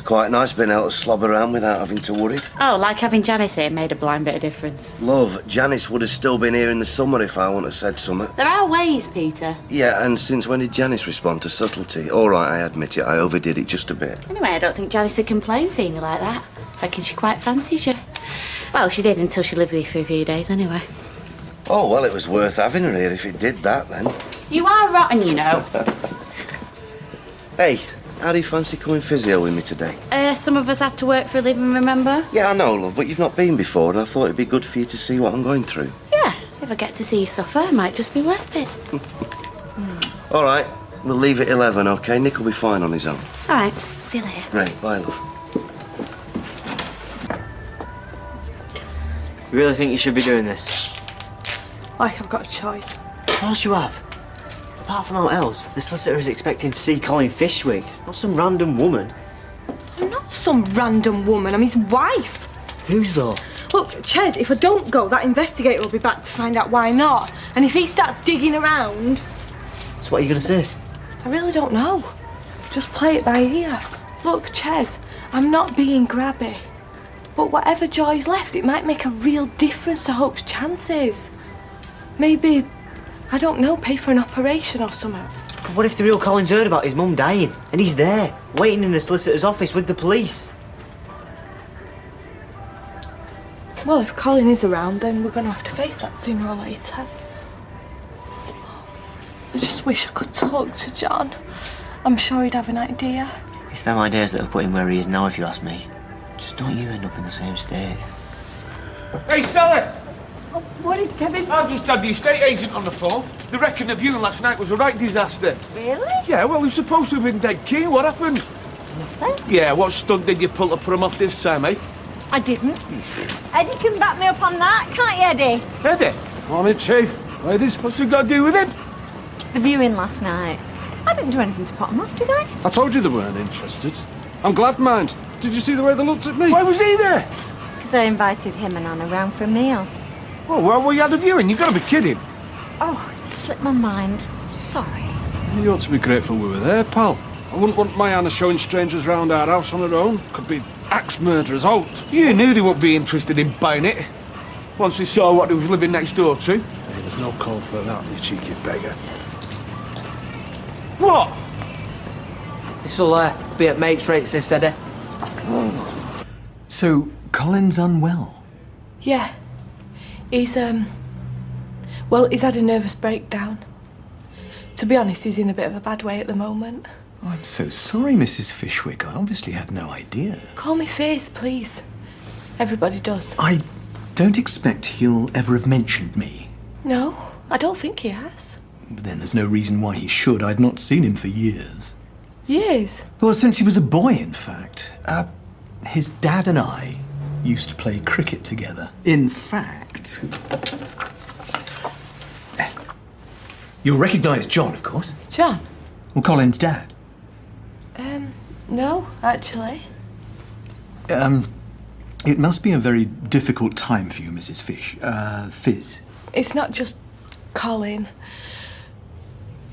quite nice being able to slob around without having to worry. Oh, like having Janice here made a blind bit of difference. Love, Janice would have still been here in the summer if I wouldn't have said something. There are ways, Peter. Yeah, and since when did Janice respond to subtlety? All right, I admit it, I overdid it just a bit. Anyway, I don't think Janice would complain seeing you like that. I reckon she quite fancies you. Well, she did until she lived with you for a few days anyway. Oh, well, it was worth having her here if it did that, then. You are rotten, you know. Hey, how do you fancy coming physio with me today? Some of us have to work for a living, remember? Yeah, I know, love, but you've not been before, and I thought it'd be good for you to see what I'm going through. Yeah, if I get to see you suffer, it might just be worth it. All right, we'll leave at 11, OK? Nick will be fine on his own. All right, see you later. Right, bye, love. You really think you should be doing this? Like I've got a choice. Of course you have. Apart from all else, the solicitor is expecting to see Colin Fishwick, not some random woman. I'm not some random woman, I'm his wife. Who's though? Look, Chez, if I don't go, that investigator will be back to find out why not. And if he starts digging around... So what are you going to say? I really don't know. Just play it by ear. Look, Chez, I'm not being grabby. But whatever Joy's left, it might make a real difference to Hope's chances. Maybe, I don't know, pay for an operation or something. But what if the real Colin's heard about his mum dying, and he's there, waiting in the solicitor's office with the police? Well, if Colin is around, then we're going to have to face that sooner or later. I just wish I could talk to John. I'm sure he'd have an idea. It's them ideas that have put him where he is now, if you ask me. Just don't you end up in the same state. Hey, Sally! Oh, what is Kevin? I've just had the estate agent on the phone. They reckon the viewing last night was a right disaster. Really? Yeah, well, he was supposed to have been dead keen. What happened? Nothing. Yeah, what stunt did you pull to put him off this time, eh? I didn't. Eddie can back me up on that, can't you, Eddie? Eddie? Morning, Chief. Ladies. What's it got to do with him? The viewing last night. I didn't do anything to put him off, did I? I told you they weren't interested. I'm glad, mind. Did you see the way they looked at me? Why was he there? Because I invited him and Anna round for a meal. Oh, well, you had a viewing. You've got to be kidding. Oh, it slipped my mind. Sorry. You ought to be grateful we were there, pal. I wouldn't want my Anna showing strangers round our house on her own. Could be axe murderers out. You knew they wouldn't be interested in buying it. Once they saw what they was living next door to. Hey, there's no call for that, you cheeky beggar. What? This'll be at mate's rates, this, Eddie. So, Colin's unwell? Yeah. He's, well, he's had a nervous breakdown. To be honest, he's in a bit of a bad way at the moment. Oh, I'm so sorry, Mrs. Fishwick. I obviously had no idea. Call me Face, please. Everybody does. I don't expect he'll ever have mentioned me. No, I don't think he has. But then there's no reason why he should. I'd not seen him for years. Years? Well, since he was a boy, in fact. His dad and I used to play cricket together. In fact... You'll recognise John, of course. John? Well, Colin's dad. No, actually. It must be a very difficult time for you, Mrs. Fizz. It's not just Colin.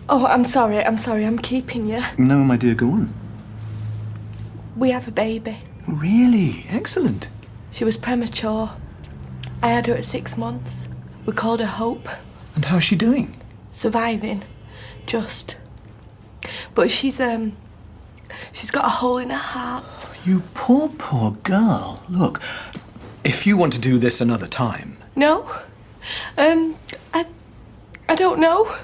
Oh, I'm sorry, I'm keeping you. No, my dear, go on. We have a baby. Really? Excellent. She was premature. I had her at 6 months. We called her Hope. And how's she doing? Surviving. Just. But she's got a hole in her heart. You poor, poor girl. Look, if you want to do this another time... No. I don't know.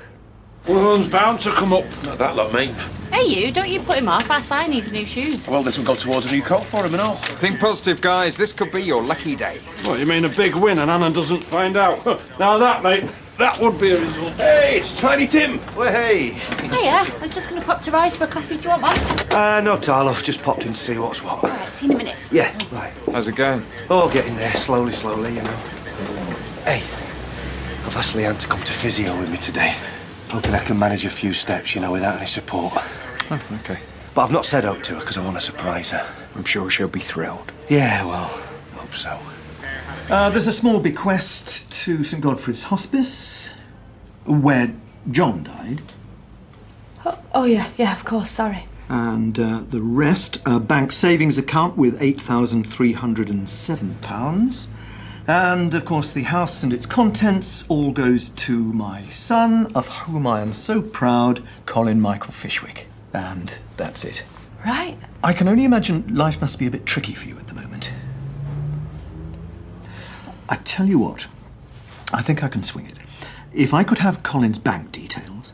One's bound to come up. Not that lot, mate. Hey, you, don't you put him off. Our sign needs new shoes. Well, this will go towards a new coat for him and all. Think positive, guys. This could be your lucky day. What, you mean a big win and Anna doesn't find out? Now that, mate, that would be a result. Hey, it's Tiny Tim. Well, hey. Hiya, I was just going to pop to Rise for a coffee. Do you want one? No, Tarloff. Just popped in to see what's what. All right, see you in a minute. Yeah, right. How's it going? Oh, getting there. Slowly, you know. Hey, I've asked Leanne to come to physio with me today. Hoping I can manage a few steps, you know, without any support. Oh, okay. But I've not said out to her because I want to surprise her. I'm sure she'll be thrilled. Yeah, well, hope so. There's a small bequest to St Godfrey's Hospice, where John died. Oh yeah, of course, sorry. And the rest, a bank savings account with £8,307. And, of course, the house and its contents all goes to my son, of whom I am so proud, Colin Michael Fishwick. And that's it. Right. I can only imagine life must be a bit tricky for you at the moment. I tell you what, I think I can swing it. If I could have Colin's bank details,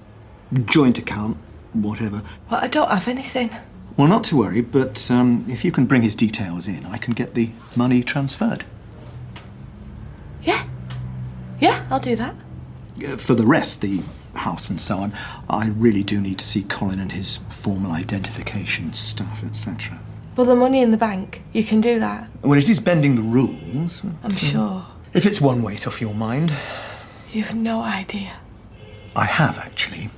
joint account, whatever. Well, I don't have anything. Well, not to worry, but if you can bring his details in, I can get the money transferred. Yeah. Yeah, I'll do that. For the rest, the house and so on, I really do need to see Colin and his formal identification stuff, etc. But the money in the bank, you can do that. Well, it is bending the rules. I'm sure. If it's one weight off your mind. You've no idea. I have, actually.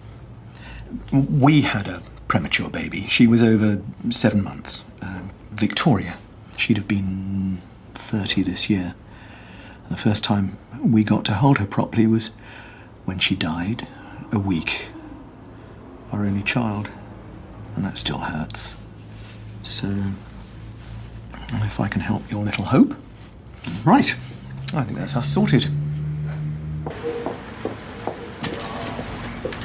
We had a premature baby. She was over 7 months. Victoria. She'd have been 30 this year. The first time we got to hold her properly was when she died, a week. Our only child. And that still hurts. So, if I can help your little hope. Right. I think that's us sorted.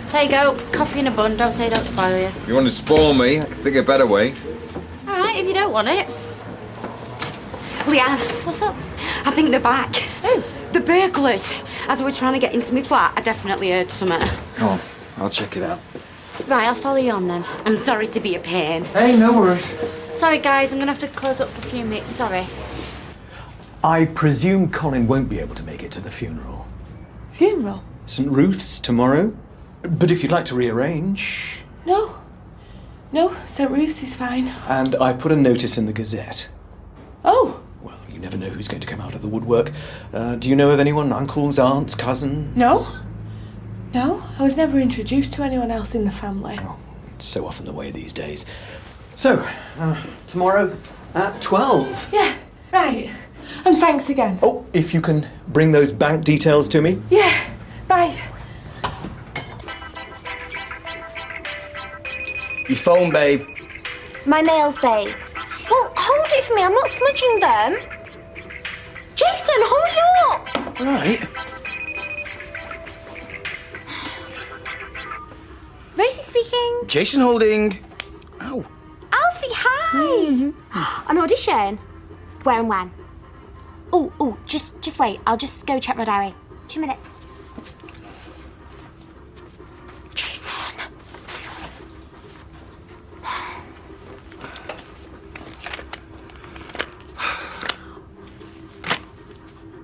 There you go. Coffee in a bun. Don't say don't spoil you. If you want to spoil me, I can think of a better way. All right, if you don't want it. Leanne, What's up? I think they're back. Who? The burglars. As we were trying to get into my flat, I definitely heard something. Come on, I'll check it out. Right, I'll follow you on then. I'm sorry to be a pain. Hey, no worries. Sorry, guys. I'm going to have to close up for a few minutes. Sorry. I presume Colin won't be able to make it to the funeral. Funeral? St. Ruth's tomorrow. But if you'd like to rearrange... No. No, St. Ruth's is fine. And I put a notice in the Gazette. Oh. Well, you never know who's going to come out of the woodwork. Do you know of anyone? Uncles, aunts, cousins? No. No, I was never introduced to anyone else in the family. Oh, it's so often the way these days. So, tomorrow at 12. Yeah, right. And thanks again. Oh, if you can bring those bank details to me. Yeah, bye. Your phone, babe. My nails, babe. Well, hold it for me. I'm not smudging them. Jason, hurry up! Right. Rosie speaking. Jason Holding. Ow. Alfie, hi! An audition? Where and when? Oh, just wait. I'll just go check my diary. 2 minutes. Jason.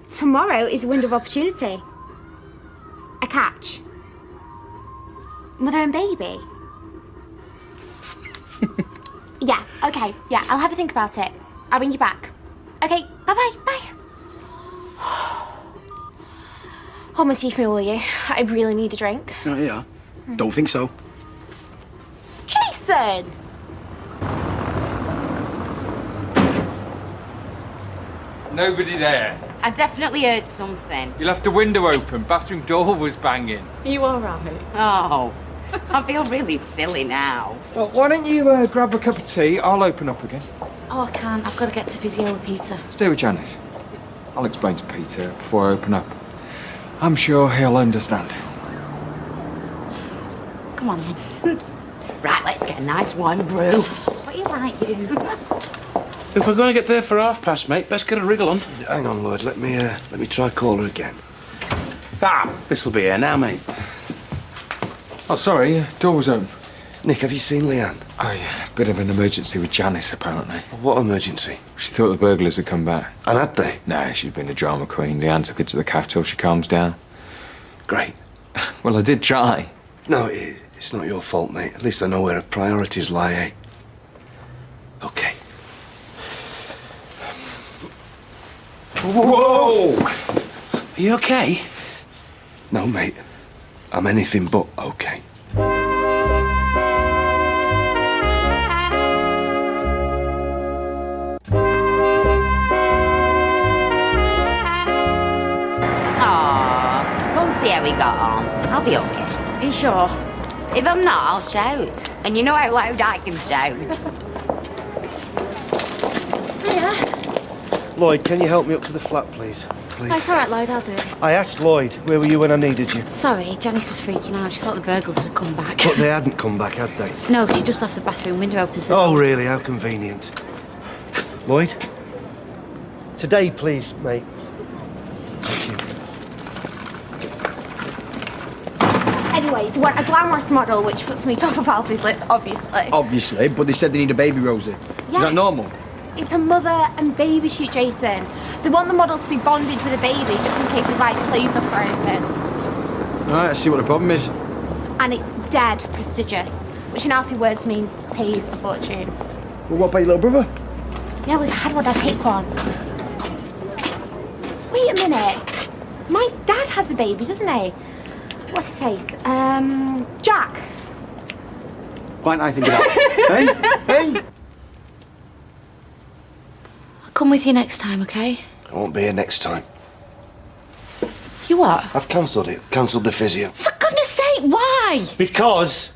Tomorrow is a window of opportunity. A catch. Mother and baby. Yeah, okay. Yeah, I'll have a think about it. I'll ring you back. Okay, bye-bye, bye. Almost teach me, will you? I really need a drink. Oh, yeah. Don't think so. Jason! Nobody there. I definitely heard something. You left the window open. Bathroom door was banging. Are you all right? Oh, I feel really silly now. Well, why don't you grab a cup of tea? I'll open up again. Oh, I can't. I've got to get to physio with Peter. Stay with Janice. I'll explain to Peter before I open up. I'm sure he'll understand. Come on, then. Right, let's get a nice warm brew. What do you like, you? If we're going to get there for 1:30, mate, best get a wriggle on. Hang on, Lloyd. Let me try call her again. Ah, this'll be here now, mate. Oh, sorry. Door was open. Nick, have you seen Leanne? Oh, yeah. Bit of an emergency with Janice, apparently. What emergency? She thought the burglars had come back. And had they? No, she'd been a drama queen. Leanne took her to the cafe till she calms down. Great. Well, I did try. No, it's not your fault, mate. At least I know where her priorities lie, eh? Okay. Whoa! Are you okay? No, mate. I'm anything but okay. Aww, go and see how we got on. I'll be okay. Are you sure? If I'm not, I'll shout. And you know how loud I can shout. Hiya. Lloyd, can you help me up to the flat, please? Please. That's all right, Lloyd, I'll do it. I asked Lloyd, where were you when I needed you? Sorry, Janice was freaking out. She thought the burglars had come back. But they hadn't come back, had they? No, she just left the bathroom window open. So Oh, really? How convenient. Lloyd? Today, please, mate. Thank you. Anyway, they want a glamorous model, which puts me top of Alfie's list, obviously. Obviously, but they said they need a baby, Rosie. Is Yes. that normal? It's a mother and baby shoot, Jason. They want the model to be bonded with a baby, just in case it, like, plays up or anything. Right, I see what the problem is. And it's dead prestigious, which in Alfie words means pays a fortune. Well, what about your little brother? Yeah, we've had one, I'd pick one. Wait a minute. My dad has a baby, doesn't he? What's his face? Jack. Why don't I think of that? Hey? Hey? I'll come with you next time, okay? I won't be here next time. You what? I've cancelled it. Cancelled the physio. For goodness sake, why? Because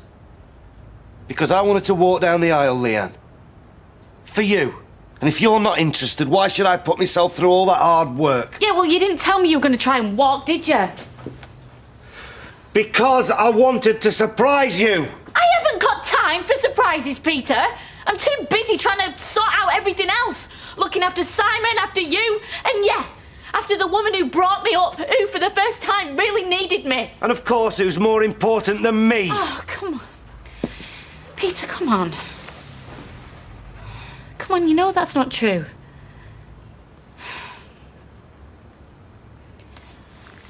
I wanted to walk down the aisle, Leanne. For you. And if you're not interested, why should I put myself through all that hard work? Yeah, well, you didn't tell me you were going to try and walk, did you? Because I wanted to surprise you. I haven't got time for surprises, Peter. I'm too busy trying to sort out everything else. Looking after Simon, after you, and yeah, after the woman who brought me up, who for the first time really needed me. And of course, who's more important than me? Oh, come on. Peter, come on. Come on, you know that's not true.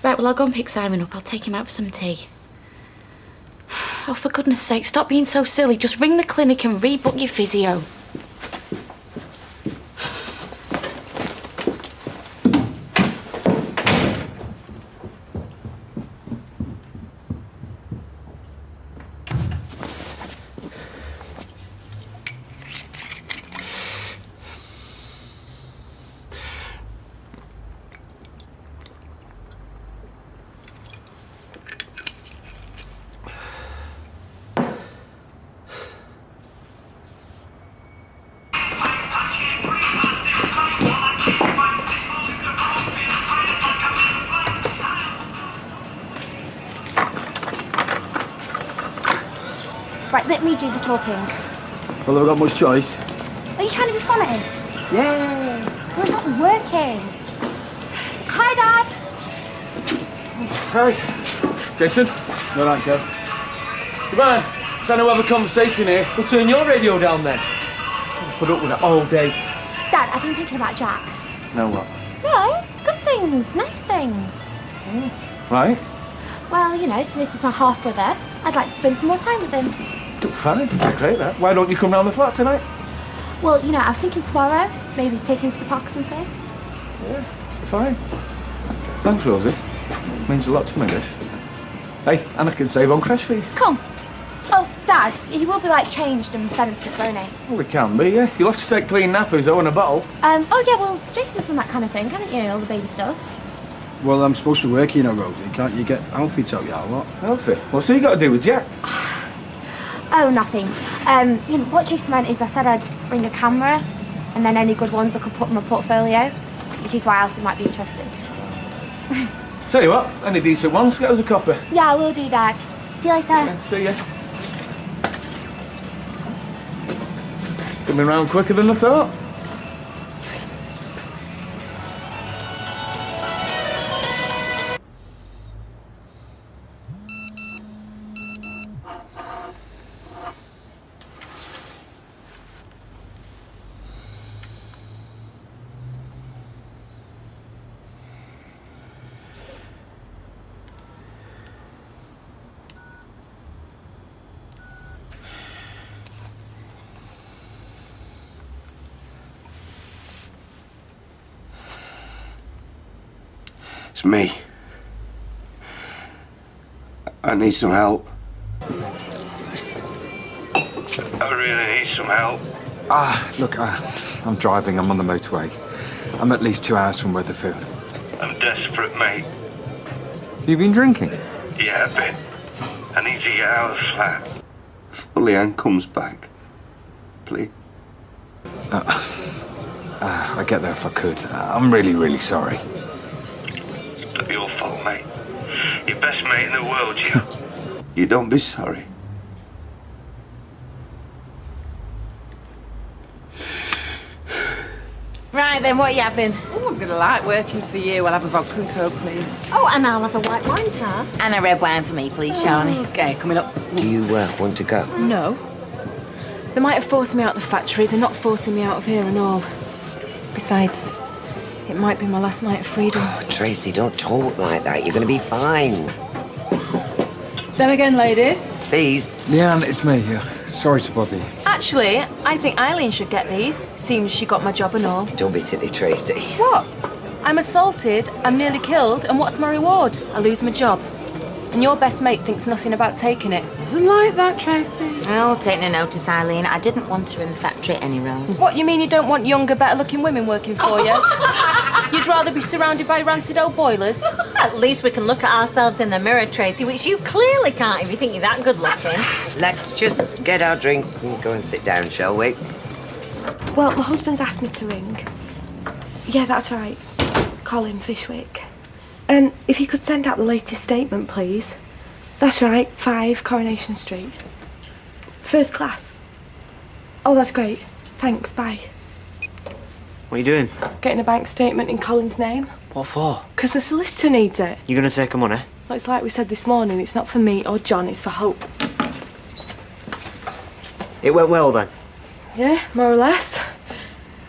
Right, well, I'll go and pick Simon up. I'll take him out for some tea. Oh, for goodness sake, stop being so silly. Just ring the clinic and rebook your physio. Right, let me do the talking. Well, have I got much choice? Are you trying to be funny? Yeah. Well, it's not working. Hi, Dad. Hi. Jason? All right, Kev. Come on. Trying to have a conversation here. We'll turn your radio down then. Put up with it all day. Dad, I've been thinking about Jack. Now what? No, good things, nice things. Right? Well, you know, since this is my half-brother, I'd like to spend some more time with him. Fine. Great, that. Why don't you come round the flat tonight? Well, you know, I was thinking tomorrow, maybe take him to the park or something. Yeah, fine. Thanks, Rosie. Means a lot to me, this. Hey, and I can save on crash fees. Come. Oh, Dad, he will be, like, changed and fed and stuff, won't he? Well, we can be, yeah. You'll have to take clean nappies, though, in a bottle. Oh, yeah, well, Jason's done that kind of thing, haven't you? All the baby stuff. Well, I'm supposed to be working, you know, Rosie. Can't you get Alfie to help you out a lot? Alfie? What's he got to do with Jack? Oh, nothing. You know, what Jason meant is I said I'd bring a camera, and then any good ones I could put in my portfolio, which is why Alfie might be interested. Tell you what, any decent ones, get us a copy. Yeah, I will do, Dad. See you later. Yeah, see ya. Coming round quicker than I thought. It's me. I need some help. I really need some help. Look, I'm driving. I'm on the motorway. I'm at least 2 hours from Weatherfield. I'm desperate, mate. You been drinking? Yeah, a bit. I need you to get out of the flat. Before Leanne comes back. Please. I'd get there if I could. I'm really, really sorry. It's your fault, mate. Your best mate in the world, you. You don't be sorry. Right then, what are you having? Oh, I'm gonna like working for you. I'll have a vodka and coke, please. Oh, and I'll have a white wine, Tar. And a red wine for me, please, Shani. Okay, coming up. Do you want to go? No. They might have forced me out of the factory. They're not forcing me out of here and all. Besides, it might be my last night of freedom. Oh, Tracy, don't talk like that. You're gonna be fine. Then again, ladies. Please. Leanne, it's me. Sorry to bother you. Actually, I think Eileen should get these, seeing she got my job and all. Don't be silly, Tracy. What? I'm assaulted, I'm nearly killed, and what's my reward? I lose my job. And your best mate thinks nothing about taking it. Isn't like that, Tracy. Oh, take no notice, Eileen. I didn't want her in the factory any road. What, you mean you don't want younger, better-looking women working for you? You'd rather be surrounded by rancid old boilers? At least we can look at ourselves in the mirror, Tracy, which you clearly can't if you think you're that good-looking. Let's just get our drinks and go and sit down, shall we? Well, my husband's asked me to ring. Yeah, that's right. Colin Fishwick. If you could send out the latest statement, please. That's right, 5 Coronation Street. First class. Oh, that's great. Thanks, bye. What are you doing? Getting a bank statement in Colin's name. What for? Because the solicitor needs it. You gonna take her money? Well, it's like we said this morning, it's not for me or John, it's for Hope. It went well then? Yeah, more or less.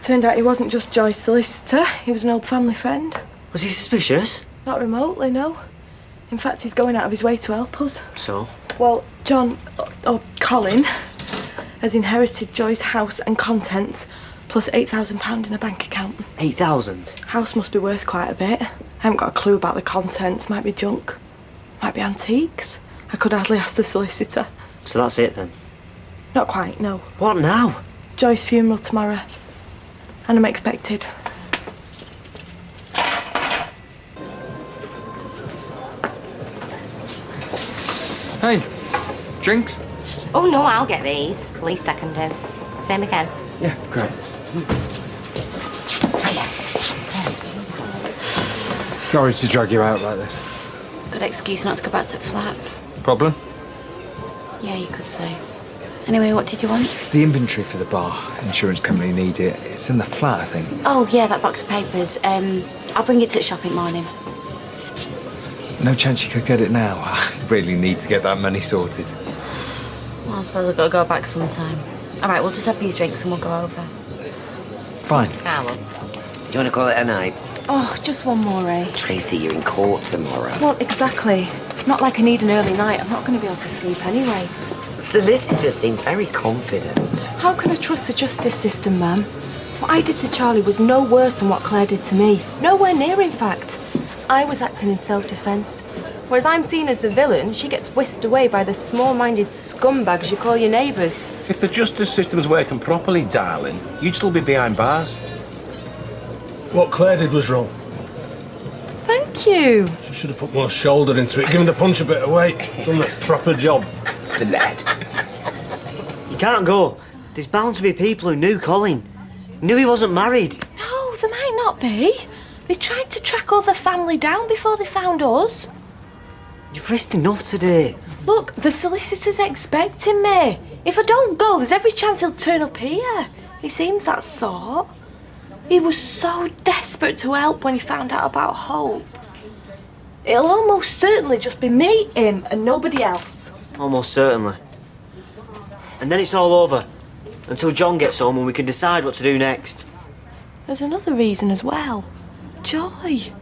Turned out he wasn't just Joy's solicitor, he was an old family friend. Was he suspicious? Not remotely, no. In fact, he's going out of his way to help us. So? Well, John, or Colin, has inherited Joy's house and contents, plus £8,000 in a bank account. 8,000? House must be worth quite a bit. I haven't got a clue about the contents. Might be junk. Might be antiques. I could hardly ask the solicitor. So that's it then? Not quite, no. What now? Joy's funeral tomorrow. And I'm expected. Hey, drinks? Oh, no, I'll get these. Least I can do. Same again. Yeah, great. Sorry to drag you out like this. Good excuse not to go back to the flat. Problem? Yeah, you could say. Anyway, what did you want? The inventory for the bar. Insurance company need it. It's in the flat, I think. Oh, yeah, that box of papers. I'll bring it to the shop in the morning. No chance you could get it now. I really need to get that money sorted. Well, I suppose I've got to go back sometime. All right, we'll just have these drinks and we'll go over. Fine. Ah, well. Do you want to call it a night? Oh, just one more, eh? Tracy, you're in court tomorrow. Well, exactly. It's not like I need an early night. I'm not going to be able to sleep anyway. Solicitors seem very confident. How can I trust the justice system, ma'am? What I did to Charlie was no worse than what Claire did to me. Nowhere near, in fact. I was acting in self-defence. Whereas I'm seen as the villain, she gets whisked away by the small-minded scumbags you call your neighbours. If the justice system's working properly, darling, you'd still be behind bars. What Claire did was wrong. Thank you. She should have put more shoulder into it, given the punch a bit of weight. Done the proper job. The lad. You can't go. There's bound to be people who knew Colin. Knew he wasn't married. No, there might not be. They tried to track all the family down before they found us. You've risked enough today. Look, the solicitor's expecting me. If I don't go, there's every chance he'll turn up here. He seems that sort. He was so desperate to help when he found out about Hope. It'll almost certainly just be me, him, and nobody else. Almost certainly. And then it's all over. Until John gets home and we can decide what to do next. There's another reason as well. Joy.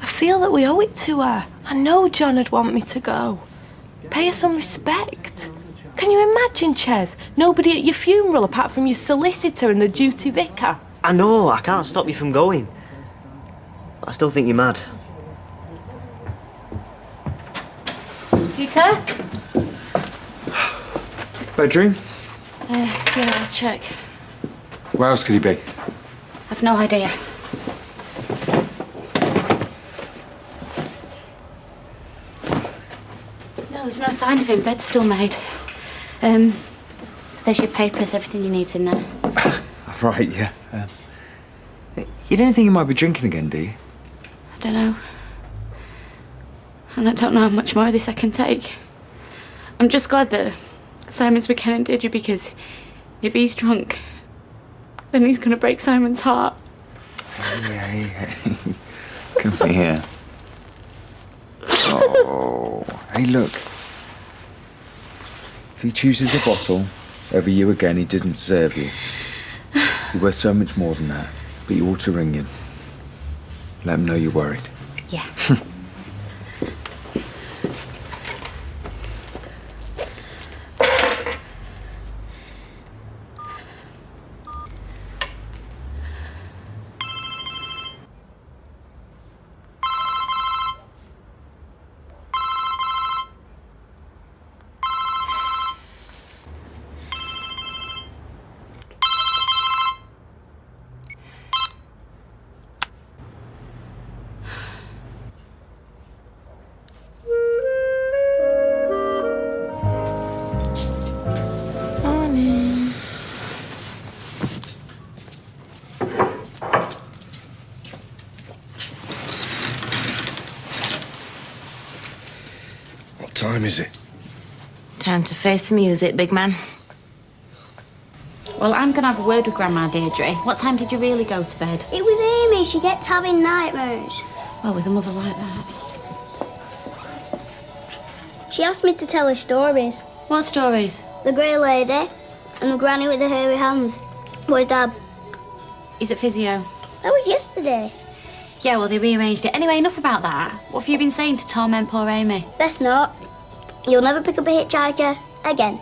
I feel that we owe it to her. I know John would want me to go. Pay her some respect. Can you imagine, Ches? Nobody at your funeral apart from your solicitor and the duty vicar. I know, I can't stop you from going. But I still think you're mad. Peter? Bedroom? Yeah, I'll check. Where else could he be? I've no idea. No, there's no sign of him. Bed's still made. There's your papers, everything you need's in there. Right, yeah. You don't think he might be drinking again, do you? I don't know. And I don't know how much more of this I can take. I'm just glad that Simon's with Ken and Deirdre, because if he's drunk, then he's going to break Simon's heart. Yeah. Come here. Oh, hey, look. If he chooses the bottle over you again, he doesn't deserve you. You're worth so much more than that. But you ought to ring him. Let him know you're worried. Yeah. What time is it? Time to face the music, big man. Well, I'm going to have a word with Grandma Deirdre. What time did you really go to bed? It was Amy. She kept having nightmares. Well, with a mother like that. She asked me to tell her stories. What stories? The grey lady and the granny with the hairy hands. Where's Dad? He's at physio. That was yesterday. Yeah, well, they rearranged it. Anyway, enough about that. What have you been saying to torment poor Amy? Best not. You'll never pick up a hitchhiker again.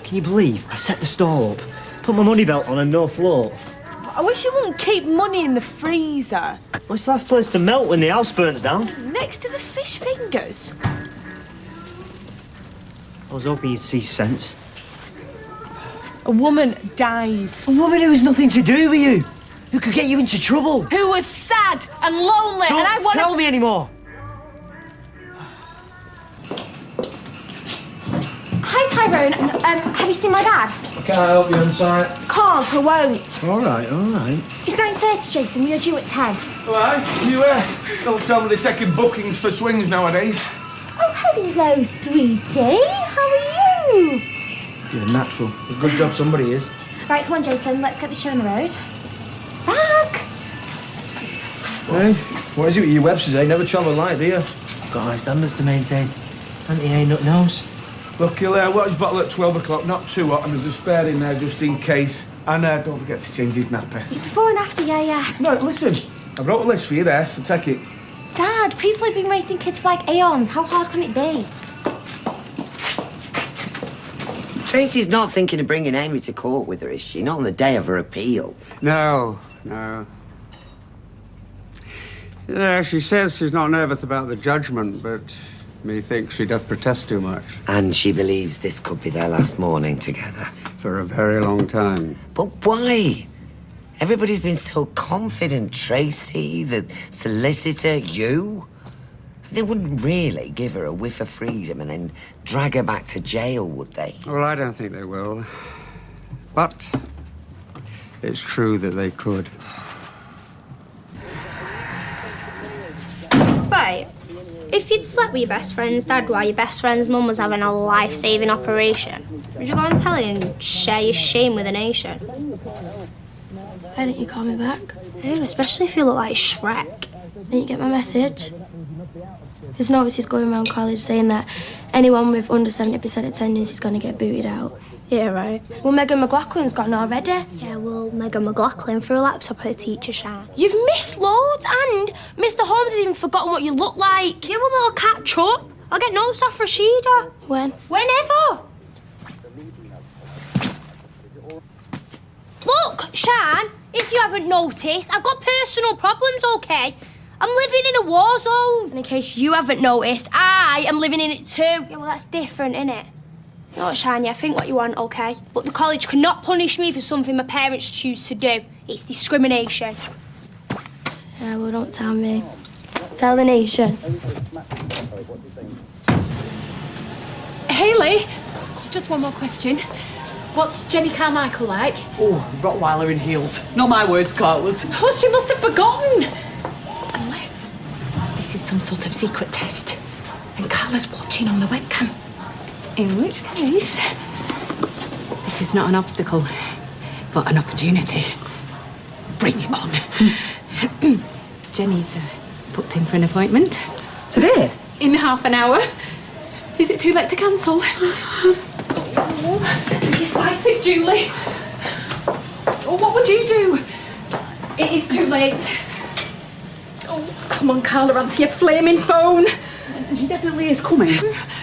Can you believe I set the stall up, put my money belt on and no float? I wish you wouldn't keep money in the freezer. Well, it's the last place to melt when the house burns down. Next to the fish fingers. I was hoping you'd see sense. A woman died. A woman who has nothing to do with you, who could get you into trouble. Who was sad and lonely, Don't and I want tell me anymore. Hi, Tyrone. Have you seen my dad? Can I help you? I'm sorry. Can't, I won't. All right. It's 9:30, Jason. You're due at 10. All right, you don't tell me they're taking bookings for swings nowadays. Oh, hello, sweetie. How are you? You're natural. A good job somebody is. Right, come on, Jason. Let's get the show on the road. Back. Hey, what is it with you Websters, eh? Never travel light, do you? Got high standards to maintain. Auntie nut nose. Look, he'll watch his bottle at 12 o'clock, not too hot, and there's a spare in there just in case. And don't forget to change his nappy. Before and after, yeah. No, listen, I wrote a list for you there, so take it. Dad, people have been racing kids for like aeons. How hard can it be? Tracy's not thinking of bringing Amy to court with her, is she? Not on the day of her appeal. No. Yeah, she says she's not nervous about the judgment, but methinks she doth protest too much. And she believes this could be their last morning together. For a very long time. But why? Everybody's been so confident. Tracy, the solicitor, you. They wouldn't really give her a whiff of freedom and then drag her back to jail, would they? Well, I don't think they will. But it's true that they could. Right. If you'd slept with your best friend's dad while your best friend's mum was having a life-saving operation, would you go and tell him and share your shame with the nation? Why didn't you call me back? Ew, especially if you look like Shrek. Didn't you get my message? There's notices going around college saying that anyone with under 70% attendance is going to get booted out. Yeah, right. Well, Megan McLaughlin's gone already. Yeah, well, Megan McLaughlin threw a laptop at her teacher, Shan. You've missed loads, and Mr. Holmes has even forgotten what you look like. Yeah, well, they'll catch up. I'll get notes off Rashida. When? Whenever. Look, Shan, if you haven't noticed, I've got personal problems, okay? I'm living in a war zone. And in case you haven't noticed, I am living in it too. Yeah, well, that's different, innit? No, Shania, think what you want, okay? But the college cannot punish me for something my parents choose to do. It's discrimination. Yeah, well, don't tell me. Tell the nation. Hayley, just one more question. What's Jenny Carmichael like? Oh, Rottweiler in heels. Not my words, Carla's. Oh, she must have forgotten. Unless this is some sort of secret test and Carla's watching on the webcam. In which case, this is not an obstacle, but an opportunity. Bring it on. Jenny's booked in for an appointment. Today? In half an hour. Is it too late to cancel? Decisive, Julie. Oh, what would you do? It is too late. Oh, come on, Carla, answer your flaming phone. She definitely is coming.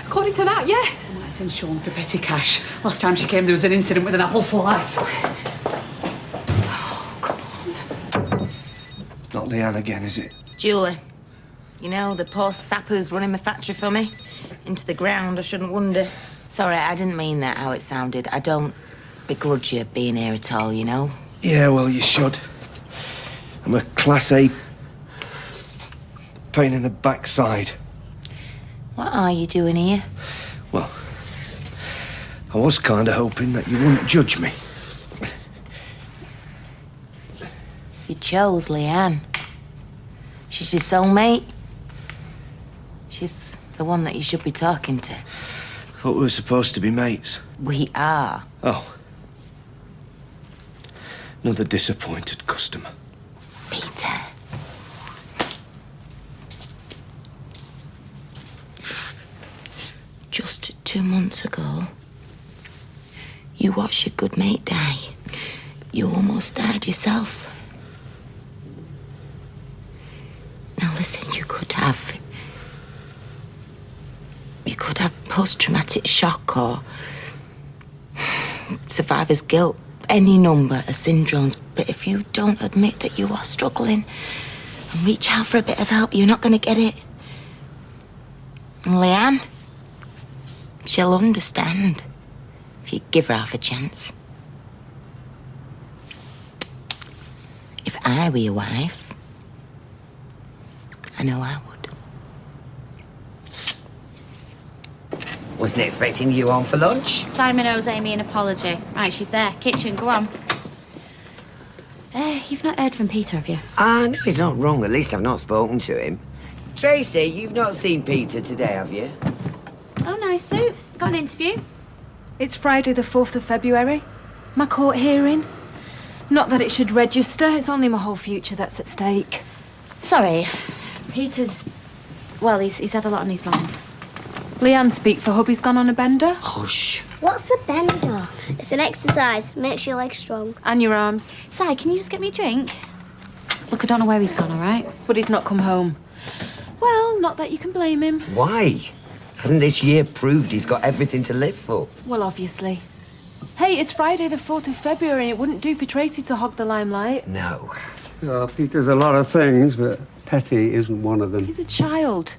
According to that, yeah. I might send Sean for petty cash. Last time she came, there was an incident with an apple slice. Not Leanne again, is it? Julie, you know, the poor sap who's running my factory for me? Into the ground, I shouldn't wonder. Sorry, I didn't mean that how it sounded. I don't begrudge you being here at all, you know? Yeah, well, you should. I'm a Class A pain in the backside. What are you doing here? Well, I was kind of hoping that you wouldn't judge me. You chose Leanne. She's your soulmate. She's the one that you should be talking to. Thought we were supposed to be mates. We are. Oh. Another disappointed customer. Peter. Just 2 months ago, you watched your good mate die. You almost died yourself. Now listen, you could have post-traumatic shock or survivor's guilt, any number of syndromes. But if you don't admit that you are struggling and reach out for a bit of help, you're not going to get it. And Leanne, she'll understand if you give her half a chance. If I were your wife, I know I would. Wasn't expecting you on for lunch. Simon owes Amy an apology. Right, she's there. Kitchen, go on. You've not heard from Peter, have you? No, he's not wrong. At least I've not spoken to him. Tracy, you've not seen Peter today, have you? Oh, nice suit. Got an interview? It's Friday the 4th of February. My court hearing. Not that it should register, it's only my whole future that's at stake. Sorry, Peter's... Well, he's had a lot on his mind. Leanne speak for hubby's gone on a bender. Hush. What's a bender? It's an exercise. Makes your legs strong. And your arms. Si, can you just get me a drink? Look, I don't know where he's gone, all right? But he's not come home. Well, not that you can blame him. Why? Hasn't this year proved he's got everything to live for? Well, obviously. Hey, it's Friday the 4th of February and it wouldn't do for Tracy to hog the limelight. No. Peter's a lot of things, but petty isn't one of them. He's a child.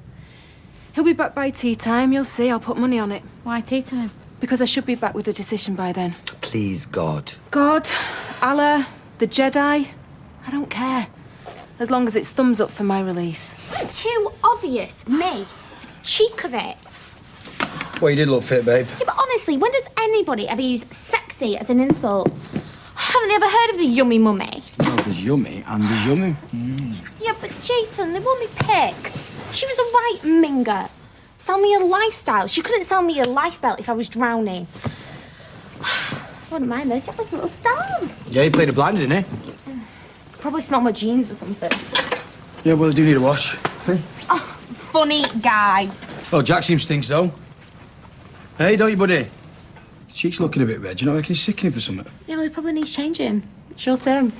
He'll be back by tea time, you'll see. I'll put money on it. Why tea time? Because I should be back with a decision by then. Please, God. God, Allah, the Jedi, I don't care. As long as it's thumbs up for my release. Too obvious, me. The cheek of it. Well, you did look fit, babe. Yeah, but honestly, when does anybody ever use sexy as an insult? Haven't you ever heard of the yummy mummy? Oh, there's yummy and there's yummy. Yeah, but Jason, the one we picked, she was a right minger. Sell me a lifestyle. She couldn't sell me a life belt if I was drowning. I wouldn't mind though. Jack was a little star. Yeah, he played a blind, didn't he? Probably smelled my jeans or something. Yeah, well, they do need a wash. Oh, funny guy. Oh, Jack seems to think so. Hey, don't you, buddy? Cheek's looking a bit red. Do you not reckon he's sickening for something? Yeah, well, he probably needs changing. Short term.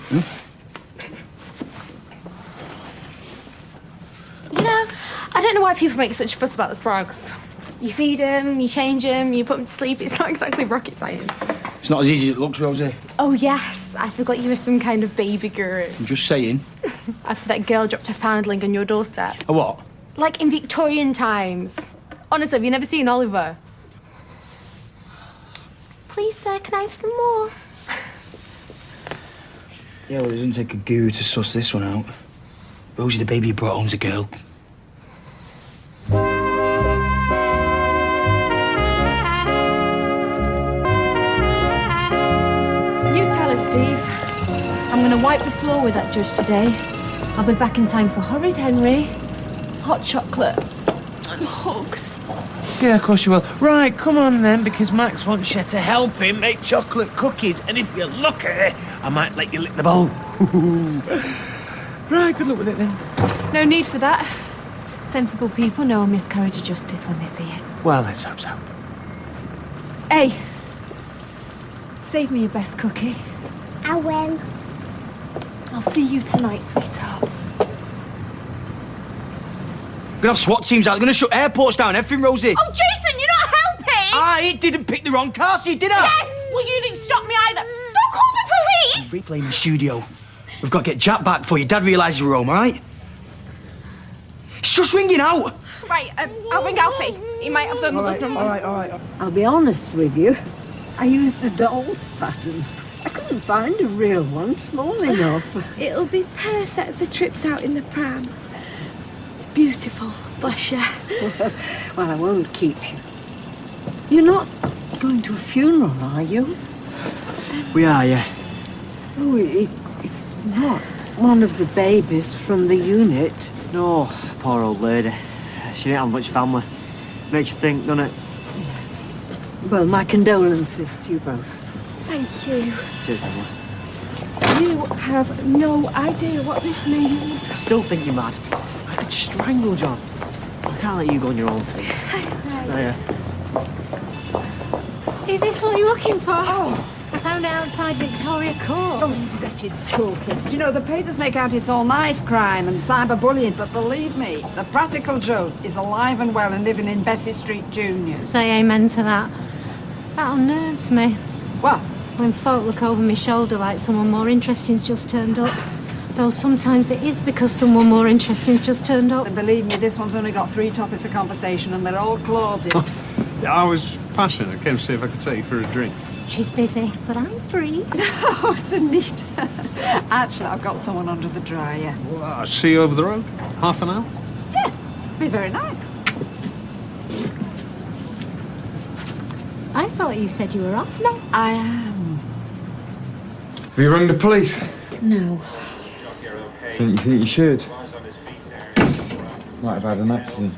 You know, I don't know why people make such a fuss about the Sprogs. You feed them, you change them, you put them to sleep. It's not exactly rocket science. It's not as easy as it looks, Rosie. Oh, yes. I forgot you were some kind of baby guru. I'm just saying. After that girl dropped her foundling on your doorstep. A what? Like in Victorian times. Honestly, have you never seen Oliver? Please, sir, can I have some more? Yeah, well, it doesn't take a guru to suss this one out. Rosie, the baby you brought home's a girl. You tell her, Steve. I'm gonna wipe the floor with that judge today. I'll be back in time for horrid Henry, hot chocolate, and hugs. Yeah, of course you will. Right, come on then, because Max wants you to help him make chocolate cookies, and if you're lucky, I might let you lick the bowl. Right, good luck with it then. No need for that. Sensible people know a miscarriage of justice when they see it. Well, let's hope so. Hey, save me your best cookie. I will. I'll see you tonight, sweetheart. We're gonna have SWAT teams out. They're gonna shut airports down. Everything, Rosie. Oh, Jason, you're not helping! I didn't pick the wrong car seat, did I? Yes! Well, you didn't stop me either. Don't call the police! Replay in the studio. We've got to get Jack back before your dad realises we're home, all right? It's just ringing out. Right, I'll ring Alfie. He might have the mother's number. All right. I'll be honest with you. I used the doll's pattern. I couldn't find a real one small enough. It'll be perfect for trips out in the pram. It's beautiful, bless you. Well, I won't keep you. You're not going to a funeral, are you? We are, yeah. Oh, it's not one of the babies from the unit. No, poor old lady. She didn't have much family. Makes you think, doesn't it? Well, my condolences to you both. Thank you. Cheers, Emma. You have no idea what this means. I still think you're mad. I could strangle John. I can't let you go on your own face. Is this what you're looking for? Oh, I found it outside Victoria Court. Oh, you wretched stalkers. Do you know, the papers make out it's all knife crime and cyberbullying, but believe me, the practical joke is alive and well and living in Bessie Street Juniors. Say amen to that. That unnerves me. What? When folk look over my shoulder like someone more interesting's just turned up. Though sometimes it is because someone more interesting's just turned up. And believe me, this one's only got 3 topics of conversation and they're all Claudia. Yeah, I was passing. I came to see if I could take you for a drink. She's busy, but I'm free. Oh, so neat. Actually, I've got someone under the dryer. Well, I'll see you over the road. Half an hour. Yeah, be very nice. I thought you said you were off now. I am. Have you rung the police? No. Don't you think you should? Might have had an accident.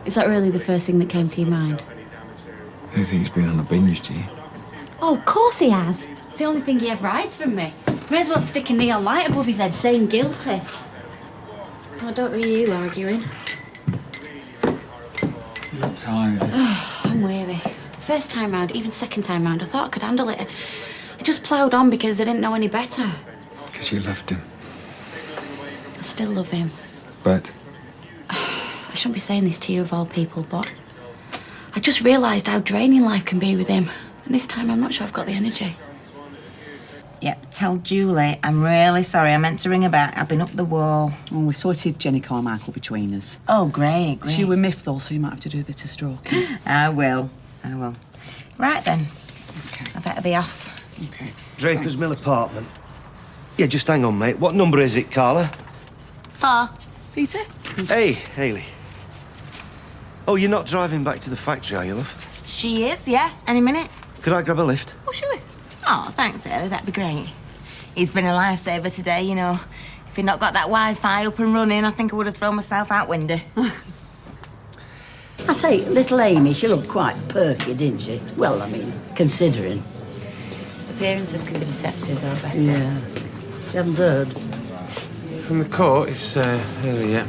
Is that really the first thing that came to your mind? I don't think he's been on a binge, do you? Oh, of course he has. It's the only thing he ever hides from me. May as well stick a neon light above his head saying guilty. Oh, don't be you arguing. You're tired. I'm weary. First time round, even second time round, I thought I could handle it. I just ploughed on because I didn't know any better. Because you loved him. I still love him. But I shouldn't be saying this to you of all people, but I just realised how draining life can be with him. And this time I'm not sure I've got the energy. Yep, tell Julie I'm really sorry. I meant to ring her back. I've been up the wall. Oh, we sorted Jenny Carmichael between us. Oh, great. She were miffed though, so you might have to do a bit of stroking. I will. Right then. Okay. I better be off. Okay. Draper's Mill apartment. Yeah, just hang on, mate. What number is it, Carla? 4. Peter? Hey, Hayley. Oh, you're not driving back to the factory, are you, love? She is, yeah. Any minute. Could I grab a lift? Oh, sure. Oh, thanks, Ellie. That'd be great. He's been a lifesaver today, you know. If he'd not got that Wi-Fi up and running, I think I would have thrown myself out window. I say, little Amy, she looked quite perky, didn't she? Well, I mean, considering. Appearances can be deceptive, though, Betty. Yeah. You haven't heard? From the court, it's early yet.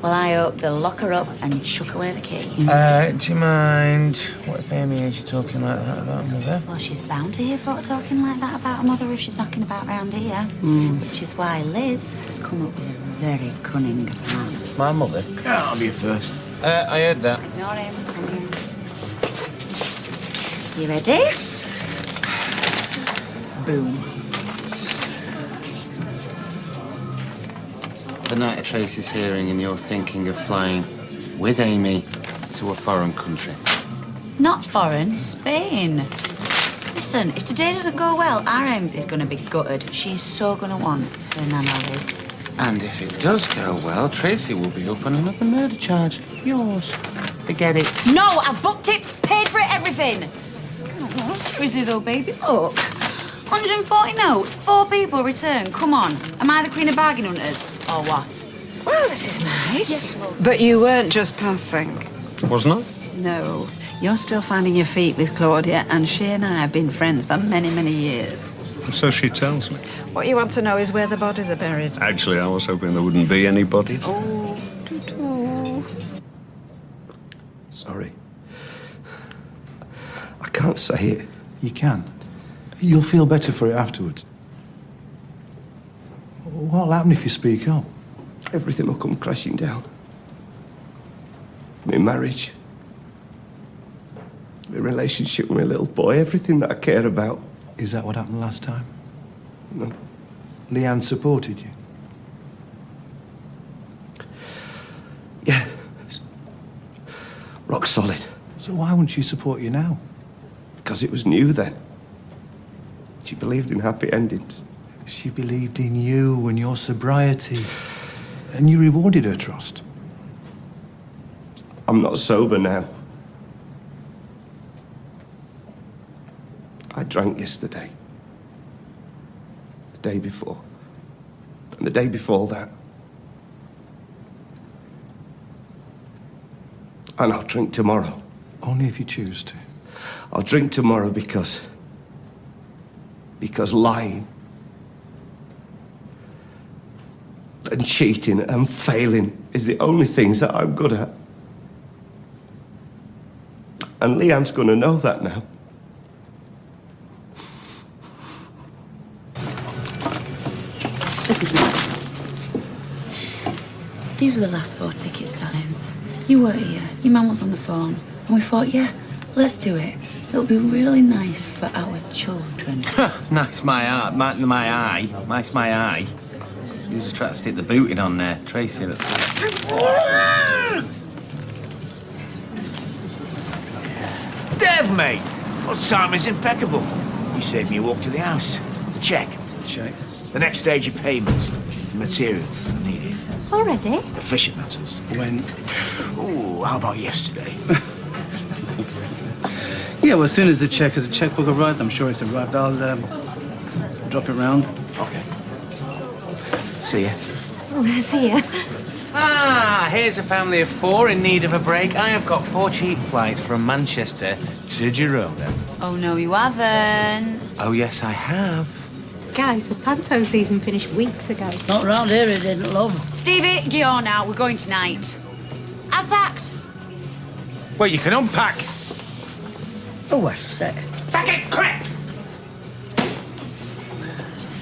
Well, I hope they'll lock her up and chuck away the key. Do you mind? What if Amy hears you talking like that about mother? Well, she's bound to hear folk talking like that about her mother if she's knocking about round here. Which is why Liz has come up with a very cunning plan. My mother? Yeah, I'll be your first. I heard that. Ignore him. Come here. You ready? Boom. The night of Tracy's hearing and you're thinking of flying with Amy to a foreign country. Not foreign, Spain. Listen, if today doesn't go well, our Ems is going to be gutted. She's so going to want her Nana Liz. And if it does go well, Tracy will be up on another murder charge. Yours. Forget it. No, I've booked it, paid for it, everything. Oh, seriously though, baby, look. 140 notes, 4 people return. Come on. Am I the queen of bargain hunters? Or what? Well, this is nice. But you weren't just passing. Wasn't I? No. You're still finding your feet with Claudia, and she and I have been friends for many, many years. So she tells me. What you want to know is where the bodies are buried. Actually, I was hoping there wouldn't be any bodies. Oh, doo-doo. Sorry. I can't say it. You can. You'll feel better for it afterwards. What'll happen if you speak up? Everything will come crashing down. My marriage. My relationship with my little boy. Everything that I care about. Is that what happened last time? No. Leanne supported you? Yeah. Rock solid. So why wouldn't she support you now? Because it was new then. She believed in happy endings. She believed in you and your sobriety. And you rewarded her trust. I'm not sober now. I drank yesterday. The day before. And the day before that. And I'll drink tomorrow. Only if you choose to. I'll drink tomorrow because lying and cheating and failing is the only things that I'm good at. And Leanne's gonna know that now. Listen to me. These were the last 4 tickets, darlings. You were here, your mum was on the phone, and we thought, yeah, let's do it. It'll be really nice for our children. Nice my eye. Nice my eye. You just try to stick the booting on there. Tracy, that's Dev, mate! Well, time is impeccable. You saved me a walk to the house. The check. Check. The next stage of payments. The materials I needed. Already? Efficient, that is. When? Ooh, how about yesterday? Yeah, well, as soon as the checkbook arrived, I'm sure it's arrived, I'll drop it round. Okay. See ya. Oh, see ya. Ah, here's a family of 4 in need of a break. I have got 4 cheap flights from Manchester to Girona. Oh, no, you haven't. Oh, yes, I have. Guys, the panto season finished weeks ago. Not round here, it didn't, love. Stevie, get on now. We're going tonight. I've packed. Well, you can unpack. Oh, what's that? Pack it, quick!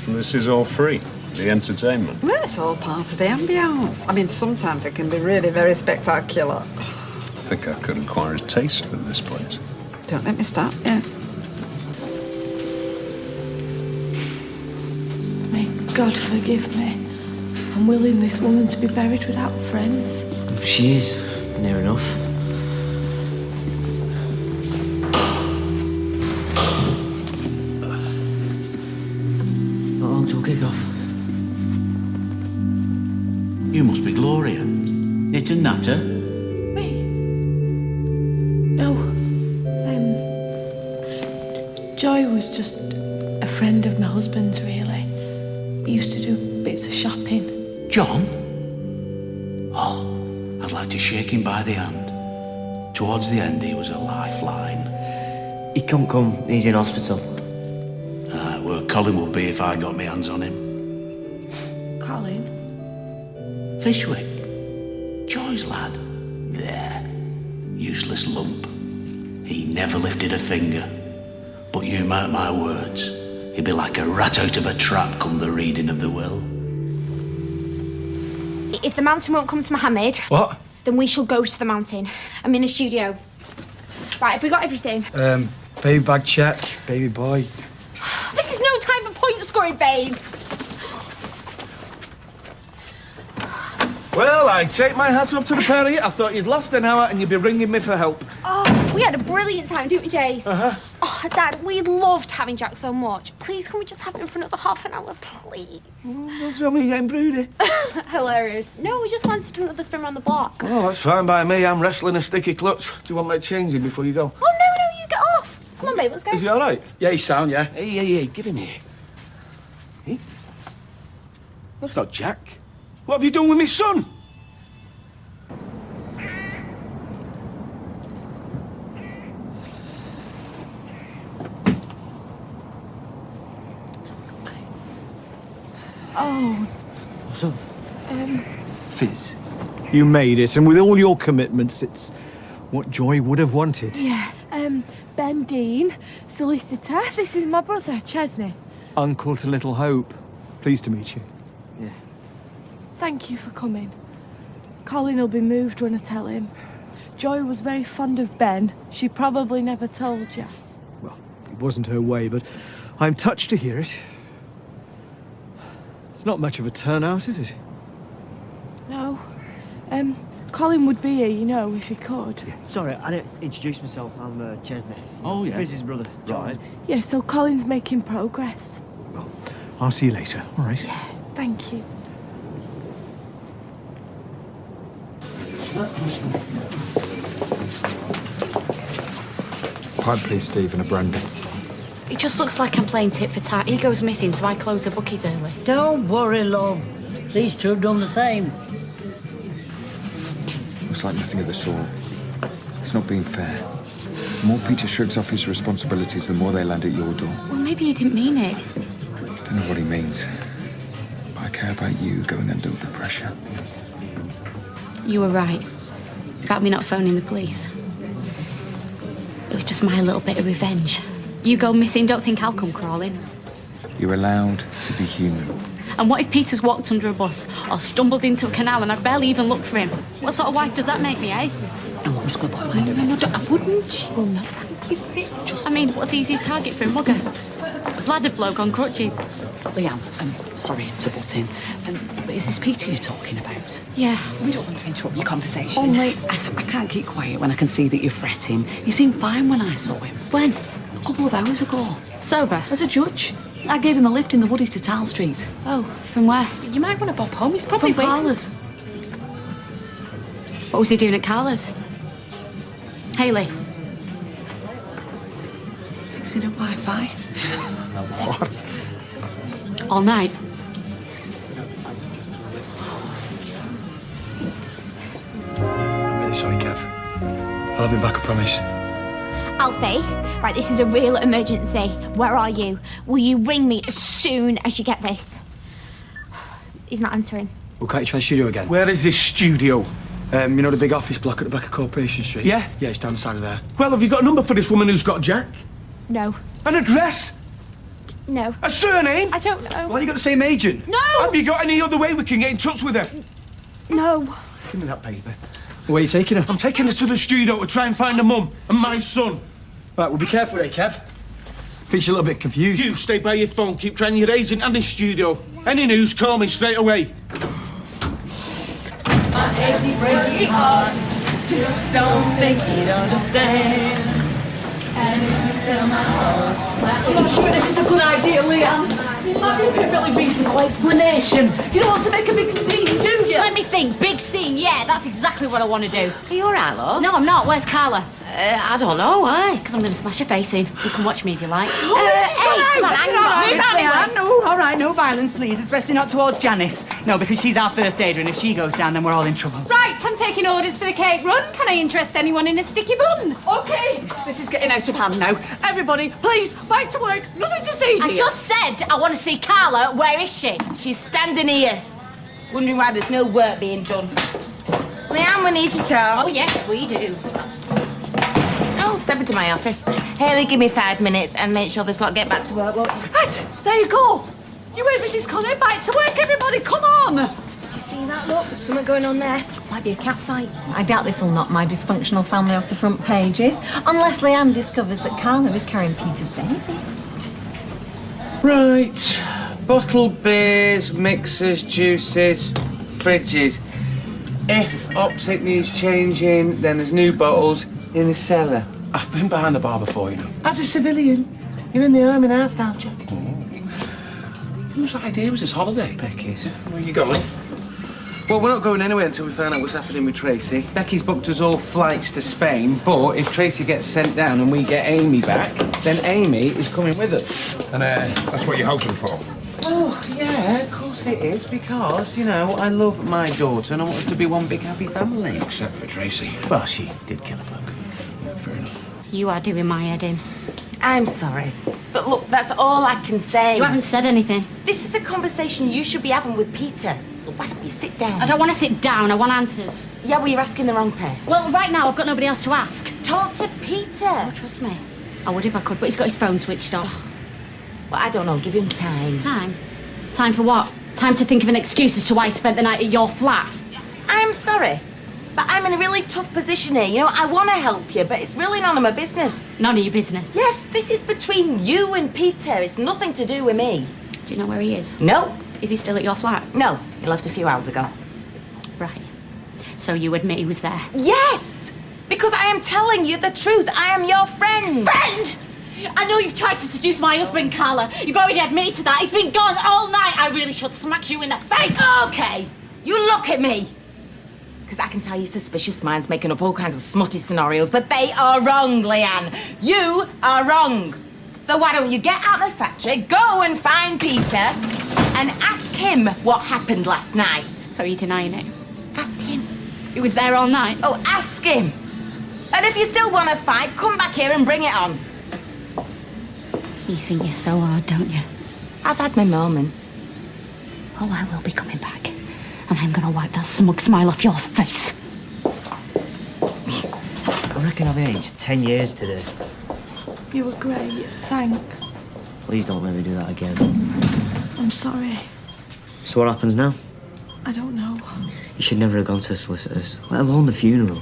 This is all free. The entertainment. Well, it's all part of the ambience. I mean, sometimes it can be really very spectacular. I think I could acquire a taste for this place. Don't let me start, yeah. May God forgive me. I'm willing this woman to be buried without friends. She is, near enough. Not long till kick-off. You must be Gloria. Knit and natter? Me? No. Joy was just a friend of my husband's, really. He used to do bits of shopping. John? Oh, I'd like to shake him by the hand. Towards the end, he was a lifeline. He can't come. He's in hospital. Where Colin would be if I got my hands on him. Colin? Fishwick. Joy's lad. There. Useless lump. He never lifted a finger. But you mark my words, he'd be like a rat out of a trap come the reading of the will. If the mountain won't come to Mohammed... What? Then we shall go to the mountain. I'm in the studio. Right, have we got everything? Baby bag check, baby boy. This is no time for point scoring, babe. Well, I take my hat off to the pair of you. I thought you'd lost an hour and you'd be ringing me for help. Oh, We had a brilliant time, didn't we, Jace? Uh-huh. Oh, Dad, we loved having Jack so much. Please, can we just have him for another half an hour, please? Don't tell me you're getting broody. Hilarious. No, we just wanted to do another spin around the block. Oh, that's fine by me. I'm wrestling a sticky clutch. Do you want me to change it before you go? Oh, no, you get off. Come on, babe, let's go. Is he all right? Yeah, he's sound, yeah. Hey, give him here. Hey? That's not Jack. What have you done with my son? Oh, What's up? Fizz. You made it, and with all your commitments, it's what Joy would have wanted. yeah. Ben Dean, solicitor. This is my brother, Chesney. Uncle to Little Hope. Pleased to meet you. Thank you for coming. Colin will be moved when I tell him. Joy was very fond of Ben. She probably never told you. It wasn't her way, but I'm touched to hear it. It's not much of a turnout, is it? No. Colin would be here, you know, if he could. Sorry, I didn't introduce myself. I'm Chesney. Oh, yeah. Fizz's brother, John. Yeah, so Colin's making progress. I'll see you later, all right? Yeah, thank you. Pint, please, Steve, and a brandy. It just looks like I'm playing tit for tat. He goes missing, so I close the bookies early. Don't worry, love. These two have done the same. Looks like nothing of the sort. It's not being fair. The more Peter shrugs off his responsibilities, the more they land at your door. Well, maybe he didn't mean it. Don't know what he means. But I care about you going under the pressure. You were right about me not phoning the police. It was just my little bit of revenge. You go missing, don't think I'll come crawling. You're allowed to be human. And what if Peter's walked under a bus or stumbled into a canal and I've barely even looked for him? What sort of wife does that make me, eh? No, just go by. No, I wouldn't. Well, no, thank you. I mean, what's the easiest target for a mugger? A bladdered bloke on crutches. Leanne, sorry to butt in, but is this Peter you're talking about? Yeah. We don't want to interrupt your conversation. Only- I can't keep quiet when I can see that you're fretting. He seemed fine when I saw him. When? A couple of hours ago. Sober? As a judge. I gave him a lift in the Woodies to Tall Street. Oh, from where? You might want to bob home. He's probably From waiting. Carla's. What was he doing at Carla's? Hayley. Fixing up Wi-Fi. What? All night? I'm really sorry, Kev. I'll have him back, I promise. Alfie, right, this is a real emergency. Where are you? Will you ring me as soon as you get this? He's not answering. Well, can't you try the studio again? Where is this studio? You know the big office block at the back of Coronation Street? Yeah? Yeah, it's down the side of there. Well, have you got a number for this woman who's got Jack? No. An address? No. A surname? I don't know. Well, you got the same agent? No! Have you got any other way we can get in touch with her? No. Give me that paper. Where are you taking her? I'm taking her to the studio to try and find her mum and my son. Right, well, be careful there, Kev. I think she's a little bit confused. You stay by your phone, keep trying your agent and the studio. Any news, call me straight away. My achy, breaky heart just don't think he'd understand. And if you tell my heart, I'm not sure this is a good idea, Leanne. It might be a perfectly reasonable explanation. You don't want to make a big scene, do you? Let me think. Big scene, yeah, that's exactly what I want to do. Are you all right, love? No, I'm not. Where's Carla? I don't know, why? Because I'm going to smash her face in. You can watch me if you like. Hey, come on, hang on. Move out, no, all right, no violence, please, especially not towards Janice. No, because she's our first aider, and if she goes down, then we're all in trouble. Right, I'm taking orders for the cake run. Can I interest anyone in a sticky bun? Okay, this is getting out of hand now. Everybody, please, back to work. Nothing to see I here. just said I want to see Carla. Where is she? She's standing here, wondering why there's no work being done. Leanne, we need to talk. Oh, yes, we do. Oh, step into my office. Haley, give me 5 minutes and make sure this lot get back to work, won't you? Right, there you go. You heard Mrs. Connor. Back to work, everybody. Come on. Do you see that? Look, there's something going on there. Might be a cat fight. I doubt this will knock my dysfunctional family off the front pages, unless Leanne discovers that Carla is carrying Peter's baby. Right. Bottled beers, mixers, juices, fridges. If optic needs changing, then there's new bottles in the cellar. I've been behind the bar before, you know. As a civilian. You're in the army now, Foucher. Whose idea was this holiday? Becky's. Where are you going? Well, we're not going anywhere until we find out what's happening with Tracy. Becky's booked us all flights to Spain, but if Tracy gets sent down and we get Amy back, then Amy is coming with us. And that's what you're hoping for? Oh, yeah, of course it is, because, you know, I love my daughter and I want us to be one big happy family. Except for Tracy. Well, she did kill a bug. Fair enough. You are doing my head in. I'm sorry, but look, that's all I can say. You haven't said anything. This is a conversation you should be having with Peter. Look, why don't you sit down? I don't want to sit down. I want answers. Yeah, well, you're asking the wrong person. Well, right now, I've got nobody else to ask. Talk to Peter. Oh, trust me. I would if I could, but he's got his phone switched off. Well, I don't know. Give him time. Time? Time for what? Time to think of an excuse as to why I spent the night at your flat. I'm sorry, but I'm in a really tough position here. You know, I want to help you, but it's really none of my business. None of your business? Yes, this is between you and Peter. It's nothing to do with me. Do you know where he is? No. Is he still at your flat? No, he left a few hours ago. Right. So you admit he was there? Yes! Because I am telling you the truth. I am your friend. Friend! I know you've tried to seduce my husband, Carla. You've already admitted to that. He's been gone all night. I really should smack you in the face. Okay, you look at me. Because I can tell you suspicious minds making up all kinds of smutty scenarios, but they are wrong, Leanne. You are wrong. So why don't you get out of the factory, go and find Peter, and ask him what happened last night. So you're denying it? Ask him. He was there all night? Oh, ask him. And if you still want to fight, come back here and bring it on. You think you're so hard, don't you? I've had my moments. Oh, I will be coming back. And I'm gonna wipe that smug smile off your face. I reckon I've aged 10 years today. You were great, thanks. Please don't let me do that again. I'm sorry. So what happens now? I don't know. You should never have gone to the solicitors, let alone the funeral.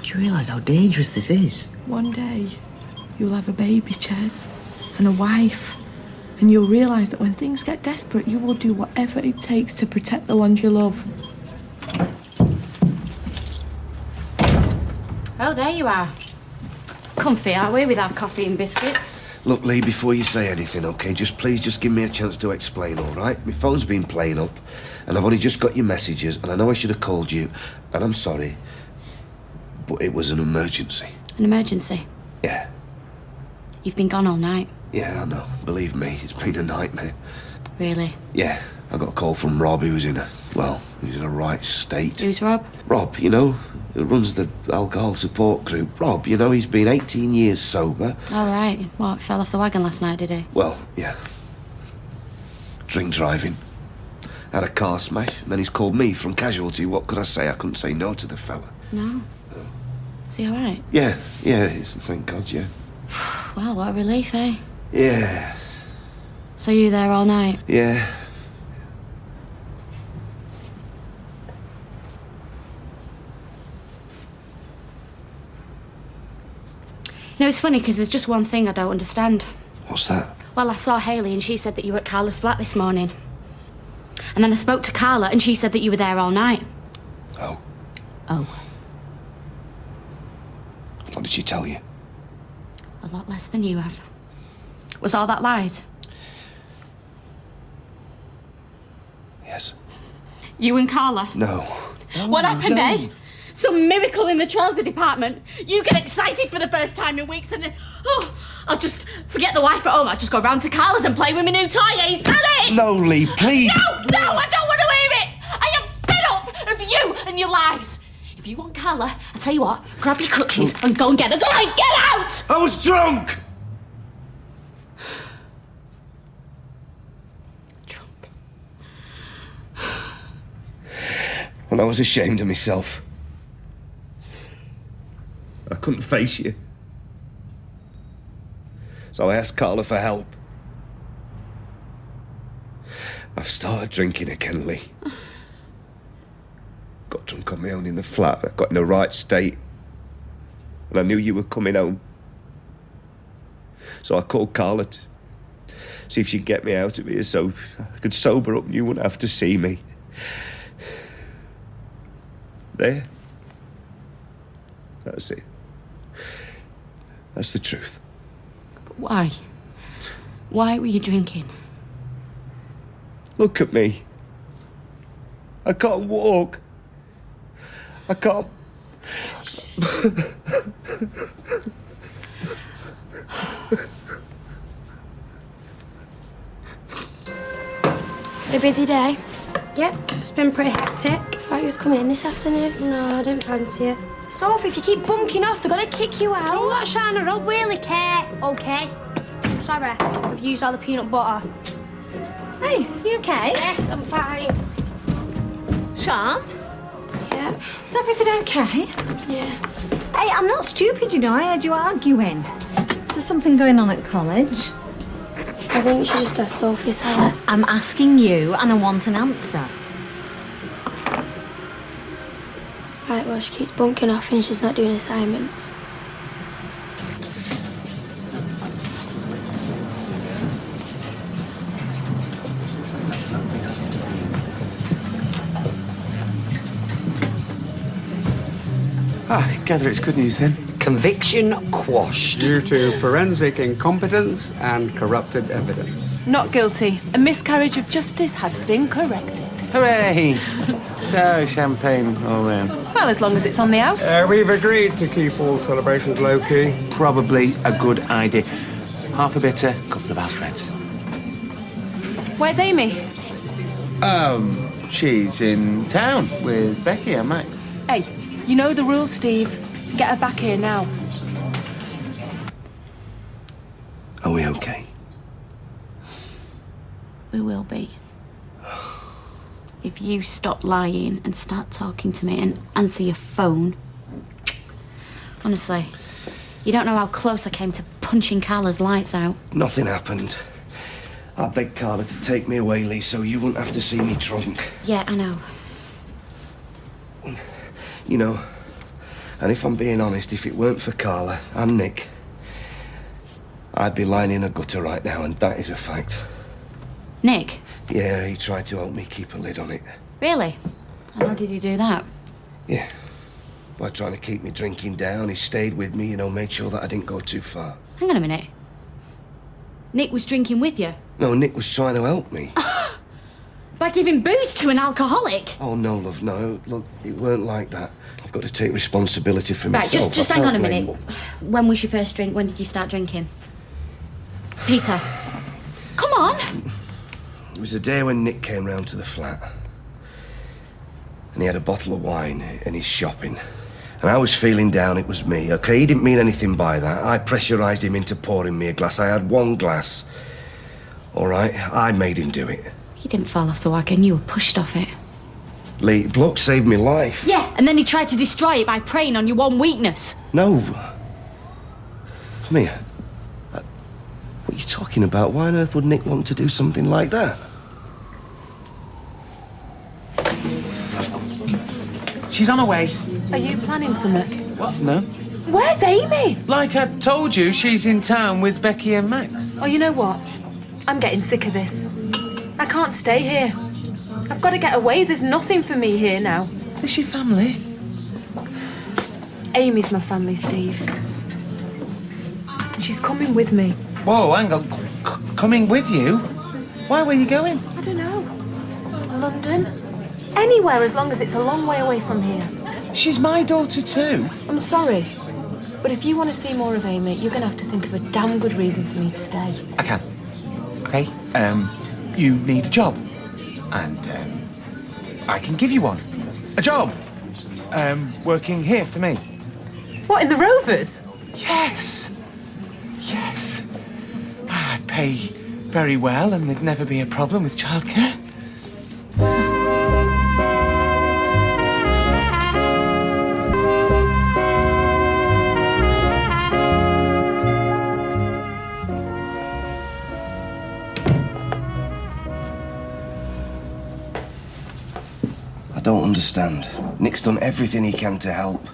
Do you realise how dangerous this is? One day, you'll have a baby, Ches, and a wife. And you'll realise that when things get desperate, you will do whatever it takes to protect the ones you love. Oh, there you are. Comfy, aren't we, with our coffee and biscuits? Look, Lee, before you say anything, OK, please give me a chance to explain, all right? My phone's been playing up, and I've only just got your messages, and I know I should have called you, and I'm sorry, but it was an emergency. An emergency? Yeah. You've been gone all night. Yeah, I know. Believe me, it's been a nightmare. Really? Yeah, I got a call from Rob, who was in a right state. Who's Rob? Rob, you know, who runs the alcohol support group. Rob, you know, he's been 18 years sober. All right. What, fell off the wagon last night, did he? Well, yeah. Drink driving. Had a car smash, and then he's called me from casualty. What could I say? I couldn't say no to the fella. No? Is he all right? Yeah, thank God, yeah. Wow, what a relief, eh? Yeah. So you there all night? Yeah. You know, it's funny because there's just one thing I don't understand. What's that? Well, I saw Hayley and she said that you were at Carla's flat this morning. And then I spoke to Carla and she said that you were there all night. Oh. Oh. What did she tell you? A lot less than you have. Was all that lies? Yes. You and Carla? No. What happened, eh? Some miracle in the trouser department. You get excited for the first time in weeks and then, I'll just forget the wife at home. I'll just go round to Carla's and play with my new toy. Is that it? No, Lee, please. No, I don't want to hear it. I am fed up of you and your lies. If you want Carla, I'll tell you what, grab your crutches and go and get her. Go on, get out! I was drunk! Drunk? And I was ashamed of myself. I couldn't face you. So I asked Carla for help. I've started drinking again, Lee. Got drunk on my own in the flat. I got in a right state. And I knew you were coming home. So I called Carla to see if she'd get me out of here so I could sober up and you wouldn't have to see me. There. That's it. That's the truth. But why? Why were you drinking? Look at me. I can't walk. I can't... A busy day? Yep, it's been pretty hectic. Thought you was coming in this afternoon. No, I didn't fancy it. Sophie, if you keep bunking off, they're gonna kick you out. I'm not trying to rob, really care. Okay. I'm sorry, I've used all the peanut butter. Hey, you okay? Yes, I'm fine. Sean? Yeah. Is everything okay? Yeah. Hey, I'm not stupid, you know. I heard you arguing. Is there something going on at college? I think you should just ask Sophie, Sally. I'm asking you, and I want an answer. Right, well, she keeps bunking off and she's not doing assignments. I gather it's good news then. Conviction quashed. Due to forensic incompetence and corrupted evidence. Not guilty. A miscarriage of justice has been corrected. Hooray! So, champagne all round. Well, as long as it's on the house. We've agreed to keep all celebrations low-key. Probably a good idea. Half a bitter, couple of Alfreds. Where's Amy? She's in town with Becky and Max. Hey, you know the rules, Steve. Get her back here now. Are we okay? We will be. If you stop lying and start talking to me and answer your phone. Honestly, you don't know how close I came to punching Carla's lights out. Nothing happened. I begged Carla to take me away, Lee, so you wouldn't have to see me drunk. Yeah, I know. You know, and if I'm being honest, if it weren't for Carla and Nick, I'd be lying in a gutter right now, and that is a fact. Nick? Yeah, he tried to help me keep a lid on it. Really? And how did he do that? Yeah. By trying to keep me drinking down, he stayed with me, you know, made sure that I didn't go too far. Hang on a minute. Nick was drinking with you? No, Nick was trying to help me. By giving booze to an alcoholic? Oh, no, love, no. Look, it weren't like that. I've got to take responsibility for Right, myself. just I hang on a can't minute. blame- When was your first drink? When did you start drinking? Peter. Come on! It was a day when Nick came round to the flat. And he had a bottle of wine and he's shopping. And I was feeling down, it was me, okay? He didn't mean anything by that. I pressurised him into pouring me a glass. I had one glass. All right? I made him do it. You didn't fall off the wagon, you were pushed off it. Lee, bloke saved me life. Yeah, and then he tried to destroy it by preying on your one weakness. No. Come here. What are you talking about? Why on earth would Nick want to do something like that? She's on her way. Are you planning something? What? No. Where's Amy? Like I told you, she's in town with Becky and Max. Oh, you know what? I'm getting sick of this. I can't stay here. I've got to get away. There's nothing for me here now. Is your family? Amy's my family, Steve. She's coming with me. Whoa, hang on. Coming with you? Why were you going? I don't know. London? Anywhere as long as it's a long way away from here. She's my daughter too. I'm sorry. But if you want to see more of Amy, you're going to have to think of a damn good reason for me to stay. I can. Okay? You need a job. And, I can give you one. A job. Working here for me. What, in the Rovers? Yes. Yes. I'd pay very well and there'd never be a problem with childcare. I don't understand. Nick's done everything he can to help.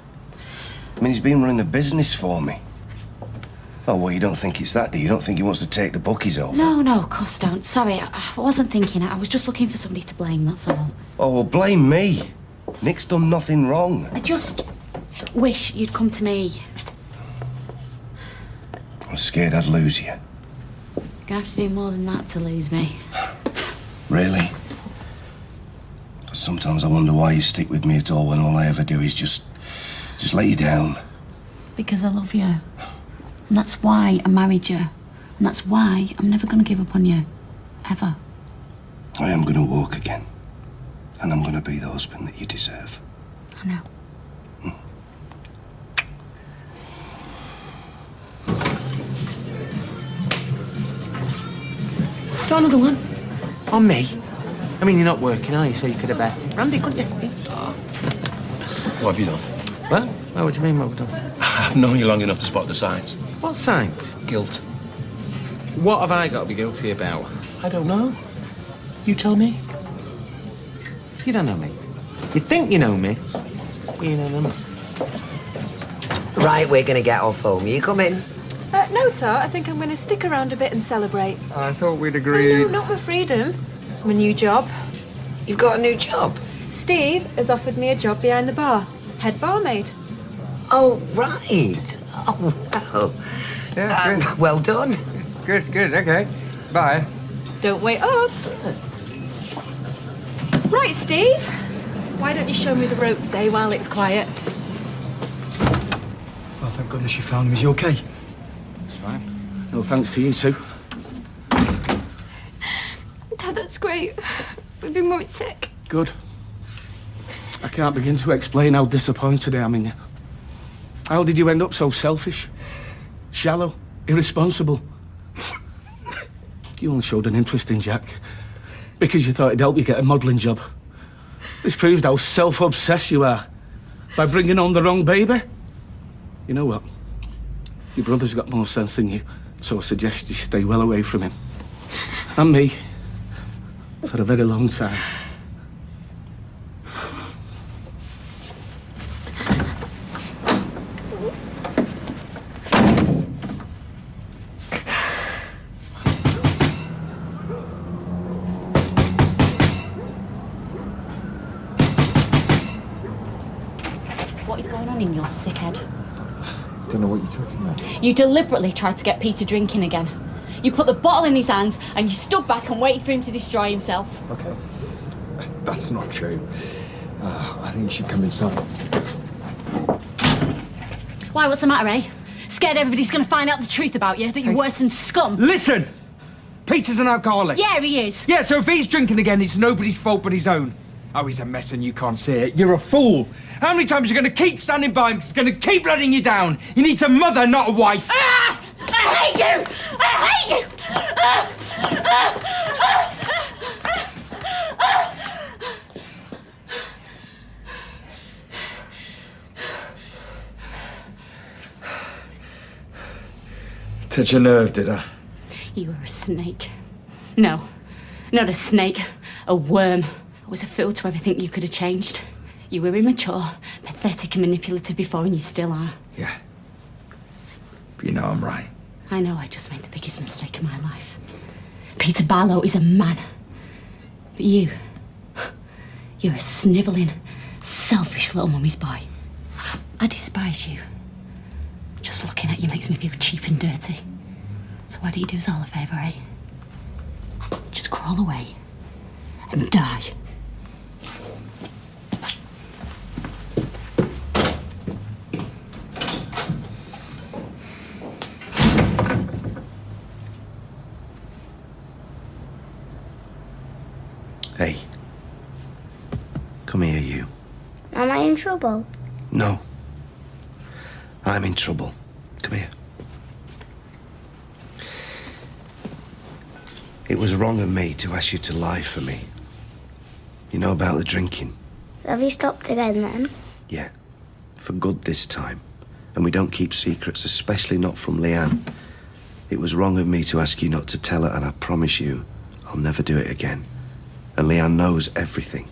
I mean, he's been running the business for me. Oh, well, you don't think it's that, do you? You don't think he wants to take the bookies over? No, of course don't. Sorry, I wasn't thinking it. I was just looking for somebody to blame, that's all. Oh, well, blame me. Nick's done nothing wrong. I just wish you'd come to me. I was scared I'd lose you. You're gonna have to do more than that to lose me. Really? 'Cause sometimes I wonder why you stick with me at all when all I ever do is just let you down. Because I love you. And that's why I married you. And that's why I'm never gonna give up on you. Ever. I am gonna walk again. And I'm gonna be the husband that you deserve. I know. Do another one. On me? I mean, you're not working, are you? So you could have bet Randy, couldn't you? What have you done? Well, what do you mean, what have we done? I've known you long enough to spot the signs. What signs? Guilt. What have I got to be guilty about? I don't know. You tell me. You don't know me. You think you know me. You don't know me. Right, we're gonna get off home. You come in. No, Tar, I think I'm going to stick around a bit and celebrate. I thought we'd Oh, agreed. no, not my freedom. My new job. You've got a new job? Steve has offered me a job behind the bar. Head barmaid. Oh, right. Oh, well. Yeah, Well done. good, okay. Bye. Don't wait up. Right, Steve. Why don't you show me the ropes, eh, while it's quiet? Oh, thank goodness you found him. Is he okay? It's fine. No thanks to you two. Dad, that's great. We've been worried sick. Good. I can't begin to explain how disappointed I am in you. How did you end up so selfish? Shallow? Irresponsible? You only showed an interest in Jack because you thought it'd help you get a modelling job. This proved how self-obsessed you are by bringing on the wrong baby. You know what? Your brother's got more sense than you, so I suggest you stay well away from him. And me. For a very long time. What is going on in your sick head? Don't know what you're talking about. You deliberately tried to get Peter drinking again. You put the bottle in his hands and you stood back and waited for him to destroy himself. Okay. That's not true. I think you should come inside. Why, what's the matter, eh? Scared everybody's gonna find out the truth about you, that you're worse than scum. Listen! Peter's an alcoholic. Yeah, he is. Yeah, so if he's drinking again, it's nobody's fault but his own. Oh, he's a mess and you can't see it. You're a fool. How many times are you going to keep standing by him because he's going to keep letting you down? You need a mother, not a wife. Ah! I hate you! I hate you! Touch your nerve, did I? You were a snake. No, not a snake. A worm. I was a fool to everything you could have changed. You were immature, pathetic and manipulative before, and you still are. Yeah. But you know I'm right. I know I just made the biggest mistake of my life. Peter Barlow is a man. But you're a snivelling, selfish little mummy's boy. I despise you. Just looking at you makes me feel cheap and dirty. So why don't you do us all a favour, eh? Just crawl away and die. Hey. Come here, you. Am I in trouble? No. I'm in trouble. Come here. It was wrong of me to ask you to lie for me. You know about the drinking? Have you stopped again then? Yeah. For good this time. And we don't keep secrets, especially not from Leanne. It was wrong of me to ask you not to tell her, and I promise you, I'll never do it again. And Leanne knows everything.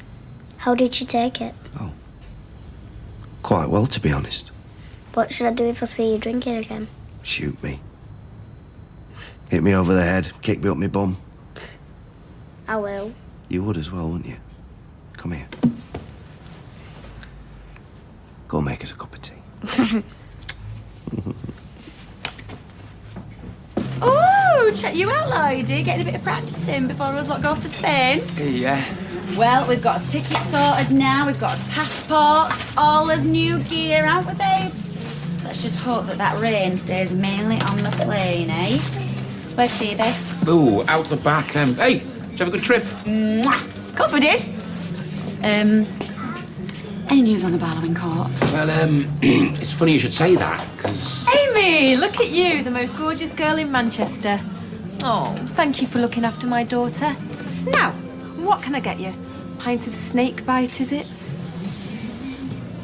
How did she take it? Quite well, to be honest. What should I do if I see you drinking again? Shoot me. Hit me over the head, kick me up my bum. I will. You would as well, wouldn't you? Come here. Go make us a cup of tea. check you out, Lloydie. Getting a bit of practice in before us lot go off to Spain. Yeah. Well, we've got our tickets sorted now, we've got our passports, all as new gear, haven't we, babes? Let's just hope that rain stays mainly on the plane, eh? Where's Stevie? Ooh, out the back. Hey, did you have a good trip? Mwah! Of course we did. Any news on the Barlow in court? Well, it's funny you should say that, because... Amy, look at you, the most gorgeous girl in Manchester. Oh, thank you for looking after my daughter. Now, what can I get you? Pint of snake bite, is it?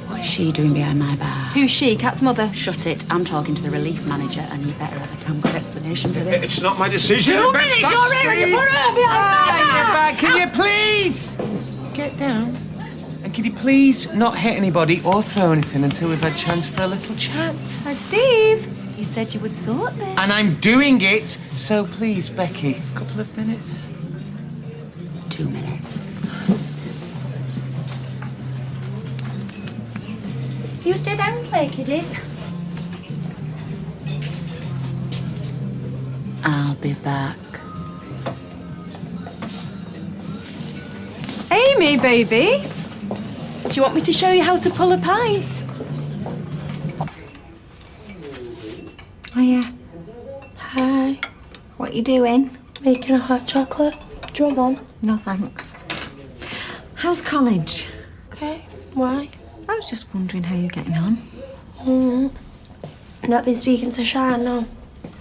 What's she doing behind my bar? Who's she? Cat's mother? Shut it. I'm talking to the relief manager, and you better have a damn good explanation for this. It's not my decision. 2 minutes already when you put her behind my bar! Can you please get down? And can you please not hit anybody or throw anything until we've had a chance for a little chat? Hi, Steve. You said you would sort this. And I'm doing it, so please, Becky, a couple of minutes. 2 minutes. You stay there and play, kiddies. I'll be back. Amy, baby. Do you want me to show you how to pull a pint? Oh, yeah. Hi. What are you doing? Making a hot chocolate. Do you want one? No, thanks. How's college? Okay. Why? I was just wondering how you're getting on. Not been speaking to Sharon, no.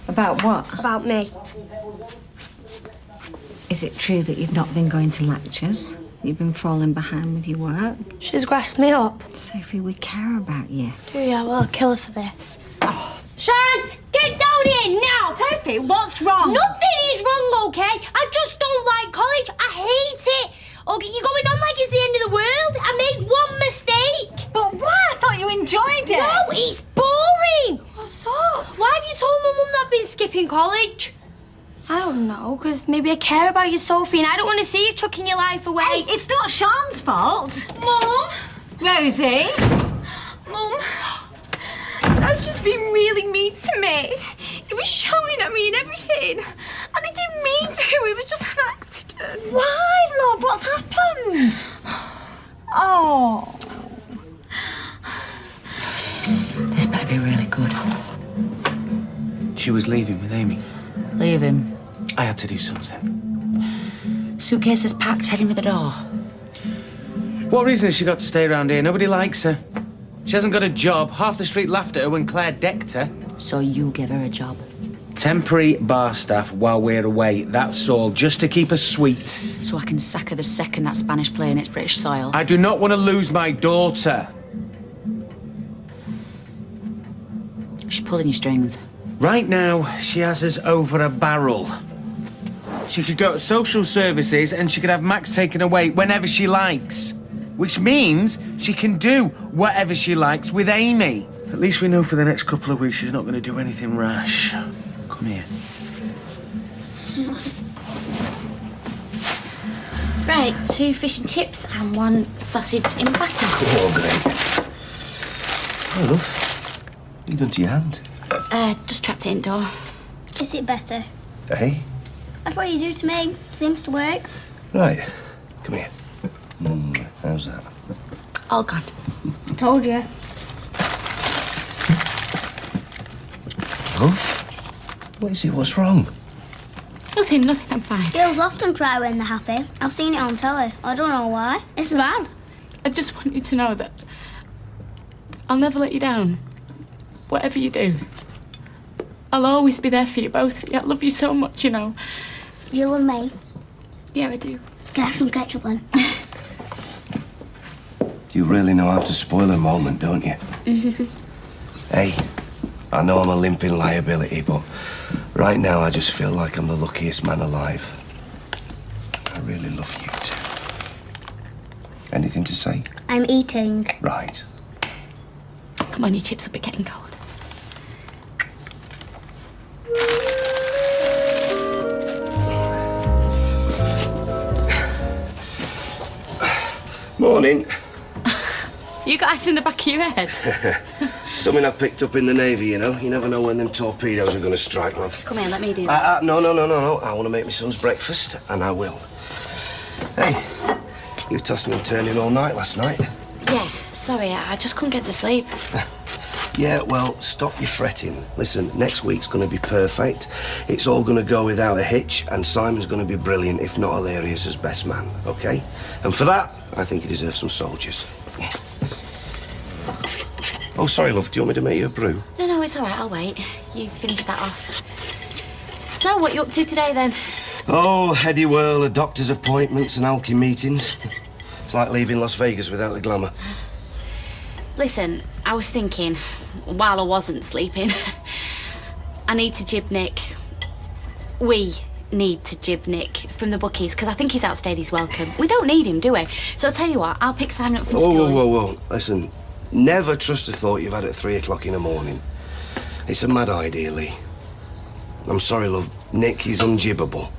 About what? About me. Is it true that you've not been going to lectures? You've been falling behind with your work? She's grassed me up. Sophie, we care about you. Do you? Well, I'll kill her for this. Oh. Sharon, get down here now! Sophie, what's wrong? Nothing is wrong, okay? I just don't like college. I hate it. Okay, you're going on like it's the end of the world. I made one mistake. But why? I thought you enjoyed it. No, it's boring. What's up? Why have you told my mum that I've been skipping college? I don't know, because maybe I care about you, Sophie, and I don't want to see you chucking your life away. Hey, it's not Sean's fault. Mum? Rosie? Mum, Dad's just been really mean to me. He was shouting at me and everything. And he didn't mean to. It was just an accident. Why, love? What's happened? Oh. This better be really good. She was leaving with Amy. Leave him. I had to do something. Suitcases packed, heading for the door. What reason has she got to stay around here? Nobody likes her. She hasn't got a job. Half the street laughed at her when Claire decked her. So you give her a job. Temporary bar staff while we're away, that's all, just to keep her sweet. So I can sack her the second that Spanish plane hits British soil. I do not want to lose my daughter. She's pulling your strings. Right now, she has us over a barrel. She could go to social services and she could have Max taken away whenever she likes. Which means she can do whatever she likes with Amy. At least we know for the next couple of weeks she's not going to do anything rash. Come here. Right, 2 fish and chips and 1 sausage in batter. Oh, great. Oh, love. What have you done to your hand? Just trapped it indoor. Is it better? Hey? That's what you do to me. Seems to work. Right. Come here. How's that? All gone. Told you. Love? What is it? What's wrong? Nothing, I'm fine. Girls often cry when they're happy. I've seen it on telly. I don't know why. It's bad. I just want you to know that I'll never let you down. Whatever you do. I'll always be there for you both of you. I love you so much, you know. Do you love me? Yeah, I do. Can I have some ketchup then? You really know how to spoil a moment, don't you? Hey, I know I'm a limping liability, but right now I just feel like I'm the luckiest man alive. I really love you too. Anything to say? I'm eating. Right. Come on, your chips will be getting cold. Morning. You got ice in the back of your head? Something I picked up in the Navy, you know. You never know when them torpedoes are going to strike, love. Come here, let me do that. No. I want to make my son's breakfast, and I will. Hey, you were tossing and turning all night last night. Yeah, sorry, I just couldn't get to sleep. Yeah, well, stop your fretting. Listen, next week's going to be perfect. It's all going to go without a hitch, and Simon's going to be brilliant, if not hilarious, as best man, OK? And for that, I think he deserves some soldiers. Oh, sorry, love, do you want me to make you a brew? No, it's all right, I'll wait. You finish that off. So, what you up to today, then? Oh, heady whirl of doctor's appointments and alky meetings. It's like leaving Las Vegas without the glamour. Listen, I was thinking, while I wasn't sleeping, I need to jib Nick. We need to jib Nick from the bookies, because I think he's outstayed his welcome. We don't need him, do we? So I'll tell you what, I'll pick Simon up from school. Whoa. Listen, never trust a thought you've had at 3 o'clock in the morning. It's a mad idea, Lee. I'm sorry, love. Nick, he's unjibbable.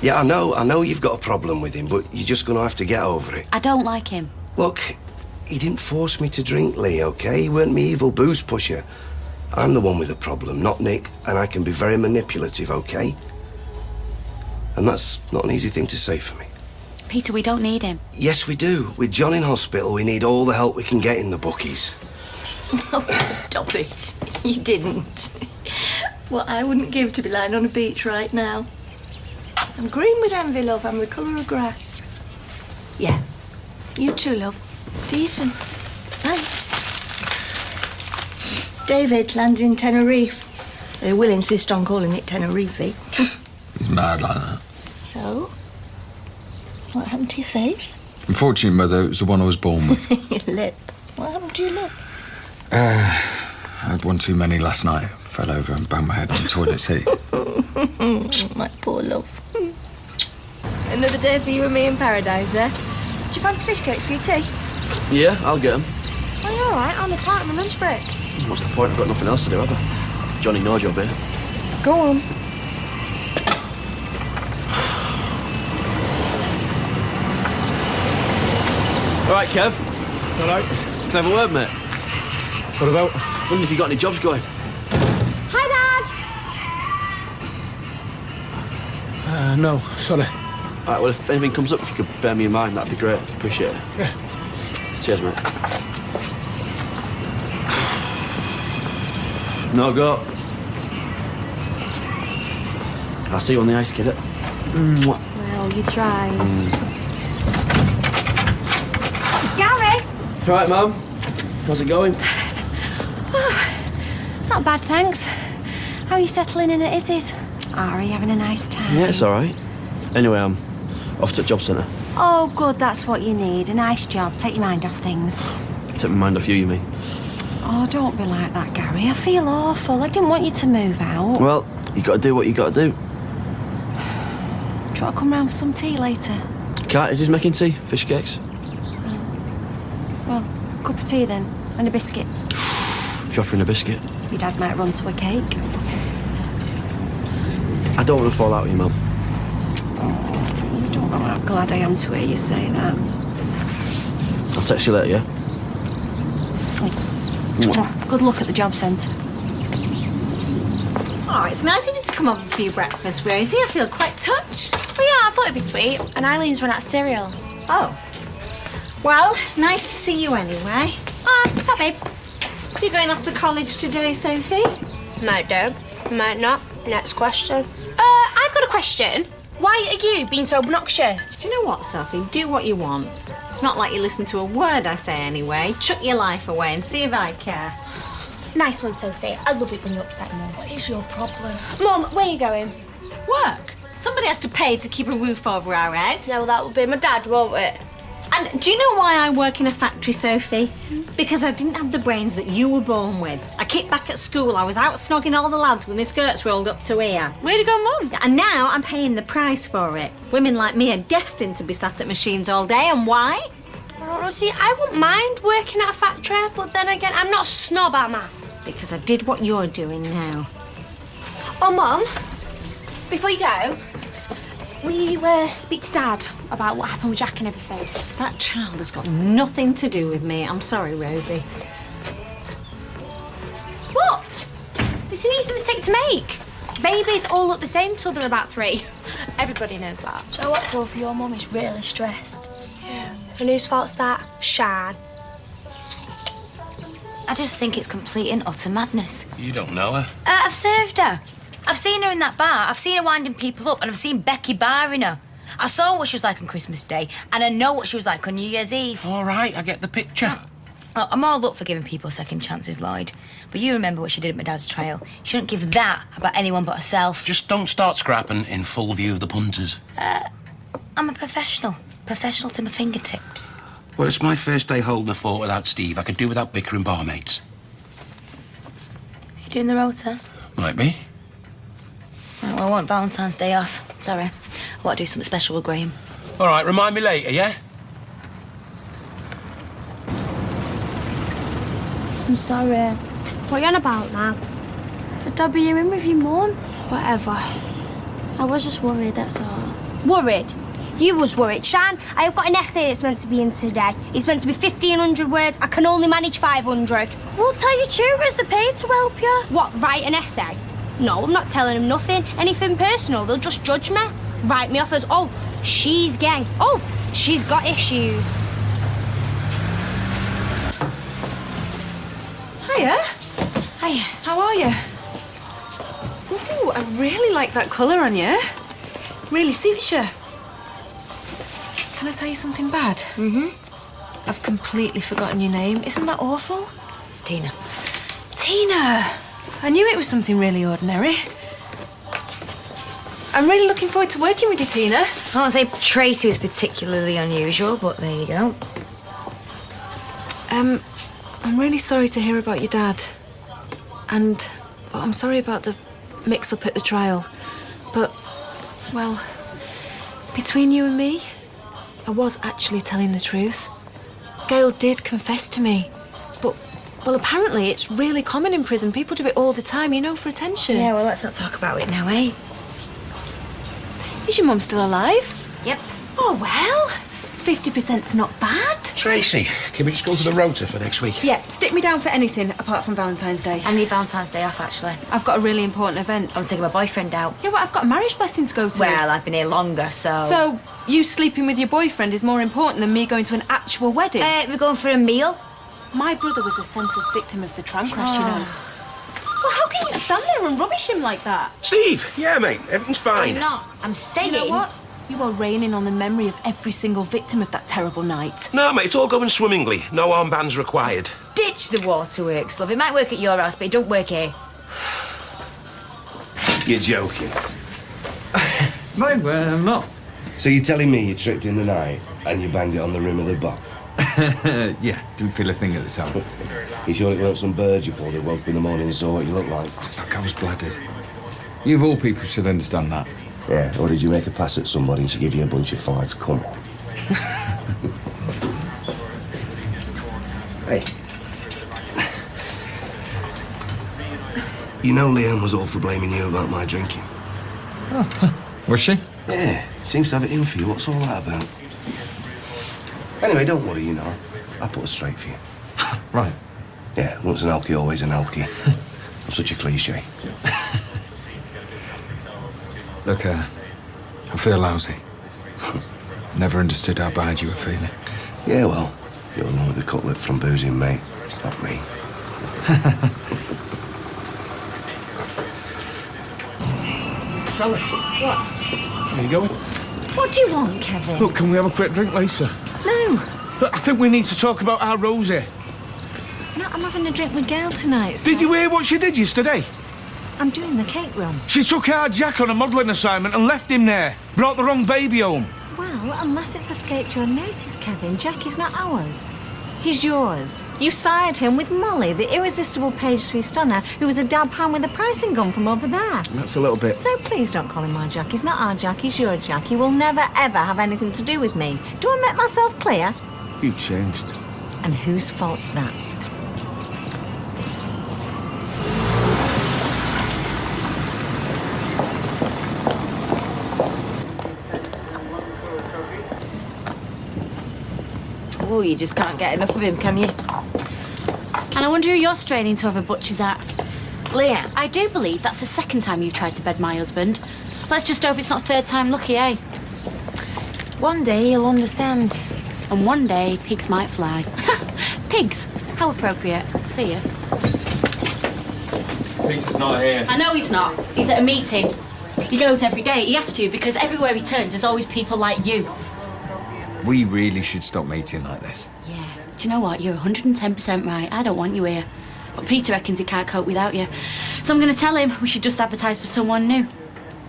Yeah, I know you've got a problem with him, but you're just going to have to get over it. I don't like him. Look, he didn't force me to drink, Lee, OK? He weren't me evil booze pusher. I'm the one with a problem, not Nick, and I can be very manipulative, OK? And that's not an easy thing to say for me. Peter, we don't need him. Yes, we do. With John in hospital, we need all the help we can get in the bookies. Oh, stop it. You didn't. What I wouldn't give to be lying on a beach right now. I'm green with envy, love. I'm the colour of grass. Yeah. You too, love. Decent. Aye. David lands in Tenerife. They will insist on calling it Tenerife. He's mad like that. So? What happened to your face? Unfortunately, Mother, it was the one I was born with. Your lip. What happened to your lip? I had one too many last night. Fell over and banged my head on the toilet seat. My poor love. Another day for you and me in paradise, eh? Do you fancy fish cakes for your tea? Yeah, I'll get them. Well, you're all right. I'll nip out on my lunch break. What's the point? I've got nothing else to do, have I? Johnny, no job here. Go on. All right, Kev. All right. Clever word, mate. What about? Wondering if you got any jobs going. Hi, Dad. No, sorry. All right, well, if anything comes up, if you could bear me in mind, that'd be great. Appreciate it. Yeah. Cheers, mate. No go. I'll see you on the ice, kid. Mwah. Well, you tried. Gary! All right, Mum. How's it going? Not bad, thanks. How are you settling in at Izzy's? Are you having a nice time? Yeah, it's all right. Anyway, I'm off to the job centre. Oh, good, that's what you need. A nice job. Take your mind off things. Take my mind off you mean? Oh, don't be like that, Gary. I feel awful. I didn't want you to move out. Well, you got to do what you got to do. Do you want to come round for some tea later? Kat, is he making tea? Fish cakes? Well, cup of tea then, and a biscuit. If you're offering a biscuit. Your dad might run to a cake. I don't want to fall out with you, Mum. You don't know how glad I am to hear you say that. I'll text you later, yeah? Good luck at the job centre. Oh, it's nice of you to come over for your breakfast, Rosie. I feel quite touched. Oh, yeah, I thought it'd be sweet. And Eileen's run out of cereal. Oh. Well, nice to see you anyway. What's up, babe? So you're going off to college today, Sophie? Might do. Might not. Next question. I've got a question. Why are you being so obnoxious? Do you know what, Sophie? Do what you want. It's not like you listen to a word I say anyway. Chuck your life away and see if I care. Nice one, Sophie. I love it when you upset Mum. What is your problem? Mum, where are you going? Work. Somebody has to pay to keep a roof over our head. Yeah, well, that will be my dad, won't it? And do you know why I work in a factory, Sophie? Because I didn't have the brains that you were born with. I kicked back at school. I was out snogging all the lads when their skirts rolled up to here. Way to go, Mum. And now I'm paying the price for it. Women like me are destined to be sat at machines all day. And why? I don't know. See, I wouldn't mind working at a factory, but then again, I'm not a snob, am I? Because I did what you're doing now. Oh, Mum, before you go, will you speak to Dad about what happened with Jack and everything? That child has got nothing to do with me. I'm sorry, Rosie. It's an easy mistake to make. Babies all look the same till they're about 3. Everybody knows that. So what, Sophie? Your mum is really stressed. Yeah. And whose fault's that? Shan. I just think it's complete and utter madness. You don't know her. I've served her. I've seen her in that bar. I've seen her winding people up, and I've seen Becky barring her. I saw what she was like on Christmas Day, and I know what she was like on New Year's Eve. All right, I get the picture. I'm all up for giving people second chances, Lloyd. But you remember what she did at my dad's trial. She shouldn't give that about anyone but herself. Just don't start scrapping in full view of the punters. I'm a professional. Professional to my fingertips. Well, it's my first day holding the fort without Steve. I could do without bickering barmaids. You doing the rota? Might be. Right, well, I want Valentine's Day off. Sorry. I want to do something special with Graham. All right, remind me later, yeah? I'm sorry. What are you on about now? But Dad, you in with your mum? Whatever. I was just worried, that's all. Worried? You was worried. Shan, I have got an essay that's meant to be in today. It's meant to be 1,500 words. I can only manage 500. We'll tell your tutors they're paid to help you. What, write an essay? No, I'm not telling them nothing. Anything personal, they'll just judge me. Write me off as, oh, she's gay. Oh, she's got issues. Hiya. Hi. How are you? Ooh, I really like that colour on you. Really suits you. Can I tell you something bad? Mm-hmm. I've completely forgotten your name. Isn't that awful? It's Tina. Tina! I knew it was something really ordinary. I'm really looking forward to working with you, Tina. I won't say Tracy was particularly unusual, but there you go. I'm really sorry to hear about your dad. And well, I'm sorry about the mix-up at the trial. But, well, between you and me, I was actually telling the truth. Gail did confess to me. But, well, apparently it's really common in prison. People do it all the time, you know, for attention. Yeah, well, let's not talk about it now, eh? Is your mum still alive? Yep. Oh, well, 50%'s not bad. Tracy, can we just go to the rota for next week? Yeah, stick me down for anything apart from Valentine's Day. I need Valentine's Day off, actually. I've got a really important event. I'm taking my boyfriend out. Yeah, well, I've got a marriage blessing to go to. Well, I've been here longer, so... So, you sleeping with your boyfriend is more important than me going to an actual wedding? We're going for a meal. My brother was a senseless victim of the tram crash, you know. Well, how can you stand there and rubbish him like that? Steve! Yeah, mate, everything's fine. I'm not. I'm saying... You know what? You are raining on the memory of every single victim of that terrible night. No, mate, it's all going swimmingly. No armbands required. Ditch the waterworks, love. It might work at your house, but it don't work here. You're joking. No, I'm not. So you're telling me you tripped in the night and you banged it on the rim of the box? Yeah, didn't feel a thing at the time. You sure it weren't some bird you pulled that woke up in the morning and saw what you looked like? Look, I was blooded. You of all people should understand that. Yeah, or did you make a pass at somebody and she give you a bunch of fives? Come on. Hey. You know Leanne was all for blaming you about my drinking. Oh, was she? Yeah, seems to have it in for you. What's all that about? Anyway, don't worry, you know. I put it straight for you. Right. Yeah, once an alky, always an alky. I'm such a cliche. Look, I feel lousy. Never understood how bad you were feeling. Yeah, well, you're the one with the cutlet from boozing, mate. It's not me. Sally. What? Are you going? What do you want, Kevin? Look, can we have a quick drink later? No. Look, I think we need to talk about our Rosie. No, I'm having a drink with Gail tonight. So Did you hear what she did yesterday? I'm doing the cake run. She took our Jack on a modelling assignment and left him there. Brought the wrong baby home. Well, unless it's escaped your notice, Kevin, Jack is not ours. He's yours. You sired him with Molly, the irresistible page-3 stunner who was a dab pan with a pricing gun from over there. That's a little bit... So please don't call him our Jack. He's not our Jack, he's your Jack. He will never, ever have anything to do with me. Do I make myself clear? You changed. And whose fault's that? Oh, you just can't get enough of him, can you? And I wonder who you're straining to have a butcher's at. Leanne, I do believe that's the second time you've tried to bed my husband. Let's just hope it's not third time lucky, eh? One day he'll understand. And one day, pigs might fly. Pigs? How appropriate. See ya. Pigs is not here. I know he's not. He's at a meeting. He goes every day. He has to, because everywhere he turns, there's always people like you. We really should stop meeting like this. Yeah. Do you know what? You're 110% right. I don't want you here. But Peter reckons he can't cope without you. So I'm going to tell him we should just advertise for someone new.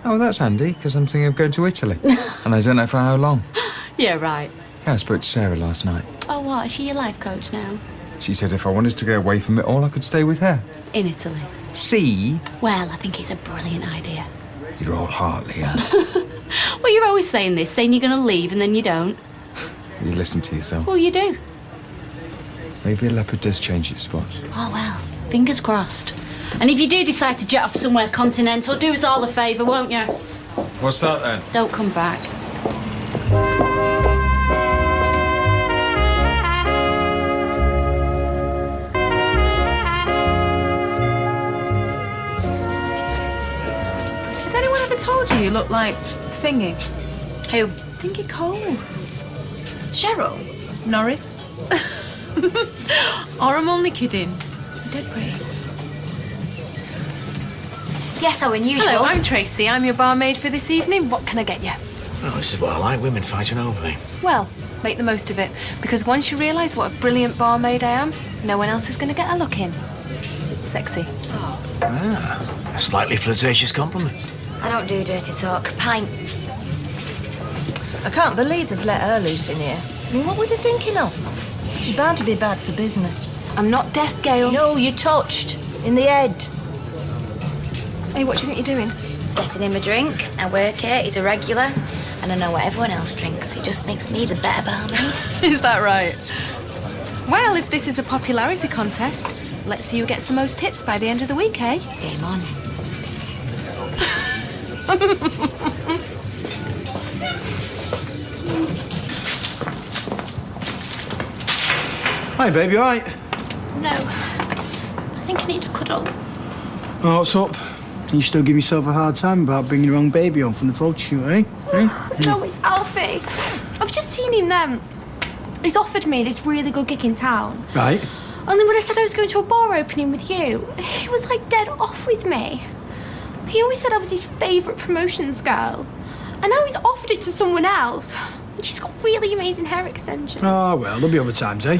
Oh, that's handy, because I'm thinking of going to Italy. And I don't know for how long. Yeah, right. Yeah, I spoke to Sarah last night. Oh, what? Is she your life coach now? She said if I wanted to go away from it all, I could stay with her. In Italy. See? Well, I think it's a brilliant idea. You're all heart, Leanne. Well, you're always saying this, saying you're going to leave and then you don't. You listen to yourself. Well, you do. Maybe a leopard does change its spots. Oh, well, fingers crossed. And if you do decide to jet off somewhere continental, do us all a favour, won't you? What's that then? Don't come back. Has anyone ever told you look like Thingy? Who? Thingy Cole. Cheryl? Norris? Or I'm only kidding. Dead pretty. Yes, so unusual. Hello, I'm Tracy. I'm your barmaid for this evening. What can I get you? Oh, this is what I like, women fighting over me. Well, make the most of it. Because once you realise what a brilliant barmaid I am, no one else is going to get a look in. Sexy. Ah, a slightly flirtatious compliment. I don't do dirty talk. Pint. I can't believe they've let her loose in here. I mean, what were they thinking of? She's bound to be bad for business. I'm not deaf, Gail. No, you're touched. In the head. Hey, what do you think you're doing? Getting him a drink. I work here. He's a regular. And I know what everyone else drinks. It just makes me the better barmaid. Is that right? Well, if this is a popularity contest, let's see who gets the most tips by the end of the week, eh? Game on. Hi, baby, all right? No. I think I need a cuddle. Oh, what's up? You still give yourself a hard time about bringing your own baby home from the photo shoot, eh? No, it's Alfie. I've just seen him then. He's offered me this really good gig in town. Right. And then when I said I was going to a bar opening with you, he was like dead off with me. He always said I was his favourite promotions girl. And now he's offered it to someone else. And she's got really amazing hair extensions. Oh, well, there'll be other times, eh?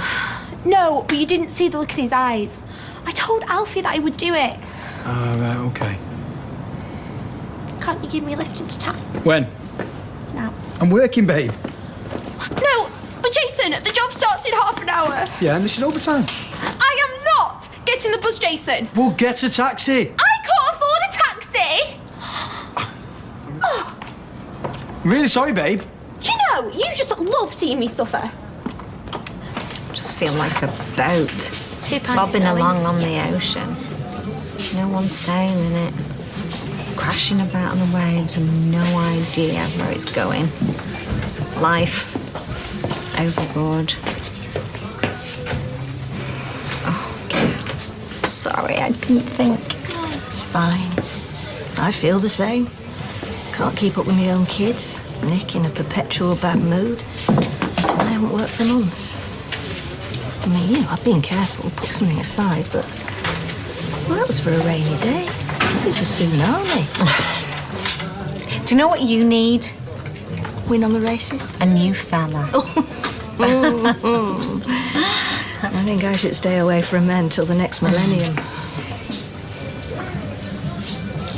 No, but you didn't see the look in his eyes. I told Alfie that I would do it. Ah, right, okay. Can't you give me a lift into town? When? Now. I'm working, babe. No, but Jason, the job starts in half an hour. Yeah, and this is overtime. I am not getting the bus, Jason. Well, get a taxi. I can't afford a taxi. I'm really sorry, babe. You know, you just love seeing me suffer. Just feel like a boat. 2 pints, Bobbing darling. along on the ocean. No one sailing it. Crashing about on the waves and no idea where it's going. Life. Overboard. Oh, okay. Sorry, I didn't think. It's fine. I feel the same. Can't keep up with my own kids. Nick in a perpetual bad mood. I haven't worked for months. I mean, you know, I've been careful, put something aside, but... Well, that was for a rainy day. This is a tsunami. Do you know what you need? Win on the races? A new fella. I think I should stay away from men till the next millennium.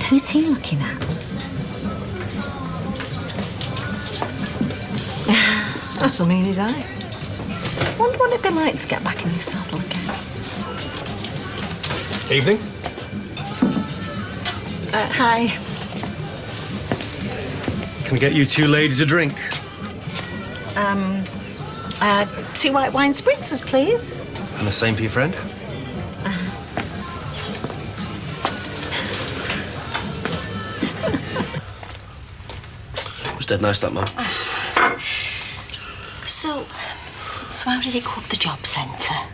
Who's he looking at? It's got something in his eye. Wonder what it'd be like to get back in the saddle again. Evening. Hi. Can I get you two ladies a drink? 2 white wine spritzers, please. And the same for your friend? It was dead nice, that man. So how did it go up the job centre?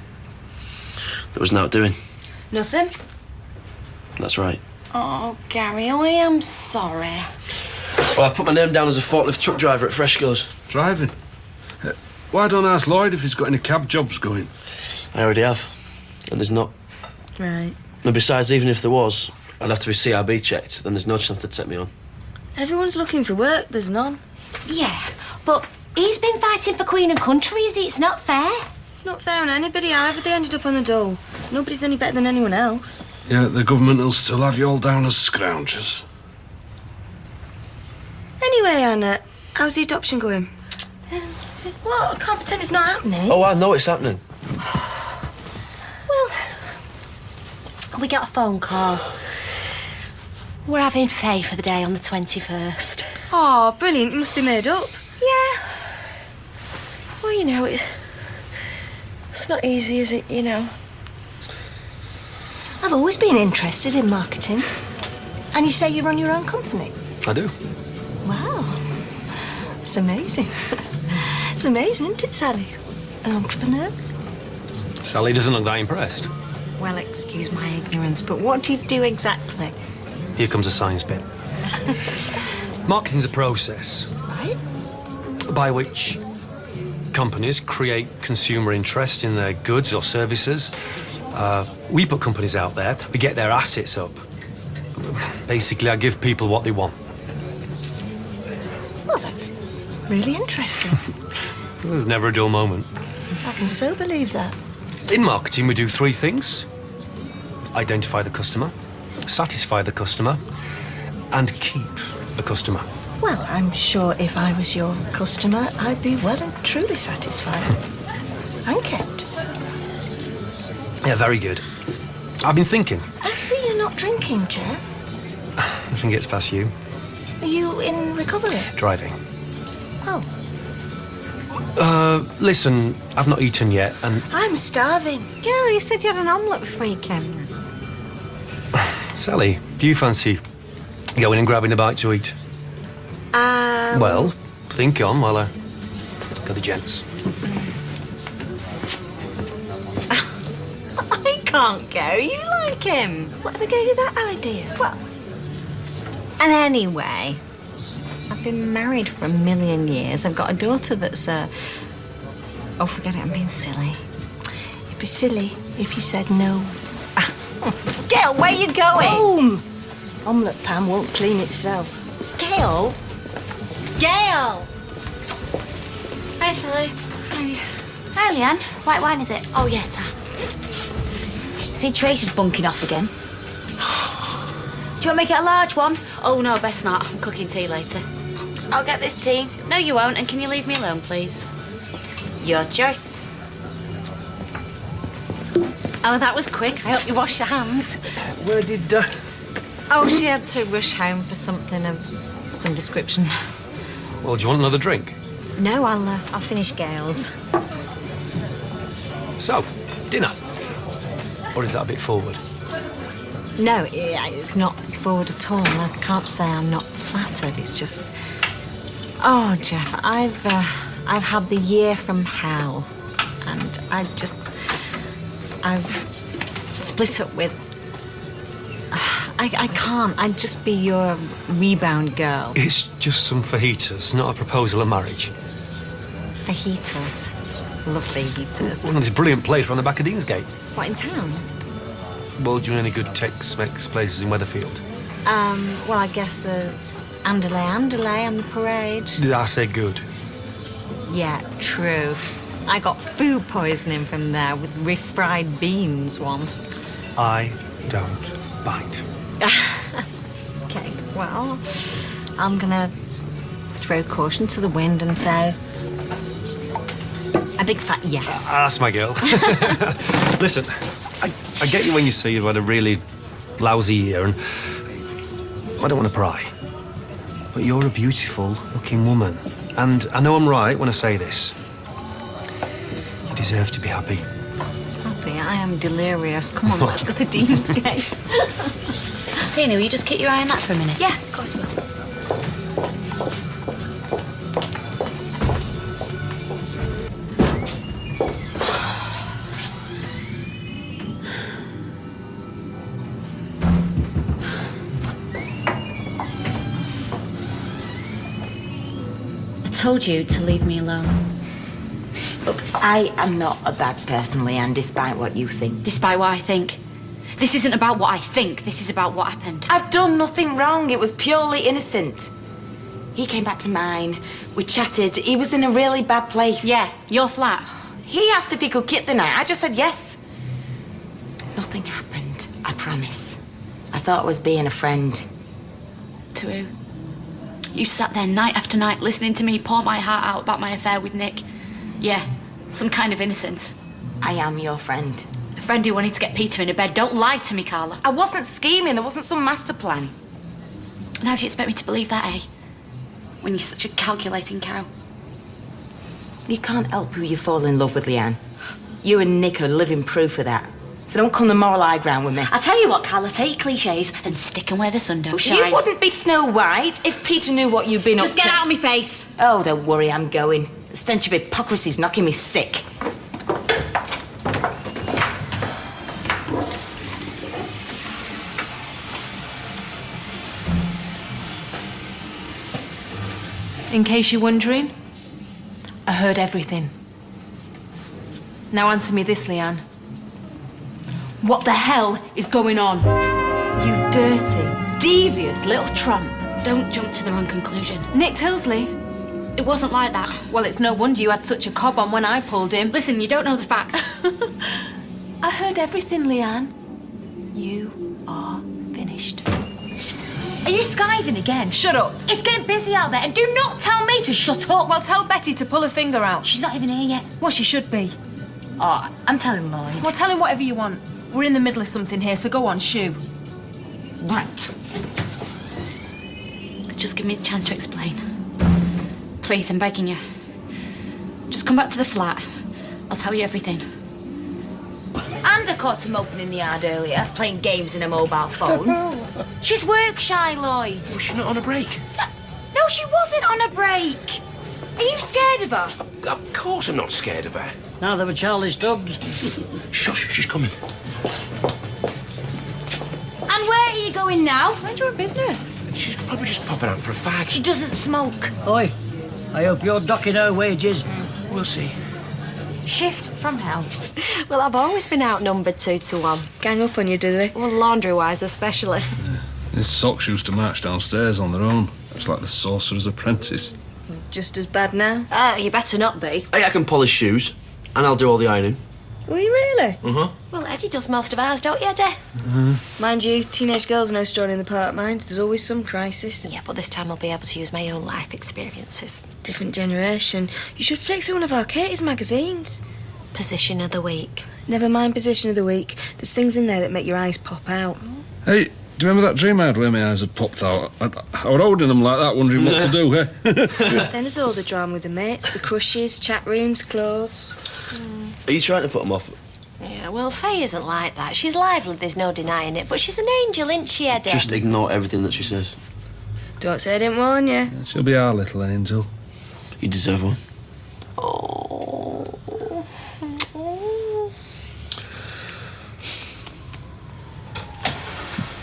There was no doing. Nothing? That's right. Oh, Gary, I am sorry. Well, I've put my name down as a forklift truck driver at Freshco's. Driving? Why don't I ask Lloyd if he's got any cab jobs going? I already have. And there's not. Right. And besides, even if there was, I'd have to be CRB checked, then there's no chance they'd take me on. Everyone's looking for work, there's none. Yeah, but he's been fighting for Queen and Country, is he? It's not fair. It's not fair on anybody, however they ended up on the dole. Nobody's any better than anyone else. Yeah, the government will still have you all down as scroungers. Anyway, Anna, how's the adoption going? What? I can't pretend it's not happening. Oh, I know it's happening. Well, we got a phone call. We're having Faye for the day on the 21st. Oh, brilliant. You must be made up. Yeah. Well, you know, it's not easy, is it, you know? I've always been interested in marketing. And you say you run your own company? I do. Wow. It's amazing. It's amazing, isn't it, Sally? An entrepreneur? Sally doesn't look that impressed. Well, excuse my ignorance, but what do you do exactly? Here comes the science bit. Marketing's a process. Right. By which companies create consumer interest in their goods or services. We put companies out there, we get their assets up. Basically, I give people what they want. Well, that's really interesting. There's never a dull moment. I can so believe that. In marketing, we do three things: identify the customer, satisfy the customer, and keep the customer. Well, I'm sure if I was your customer, I'd be well and truly satisfied. And kept. Yeah, very good. I've been thinking. I see you're not drinking, Jeff. Nothing gets past you. Are you in recovery? Driving. Oh, Listen, I've not eaten yet, and I'm starving. Girl, you said you had an omelette before you came. Sally, do you fancy going and grabbing a bite to eat? Well, think on while I go the gents. I can't go. You like him. Whatever gave you that idea? Well, and anyway, I've been married for 1 million years. I've got a daughter that's oh, forget it, I'm being silly. It'd be silly if you said no. Gail, where you going? Home. Omelette pan won't clean itself. Gail? Gail! Hi, Sally. Hi, Leanne. White wine, is it? Oh, yeah, ta. See, Tracy's bunking off again. Do you want to make it a large one? Oh, no, best not. I'm cooking tea later. I'll get this tea. No, you won't. And can you leave me alone, please? Your choice. Oh, that was quick. I hope you wash your hands. Where did... Oh, she had to rush home for something of some description. Well, do you want another drink? No, I'll finish Gail's. So, dinner? Or is that a bit forward? No, it's not forward at all. I can't say I'm not flattered. It's just... Oh, Jeff, I've had the year from hell. And I've split up with... I can't. I'd just be your rebound girl. It's just some fajitas, not a proposal of marriage. Fajitas. Love fajitas. Well, there's a brilliant place around the back of Deansgate. What, in town? Well, do you know any good Tex-Mex places in Weatherfield? Well, I guess there's Andalay on the parade. I say good. Yeah, true. I got food poisoning from there with refried beans once. I don't bite. Okay, well, I'm gonna throw caution to the wind and say a big fat yes. That's my girl. Listen, I get you when you say you've had a really lousy year, and I don't want to pry, but you're a beautiful looking woman, and I know I'm right when I say this. You deserve to be happy. Happy? I am delirious. Come on, let's go to Deansgate. Tina, will you just keep your eye on that for a minute? Yeah, of course we will. told you to leave me alone. Look, I am not a bad person, Leanne, despite what you think. Despite what I think. This isn't about what I think, this is about what happened. I've done nothing wrong. It was purely innocent. He came back to mine. We chatted. He was in a really bad place. Yeah, your flat. He asked if he could kit the night. I just said yes. Nothing happened, I promise. I thought I was being a friend. To who? You sat there night after night listening to me pour my heart out about my affair with Nick. Yeah, some kind of innocence. I am your friend. A friend who wanted to get Peter in a bed. Don't lie to me, Carla. I wasn't scheming. There wasn't some master plan. And how do you expect me to believe that, eh? When you're such a calculating cow. You can't help who you fall in love with, Leanne. You and Nick are living proof of that. So don't come the moral high ground with me. I tell you what, Carla, take your cliches and stick 'em where the sun don't shine. You wouldn't be Snow White if Peter knew what you've been up to. Just get out of my face. Oh, don't worry, I'm going. The stench of hypocrisy's knocking me sick. In case you're wondering, I heard everything. Now answer me this, Leanne. What the hell is going on? You dirty, devious little tramp. Don't jump to the wrong conclusion. Nick Tilsley? It wasn't like that. Well, it's no wonder you had such a cob on when I pulled him. Listen, you don't know the facts. I heard everything, Leanne. You are finished. Are you skiving again? Shut up. It's getting busy out there, and do not tell me to shut up. Well, tell Betty to pull her finger out. She's not even here yet. Well, she should be. Oh, I'm telling Lloyd. Well, tell him whatever you want. We're in the middle of something here, so go on, shoo. Right. Just give me the chance to explain. Please, I'm begging you. Just come back to the flat. I'll tell you everything. And I caught him opening the yard earlier, playing games in a mobile phone. She's work shy, Lloyd. Was she not on a break? No, she wasn't on a break. Are you scared of her? Of course I'm not scared of her. Neither were Charlie's Stubbs. Shush, she's coming. And where are you going now? Mind your own business. She's probably just popping out for a fag. She doesn't smoke. Oi, I hope you're docking her wages. We'll see. Shift from hell. Well, I've always been outnumbered 2-1. Gang up on you, do they? Well, laundry-wise especially. His socks used to march downstairs on their own. It's like the Sorcerer's Apprentice. It's just as bad now. You better not be. Hey, I can polish shoes, and I'll do all the ironing. Will you really? Uh-huh. Well, Eddie does most of ours, don't you, Eddie? Mind you, teenage girls no strolling in the park, mind. There's always some crisis. Yeah, but this time I'll be able to use my own life experiences. Different generation. You should flick through one of our Katie's magazines. Position of the week. Never mind position of the week. There's things in there that make your eyes pop out. Hey, do you remember that dream I had where my eyes had popped out? I was holding them like that, wondering what to do, eh? Then there's all the drama with the mates, the crushes, chat rooms, clothes. Are you trying to put them off? Yeah, well, Faye isn't like that. She's lively, there's no denying it, but she's an angel, isn't she, Eddie? Just ignore everything that she says. Don't say I didn't warn you. She'll be our little angel. You deserve one.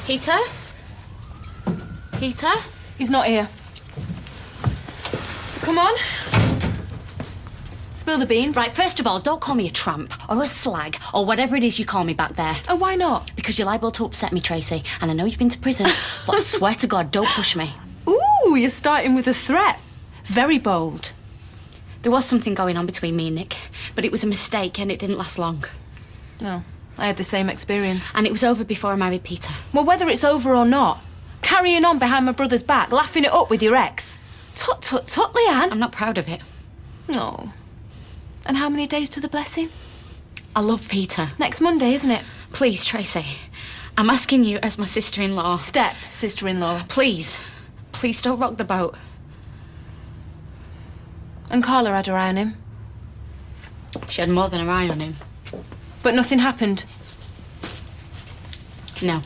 Peter? Peter? He's not here. So come on. Spill the beans. Right, first of all, don't call me a tramp or a slag or whatever it is you call me back there. Oh, why not? Because you're liable to upset me, Tracy. And I know you've been to prison, but I swear to God, don't push me. Ooh, you're starting with a threat. Very bold. There was something going on between me and Nick, but it was a mistake and it didn't last long. No, I had the same experience. And it was over before I married Peter. Well, whether it's over or not, carrying on behind my brother's back, laughing it up with your ex. Tut, tut, tut, Leanne. I'm not proud of it. No. And how many days to the blessing? I love Peter. Next Monday, isn't it? Please, Tracy. I'm asking you as my sister-in-law. Step, sister-in-law. Please. Please don't rock the boat. And Carla had her eye on him. She had more than her eye on him. But nothing happened. No.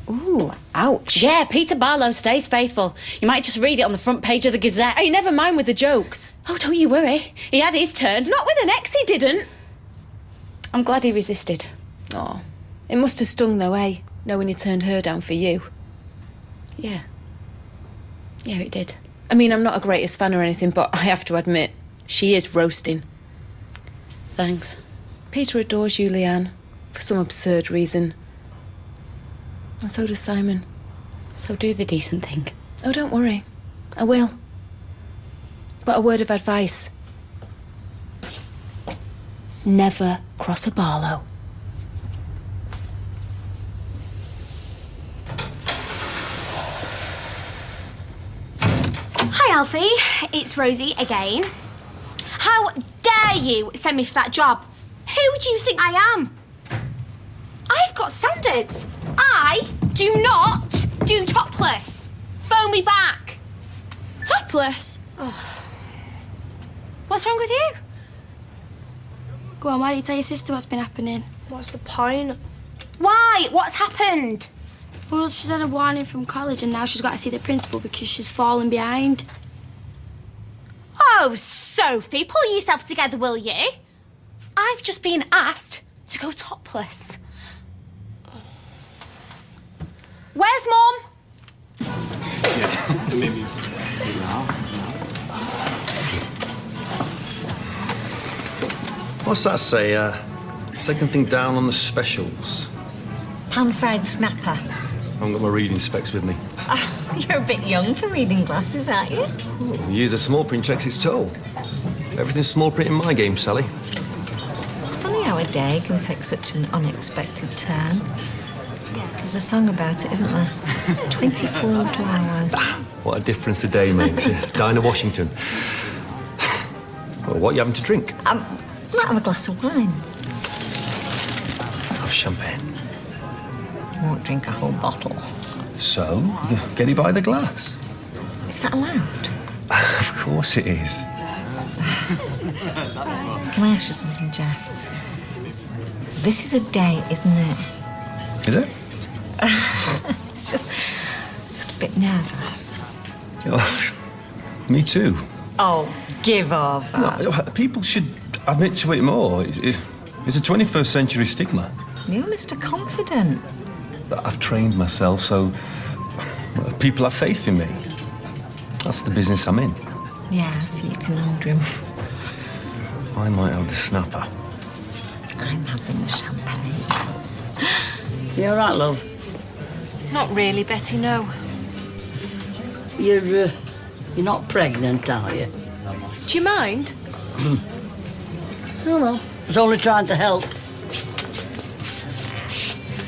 Ooh, ouch. Yeah, Peter Barlow stays faithful. You might just read it on the front page of the Gazette. Hey, never mind with the jokes. Oh, don't you worry. He had his turn. Not with an ex, he didn't. I'm glad he resisted. Oh, it must have stung though, eh? Knowing he turned her down for you. Yeah. Yeah, it did. I mean, I'm not a greatest fan or anything, but I have to admit, she is roasting. Thanks. Peter adores you, Leanne, for some absurd reason. And so does Simon. So do the decent thing. Oh, don't worry. I will. But a word of advice. Never cross a Barlow. Hi, Alfie. It's Rosie again. How dare you send me for that job? Who do you think I am? I've got standards. I do not do topless. Phone me back. Topless? Oh. What's wrong with you? Go on, why don't you tell your sister what's been happening? What's the point? Why? What's happened? Well, she's had a warning from college and now she's got to see the principal because she's fallen behind. Oh, Sophie, pull yourself together, will you? I've just been asked to go topless. Where's Mum? Maybe. What's that say? Second thing down on the specials. Pan-fried snapper. I haven't got my reading specs with me. You're a bit young for reading glasses, aren't you? The use of small print takes its toll. Everything's small print in my game, Sally. It's funny how a day can take such an unexpected turn. There's a song about it, isn't there? 24 little hours. What a difference a day makes. Dinah Washington. Well, what are you having to drink? Might have a glass of wine. Have champagne. You won't drink a whole bottle. So, get it by the glass. Is that allowed? Of course it is. Can I ask you something, Jeff? This is a date, isn't it? Is it? It's just a bit nervous. Oh, me too. Oh, give off. No, people should admit to it more. It's a 21st century stigma. You're Mr. Confident. But I've trained myself, so people have faith in me. That's the business I'm in. Yeah, so you can order him. I might have the snapper. I'm having the champagne. You all right, love? Not really, Betty, no. You're not pregnant, are you? Do you mind? Oh, well, I was only trying to help.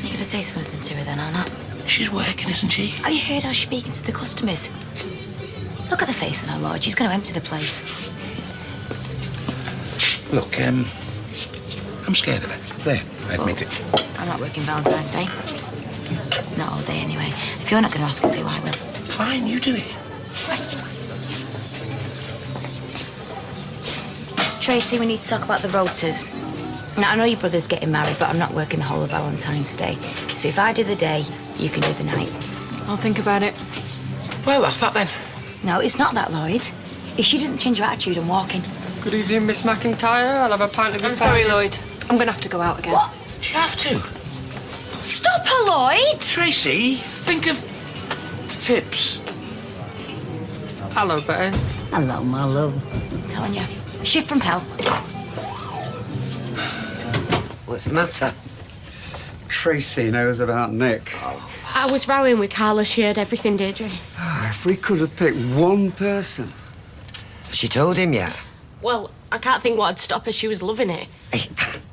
You gonna say something to her then, Anna? She's working, isn't she? I heard her speaking to the customers. Look at the face on her, Lord. She's gonna empty the place. Look, I'm scared of her. There, I admit it. I'm not working Valentine's Day. Not all day, anyway. If you're not gonna ask her to, I will. Fine, you do it. Tracy, we need to talk about the rotors. Now, I know your brother's getting married, but I'm not working the whole of Valentine's Day. So if I do the day, you can do the night. I'll think about it. Well, that's that then. No, it's not that, Lloyd. If she doesn't change her attitude, I'm walking. Good evening, Miss McIntyre. I'll have a pint of your I'm sorry, Lloyd. I'm gonna have to go out again. What? Do you have to? Stop her, Lloyd! Tracy, think of the tips. Hello, Betty. Hello, my love. I'm telling you. Shift from hell. What's the matter? Tracy knows about Nick. I was rowing with Carla. She heard everything, Deirdre. If we could have picked one person. She told him yet? Well, I can't think what'd stop her. She was loving it. Hey,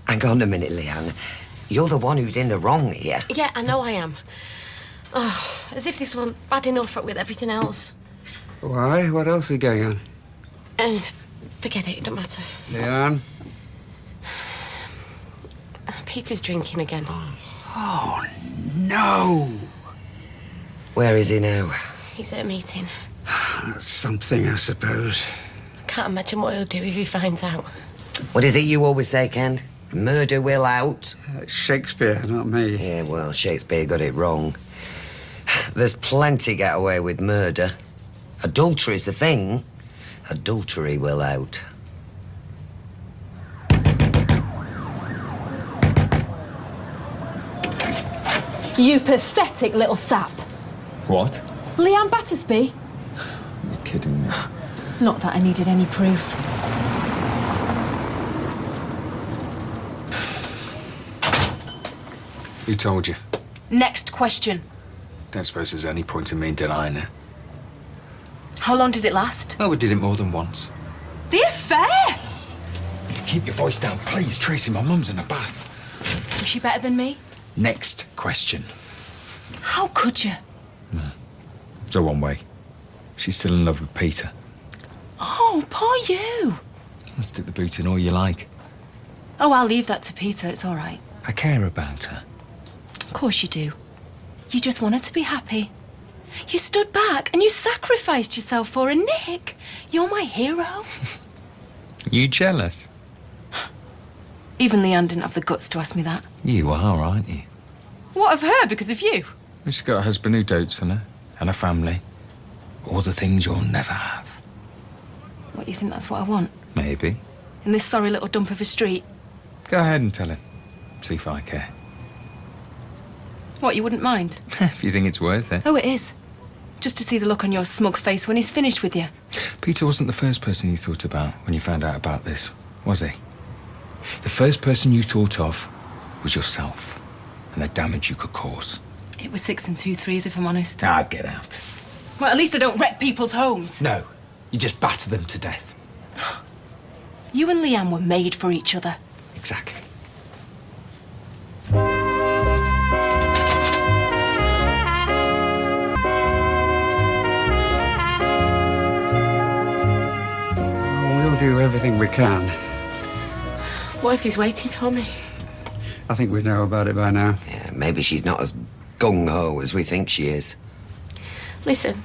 hang on a minute, Leanne. You're the one who's in the wrong here. Yeah, I know I am. Oh, as if this wasn't bad enough with everything else. Why? What else is going on? Forget it, it don't matter. Leanne? Peter's drinking again. Oh, no. Where is he now? He's at a meeting. That's something, I suppose. I can't imagine what he'll do if he finds out. What is it you always say, Ken? Murder will out? Shakespeare, not me. Yeah, well, Shakespeare got it wrong. There's plenty get away with murder. Adultery's the thing. Adultery will out. You pathetic little sap. What? Leanne Battersby? kidding me. Not that I needed any proof. Who told you? Next question. Don't suppose there's any point in me denying it. How long did it last? Oh, we did it more than once. The affair! Keep your voice down, please, Tracy. My mum's in a bath. Was she better than me? Next question. How could you? So one way. She's still in love with Peter. Oh, poor you. I'll stick the boot in all you like. Oh, I'll leave that to Peter. It's all right. I care about her. Of course you do. You just want her to be happy. You stood back and you sacrificed yourself for her. Nick, you're my hero. You jealous? Even Leanne didn't have the guts to ask me that. You are, aren't you? What of her because of you? She's got a husband who dotes on her, and a family. All the things you'll never have. What, you think that's what I want? Maybe. In this sorry little dump of a street? Go ahead and tell him. See if I care. What, you wouldn't mind? If you think it's worth it. Oh, it is. Just to see the look on your smug face when he's finished with you. Peter wasn't the first person you thought about when you found out about this, was he? The first person you thought of was yourself and the damage you could cause. It was 6 2/3, if I'm honest. Ah, get out. Well, at least I don't wreck people's homes. No, you just batter them to death. You and Leanne were made for each other. Exactly. We'll do everything we can. What if he's waiting for me? I think we know about it by now. Yeah, maybe she's not as gung-ho as we think she is. Listen,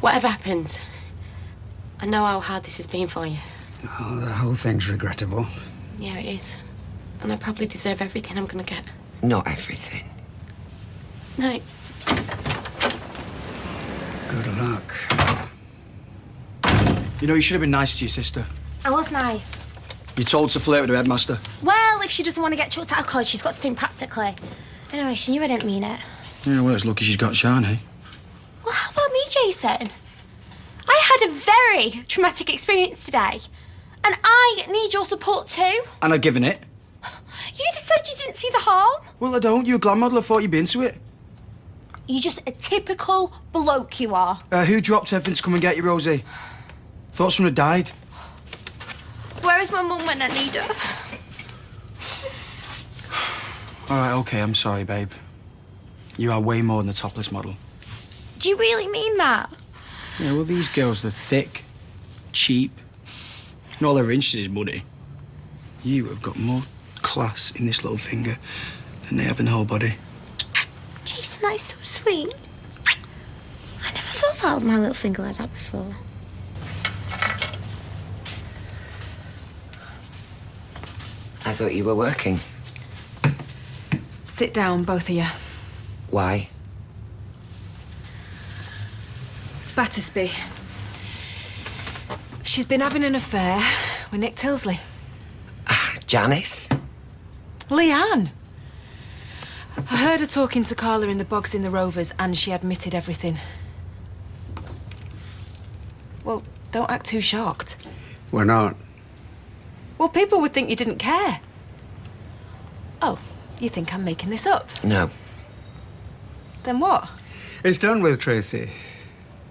whatever happens, I know how hard this has been for you. Oh, the whole thing's regrettable. Yeah, it is. And I probably deserve everything I'm gonna get. Not everything. No. Good luck. You know, you should have been nice to your sister. I was nice. You told to flirt with the headmaster. Well, if she doesn't want to get chucked out of college, she's got to think practically. Anyway, she knew I didn't mean it. Yeah, well, it's lucky she's got Shani. Well, how about me, Jason? I had a very traumatic experience today. And I need your support too. And I've given it. You just said you didn't see the harm. Well, I don't. You're a glam model. I thought you'd been to it. You're just a typical bloke, you are. Who dropped everything to come and get you, Rosie? Thought someone had died. Where is my mum when I need her? All right, OK, I'm sorry, babe. You are way more than a topless model. Do you really mean that? Yeah, well, these girls are thick, cheap, and all they're interested in is money. You have got more class in this little finger than they have in the whole body. Jason, that is so sweet. I never thought about my little finger like that before. I thought you were working. Sit down, both of you. Why? Battersby. She's been having an affair with Nick Tilsley. Janice? Leanne. I heard her talking to Carla in the bogs in the Rovers and she admitted everything. Well, don't act too shocked. We're not. Well, people would think you didn't care. Oh, you think I'm making this up? No. Then what? It's done with Tracy.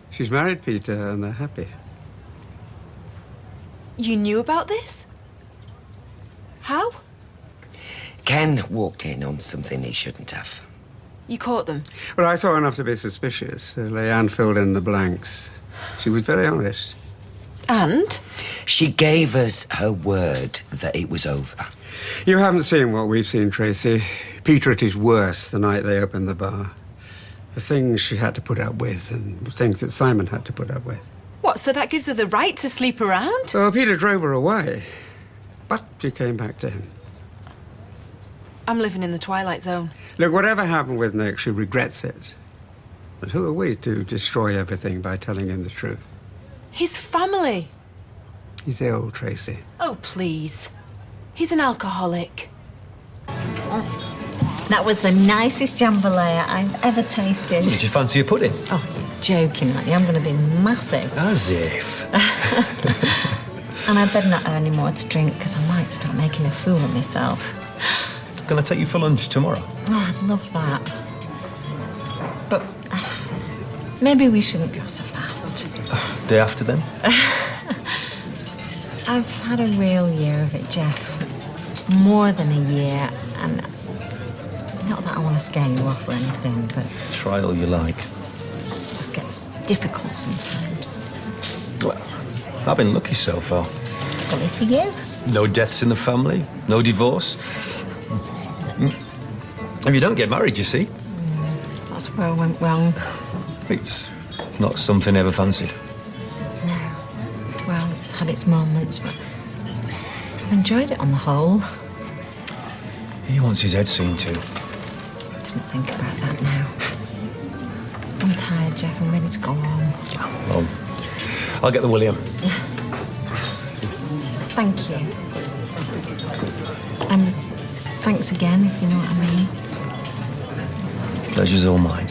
She's married Peter and they're happy. You knew about this? How? Ken walked in on something he shouldn't have. You caught them? Well, I saw enough to be suspicious. Leanne filled in the blanks. She was very honest. And? She gave us her word that it was over. You haven't seen what we've seen, Tracy. Peter at his worst the night they opened the bar. The things she had to put up with and the things that Simon had to put up with. What, so that gives her the right to sleep around? Well, Peter drove her away, but she came back to him. I'm living in the Twilight Zone. Look, whatever happened with Nick, she regrets it. But who are we to destroy everything by telling him the truth? His family. He's ill, Tracy. Oh, please. He's an alcoholic. That was the nicest jambalaya I've ever tasted. Did you fancy a pudding? Oh, joking, aren't you? I'm going to be massive. As if. And I'd better not have any more to drink because I might start making a fool of myself. Can I take you for lunch tomorrow? Oh, I'd love that. But maybe we shouldn't go so fast. Day after then? I've had a real year of it, Jeff. More than a year, and not that I want to scare you off or anything, but Try all you like. it just gets difficult sometimes. Well, I've been lucky so far. Bully for you. No deaths in the family, no divorce. If you don't get married, you see, That's where I went wrong. it's not something I ever fancied. No. Well, it's had its moments, but I've enjoyed it on the whole. He wants his head seen to. Let's not think about that now. I'm tired, Jeff. I'm ready to go home. Well, I'll get the William. Thank you. And thanks again, if you know what I mean. Pleasure's all mine.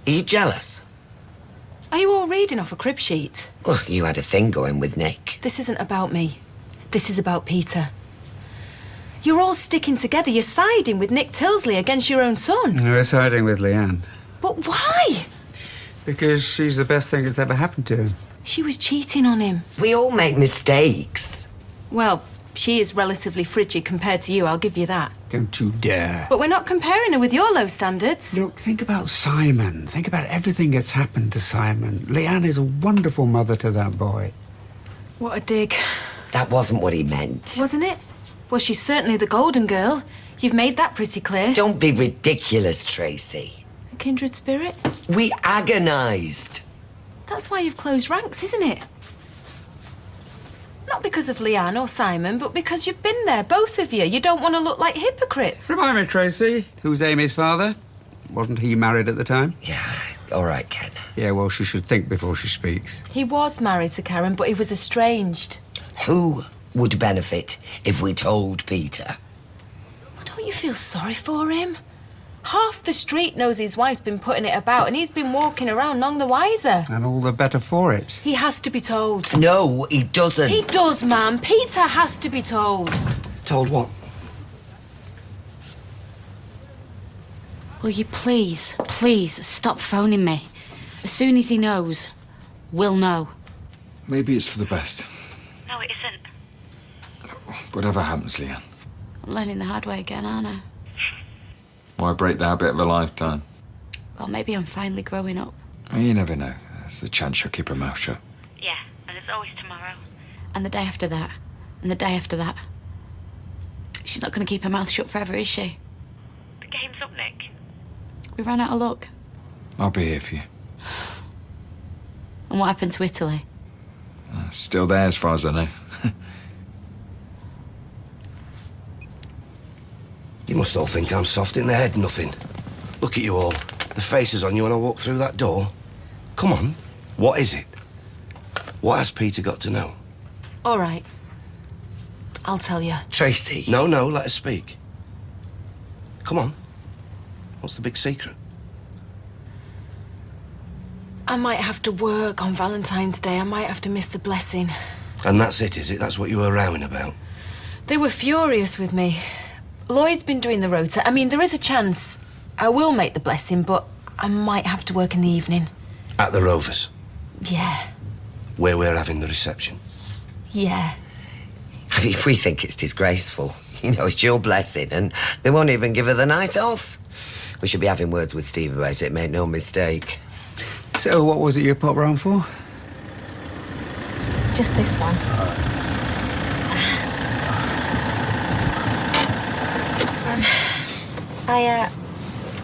Are you jealous? Are you all reading off a crib sheet? Well, you had a thing going with Nick. This isn't about me. This is about Peter. You're all sticking together. You're siding with Nick Tilsley against your own son. We're siding with Leanne. But why? Because she's the best thing that's ever happened to him. She was cheating on him. We all make mistakes. Well, she is relatively frigid compared to you, I'll give you that. Don't you dare. But we're not comparing her with your low standards. Look, think about Simon. Think about everything that's happened to Simon. Leanne is a wonderful mother to that boy. What a dig. That wasn't what he meant. Wasn't it? Well, she's certainly the golden girl. You've made that pretty clear. Don't be ridiculous, Tracy. A kindred spirit? We agonised. That's why you've closed ranks, isn't it? Not because of Leanne or Simon, but because you've been there, both of you. You don't want to look like hypocrites. Remind me, Tracy, who's Amy's father? Wasn't he married at the time? Yeah, all right, Ken. Yeah, well, she should think before she speaks. He was married to Karen, but he was estranged. Who would benefit if we told Peter? Well, don't you feel sorry for him? Half the street knows his wife's been putting it about, and he's been walking around none the wiser. And all the better for it. He has to be told. No, he doesn't. He does, ma'am. Peter has to be told. Told what? Will you please stop phoning me? As soon as he knows, we'll know. Maybe it's for the best. No, it isn't. Whatever happens, Leanne. I'm learning the hard way again, aren't I? Why break the habit of a lifetime? Well, maybe I'm finally growing up. You never know. There's a chance she'll keep her mouth shut. Yeah, and it's always tomorrow. And the day after that. And the day after that. She's not going to keep her mouth shut forever, is she? The game's up, Nick. We ran out of luck. I'll be here for you. And what happened to Italy? Still there as far as I know. You must all think I'm soft in the head, nothing. Look at you all. The faces on you when I walk through that door. Come on, what is it? What has Peter got to know? All right. I'll tell you. Tracy. No, let her speak. Come on. What's the big secret? I might have to work on Valentine's Day. I might have to miss the blessing. And that's it, is it? That's what you were rowing about? They were furious with me. Lloyd's been doing the rota. I mean, there is a chance I will make the blessing, but I might have to work in the evening. At the Rovers, Yeah, where we're having the reception. yeah. I mean, we think it's disgraceful. You know, it's your blessing, and they won't even give her the night off. We should be having words with Steve about it, make no mistake. So, what was it you popped round for? Just this one.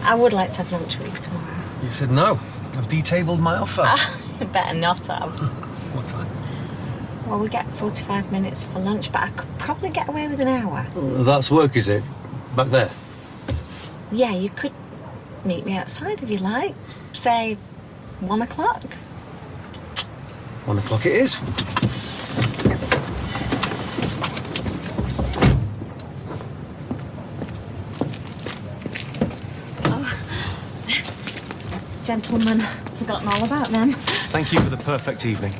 I would like to have lunch with you tomorrow. You said no. I've detabled my offer. Better not have. What time? Well, we get 45 minutes for lunch, but I could probably get away with an hour. That's work, is it? Back there? Yeah, you could meet me outside if you like. Say 1 o'clock. 1 o'clock it is. Gentlemen, forgotten all about them. Thank you for the perfect evening.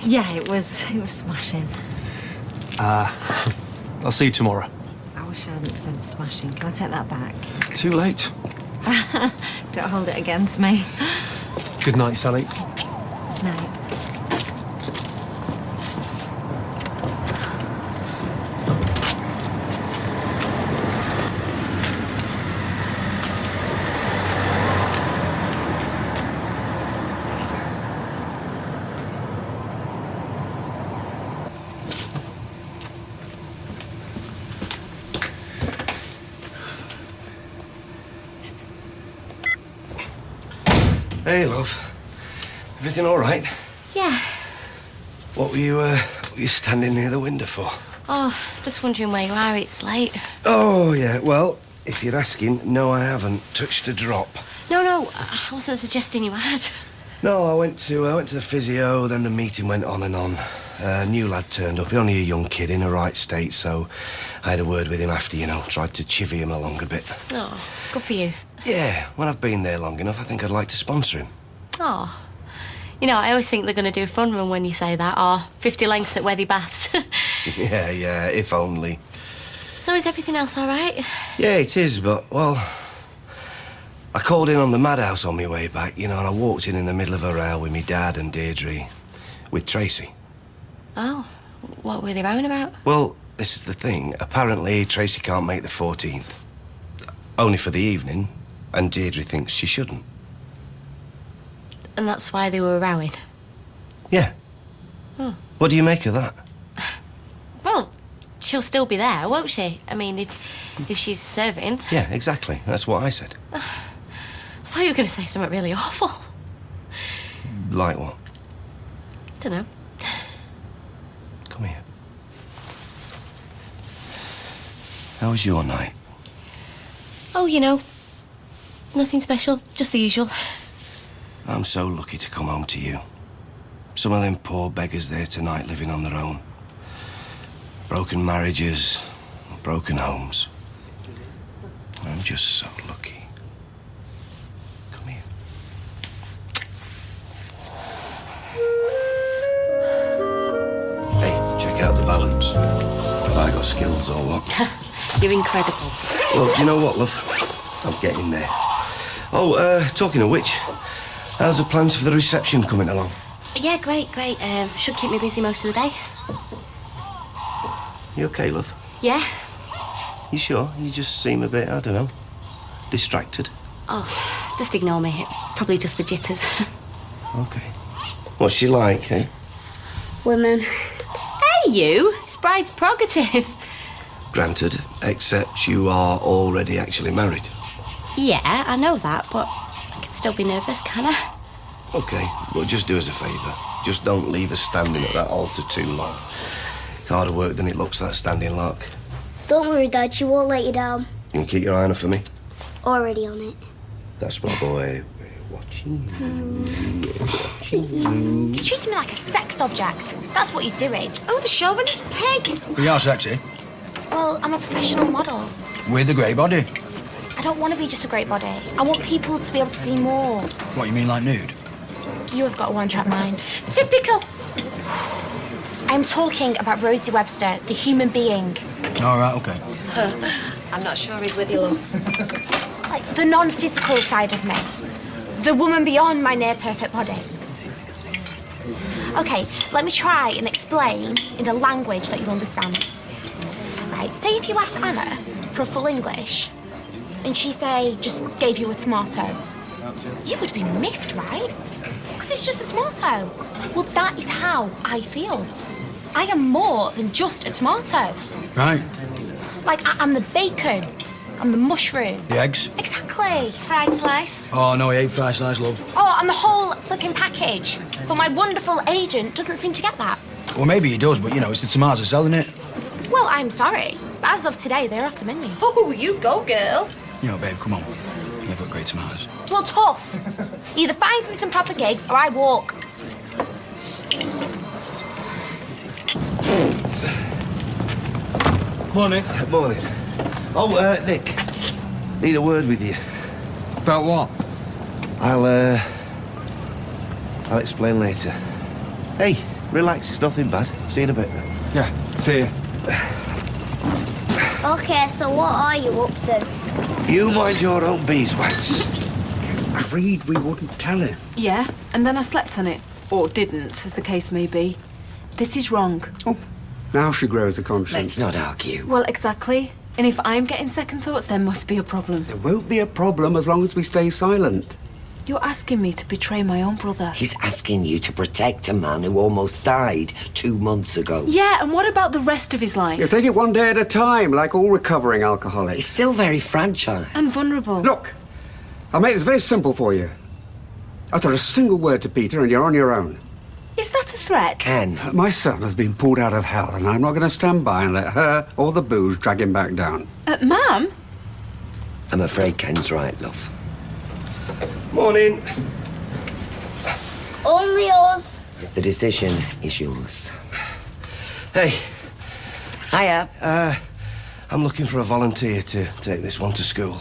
Yeah, it was smashing. I'll see you tomorrow. I wish I hadn't said smashing. Can I take that back? Too late. Don't hold it against me. Good night, Sally. Night. Hey, love. Everything all right? Yeah. What were you standing near the window for? Oh, just wondering where you are. It's late. Oh, yeah. Well, if you're asking, no, I haven't touched a drop. No, I wasn't suggesting you had. No, I went to the physio, then the meeting went on and on. A new lad turned up, only a young kid in a right state, so I had a word with him after, tried to chivvy him along a bit. Oh, good for you. Yeah, when I've been there long enough, I think I'd like to sponsor him. Oh. I always think they're going to do a fun run when you say that, or 50 lengths at Weddy Baths. Yeah, if only. So is everything else all right? Yeah, it is, but, well, I called in on the madhouse on my way back, and I walked in the middle of a row with me dad and Deirdre, with Tracy. Oh, what were they rowing about? Well, this is the thing. Apparently, Tracy can't make the 14th. Only for the evening, and Deirdre thinks she shouldn't. And that's why they were rowing? Yeah. Oh. What do you make of that? Well, she'll still be there, won't she? I mean, if she's serving. Yeah, exactly. That's what I said. I thought you were going to say something really awful. Like what? Don't know. Come here. How was your night? Oh, nothing special, just the usual. I'm so lucky to come home to you. Some of them poor beggars there tonight living on their own. Broken marriages, broken homes. I'm just so lucky. Come here. Hey, check out the balance. Have I got skills or what? You're incredible. Well, do you know what, love? I'm getting there. Oh, talking of which, how's the plans for the reception coming along? Yeah, great. Should keep me busy most of the day. You okay, love? Yeah? You sure? You just seem a bit, I don't know, distracted. Oh, just ignore me. Probably just the jitters. Okay. What's she like, eh? Women. Hey, you! It's bride's prerogative. Granted, except you are already actually married. Yeah, I know that, but I can still be nervous, can I? Okay, well, just do us a favour. Just don't leave us standing at that altar too long. It's harder work than it looks, that standing lark. Don't worry, Dad. She won't let you down. You can keep your eye on her for me? Already on it. That's my boy. We're watching you. He's treating me like a sex object. That's what he's doing. Oh, the chauvinist pig. We are sexy. Well, I'm a professional model. With a grey body. I don't want to be just a great body. I want people to be able to see more. What, you mean like nude? You have got a one-track mind. Typical. I'm talking about Rosie Webster, the human being. All right, okay. I'm not sure he's with you, love. Like the non-physical side of me. The woman beyond my near-perfect body. Okay, let me try and explain in a language that you'll understand. Right, say if you asked Anna for a full English, and she, say, just gave you a tomato, you would be miffed, right? Because it's just a tomato. Well, that is how I feel. I am more than just a tomato. Right. Like, I'm the bacon. I'm the mushroom. The eggs? Exactly. Fried slice. Oh, no, he ate fried slice, love. Oh, I'm the whole flipping package. But my wonderful agent doesn't seem to get that. Well, maybe he does, but, it's the tomatoes selling it. Well, I'm sorry. But as of today, they're off the menu. Oh, you go, girl. Babe, come on. You've got great tomatoes. Well, tough. Either find me some proper gigs or I walk. Morning. Morning. Oh, Nick. Need a word with you. About what? I'll explain later. Hey, relax, it's nothing bad. See you in a bit. Yeah, see you. Okay, so what are you up to? You mind your own beeswax. Agreed we wouldn't tell him. Yeah, and then I slept on it. Or didn't, as the case may be. This is wrong. Oh, now she grows a conscience. Let's not argue. Well, exactly. And if I'm getting second thoughts, there must be a problem. There won't be a problem as long as we stay silent. You're asking me to betray my own brother. He's asking you to protect a man who almost died 2 months ago. Yeah, and what about the rest of his life? You take it one day at a time, like all recovering alcoholics. He's still very fragile. And vulnerable. Look, I'll make this very simple for you. Utter a single word to Peter and you're on your own. Is that a threat? Ken. My son has been pulled out of hell and I'm not going to stand by and let her or the booze drag him back down. Ma'am? I'm afraid Ken's right, love. Morning. Only us. The decision is yours. Hey. Hiya. I'm looking for a volunteer to take this one to school.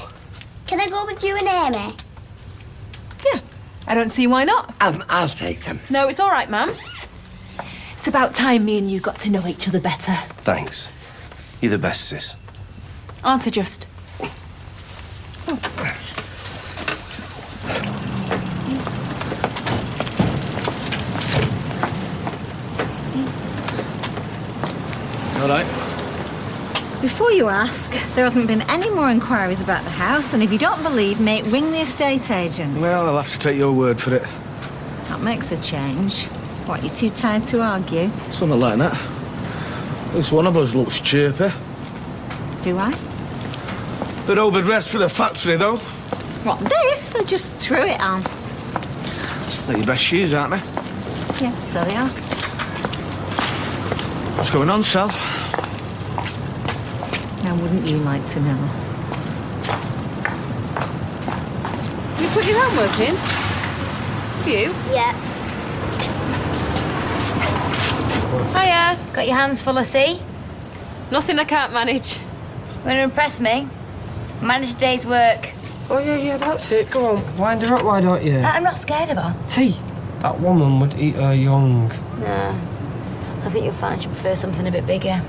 Can I go with you and Amy? I don't see why not. I'll take them. No, it's all right, ma'am. It's about time me and you got to know each other better. Thanks. You're the best, sis. Aren't I just? All right. Before you ask, there hasn't been any more inquiries about the house, and if you don't believe me, ring the estate agent. Well, I'll have to take your word for it. That makes a change. What, you too tired to argue? Something like that. At least one of us looks chirpy. Do I? Bit overdressed for the factory, though. What, this? I just threw it on. They're your best shoes, aren't they? Yeah, so they are. What's going on, Sal? Now, wouldn't you like to know? You put your homework in? You? Yeah. Hiya. Got your hands full of sea? Nothing I can't manage. Want to impress me? Manage a day's work. Oh, yeah, that's it. Go on, wind her up, why don't you? I'm not scared of her. Tea. That woman would eat her young. Nah. I think you'll find she prefers something a bit bigger.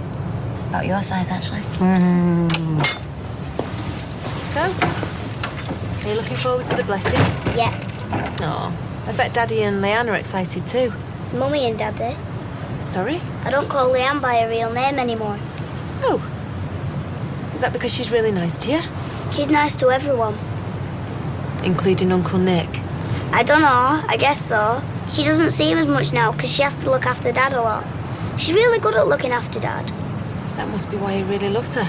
About your size, actually. So, are you looking forward to the blessing? Yeah. Oh, I bet Daddy and Leanne are excited too. Mummy and Daddy. Sorry? I don't call Leanne by her real name anymore. Oh. Is that because she's really nice to you? She's nice to everyone. Including Uncle Nick? I don't know. I guess so. She doesn't see him as much now because she has to look after Dad a lot. She's really good at looking after Dad. That must be why he really loves her.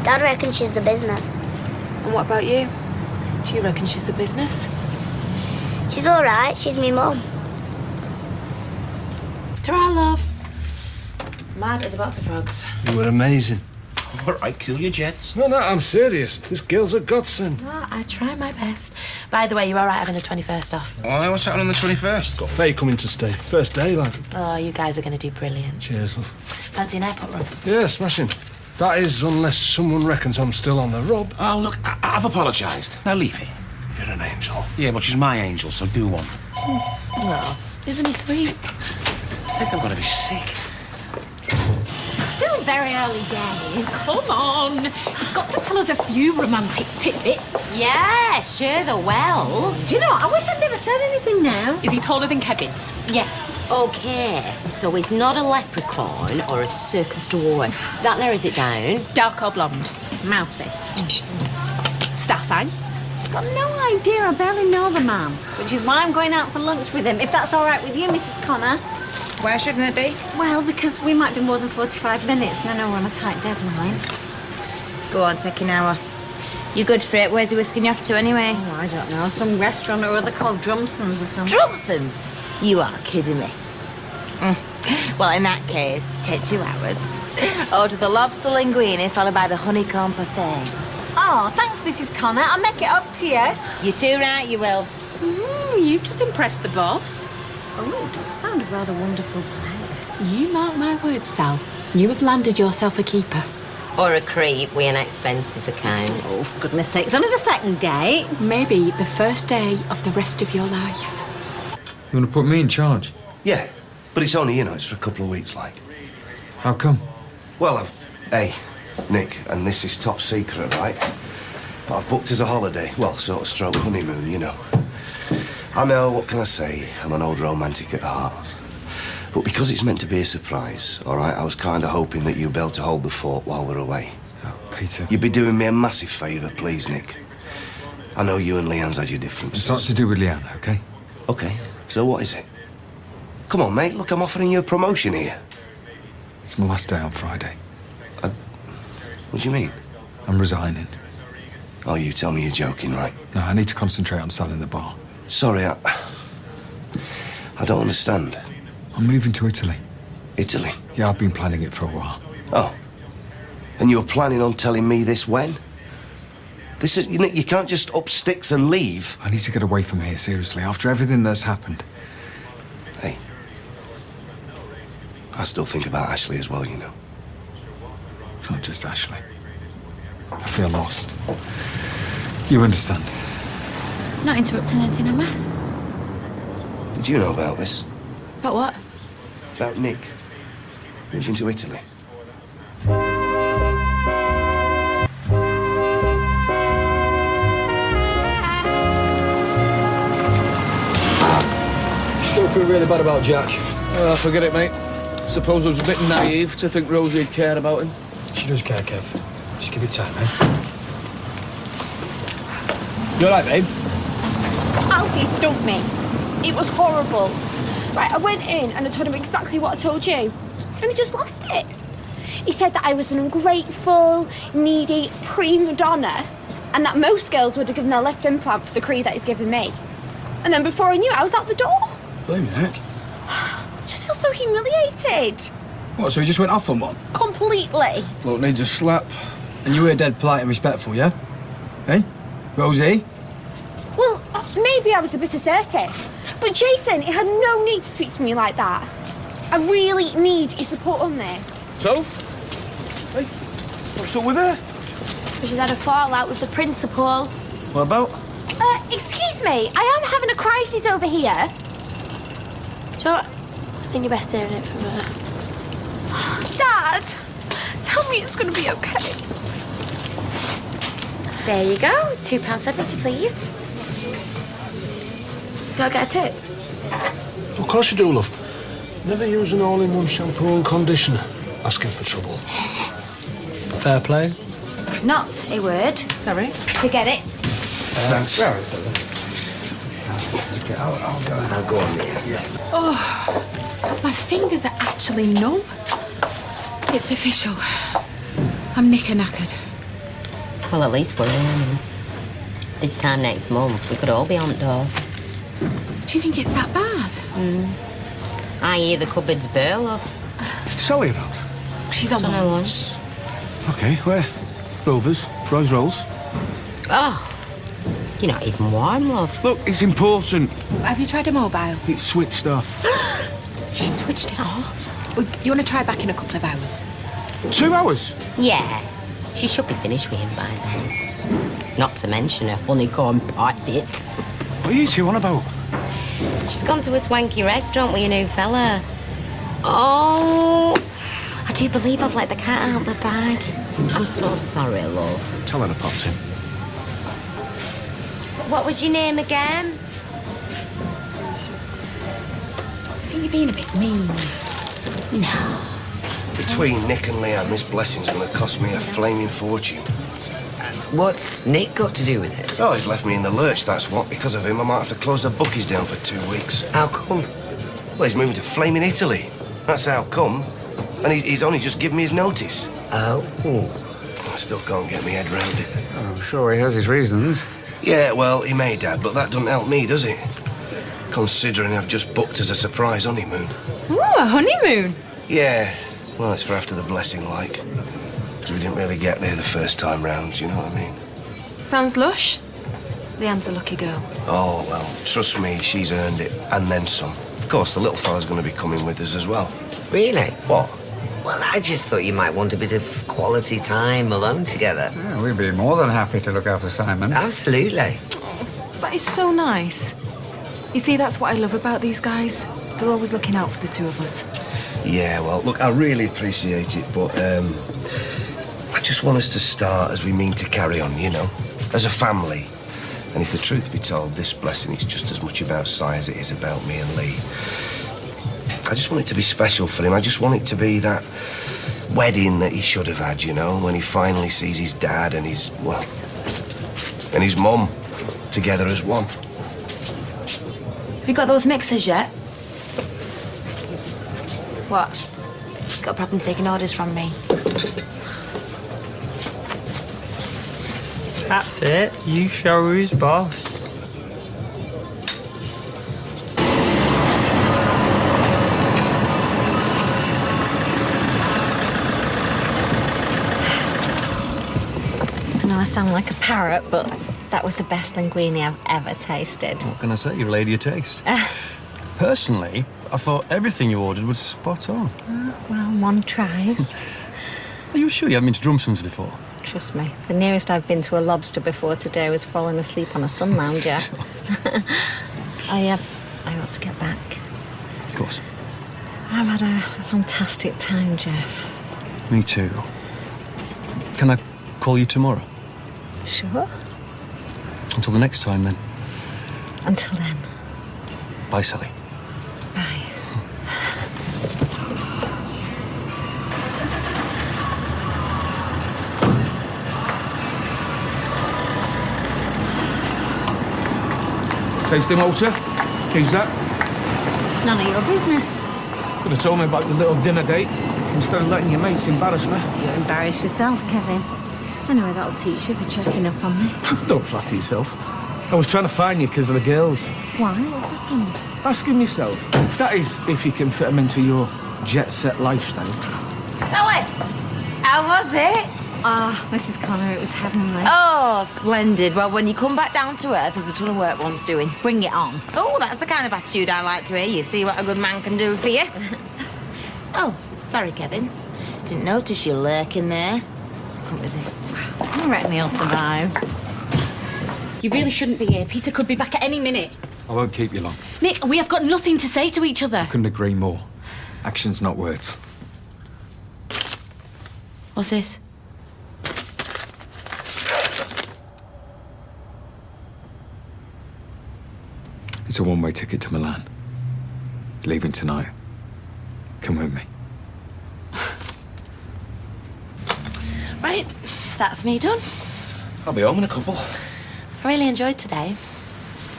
Dad reckons she's the business. And what about you? Do you reckon she's the business? She's all right. She's me mum. Ta-ra, love. Mad as a box of frogs. You were amazing. All right, cool your jets. No, I'm serious. This girl's a godsend. Oh, I try my best. By the way, you're all right having the 21st off? Oh, what's happening on the 21st? Got Faye coming to stay. First day, lad. Oh, you guys are going to do brilliant. Cheers, love. Fancy an airport run? Yeah, smashing. That is, unless someone reckons I'm still on the rub. Oh, look, I've apologised. Now leave it. You're an angel. Yeah, but she's my angel, so do one. Oh, isn't he sweet? I think I'm going to be sick. Still very early days. Come on. You've got to tell us a few romantic tidbits. Yeah, sure, the well. Do you know, I wish I'd never said anything now. Is he taller than Kevin? Yes. Okay, so he's not a leprechaun or a circus dwarf. That narrows it down. Dark or blonde? Mousy. Star sign? Got no idea. I barely know the man. Which is why I'm going out for lunch with him, if that's all right with you, Mrs. Connor. Where shouldn't it be? Well, because we might be more than 45 minutes, and I know we're on a tight deadline. Go on, take an hour. You good for it? Where's he whisking you off to anyway? Oh, I don't know. Some restaurant or other called Drumson's or something. Drumson's? You are kidding me. Well, in that case, take 2 hours. Order the lobster linguine followed by the honeycomb parfait. Oh, thanks, Mrs. Connor. I'll make it up to you. You're too right, you will. You've just impressed the boss. Oh, it does sound a rather wonderful place. You mark my words, Sal. You have landed yourself a keeper. Or a creep with an expenses account. Oh, for goodness sake, it's only the second date. Maybe the first day of the rest of your life. You want to put me in charge? Yeah, but it's only, it's for a couple of weeks, like. How come? Well, Hey, Nick, and this is top secret, right? But I've booked us a holiday. Well, sort of stroke honeymoon, I know, what can I say? I'm an old romantic at heart. But because it's meant to be a surprise, all right, I was kind of hoping that you'd be able to hold the fort while we're away. Oh, Peter. You'd be doing me a massive favour, please, Nick. I know you and Leanne's had your differences. It's not to do with Leanne, okay? Okay, so what is it? Come on, mate, look, I'm offering you a promotion here. It's my last day on Friday. What do you mean? I'm resigning. Oh, you tell me you're joking, right? No, I need to concentrate on selling the bar. Sorry, I don't understand. I'm moving to Italy. Italy? Yeah, I've been planning it for a while. Oh. And you were planning on telling me this when? This is, you can't just up sticks and leave. I need to get away from here, seriously, after everything that's happened. Hey. I still think about Ashley as well, It's not just Ashley. I feel lost. You understand? Not interrupting anything, am I? Did you know about this? About what? About Nick moving to Italy? Still feel really bad about Jack. Forget it, mate. Suppose I was a bit naive to think Rosie'd care about him. She does care, Kev. Just give it time, eh? You alright, babe? Alfie stumped me. It was horrible. Right, I went in and I told him exactly what I told you. And he just lost it. He said that I was an ungrateful, needy prima donna and that most girls would have given their left implant for the creed that he's given me. And then before I knew it, I was out the door. Blame you, Nick. I just feel so humiliated. What, so he just went off on one? Completely. Look, needs a slap. And you were dead polite and respectful, yeah? Hey? Rosie? Well, maybe I was a bit assertive. But Jason, he had no need to speak to me like that. I really need your support on this. Soph? Hey, what's up with her? She's had a fallout with the principal. What about? Excuse me, I am having a crisis over here. So, I think you're best hearing it from her. Dad, tell me it's going to be okay. There you go, £2.70, please. Do I get a tip? Of course you do, love. Never use an all-in-one shampoo and conditioner. Asking for trouble. Fair play. Not a word. Sorry. Forget it. Thanks. I'll go on. Oh, my fingers are actually numb. It's official. I'm knicker-knackered. Well, at least we're earning. This time next month, we could all be on door. Do you think it's that bad? I hear the cupboard's bare, love. Sally around? She's on lunch. Okay, where? Rovers? Rose Rolls? Oh, you're not even warm, love. Look, it's important. Have you tried a mobile? It's switched off. She switched it off. Well, you want to try back in a couple of hours? 2 hours? Yeah, she should be finished with him by then. Not to mention her honeycomb pie bit. What are you two on about? She's gone to a swanky restaurant with a new fella. Oh, I do believe I've let the cat out the bag. I'm so sorry, love. Tell her to pop in. What was your name again? I think you're being a bit mean. No. Between Nick and Leanne, this blessing's going to cost me a flaming fortune. What's Nick got to do with it? Oh, he's left me in the lurch, that's what. Because of him, I might have to close the bookies down for 2 weeks. How come? Well, he's moving to flaming Italy. That's how come. And he's only just given me his notice. Oh. I still can't get my head round it. I'm sure he has his reasons. Yeah, well, he may, Dad, but that doesn't help me, does it? Considering I've just booked as a surprise honeymoon. Ooh, a honeymoon? Yeah, well, it's for after the blessing, like. Because we didn't really get there the first time round, you know what I mean? Sounds lush. Leanne's a lucky girl. Oh, well, trust me, she's earned it, and then some. Of course, the little fella's going to be coming with us as well. Really? What? Well, I just thought you might want a bit of quality time alone together. Yeah, we'd be more than happy to look after Simon. Absolutely. That is so nice. You see, that's what I love about these guys. They're always looking out for the two of us. Yeah, well, look, I really appreciate it, but I just want us to start as we mean to carry on, you know, as a family. And if the truth be told, this blessing is just as much about Si as it is about me and Lee. I just want it to be special for him. I just want it to be that wedding that he should have had, you know, when he finally sees his dad and his, well, and his mum together as one. Have you got those mixers yet? What? Got a problem taking orders from me? That's it. You show who's boss. I know I sound like a parrot, but that was the best linguine I've ever tasted. What can I say? You're a lady of taste. Personally, I thought everything you ordered was spot on. Well, one tries. Are you sure you haven't been to Drumson's before? Trust me, the nearest I've been to a lobster before today was falling asleep on a sun lounger. I ought to get back. Of course. I've had a fantastic time, Jeff. Me too. Can I call you tomorrow? Sure. Until the next time, then. Until then. Bye, Sally. Bye. Tasting water? Who's that? None of your business. Could have told me about your little dinner date instead of letting your mates embarrass me. You embarrass yourself, Kevin. Anyway, that'll teach you for checking up on me. Don't flatter yourself. I was trying to find you because of the girls. Why? What's happened? Ask him yourself. If that is, if you can fit them into your jet-set lifestyle. Zoe! How was it? Ah, Mrs. Connor, it was heavenly. Oh, splendid. Well, when you come back down to earth, there's a ton of work one's doing. Bring it on. Oh, that's the kind of attitude I like to hear. You see what a good man can do for you. Oh, sorry, Kevin. Didn't notice you lurking there. Couldn't resist. I reckon he'll survive. You really shouldn't be here. Peter could be back at any minute. I won't keep you long. Nick, we have got nothing to say to each other. Couldn't agree more. Actions, not words. What's this? It's a one-way ticket to Milan. Leaving tonight. Come with me. Right, that's me done. I'll be home in a couple. I really enjoyed today.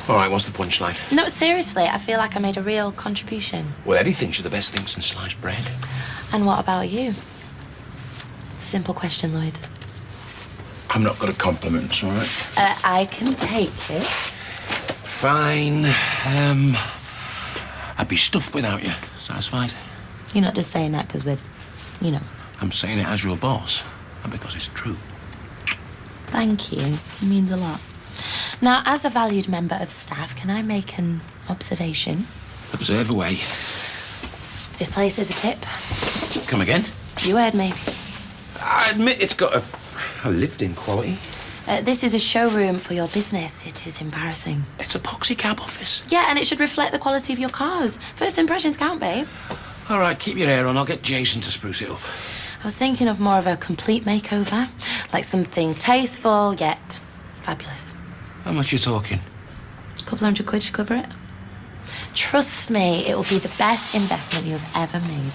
All right, what's the punchline? No, seriously, I feel like I made a real contribution. Well, Eddie thinks you're the best thing since sliced bread. And what about you? It's a simple question, Lloyd. I'm not good at compliments, all right? I can take it. Fine. I'd be stuffed without you. Satisfied? You're not just saying that because we're, you know. I'm saying it as your boss, and because it's true. Thank you. It means a lot. Now, as a valued member of staff, can I make an observation? Observe away. This place is a tip. Come again? You heard me. I admit it's got a lived-in quality. This is a showroom for your business. It is embarrassing. It's a poxy cab office. Yeah, and it should reflect the quality of your cars. First impressions count, babe. All right, keep your hair on. I'll get Jason to spruce it up. I was thinking of more of a complete makeover. Like something tasteful, yet fabulous. How much you talking? A couple £100 should cover it. Trust me, it will be the best investment you've ever made.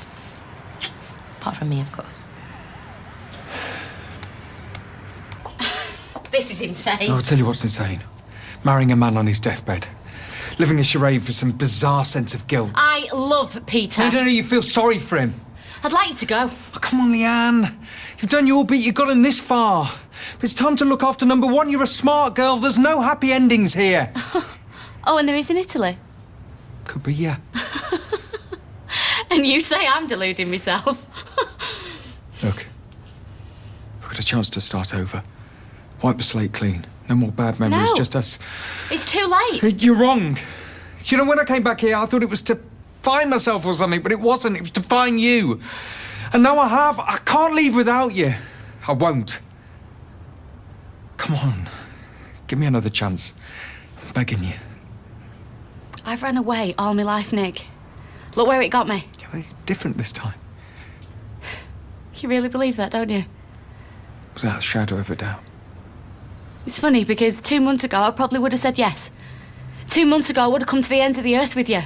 Apart from me, of course. This is insane. Oh, I'll tell you what's insane. Marrying a man on his deathbed. Living a charade for some bizarre sense of guilt. I love Peter. No, you feel sorry for him. I'd like you to go. Oh, come on, Leanne. You've done your bit, you've gotten this far. But it's time to look after number one. You're a smart girl. There's no happy endings here. Oh, and there is in Italy. Could be, yeah. And you say I'm deluding myself. Look, we've got a chance to start over. Wipe the slate clean. No more bad memories, No. just us. It's too late. You're wrong. You know, when I came back here, I thought it was to find myself or something, but it wasn't. It was to find you. And now I have. I can't leave without you. I won't. Come on. Give me another chance. I'm begging you. I've run away all my life, Nick. Look where it got me. You're different this time. You really believe that, don't you? Without a shadow of a doubt. It's funny because 2 months ago I probably would have said yes. 2 months ago I would have come to the ends of the earth with you.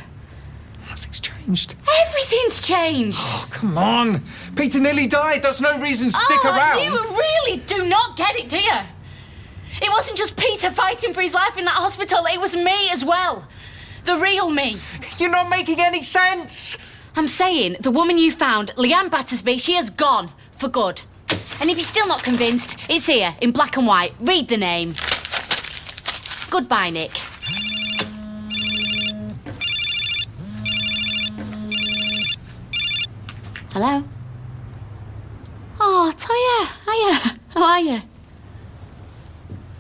Nothing's changed. Everything's changed. Oh, come on. Peter nearly died. That's no reason to stick around. You really do not get it, do you? It wasn't just Peter fighting for his life in that hospital. It was me as well. The real me. You're not making any sense. I'm saying the woman you found, Leanne Battersby, she has gone for good. And if you're still not convinced, it's here in black and white. Read the name. Goodbye, Nick. Hello? Oh, Toya. Hiya. How are you?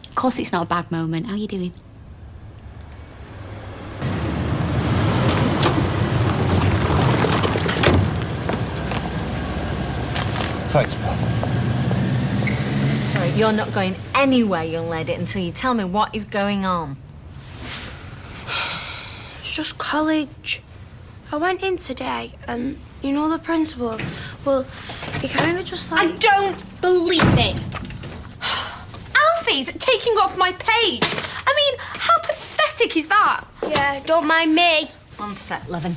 Of course it's not a bad moment. How are you doing? Thanks, Mum. Sorry, you're not going anywhere, young lady, until you tell me what is going on. It's just college. I went in today and, you know, the principal, well, he kind of just like... I don't believe it. Alfie's taking off my page. I mean, how pathetic is that? Yeah, don't mind me. One sec, lovin'.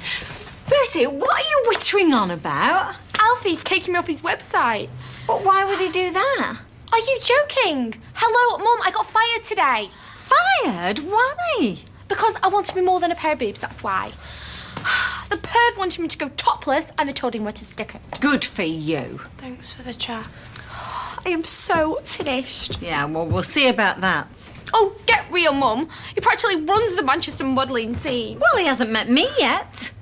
Bertie, what are you wittering on about? Alfie's taking me off his website. But why would he do that? Are you joking? Hello, Mum, I got fired today. Fired? Why? Because I want to be more than a pair of boobs, that's why. The perv wanted me to go topless and I told him where to stick it. Good for you. Thanks for the chat. I am so finished. Yeah, well, we'll see about that. Oh, get real, Mum. He practically runs the Manchester modelling scene. Well, he hasn't met me yet.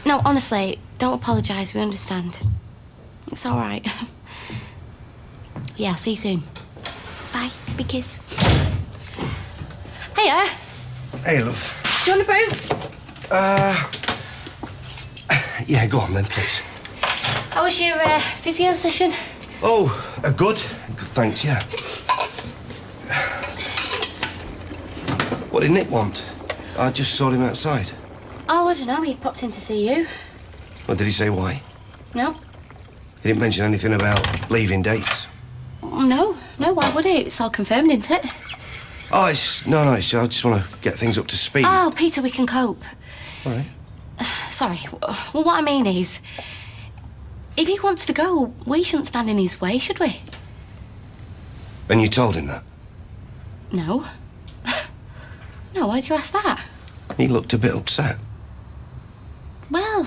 No, honestly, don't apologise. We understand. It's all right. Yeah, see you soon. Bye. Big kiss. Hiya. Hey, love. Do you want a brew? Yeah, go on then, please. How was your physio session? Oh, good. Good, thanks, yeah. What did Nick want? I just saw him outside. Oh, I don't know. He popped in to see you. Well, did he say why? No? He didn't mention anything about leaving dates. No. No, why would he? It's all confirmed, isn't it? Oh, it's... No, I just want to get things up to speed. Oh, Peter, we can cope. All right. Sorry. Well, what I mean is, if he wants to go, we shouldn't stand in his way, should we? And you told him that? No. No, why'd you ask that? He looked a bit upset. Well,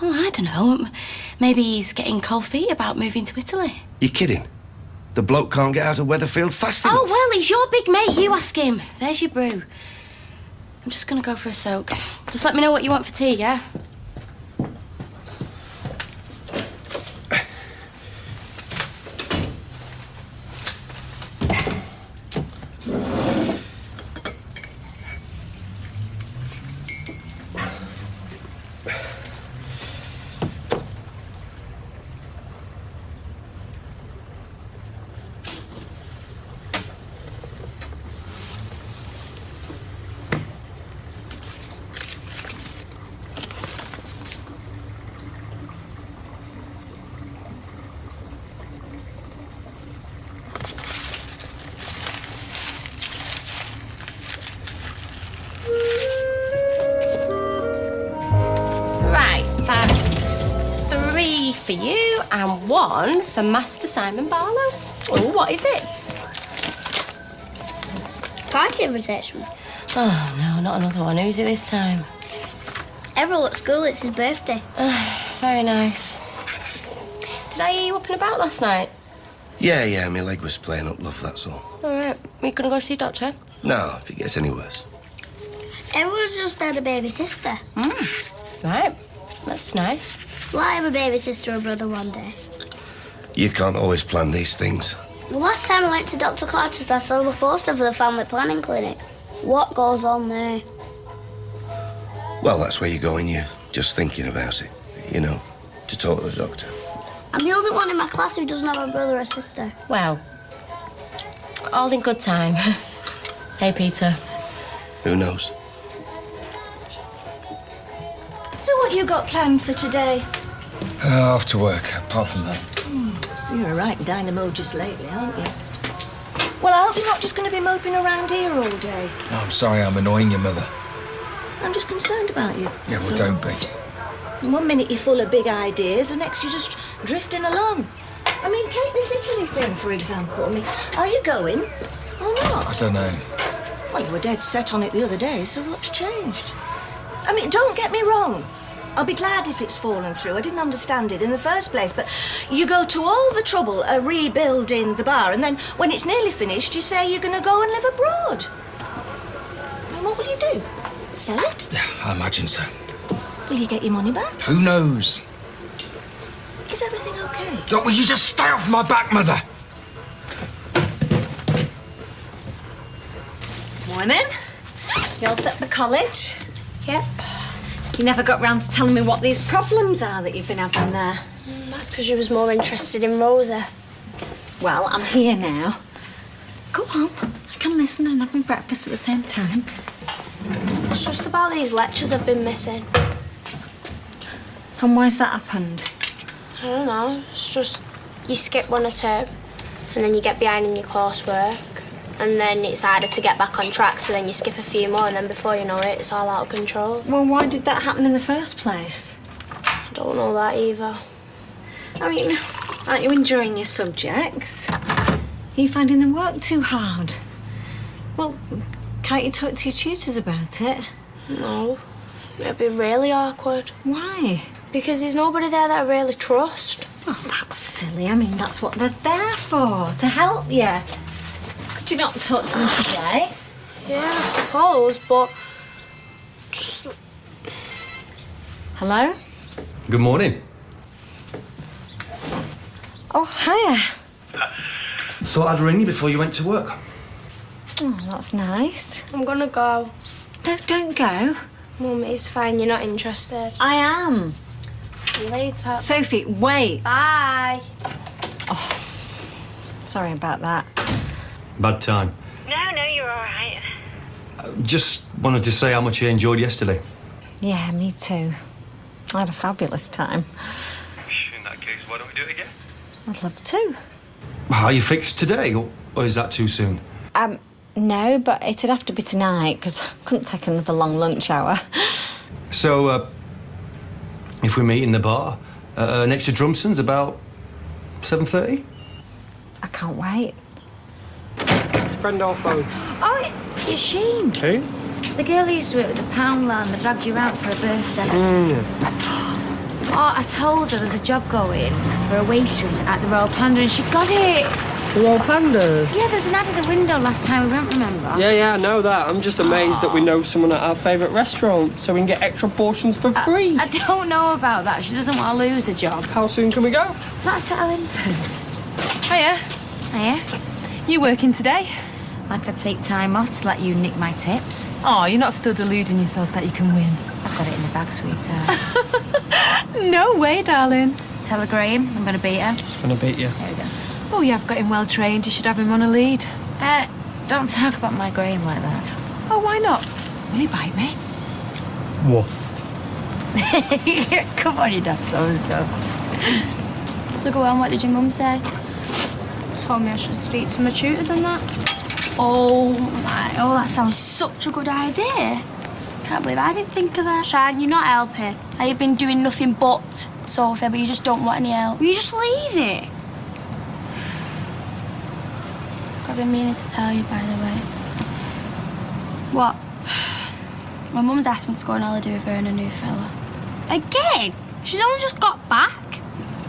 I don't know. Maybe he's getting cold feet about moving to Italy. You kidding? The bloke can't get out of Weatherfield fast enough. Oh, well, he's your big mate. You ask him. There's your brew. I'm just going to go for a soak. Just let me know what you want for tea, yeah? For you and one for Master Simon Barlow. Oh, what is it? Party invitation. Oh, no, not another one. Who's it this time? Everett at school, it's his birthday. Very nice. Did I hear you up and about last night? Yeah, my leg was playing up, love, that's all. All right. Are you going to go see a doctor? No, if it gets any worse. Everett's just had a baby sister. Right. That's nice. Will I have a baby sister or brother one day? You can't always plan these things. The last time I went to Dr. Carter's, I saw a poster for the family planning clinic. What goes on there? Well, that's where you go when you're just thinking about it. you know, to talk to the doctor. I'm the only one in my class who doesn't have a brother or sister. Well, all in good time. Hey, Peter. Who knows? So what you got planned for today? Off to work, apart from that. You're a right dynamo just lately, aren't you? Well, I hope you're not just going to be moping around here all day. Oh, I'm sorry I'm annoying you, Mother. I'm just concerned about you. Yeah, well, So, don't be. one minute you're full of big ideas, the next you're just drifting along. I mean, take this Italy thing, for example. I mean, are you going or not? I don't know. Well, you were dead set on it the other day, so what's changed? I mean, don't get me wrong. I'll be glad if it's fallen through. I didn't understand it in the first place, but you go to all the trouble of rebuilding the bar, and then when it's nearly finished, you say you're going to go and live abroad. I mean, what will you do? Sell it? Yeah, I imagine so. Will you get your money back? Who knows? Is everything okay? Oh, will you just stay off my back, Mother? Morning. You all set for college? Yep. You never got round to telling me what these problems are that you've been having there. That's because you was more interested in Rosa. Well, I'm here now. Go on. I can listen and have my breakfast at the same time. It's just about these lectures I've been missing. And why's that happened? I don't know. It's just you skip one or two, and then you get behind in your coursework, and then it's harder to get back on track, so then you skip a few more, and then before you know it, it's all out of control. Well, why did that happen in the first place? I don't know that either. I mean, aren't you enjoying your subjects? Are you finding the work too hard? Well, can't you talk to your tutors about it? No. It'd be really awkward. Why? Because there's nobody there that I really trust. Well, that's silly. I mean, that's what they're there for, to help you. Could you not talk to them today? Yeah, I suppose, but just... Hello? Good morning. Oh, hiya. Thought I'd ring you before you went to work. Oh, that's nice. I'm gonna go. Don't go. Mum, it's fine, you're not interested. I am. See you later. Sophie, wait. Bye. Oh, sorry about that. Bad time. No, you're all right. Just wanted to say how much I enjoyed yesterday. Yeah, me too. I had a fabulous time. In that case, why don't we do it again? I'd love to. Are you fixed today, or is that too soon? No, but it'd have to be tonight, because I couldn't take another long lunch hour. So, if we meet in the bar, next to Drumson's about 7:30? I can't wait. Friend or foe? Oh, you're ashamed. Who? The girl who used to work with the Poundland that dragged you out for a birthday. Oh, I told her there's a job going for a waitress at the Royal Panda and she got it. The Royal Panda? Yeah, there's an ad at the window last time we went, remember? Yeah, I know that. I'm just amazed that we know someone at our favourite restaurant so we can get extra portions for free. I don't know about that. She doesn't want to lose a job. How soon can we go? Let's settle in first. Hiya. Hiya. You working today? Like I take time off to let you nick my tips. Oh, you're not still deluding yourself that you can win. I've got it in the bag, sweetheart. No way, darling. Tell her, Graham, I'm going to beat her. Just gonna beat you. There we go. Oh, you have got him well trained. You should have him on a lead. Don't talk about my Graham like that. Oh, why not? Will he bite me? What? Come on, you daft so-and-so. So go on, what did your mum say? Told me I should speak to my tutors and that. Oh that sounds such a good idea. Can't believe I didn't think of that. Shine, you're not helping. I've been doing nothing but, Sophie, but you just don't want any help. Will you just leave it? I've been meaning to tell you, by the way. What? My mum's asked me to go on holiday with her and a new fella. Again? She's only just got back.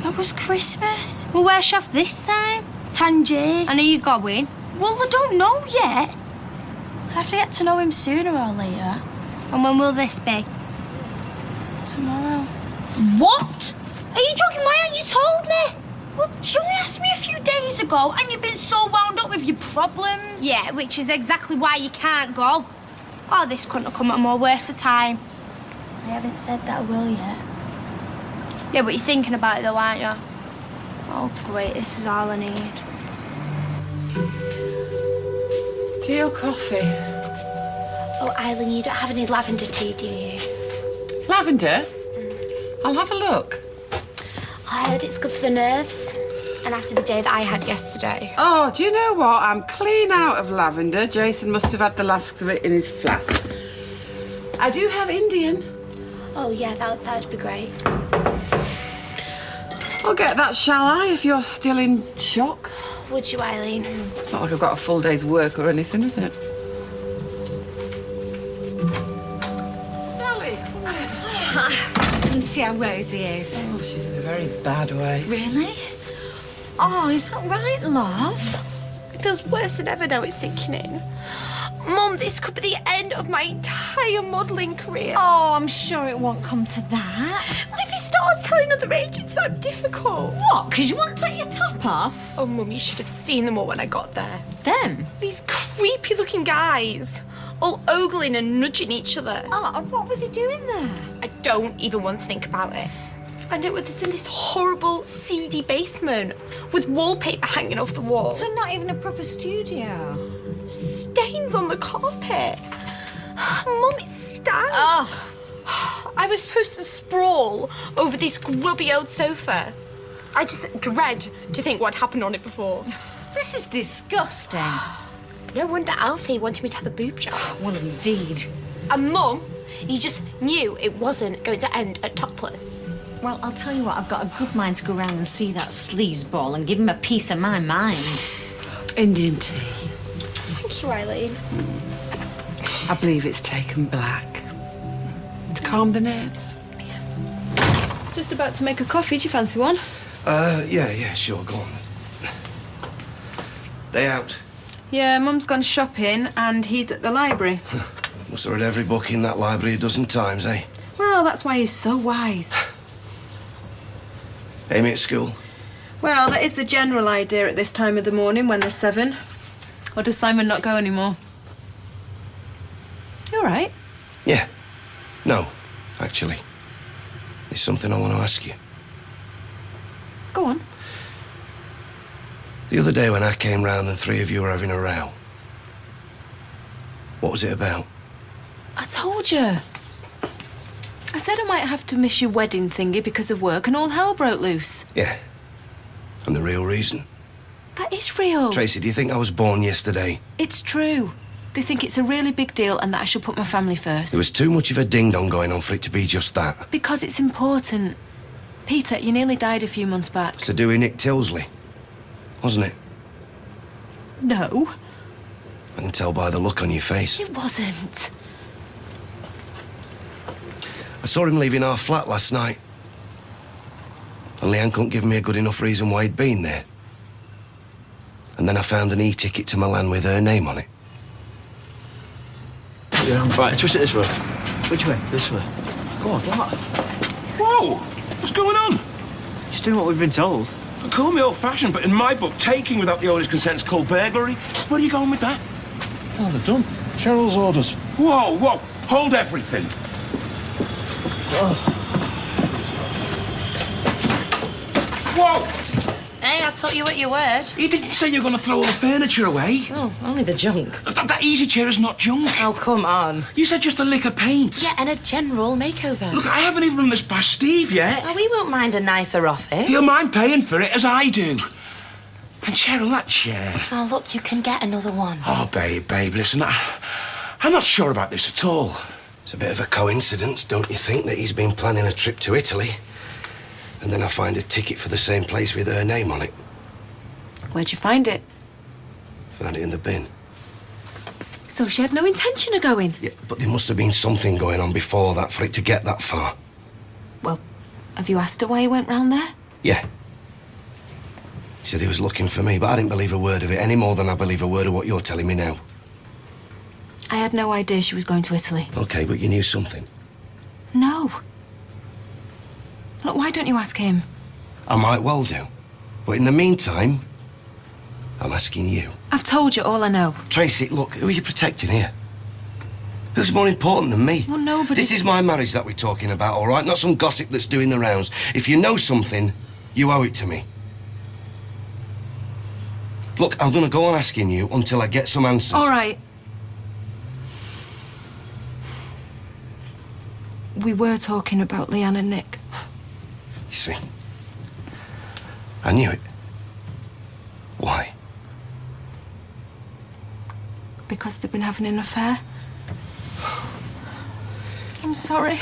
That was Christmas. Well, where's she off this time? Tangier. I know you're going. Well, I don't know yet. I have to get to know him sooner or later. And when will this be? Tomorrow. What? Are you joking? Why haven't you told me? Well, she only asked me a few days ago, and you've been so wound up with your problems. Yeah, which is exactly why you can't go. Oh, this couldn't have come at a more worse time. I haven't said that I will yet. Yeah, but you're thinking about it though, aren't you? Oh, great, this is all I need. Tea or coffee? Oh, Eileen, you don't have any lavender tea, do you? Lavender? I'll have a look. I heard it's good for the nerves. And after the day that I had yesterday. Oh, do you know what? I'm clean out of lavender. Jason must have had the last of it in his flask. I do have Indian. Oh, yeah, that'd be great. I'll get that, shall I, if you're still in shock? Would you, Eileen? Not like I've got a full day's work or anything, is it? Sally, come in. And see how Rosie is. Oh, she's in a very bad way. Really? Oh, is that right, love? It feels worse than ever now it's sinking in. Mum, this could be the end of my entire modelling career. Oh, I'm sure it won't come to that. Well, if he starts telling other agents that I'm difficult. What? Because you won't take your top off? Oh, Mum, you should have seen them all when I got there. Them? These creepy-looking guys, all ogling and nudging each other. Oh, and what were they doing there? I don't even want to think about it. I know it's in this horrible, seedy basement with wallpaper hanging off the wall. So not even a proper studio? Stains on the carpet. Mum, it stank. Oh. I was supposed to sprawl over this grubby old sofa. I just dread to think what happened on it before. This is disgusting. No wonder Alfie wanted me to have a boob job. Well, indeed. And Mum, you just knew it wasn't going to end at topless. Well, I'll tell you what, I've got a good mind to go round and see that sleazeball and give him a piece of my mind. Indian tea. Thank you, Eileen. I believe it's taken black. To calm the nerves. Yeah. Just about to make a coffee. Do you fancy one? Yeah, sure, go on. They out? Yeah, Mum's gone shopping and he's at the library. Must have read every book in that library a dozen times, eh? Well, that's why he's so wise. Amy at school? Well, that is the general idea at this time of the morning when they're 7. Or does Simon not go anymore? You all right? Yeah. No, actually. There's something I want to ask you. Go on. The other day when I came round and 3 of you were having a row, what was it about? I told you. I said I might have to miss your wedding thingy because of work and all hell broke loose. Yeah. And the real reason? That is real. Tracy, do you think I was born yesterday? It's true. They think it's a really big deal and that I should put my family first. There was too much of a ding-dong going on for it to be just that. Because it's important. Peter, you nearly died a few months back. It's to do with Nick Tilsley, wasn't it? No. I can tell by the look on your face. It wasn't. I saw him leaving our flat last night. And Leanne couldn't give me a good enough reason why he'd been there. And then I found an e-ticket to Milan with her name on it. Yeah, right, twist it this way. Which way? This way. Go on, what? Whoa! What's going on? Just doing what we've been told. Call me old-fashioned, but in my book, taking without the owner's consent is called burglary. Where are you going with that? Oh, they're done. Cheryl's orders. Whoa! Hold everything. Whoa! Hey, I took you at your word. You didn't say you were going to throw all the furniture away. Oh, only the junk. That easy chair is not junk. Oh, come on. You said just a lick of paint. Yeah, and a general makeover. Look, I haven't even run this past Steve yet. Oh, we won't mind a nicer office. He'll mind paying for it as I do. And Cheryl, that chair. Oh, look, you can get another one. Oh, babe, listen, I'm not sure about this at all. It's a bit of a coincidence, don't you think, that he's been planning a trip to Italy? And then I find a ticket for the same place with her name on it. Where'd you find it? Found it in the bin. So she had no intention of going? Yeah, but there must have been something going on before that for it to get that far. Well, have you asked her why he went round there? Yeah. He said he was looking for me, but I didn't believe a word of it, any more than I believe a word of what you're telling me now. I had no idea she was going to Italy. Okay, but you knew something. No. Look, why don't you ask him? I might well do. But in the meantime, I'm asking you. I've told you all I know. Tracy, look, who are you protecting here? Who's more important than me? Well, nobody... This is my marriage that we're talking about, all right? Not some gossip that's doing the rounds. If you know something, you owe it to me. Look, I'm going to go on asking you until I get some answers. All right. We were talking about Leanne and Nick. You see, I knew it. Why? Because they've been having an affair. I'm sorry.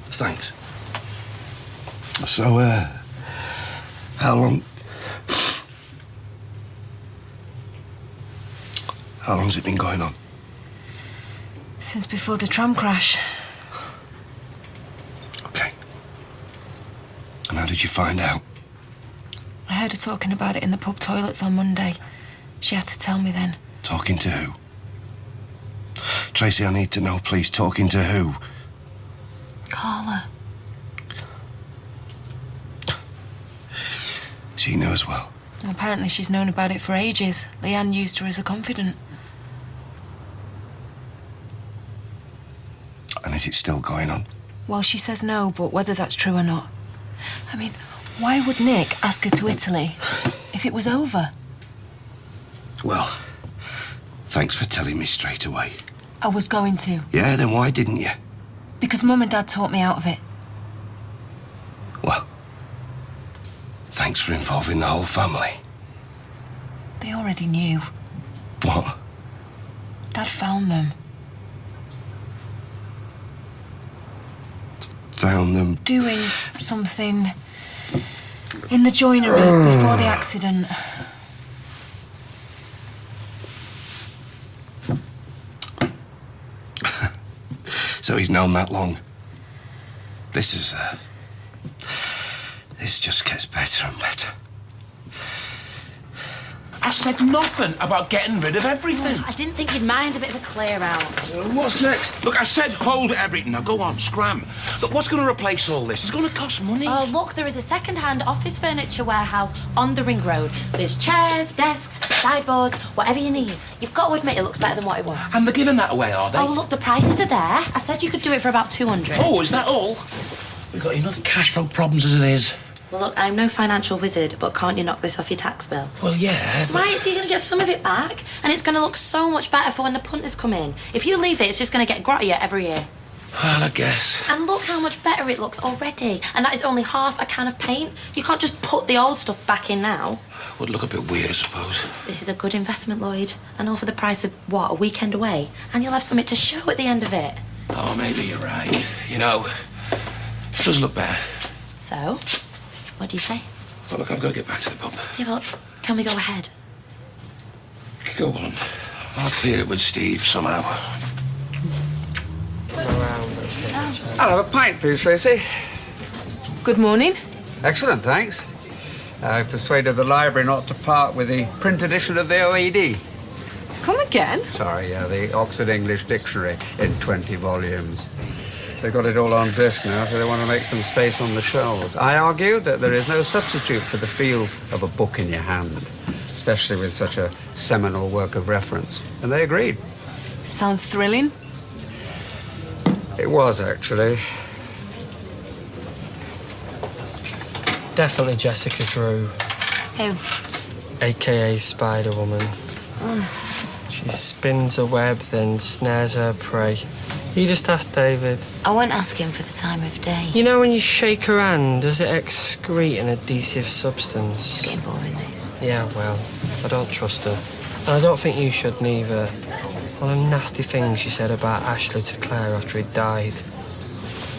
Thanks. So, how long... How long's it been going on? Since before the tram crash. Okay. And how did you find out? I heard her talking about it in the pub toilets on Monday. She had to tell me then. Talking to who? Tracy, I need to know, please. Talking to who? Carla. She knew as well. Well, apparently she's known about it for ages. Leanne used her as a confidant. And is it still going on? Well, she says no, but whether that's true or not... I mean, why would Nick ask her to Italy if it was over? Well, thanks for telling me straight away. I was going to. Yeah, then why didn't you? Because Mum and Dad talked me out of it. Well, thanks for involving the whole family. They already knew. What? Dad found them. Found them? Doing something in the joinery before the accident. So he's known that long. This just gets better and better. I said nothing about getting rid of everything. I didn't think you'd mind a bit of a clear out. What's next? Look, I said hold everything. Now go on, scram. Look, what's going to replace all this? It's going to cost money. Oh, look, there is a second-hand office furniture warehouse on the ring road. There's chairs, desks, sideboards, whatever you need. You've got to admit it looks better than what it was. And they're giving that away, are they? Oh, look, the prices are there. I said you could do it for about 200. Oh, is that all? We've got enough cash flow problems as it is. Well, look, I'm no financial wizard, but can't you knock this off your tax bill? Well, yeah, but... Right, so you're going to get some of it back, and it's going to look so much better for when the punters come in. If you leave it, it's just going to get grottier every year. Well, I guess. And look how much better it looks already. And that is only half a can of paint. You can't just put the old stuff back in now. Would look a bit weird, I suppose. This is a good investment, Lloyd. And all for the price of, what, a weekend away? And you'll have something to show at the end of it. Oh, maybe you're right. You know, it does look better. So, what do you say? Well, look, I've got to get back to the pub. Yeah, but can we go ahead? Go on. I'll clear it with Steve somehow. I'll have a pint, please, Tracy. Good morning. Excellent, thanks. I persuaded the library not to part with the print edition of the OED. Come again? Sorry, the Oxford English Dictionary in 20 volumes. They've got it all on disc now, so they want to make some space on the shelves. I argued that there is no substitute for the feel of a book in your hand, especially with such a seminal work of reference. And they agreed. Sounds thrilling. It was, actually. Definitely Jessica Drew, Who? a.k.a. Spider-Woman. She spins a web, then snares her prey. You just ask David. I won't ask him for the time of day. You know when you shake her hand, does it excrete an adhesive substance? It's getting boring, this. Yeah, well, I don't trust her. And I don't think you should neither. All the nasty things she said about Ashley to Claire after he died.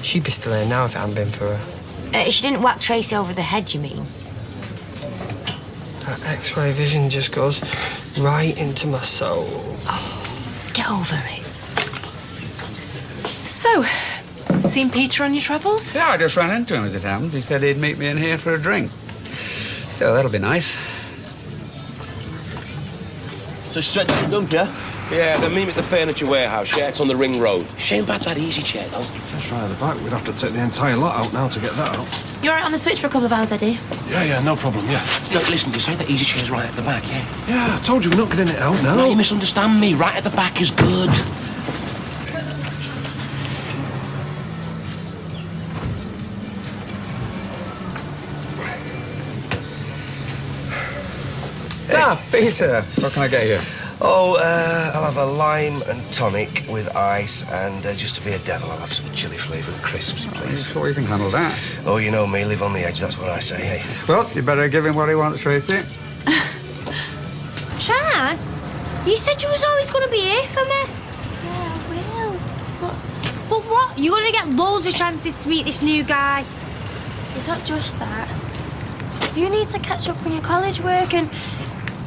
She'd be still here now if it hadn't been for her. She didn't whack Tracy over the head, you mean? That X-ray vision just goes right into my soul. Oh, get over it. So, seen Peter on your travels? Yeah, I just ran into him as it happened. He said he'd meet me in here for a drink. So that'll be nice. So straight to the dump, yeah? Yeah, then meet me at the furniture warehouse, yeah? It's on the ring road. Shame about that easy chair, though. Just right at the back. We'd have to take the entire lot out now to get that out. You're right on the switch for a couple of hours, Eddie? Yeah, no problem, yeah. Look, listen, you say that easy chair's right at the back, yeah? Yeah, I told you we're not getting it out now. No, you misunderstand me. Right at the back is good. Ah, Peter, what can I get you? Oh, I'll have a lime and tonic with ice, and just to be a devil, I'll have some chili-flavoured crisps, please. Sure you can handle that. Oh, you know me, live on the edge, that's what I say, hey? Well, you better give him what he wants, Tracy. Chad, you said you was always going to be here for me. Yeah, I will. But what? You're going to get loads of chances to meet this new guy. It's not just that. You need to catch up on your college work and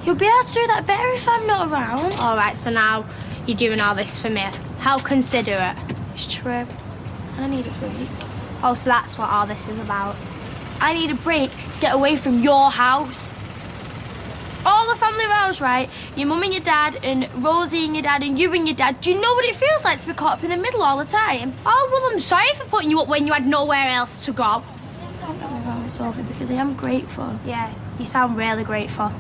you'll be able to do that better if I'm not around. All right, so now you're doing all this for me. How considerate. It's true. And I need a break. Oh, so that's what all this is about. I need a break to get away from your house. All the family rows, right? Your mum and your dad, and Rosie and your dad, and you and your dad. Do you know what it feels like to be caught up in the middle all the time? Oh, well, I'm sorry for putting you up when you had nowhere else to go. Don't get me wrong, Sophie, because I am grateful. Yeah, you sound really grateful.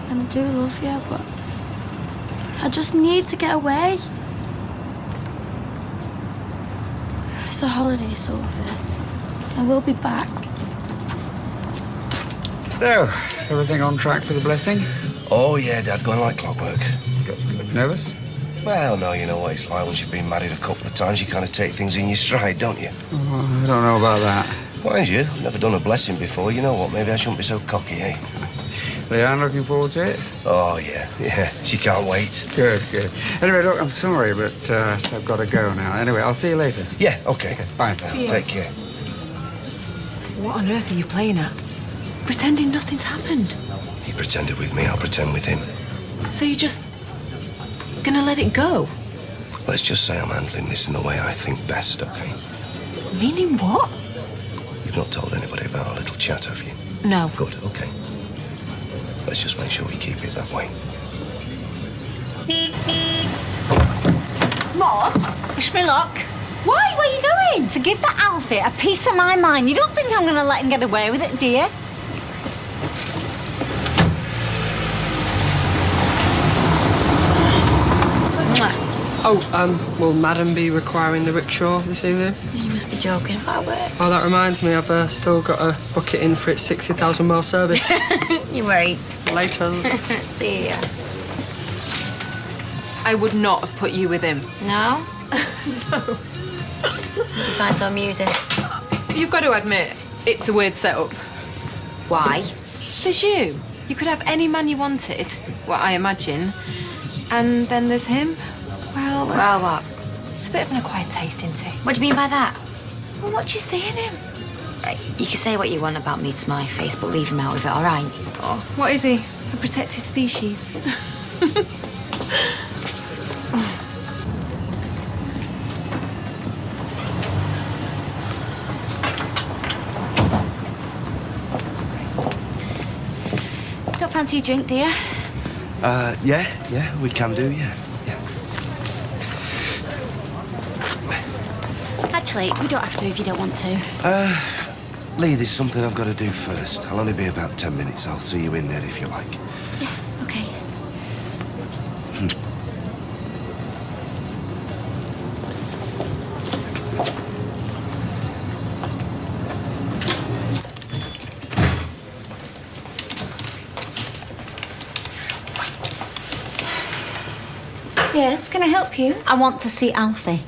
And I do love you, but I just need to get away. It's a holiday, Sophie. I will be back. So, everything on track for the blessing? Oh, yeah, Dad, going like clockwork. Good. Nervous? Well, no, you know what it's like once you've been married a couple of times, you kind of take things in your stride, don't you? Oh, I don't know about that. Mind you, I've never done a blessing before. You know what, maybe I shouldn't be so cocky, eh? Leanne looking forward to it? Oh, yeah, she can't wait. Good. Anyway, look, I'm sorry, but I've got to go now. Anyway, I'll see you later. Yeah, okay. Bye. Take care. What on earth are you playing at? Pretending nothing's happened. He pretended with me, I'll pretend with him. So you're just gonna let it go? Let's just say I'm handling this in the way I think best, okay? Meaning what? You've not told anybody about our little chat, have you? No. Good, okay. Let's just make sure we keep it that way. Mom, wish me luck. Why? Where are you going? To give that Alfie a piece of my mind. You don't think I'm going to let him get away with it, do you? Oh, will Madam be requiring the rickshaw this evening? You must be joking about work. Oh, that reminds me, I've still got to book it in for its 60,000 mile service. You wait. Later. See ya. I would not have put you with him. No? No. You find so amusing. You've got to admit, it's a weird setup. Why? There's you. You could have any man you wanted, well, I imagine. And then there's him. Well, what? It's a bit of an acquired taste, isn't it? What do you mean by that? Well, what do you see in him? Right, you can say what you want about me to my face, but leave him out of it, all right? Oh, what is he? A protected species? Don't fancy a drink, do you? Yeah, we can do, yeah. Actually, we don't have to if you don't want to. Lee, there's something I've got to do first. I'll only be about 10 minutes. I'll see you in there if you like. Yeah, okay. Yes, can I help you? I want to see Alfie.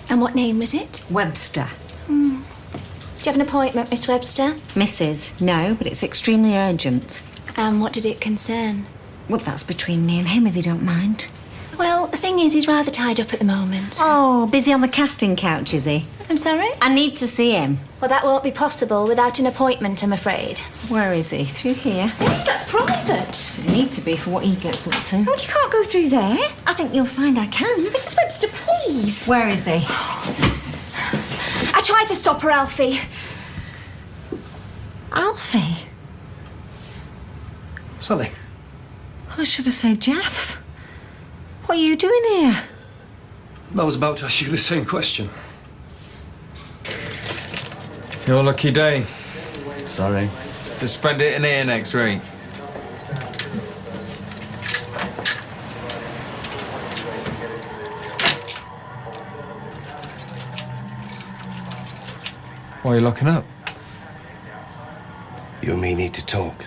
And what name was it? Webster. Do you have an appointment, Miss Webster? Mrs. No, but it's extremely urgent. And what did it concern? Well, that's between me and him, if you don't mind. Well, the thing is, he's rather tied up at the moment. Oh, busy on the casting couch, is he? I'm sorry? I need to see him. Well, that won't be possible without an appointment, I'm afraid. Where is he? Through here? That's private. Does it need to be for what he gets up to? Oh, you can't go through there. I think you'll find I can. Mrs. Webster, please. Where is he? I tried to stop her, Alfie. Alfie? Sally. Or should I say Jeff? What are you doing here? I was about to ask you the same question. Your lucky day. Sorry. To spend it in here next week. Why are you locking up? You and me need to talk.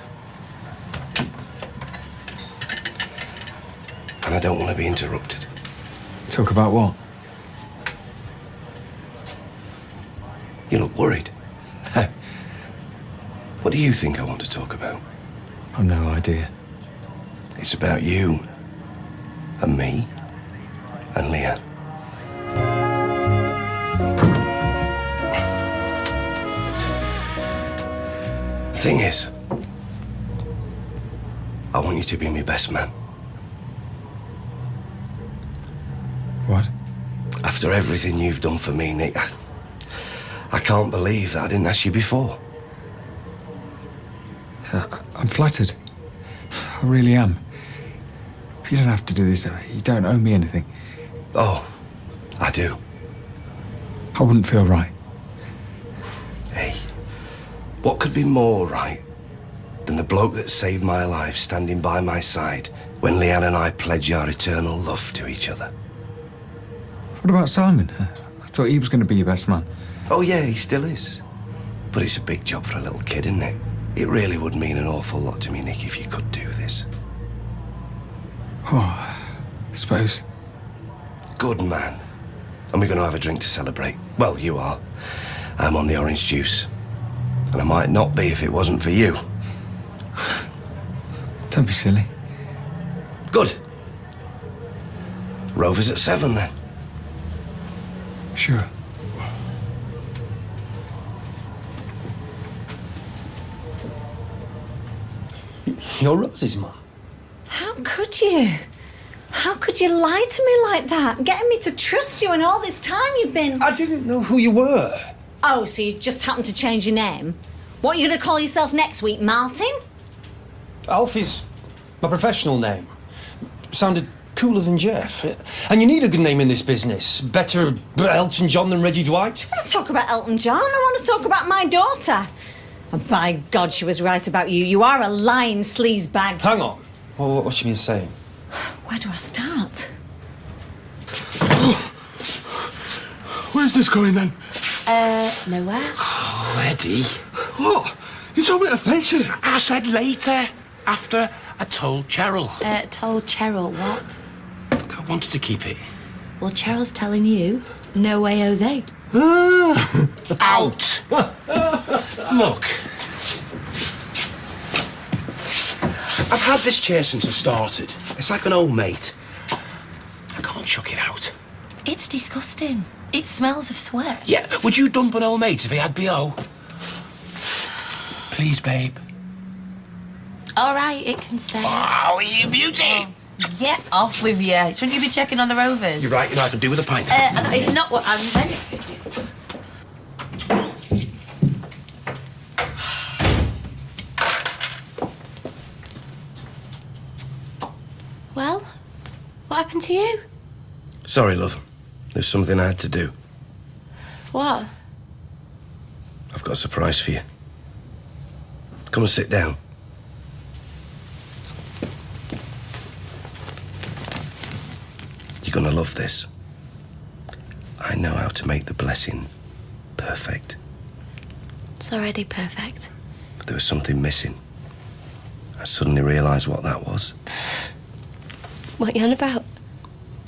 And I don't want to be interrupted. Talk about what? You look worried. What do you think I want to talk about? I've no idea. It's about you and me and Leah. The thing is, I want you to be my best man. What? After everything you've done for me, Nick, I can't believe that I didn't ask you before. I'm flattered. I really am. You don't have to do this. You don't owe me anything. Oh, I do. I wouldn't feel right. Hey, what could be more right than the bloke that saved my life standing by my side when Leanne and I pledged our eternal love to each other? What about Simon? I thought he was going to be your best man. Oh, yeah, he still is. But it's a big job for a little kid, isn't it? It really would mean an awful lot to me, Nick, if you could do this. Oh, I suppose. Good man. And we're going to have a drink to celebrate. Well, you are. I'm on the orange juice. And I might not be if it wasn't for you. Don't be silly. Good. Rover's at 7 then. Sure. You're Rosie's mum. How could you? How could you lie to me like that? Getting me to trust you and all this time you've been... I didn't know who you were. Oh, so you just happened to change your name? What are you going to call yourself next week, Martin? Alfie's my professional name. Sounded cooler than Jeff. And you need a good name in this business. Better Elton John than Reggie Dwight. I want to talk about Elton John. I want to talk about my daughter. And by God, she was right about you. You are a lying sleazebag. Hang on. What's she been saying? Where do I start? Where's this going then? Nowhere. Oh, Eddie. What? You told me to fetch it. I said later, after I told Cheryl. Told Cheryl what? I wanted to keep it. Well, Cheryl's telling you, no way, Jose. Out! Look. I've had this chair since I started. It's like an old mate. I can't chuck it out. It's disgusting. It smells of sweat. Yeah, would you dump an old mate if he had BO? Please, babe. All right, it can stay. Oh, you beauty! Oh, get off with you. Shouldn't you be checking on the Rovers? You're right, I could do with a pint. It's not what I'm saying. Well, what happened to you? Sorry, love. There's something I had to do. What? I've got a surprise for you. Come and sit down. You're gonna love this. I know how to make the blessing perfect. It's already perfect. But there was something missing. I suddenly realised what that was. What are you on about?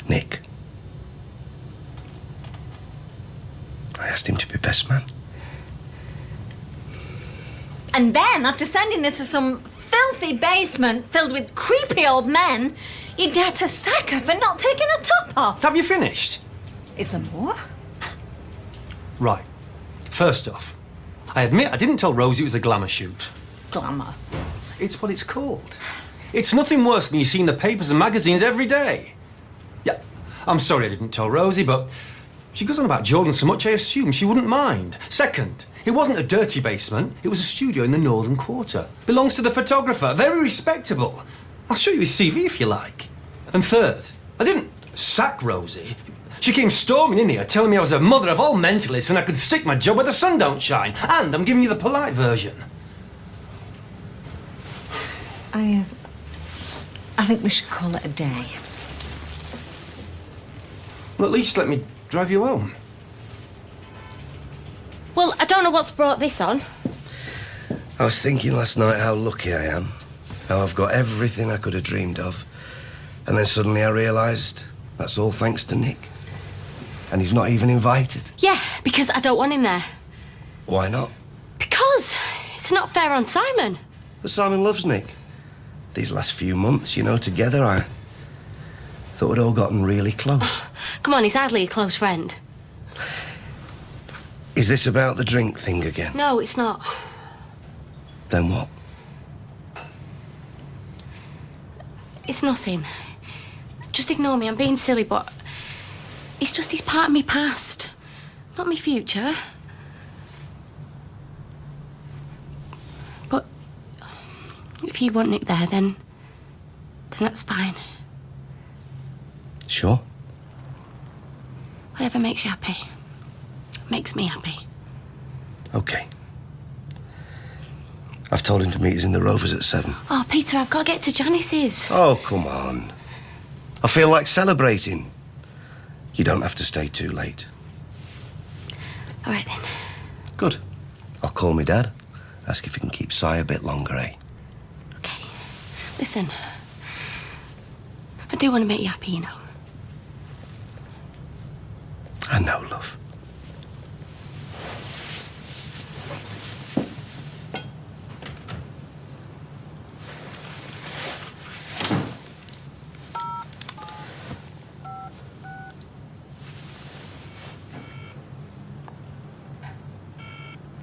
Nick. I asked him to be best man. And then, after sending her to some filthy basement filled with creepy old men, you dare to sack her for not taking her top off. Have you finished? Is there more? Right. First off, I admit I didn't tell Rosie it was a glamour shoot. Glamour. It's what it's called. It's nothing worse than you see in the papers and magazines every day. Yeah, I'm sorry I didn't tell Rosie, but she goes on about Jordan so much I assume she wouldn't mind. Second, it wasn't a dirty basement. It was a studio in the Northern Quarter. Belongs to the photographer. Very respectable. I'll show you his CV if you like. And third, I didn't sack Rosie. She came storming in here telling me I was a mother of all mentalists and I could stick my job where the sun don't shine. And I'm giving you the polite version. I think we should call it a day. Well, at least let me drive you home. Well, I don't know what's brought this on. I was thinking last night how lucky I am, how I've got everything I could have dreamed of. And then suddenly I realised that's all thanks to Nick. And he's not even invited. Yeah, because I don't want him there. Why not? Because it's not fair on Simon. But Simon loves Nick. These last few months, together, I thought we'd all gotten really close. Come on, he's hardly a close friend. Is this about the drink thing again? No, it's not. Then what? It's nothing. Just ignore me, I'm being silly, but he's part of me past, not me future. But if you want Nick there, then that's fine. Sure. Whatever makes you happy. Makes me happy. Okay. I've told him to meet us in the Rovers at 7. Oh, Peter, I've got to get to Janice's. Oh, come on. I feel like celebrating. You don't have to stay too late. All right, then. Good. I'll call my dad. Ask if he can keep Si a bit longer, eh? Listen, I do want to make you happy, I know, love.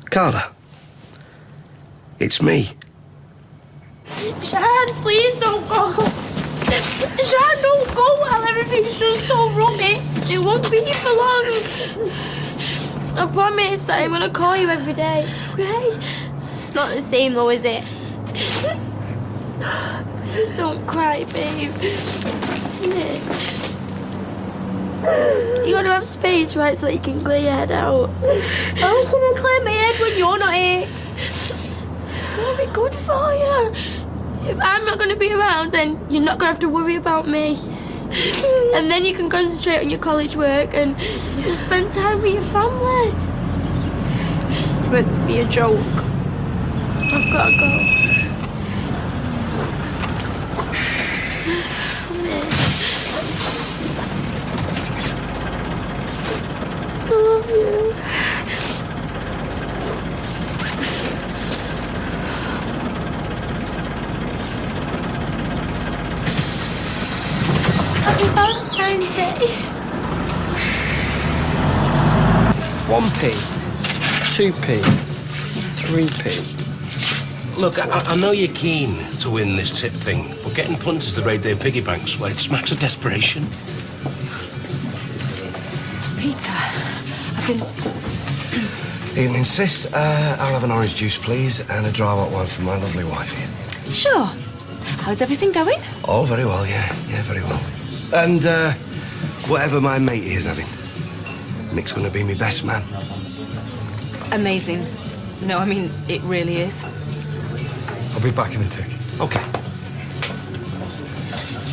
Carla, it's me. Shan, please don't go. Shan, don't go while everything's just so rubbish. It won't be for long. I promise that I'm gonna call you every day, okay? It's not the same though, is it? Please don't cry, babe. Nick. You gotta have space, right, so that you can clear your head out. How can I clear my head when you're not here? It's gonna be good for you. If I'm not gonna be around, then you're not gonna have to worry about me. And then you can concentrate on your college work and just spend time with your family. It's meant to be a joke. I've gotta go. I love you. Happy Valentine's Day. 1p, 2p, 3p. Look, I know you're keen to win this tip thing, but getting punters to raid their piggy banks, well, it smacks of desperation. Peter, I've been... Evening, sis. I'll have an orange juice, please, and a dry hot one for my lovely wife here. Sure. How's everything going? Oh, very well, yeah. Yeah, very well. And, whatever my mate here's having, Nick's gonna be my best man. Amazing. No, I mean, it really is. I'll be back in a tick. Okay.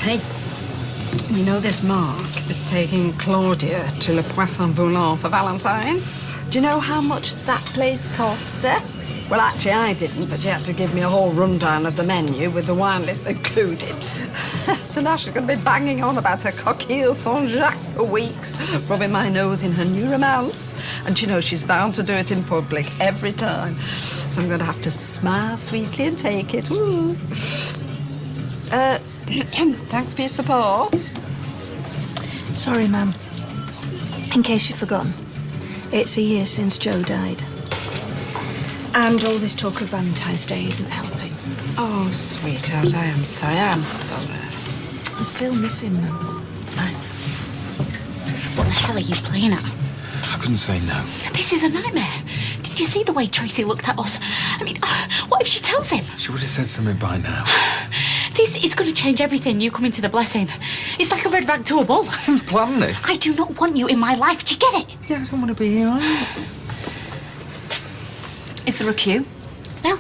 Hey, you know this Mark is taking Claudia to Le Poisson Volant for Valentine's? Do you know how much that place cost her? Well, actually, I didn't, but she had to give me a whole rundown of the menu with the wine list included. So now she's going to be banging on about her coquille Saint-Jacques for weeks, rubbing my nose in her new romance. And you know she's bound to do it in public every time. So I'm going to have to smile sweetly and take it. Ooh. Thanks for your support. Sorry, ma'am. In case you've forgotten, it's a year since Joe died. And all this talk of Valentine's Day isn't helping. Oh, sweetheart, I am sorry. I still miss him, ma'am. What the hell are you playing at? I couldn't say no. This is a nightmare. Did you see the way Tracy looked at us? I mean, what if she tells him? She would have said something by now. This It's going to change everything, you coming to the blessing. It's like a red rag to a bull. I didn't plan this. I do not want you in my life. Do you get it? Yeah, I don't want to be here, either. Is there a queue? No.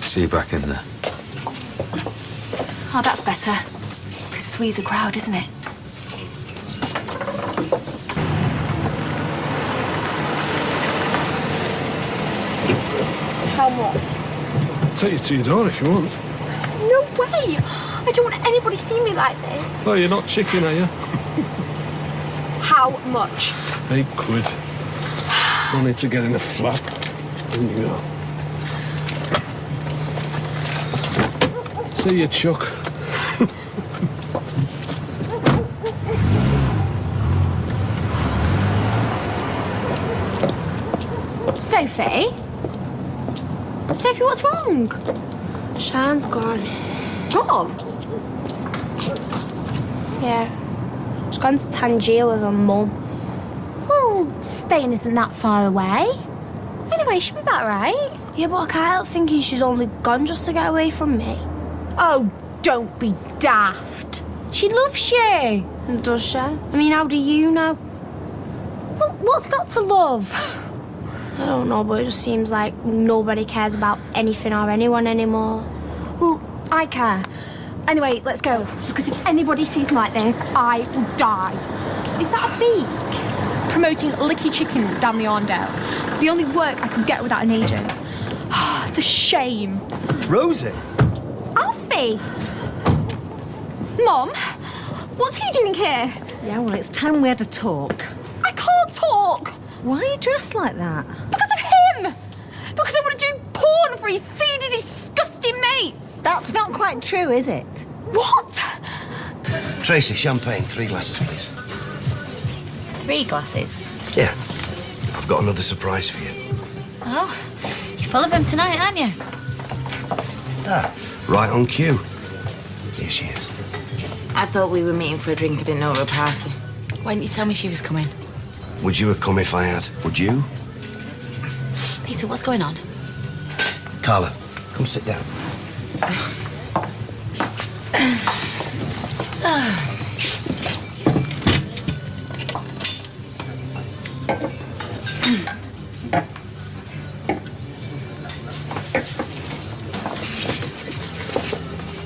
See you back in there. Oh, that's better. Because 3's a crowd, isn't it? How much? I'll take you to your door if you want. No way! I don't want anybody seeing me like this. Oh, you're not chicken, are you? How much? £8. No need to get in a flap. In you go. See you, Chuck. Sophie? Sophie, what's wrong? Sian's gone. Gone? Yeah. She's gone to Tangier with her mum. Well, Spain isn't that far away. Anyway, she'll be back, right? Yeah, but I can't help thinking she's only gone just to get away from me. Oh, don't be daft. She loves you. Does she? I mean, how do you know? Well, what's not to love? I don't know, but it just seems like nobody cares about anything or anyone anymore. Well, I care. Anyway, let's go. Because if anybody sees me like this, I will die. Is that a beak? Promoting licky chicken down the Arndale. The only work I could get without an agent. The shame. Rosie? Alfie! Mom, what's he doing here? Yeah, well, it's time we had a talk. I can't talk. Why are you dressed like that? Because of him! Because I want to do porn for his seedy, disgusting mates! That's not quite true, is it? What? Tracy, champagne, 3 glasses, please. 3 glasses. Yeah. I've got another surprise for you. Oh, you're full of them tonight, aren't you? Ah, right on cue. Here she is. I thought we were meeting for a drink. I didn't know it was a party. Why didn't you tell me she was coming? Would you have come if I had? Would you? Peter, what's going on? Carla, come sit down.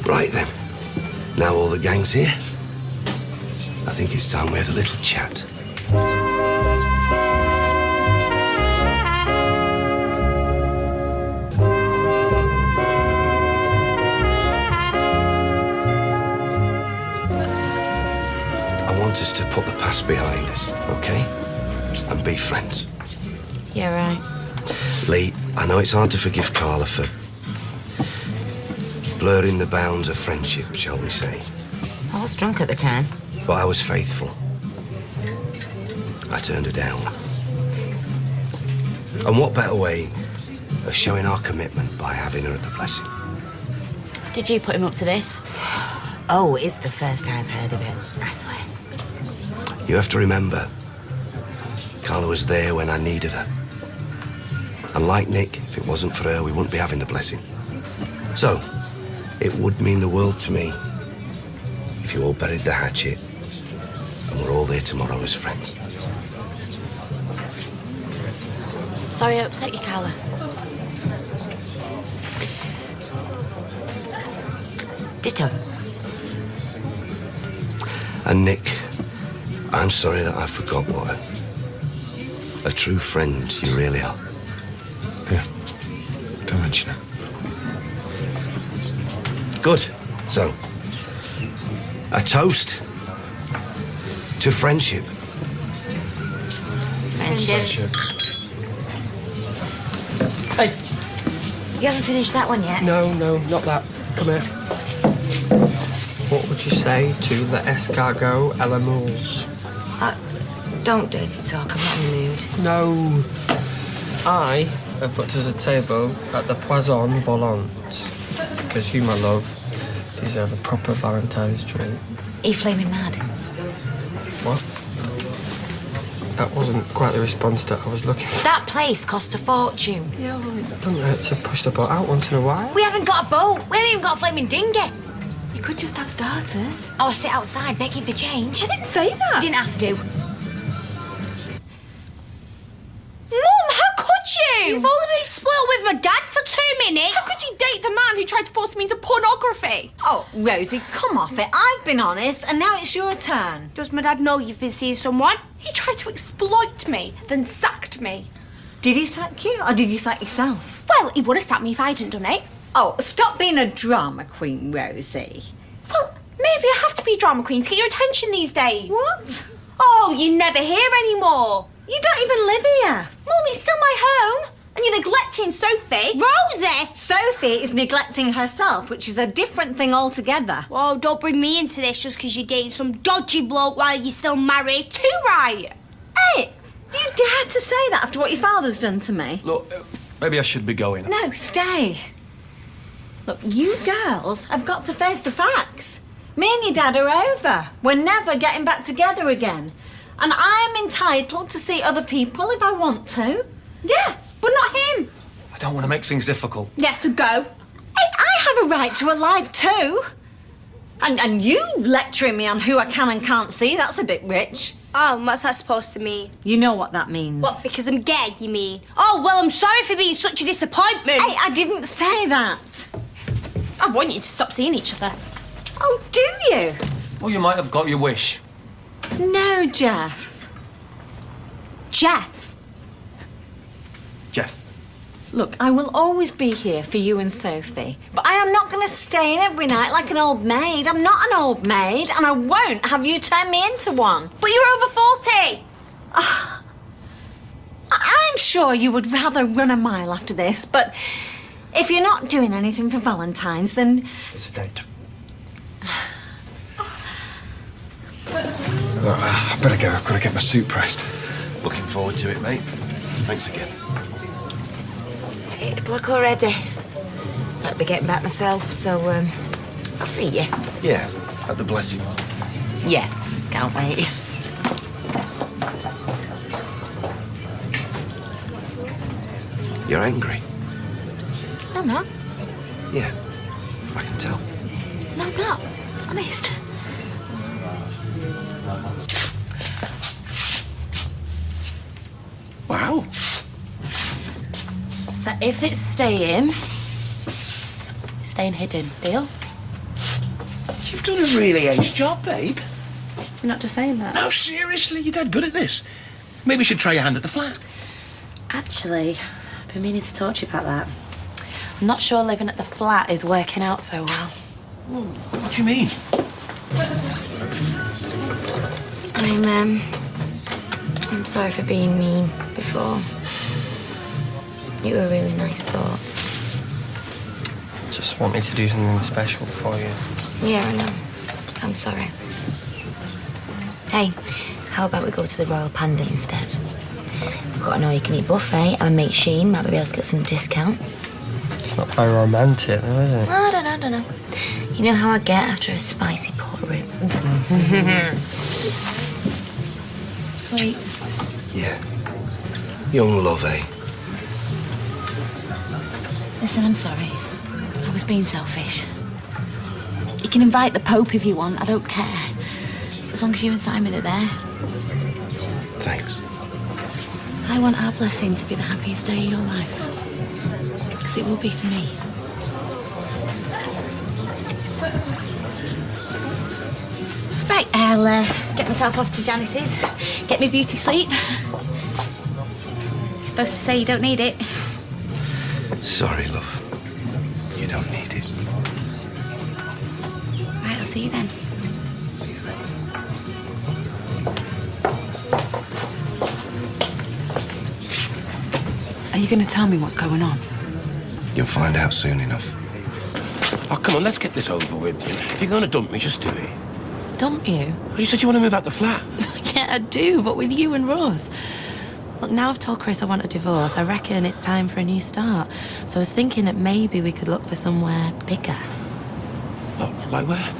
Right then. Now all the gang's here. I think it's time we had a little chat. I want us to put the past behind us, okay? And be friends. Yeah, right. Lee, I know it's hard to forgive Carla for blurring the bounds of friendship, shall we say. I was drunk at the time. But I was faithful. I turned her down. And what better way of showing our commitment by having her at the blessing? Did you put him up to this? Oh, it's the first I've heard of it, I swear. You have to remember, Carla was there when I needed her. And like Nick, if it wasn't for her, we wouldn't be having the blessing. So, it would mean the world to me if you all buried the hatchet and we're all there tomorrow as friends. Sorry I upset you, Carla. Ditto. And Nick, I'm sorry that I forgot what a true friend you really are. Yeah, don't mention it. Good. So, a toast to friendship. Friendship. Hey. You haven't finished that one yet? No, not that. Come here. What would you say to the escargot à la moules? Don't dirty talk, I'm not in the mood. No. I have booked us a table at the Poisson Volant. Because you, my love, deserve a proper Valentine's treat. Are you flaming mad? What? that wasn't quite the response that I was looking for. That place cost a fortune. Yeah, well, it doesn't hurt to push the boat out once in a while. We haven't got a boat. We haven't even got a flaming dinghy. You could just have starters. Or sit outside begging for change. I didn't say that. Didn't have to. Mum, how could you? You've only been spoiled with my dad for 2 minutes. How could you date the man who tried to force me into pornography? Oh, Rosie, come off it. I've been honest, and now it's your turn. Does my dad know you've been seeing someone? He tried to exploit me, then sacked me. Did he sack you, or did you sack yourself? Well, he would have sacked me if I hadn't done it. Oh, stop being a drama queen, Rosie. Well, maybe I have to be a drama queen to get your attention these days. What? Oh, you're never here anymore. You don't even live here. Mum, it's still my home. And you're neglecting Sophie. Rosie! Sophie is neglecting herself, which is a different thing altogether. Whoa, don't bring me into this just because you're dating some dodgy bloke while you're still married. Too right. Hey, you dare to say that after what your father's done to me? Look, maybe I should be going. No, stay. Look, you girls have got to face the facts. Me and your dad are over. We're never getting back together again. And I'm entitled to see other people if I want to. Yeah, but not him. I don't want to make things difficult. Yeah, so go. Hey, I have a right to a life too. And you lecturing me on who I can and can't see, that's a bit rich. Oh, what's that supposed to mean? You know what that means. What, because I'm gay, you mean? Oh, well, I'm sorry for being such a disappointment. Hey, I didn't say that. I want you to stop seeing each other. Oh, do you? Well, you might have got your wish. No, Jeff. Jeff? Jeff. Look, I will always be here for you and Sophie, but I am not going to stay in every night like an old maid. I'm not an old maid, and I won't have you turn me into one. But you're over 40. I'm sure you would rather run a mile after this, but if you're not doing anything for Valentine's, then... It's a date. Look, I better go. I've got to get my suit pressed. Looking forward to it, mate. Thanks again. 8 o'clock already. I'll be getting back myself, so I'll see you. Yeah, at the blessing. Yeah, can't wait. You're angry? No, I'm not. Yeah, I can tell. No, I'm not. Honest. Wow. So if it's staying, it's staying hidden. Deal? You've done a really ace job, babe. You're not just saying that. No, seriously, you're dead good at this. Maybe you should try your hand at the flat. Actually, I've been meaning to talk to you about that. I'm not sure living at the flat is working out so well. Well, what do you mean? I'm sorry for being mean before. You were a really nice thought. Just want me to do something special for you. Yeah, I know. I'm sorry. Hey, how about we go to the Royal Panda instead? We've got an all-you-can-eat buffet, and my mate Sheen might be able to get some discount. It's not very romantic, though, is it? I don't know. You know how I get after a spicy pork rib. Sweet. Yeah. Young love, eh? Listen, I'm sorry. I was being selfish. You can invite the Pope if you want. I don't care. As long as you and Simon are there. Thanks. I want our blessing to be the happiest day of your life. Because it will be for me. Right, I'll get myself off to Janice's. Get me beauty sleep. You're supposed to say you don't need it. Sorry, love. You don't need it. Right, I'll see you then. Are you going to tell me what's going on? You'll find out soon enough. Oh, come on, let's get this over with. If you're going to dump me, just do it. Dump you? Oh, you said you want to move out the flat. Yeah, I do, but with you and Ross. Look, now I've told Chris I want a divorce, I reckon it's time for a new start. So I was thinking that maybe we could look for somewhere bigger. Oh, like where?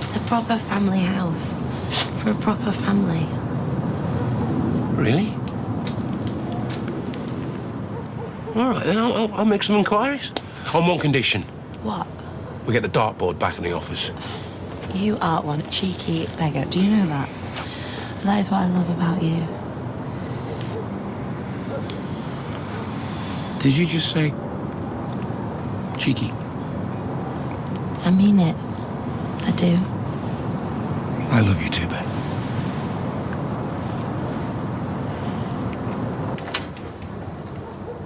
It's a proper family house. For a proper family. Really? All right, then I'll make some inquiries. On one condition. What? We get the dartboard back in the office. You are one cheeky beggar. Do you know that? That is what I love about you. Did you just say cheeky? I mean it. I do. I love you too, babe.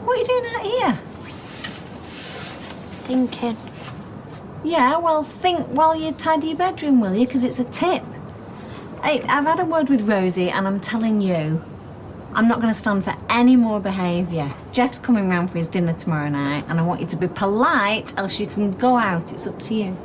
What are you doing out here? Thinking. Yeah, well, think while you tidy your bedroom, will you? Because it's a tip. Hey, I've had a word with Rosie, and I'm telling you, I'm not going to stand for any more behaviour. Jeff's coming round for his dinner tomorrow night, and I want you to be polite, else you can go out. It's up to you.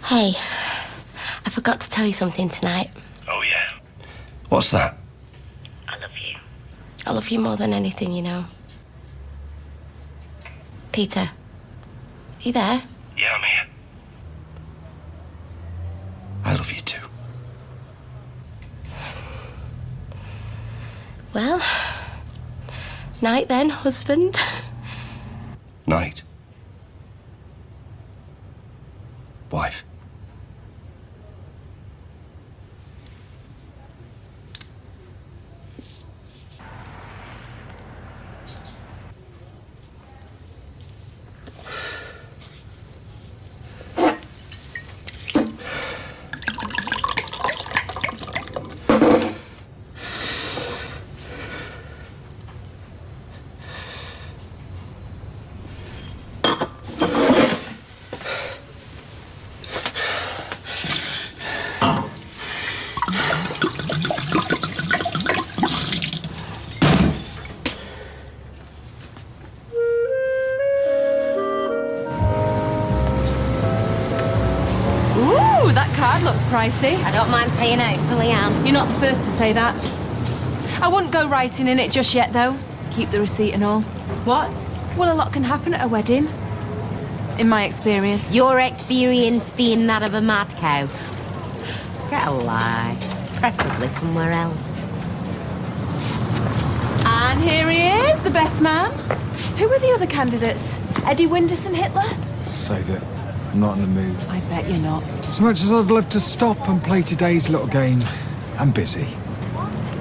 Hey, I forgot to tell you something tonight. Oh, yeah? What's that? I love you. I love you more than anything, you know. Peter, are you there? Yeah, I'm here. I love you too. Well, night then, husband. Night. Wife. Ooh, that card looks pricey. I don't mind paying out for Leanne. You're not the first to say that. I wouldn't go writing in it just yet, though. Keep the receipt and all. What? Well, a lot can happen at a wedding. In my experience. Your experience being that of a mad cow. Get a lie. Preferably somewhere else. And here he is, the best man. Who were the other candidates? Eddie Winderson Hitler? Save it. I'm not in the mood. I bet you're not. As much as I'd love to stop and play today's little game, I'm busy.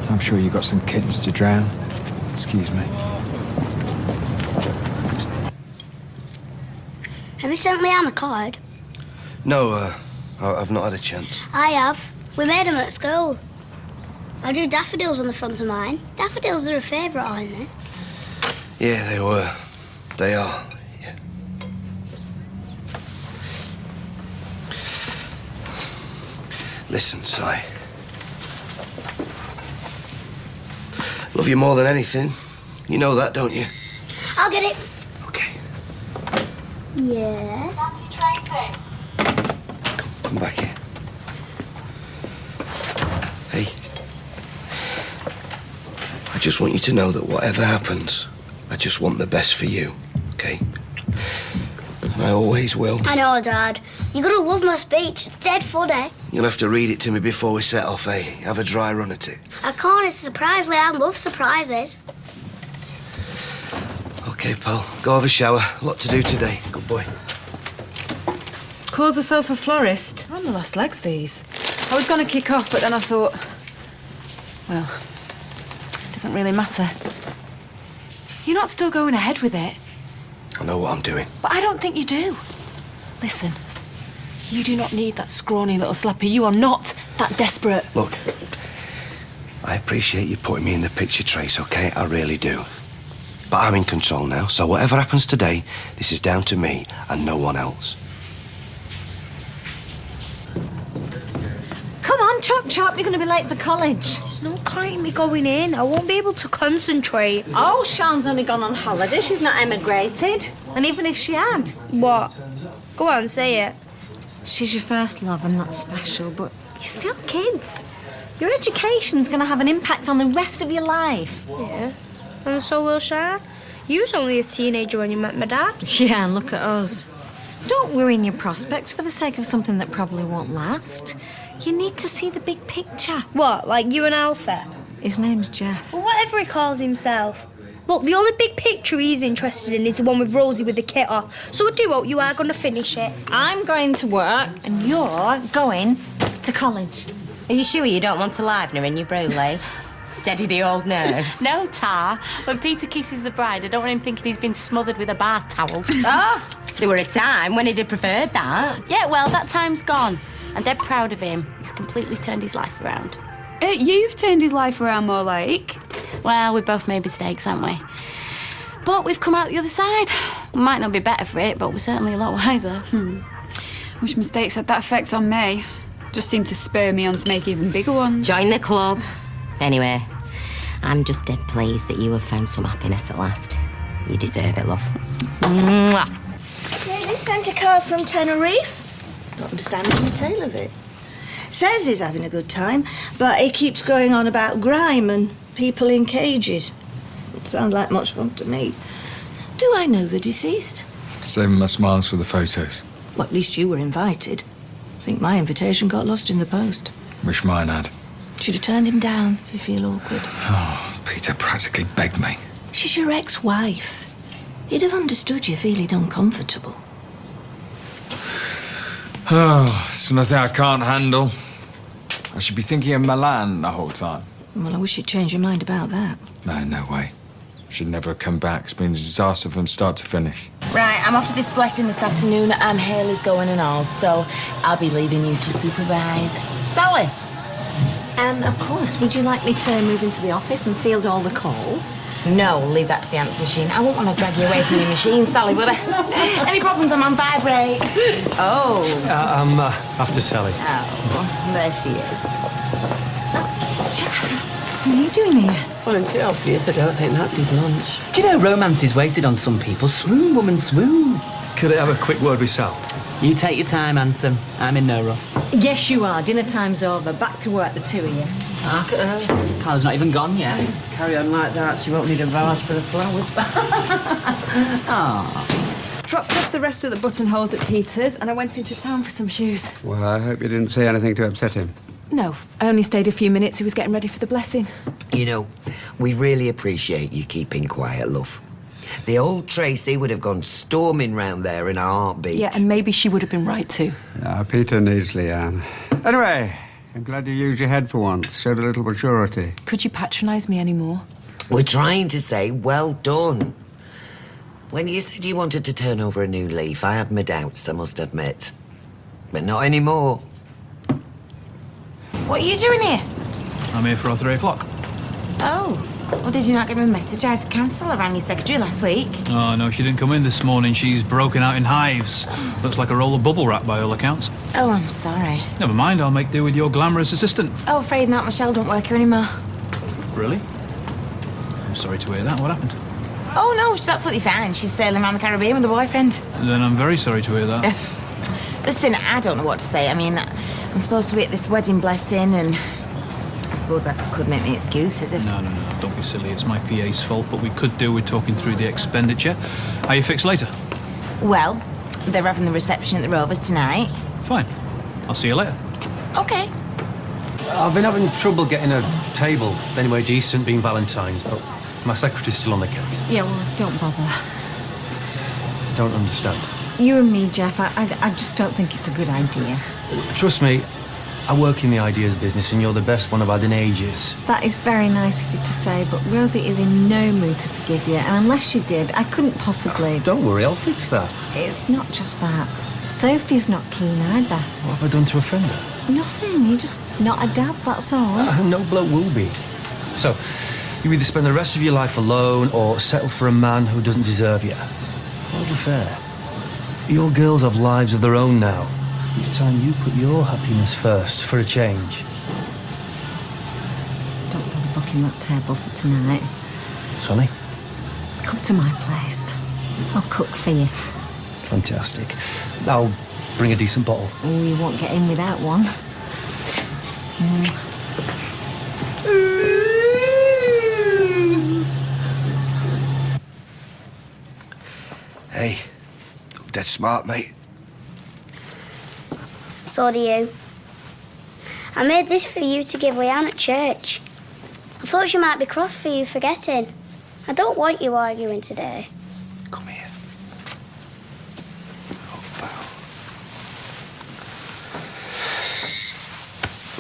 I'm sure you got some kittens to drown. Excuse me. Have you sent Leanne a card? No, I've not had a chance. I have. We made them at school. I drew daffodils on the front of mine. Daffodils are a favourite, aren't they? Yeah, they were. They are. Yeah. Listen, Si. Love you more than anything. You know that, don't you? I'll get it. Okay. Yes. Come back here. Hey. I just want you to know that whatever happens, I just want the best for you, okay? And I always will. I know, Dad. You're gonna love my speech. It's dead funny. You'll have to read it to me before we set off, eh? Have a dry run at it. I can't. It's a surprise, Leanne. Love surprises. Okay, pal. Go have a shower. A lot to do today. Good boy. Calls herself a florist. I'm the last legs, these. I was going to kick off, but then I thought, well, it doesn't really matter. You're not still going ahead with it. I know what I'm doing. But I don't think you do. Listen, you do not need that scrawny little slapper. You are not that desperate. Look, I appreciate you putting me in the picture, Trace, okay? I really do. But I'm in control now, so whatever happens today, this is down to me and no one else. Come on, chop chop, you're going to be late for college. There's no point in me going in. I won't be able to concentrate. Oh, Sean's only gone on holiday. She's not emigrated. And even if she had. What? Go on, say it. She's your first love and that's special, but you're still kids. Your education's going to have an impact on the rest of your life. Yeah. And so will Sean. You was only a teenager when you met my dad. Yeah, and look at us. Don't ruin your prospects for the sake of something that probably won't last. You need to see the big picture. What, like you and Alpha? His name's Jeff. Well, whatever he calls himself. Look, the only big picture he's interested in is the one with Rosie with the kit off. So I do hope you are going to finish it. I'm going to work and you're going to college. Are you sure you don't want to liven her in your brule? Steady the old nerves. No, Tar. When Peter kisses the bride, I don't want him thinking he's been smothered with a bath towel. There were a time when he'd have preferred that. Yeah, well, that time's gone. I'm dead proud of him. He's completely turned his life around. You've turned his life around more like. Well, we both made mistakes, haven't we? But we've come out the other side. Might not be better for it, but we're certainly a lot wiser. Wish mistakes had that effect on me. Just seemed to spur me on to make even bigger ones. Join the club. Anyway, I'm just dead pleased that you have found some happiness at last. You deserve it, love. Mwah. Maybe sent a card from Tenerife. Not understanding the tale of it. Says he's having a good time, but he keeps going on about grime and people in cages. Sound like much fun to me. Do I know the deceased? Saving my smiles for the photos. Well, at least you were invited. I think my invitation got lost in the post. Wish mine had. Should have turned him down if you feel awkward. Oh, Peter practically begged me. She's your ex-wife. He'd have understood you feeling uncomfortable. Oh, it's nothing I can't handle. I should be thinking of Milan the whole time. Well, I wish you'd change your mind about that. No way. Should never have come back. It's been a disaster from start to finish. Right, I'm off to this blessing this afternoon and Haley's going and all, so I'll be leaving you to supervise. Sally? And, of course, would you like me to move into the office and field all the calls? No, leave that to the answer machine. I won't want to drag you away from your machine, Sally, would I? Any problems, I'm on vibrate. Oh. I'm after Sally. Oh, there she is. Jeff, what are you doing here? Well, it's obvious I don't think that's his lunch. Do you know romance is wasted on some people? Swoon, woman, swoon. Could I have a quick word with Sal? You take your time, handsome. I'm in no rush. Yes, you are. Dinner time's over. Back to work, the two of you. Look at her. Carla's not even gone yet. Carry on like that, she won't need a vase for the flowers. Aww. Dropped off the rest of the buttonholes at Peter's and I went into town for some shoes. Well, I hope you didn't say anything to upset him. No, I only stayed a few minutes. He was getting ready for the blessing. You know, we really appreciate you keeping quiet, love. The old Tracy would have gone storming round there in a heartbeat. Yeah, and maybe she would have been right too. Peter needs Leanne. Anyway, I'm glad you used your head for once. Showed a little maturity. Could you patronise me anymore? We're trying to say well done. When you said you wanted to turn over a new leaf, I had my doubts, I must admit. But not anymore. What are you doing here? I'm here for 3 o'clock. Oh. Well, did you not give me a message? I had to cancel. I rang your secretary last week. Oh, no, she didn't come in this morning. She's broken out in hives. Looks like a roll of bubble wrap by all accounts. Oh, I'm sorry. Never mind, I'll make do with your glamorous assistant. Oh, afraid not. Michelle don't work here anymore. Really? I'm sorry to hear that. What happened? Oh, no, she's absolutely fine. She's sailing around the Caribbean with a boyfriend. Then I'm very sorry to hear that. Listen, I don't know what to say. I mean, I'm supposed to be at this wedding blessing and I suppose I could make me excuses if... No, don't be silly. It's my PA's fault, but we could do with talking through the expenditure. Are you fixed later? Well, they're having the reception at the Rovers tonight. Fine. I'll see you later. Okay. I've been having trouble getting a table anywhere decent being Valentine's, but my secretary's still on the case. Yeah, well, don't bother. Don't understand. You and me, Jeff, I just don't think it's a good idea. Trust me, I work in the ideas business and you're the best one I've had in ages. That is very nice of you to say, but Rosie is in no mood to forgive you, and unless she did, I couldn't possibly... Don't worry, I'll fix that. It's not just that. Sophie's not keen either. What have I done to offend her? Nothing. You're just not a dad, that's all. No bloke will be. So, you either spend the rest of your life alone or settle for a man who doesn't deserve you. Hardly fair. Your girls have lives of their own now. It's time you put your happiness first for a change. Don't bother booking that table for tonight. Sonny? Come to my place. I'll cook for you. Fantastic. I'll bring a decent bottle. Oh, you won't get in without one. Hey, dead smart, mate. So do you. I made this for you to give Leanne at church. I thought she might be cross for you forgetting. I don't want you arguing today. Come here.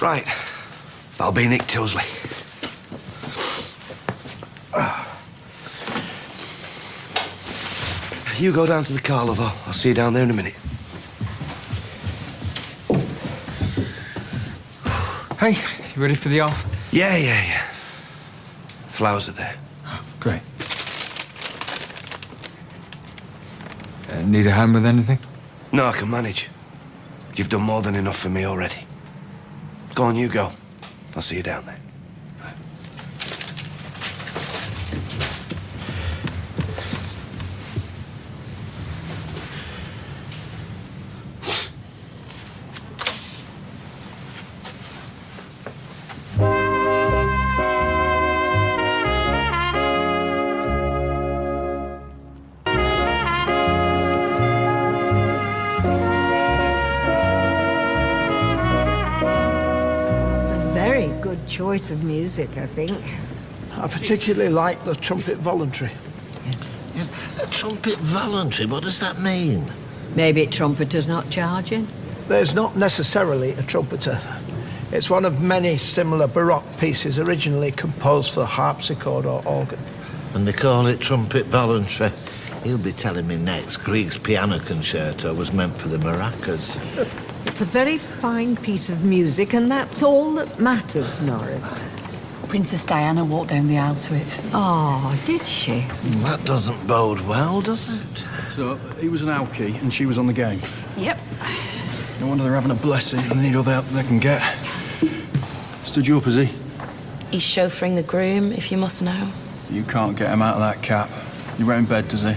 Right. That'll be Nick Tilsley. You go down to the car, love. I'll see you down there in a minute. Hey, you ready for the off? Yeah. Flowers are there. Great. Need a hand with anything? No, I can manage. You've done more than enough for me already. Go on, you go. I'll see you down there. Choice of music, I think. I particularly like the trumpet voluntary. A trumpet voluntary? What does that mean? Maybe trumpeter's not charging? There's not necessarily a trumpeter. It's one of many similar Baroque pieces originally composed for harpsichord or organ. And they call it trumpet voluntary. He'll be telling me next Grieg's piano concerto was meant for the maracas. It's a very fine piece of music, and that's all that matters, Norris. Princess Diana walked down the aisle to it. Oh, did she? That doesn't bode well, does it? So, he was an alky, and she was on the game. Yep. No wonder they're having a blessing and need all the help they can get. Stood you up, has he? He's chauffeuring the groom, if you must know. You can't get him out of that cap. He went in bed, does he?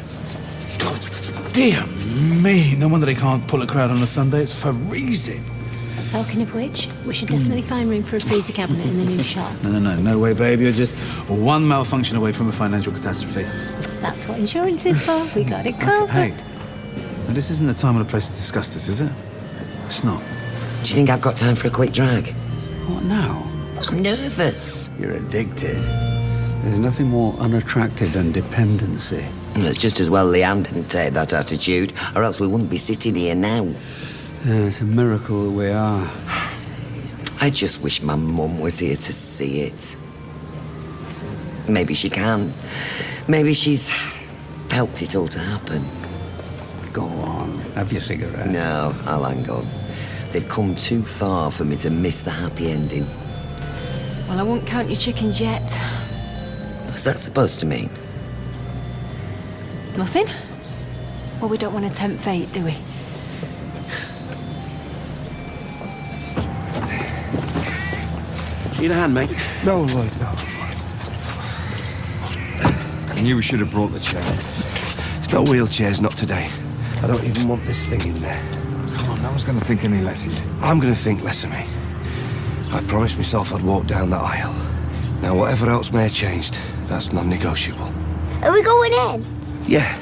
Dear me, no wonder they can't pull a crowd on a Sunday. It's freezing. Talking of which, we should definitely find room for a freezer cabinet in the new shop. No way, baby. You're just one malfunction away from a financial catastrophe. That's what insurance is for. We got it covered. Hey, now, this isn't the time or the place to discuss this, is it? It's not. Do you think I've got time for a quick drag? What now? I'm nervous. You're addicted. There's nothing more unattractive than dependency. Well, it's just as well Leanne didn't take that attitude, or else we wouldn't be sitting here now. Yeah, it's a miracle that we are. I just wish my mum was here to see it. Maybe she can. Maybe she's helped it all to happen. Go on, have your cigarette. No, I'll hang on. They've come too far for me to miss the happy ending. Well, I won't count your chickens yet. What's that supposed to mean? Nothing? Well, we don't want to tempt fate, do we? Need a hand, mate? No, Lloyd, no. I knew we should have brought the chair. It's no wheelchairs, not today. I don't even want this thing in there. Come on, no one's going to think any less of you. I'm going to think less of me. I promised myself I'd walk down that aisle. Now, whatever else may have changed, that's non-negotiable. Are we going in? Yeah.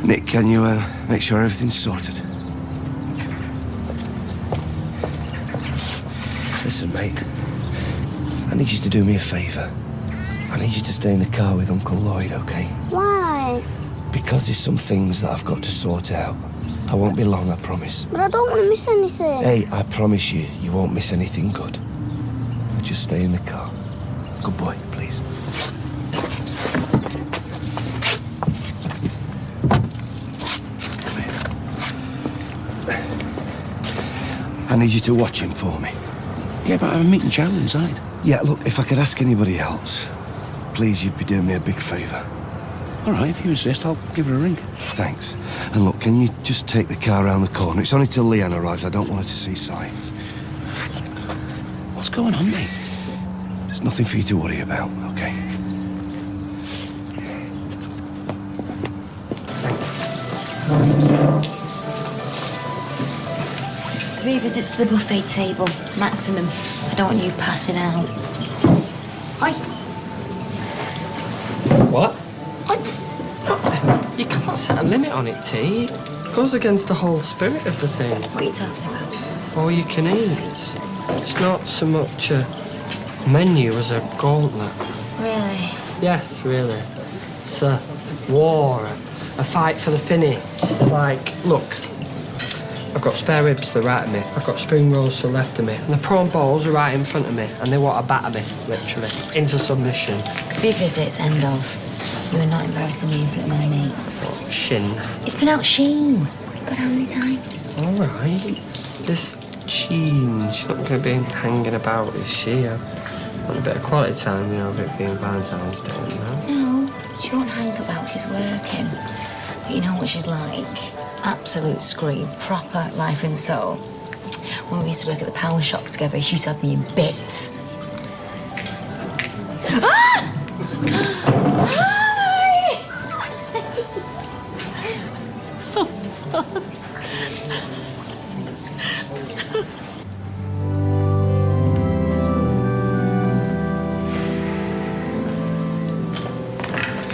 Nick, can you make sure everything's sorted? Listen, mate. I need you to do me a favour. I need you to stay in the car with Uncle Lloyd, okay? Why? Because there's some things that I've got to sort out. I won't be long, I promise. But I don't want to miss anything. Hey, I promise you, you won't miss anything good. Just stay in the car. Good boy, please. I need you to watch him for me. Yeah, but I have a meeting Joe inside. Yeah, look, if I could ask anybody else, please, you'd be doing me a big favour. All right, if you insist, I'll give her a ring. Thanks. And look, can you just take the car around the corner? It's only till Leanne arrives. I don't want her to see Si. What's going on, mate? There's nothing for you to worry about, okay? 3 visits to the buffet table, maximum. I don't want you passing out. Oi. What? You can't set a limit on it, T. It goes against the whole spirit of the thing. What are you talking about? All you can eat. It's not so much a menu as a gauntlet. Really? Yes, really. It's a war, a fight for the finish. It's like, look, I've got spare ribs to the right of me, I've got spring rolls to the left of me, and the prawn bowls are right in front of me, and they want to batter me, literally, into submission. 3 visits, end of. You are not embarrassing me in front of my mate. What, Shin? It's been out Sheen. God, how many times? All right. This Sheen, she's not going to be hanging about, is she? I want a bit of quality time, you know, of it being Valentine's Day, you know? No, she won't hang about, she's working. But you know what she's like? Absolute scream, proper life and soul. When we used to work at the pound shop together, she used to have me in bits. Ah!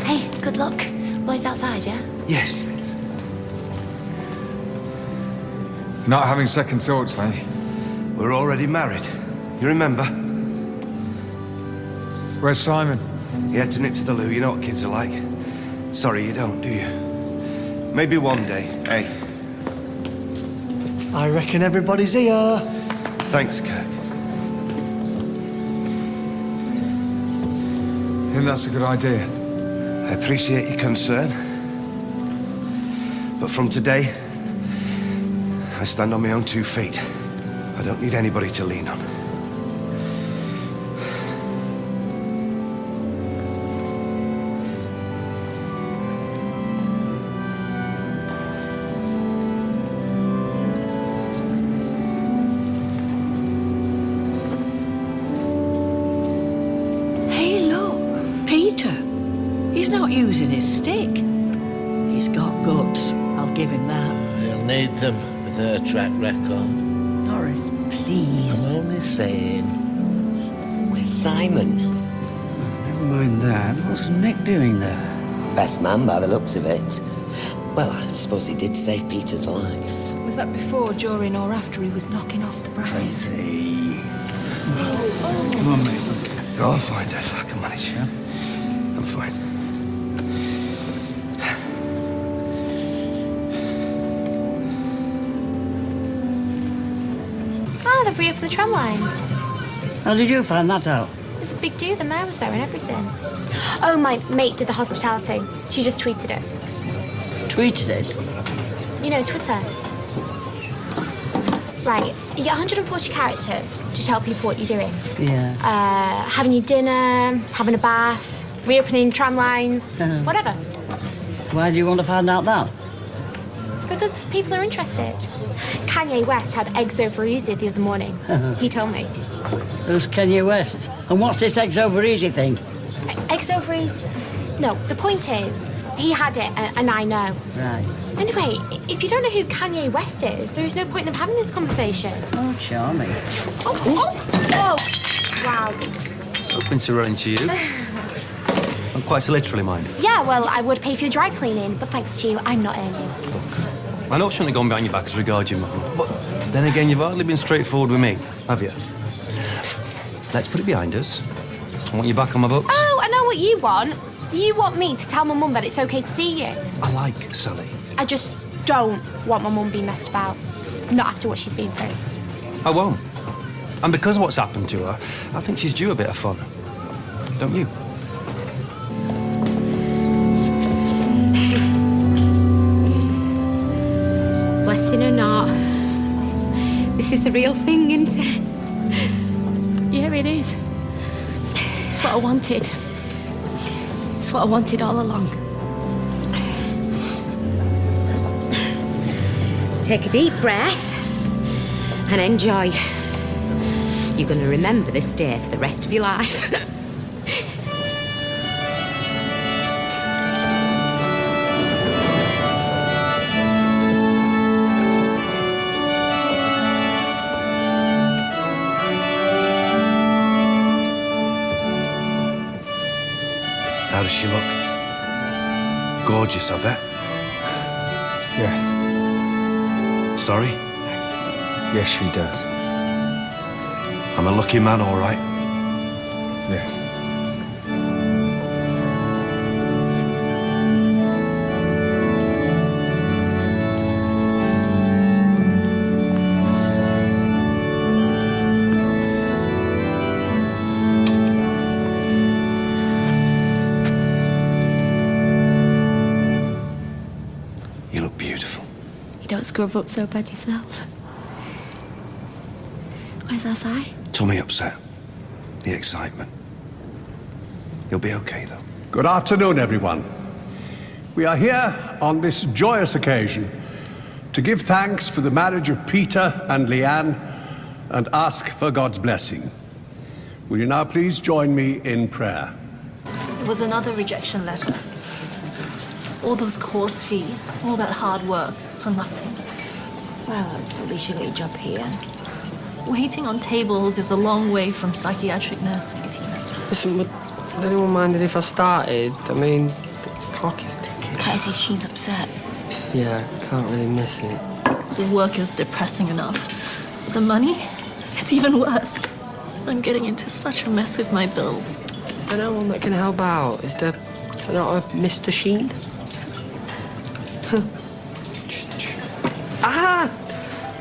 Hey, good luck. Lloyd's outside, yeah? Yes. You're not having second thoughts, eh? We're already married. You remember? Where's Simon? He had to nip to the loo. You know what kids are like. Sorry, you don't, do you? Maybe one day, eh? I reckon everybody's here. Thanks, Kirk. I think that's a good idea. I appreciate your concern. But from today, I stand on my own 2 feet. I don't need anybody to lean on. Hey, look, Peter. He's not using his stick. He's got guts. I'll give him that. He'll need them with her track record. Doris, please. I'm only saying. Where's Simon? Never mind that. What's Nick doing there? Best man by the looks of it. Well, I suppose he did save Peter's life. Was that before, during, or after he was knocking off the bride? Tracy. Come on, mate. Go, I'll find Def. I can manage. Yeah? I'm fine. Ah, they've reopened the tram lines. How did you find that out? There's a big do, the mayor was there and everything. Oh, my mate did the hospitality. She just tweeted it. Tweeted it? You know, Twitter. Right, you get 140 characters to tell people what you're doing. Yeah. Having your dinner, having a bath, reopening tram lines, whatever. Why do you want to find out that? Because people are interested. Kanye West had eggs over easy the other morning. He told me. Who's Kanye West? And what's this eggs over easy thing? Eggs over easy? No, the point is, he had it and I know. Right. Anyway, if you don't know who Kanye West is, there is no point in having this conversation. Oh, charming. Oh! Wow. Hoping to run into you. I'm quite literally, mind. Yeah, well, I would pay for your dry cleaning, but thanks to you, I'm not earning. I know I shouldn't have gone behind your back as regards your mum, but then again, you've hardly been straightforward with me, have you? Let's put it behind us. I want you back on my books. Oh, I know what you want. You want me to tell my mum that it's okay to see you. I like Sally. I just don't want my mum being messed about. Not after what she's been through. I won't. And because of what's happened to her, I think she's due a bit of fun. Don't you? Blessing or not, this is the real thing, isn't it? Yeah, it is. It's what I wanted. It's what I wanted all along. Take a deep breath and enjoy. You're going to remember this day for the rest of your life. How does she look? Gorgeous, I bet. Yes. Sorry? Yes, she does. I'm a lucky man, all right. Yes. You look beautiful. You don't scrub up so bad yourself. Where's our sigh? Tummy upset. The excitement. You'll be okay, though. Good afternoon, everyone. We are here on this joyous occasion to give thanks for the marriage of Peter and Leanne and ask for God's blessing. Will you now please join me in prayer? It was another rejection letter. All those course fees, all that hard work, so nothing. Well, at least you got your job here. Waiting on tables is a long way from psychiatric nursing, Tina. Listen, would anyone minded if I started? I mean, the clock is ticking. Casey, she's upset. Yeah, can't really miss it. The work is depressing enough. But the money? It's even worse. I'm getting into such a mess with my bills. Is there no one that can help out? Is there not a Mr. Sheen?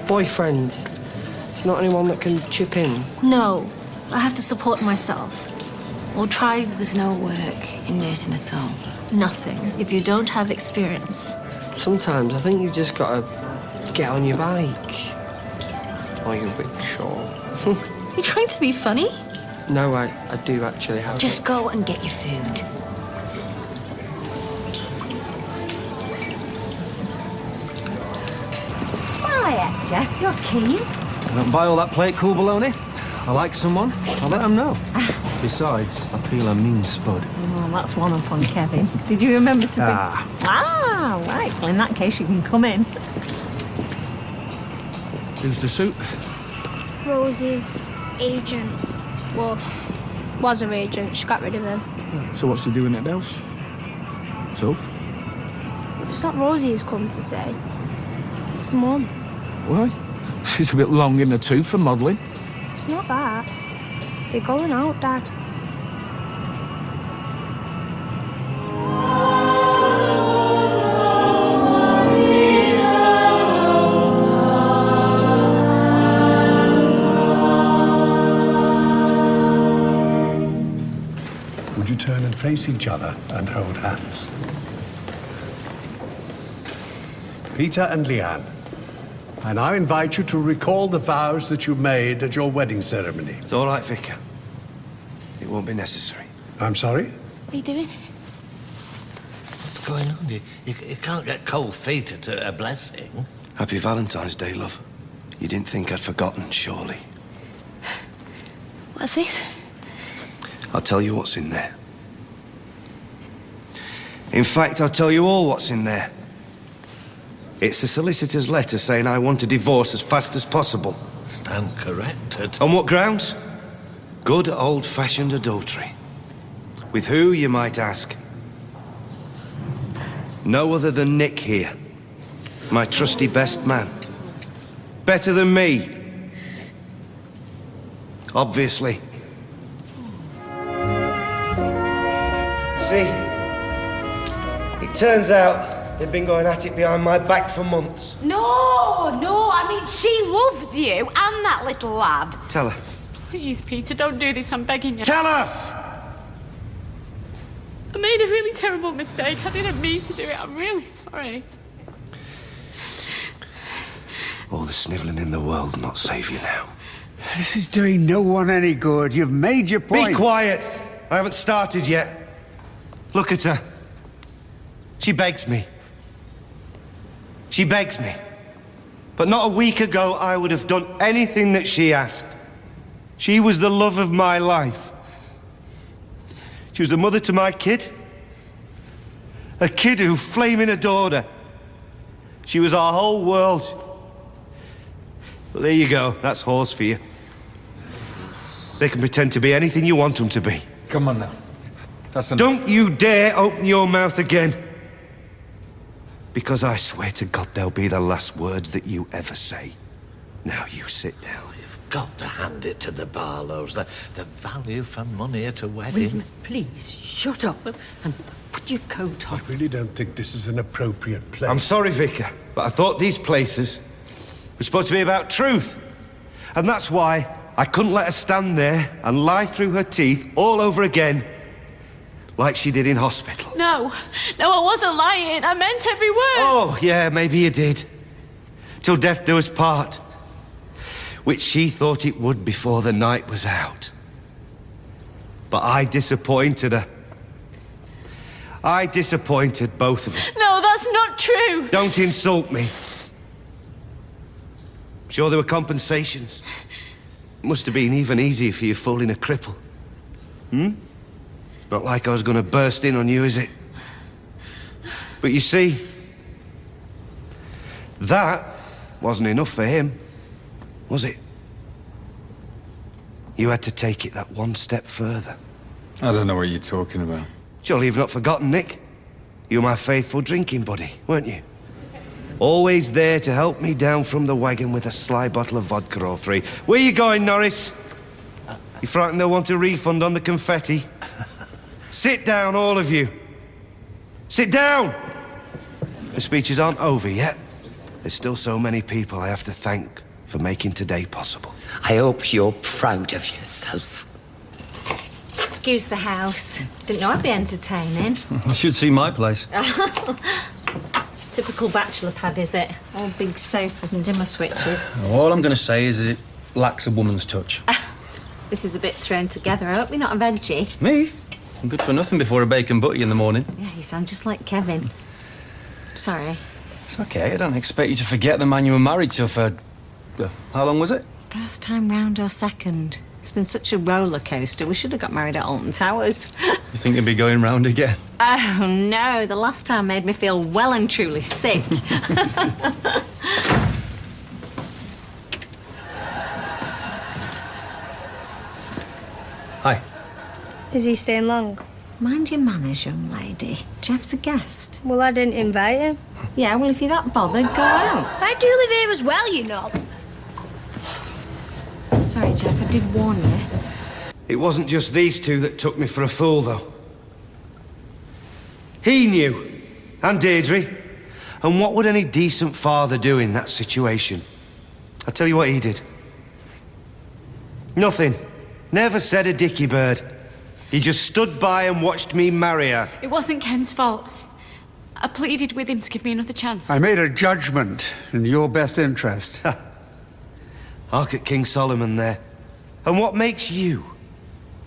Boyfriend. Is there not anyone that can chip in? No, I have to support myself. Or try... There's no work in nursing at all. Nothing, if you don't have experience. Sometimes I think you've just got to get on your bike. Or your rickshaw. You trying to be funny? No, I do actually have... Just go and get your food. Hiya, Jeff, you're keen. Don't buy all that plate cool baloney. I like someone, I'll let them know. Besides, I feel a mean spud. Oh, that's one up on Kevin. Did you remember to bring... Ah, right. Well, in that case, you can come in. Who's the suit? Rosie's agent. Well, was her agent. She got rid of him. So what's she doing at Delsh? Soph? It's not Rosie who's come to say. It's Mum. Why? She's a bit long in the tooth for modelling. It's not that. They're going out, Dad. Would you turn and face each other and hold hands? Peter and Leanne, I now invite you to recall the vows that you made at your wedding ceremony. It's all right, Vicar. It won't be necessary. I'm sorry? What are you doing? What's going on? You can't get cold feet at a blessing. Happy Valentine's Day, love. You didn't think I'd forgotten, surely. What's this? I'll tell you what's in there. In fact, I'll tell you all what's in there. It's a solicitor's letter saying I want a divorce as fast as possible. Stand corrected. On what grounds? Good old-fashioned adultery. With who, you might ask? No other than Nick here. My trusty best man. Better than me. Obviously. See? It turns out they've been going at it behind my back for months. No, I mean, she loves you and that little lad. Tell her. Please, Peter, don't do this. I'm begging you. Tell her! I made a really terrible mistake. I didn't mean to do it. I'm really sorry. All the snivelling in the world will not save you now. This is doing no one any good. You've made your point. Be quiet! I haven't started yet. Look at her. She begs me. She begs me. But not a week ago, I would have done anything that she asked. She was the love of my life. She was the mother to my kid. A kid who flaming adored her. She was our whole world. But there you go, that's horse for you. They can pretend to be anything you want them to be. Come on now. That's enough. Don't you dare open your mouth again. Because I swear to God they'll be the last words that you ever say. Now you sit down. You've got to hand it to the Barlows. The value for money at a wedding. Will, please, shut up and put your coat on. I really don't think this is an appropriate place. I'm sorry, Vicar, but I thought these places were supposed to be about truth. And that's why I couldn't let her stand there and lie through her teeth all over again like she did in hospital. No, I wasn't lying. I meant every word. Oh, yeah, maybe you did. Till death do us part. Which she thought it would before the night was out. But I disappointed her. I disappointed both of them. No, that's not true. Don't insult me. Sure there were compensations. It must have been even easier for you fooling a cripple. Not like I was going to burst in on you, is it? But you see, that wasn't enough for him, was it? You had to take it that one step further. I don't know what you're talking about. Surely you've not forgotten, Nick. You were my faithful drinking buddy, weren't you? Always there to help me down from the wagon with a sly bottle of vodka or three. Where you going, Norris? You frightened they'll want a refund on the confetti? Sit down, all of you. Sit down! The speeches aren't over yet. There's still so many people I have to thank for making today possible. I hope you're proud of yourself. Excuse the house. Didn't know I'd be entertaining. You should see my place. Typical bachelor pad, is it? All big sofas and dimmer switches. All I'm going to say is it lacks a woman's touch. This is a bit thrown together. I hope you're not a veggie. Me? I'm good for nothing before a bacon butty in the morning. Yeah, you sound just like Kevin. Sorry. It's okay, I don't expect you to forget the man you were married to for... how long was it? First time round or second? It's been such a roller coaster. We should have got married at Alton Towers. You think you'll be going round again? Oh, no. The last time made me feel well and truly sick. Hi. Is he staying long? Mind your manners, young lady. Jeff's a guest. Well, I didn't invite him. Yeah, well, if you're that bothered, go out. I do live here as well, you know. Sorry, Jeff, I did warn you. It wasn't just these two that took me for a fool, though. He knew, and Deirdre. And what would any decent father do in that situation? I'll tell you what he did. Nothing. Never said a dicky bird. He just stood by and watched me marry her. It wasn't Ken's fault. I pleaded with him to give me another chance. I made a judgment in your best interest. Hark at King Solomon there. And what makes you,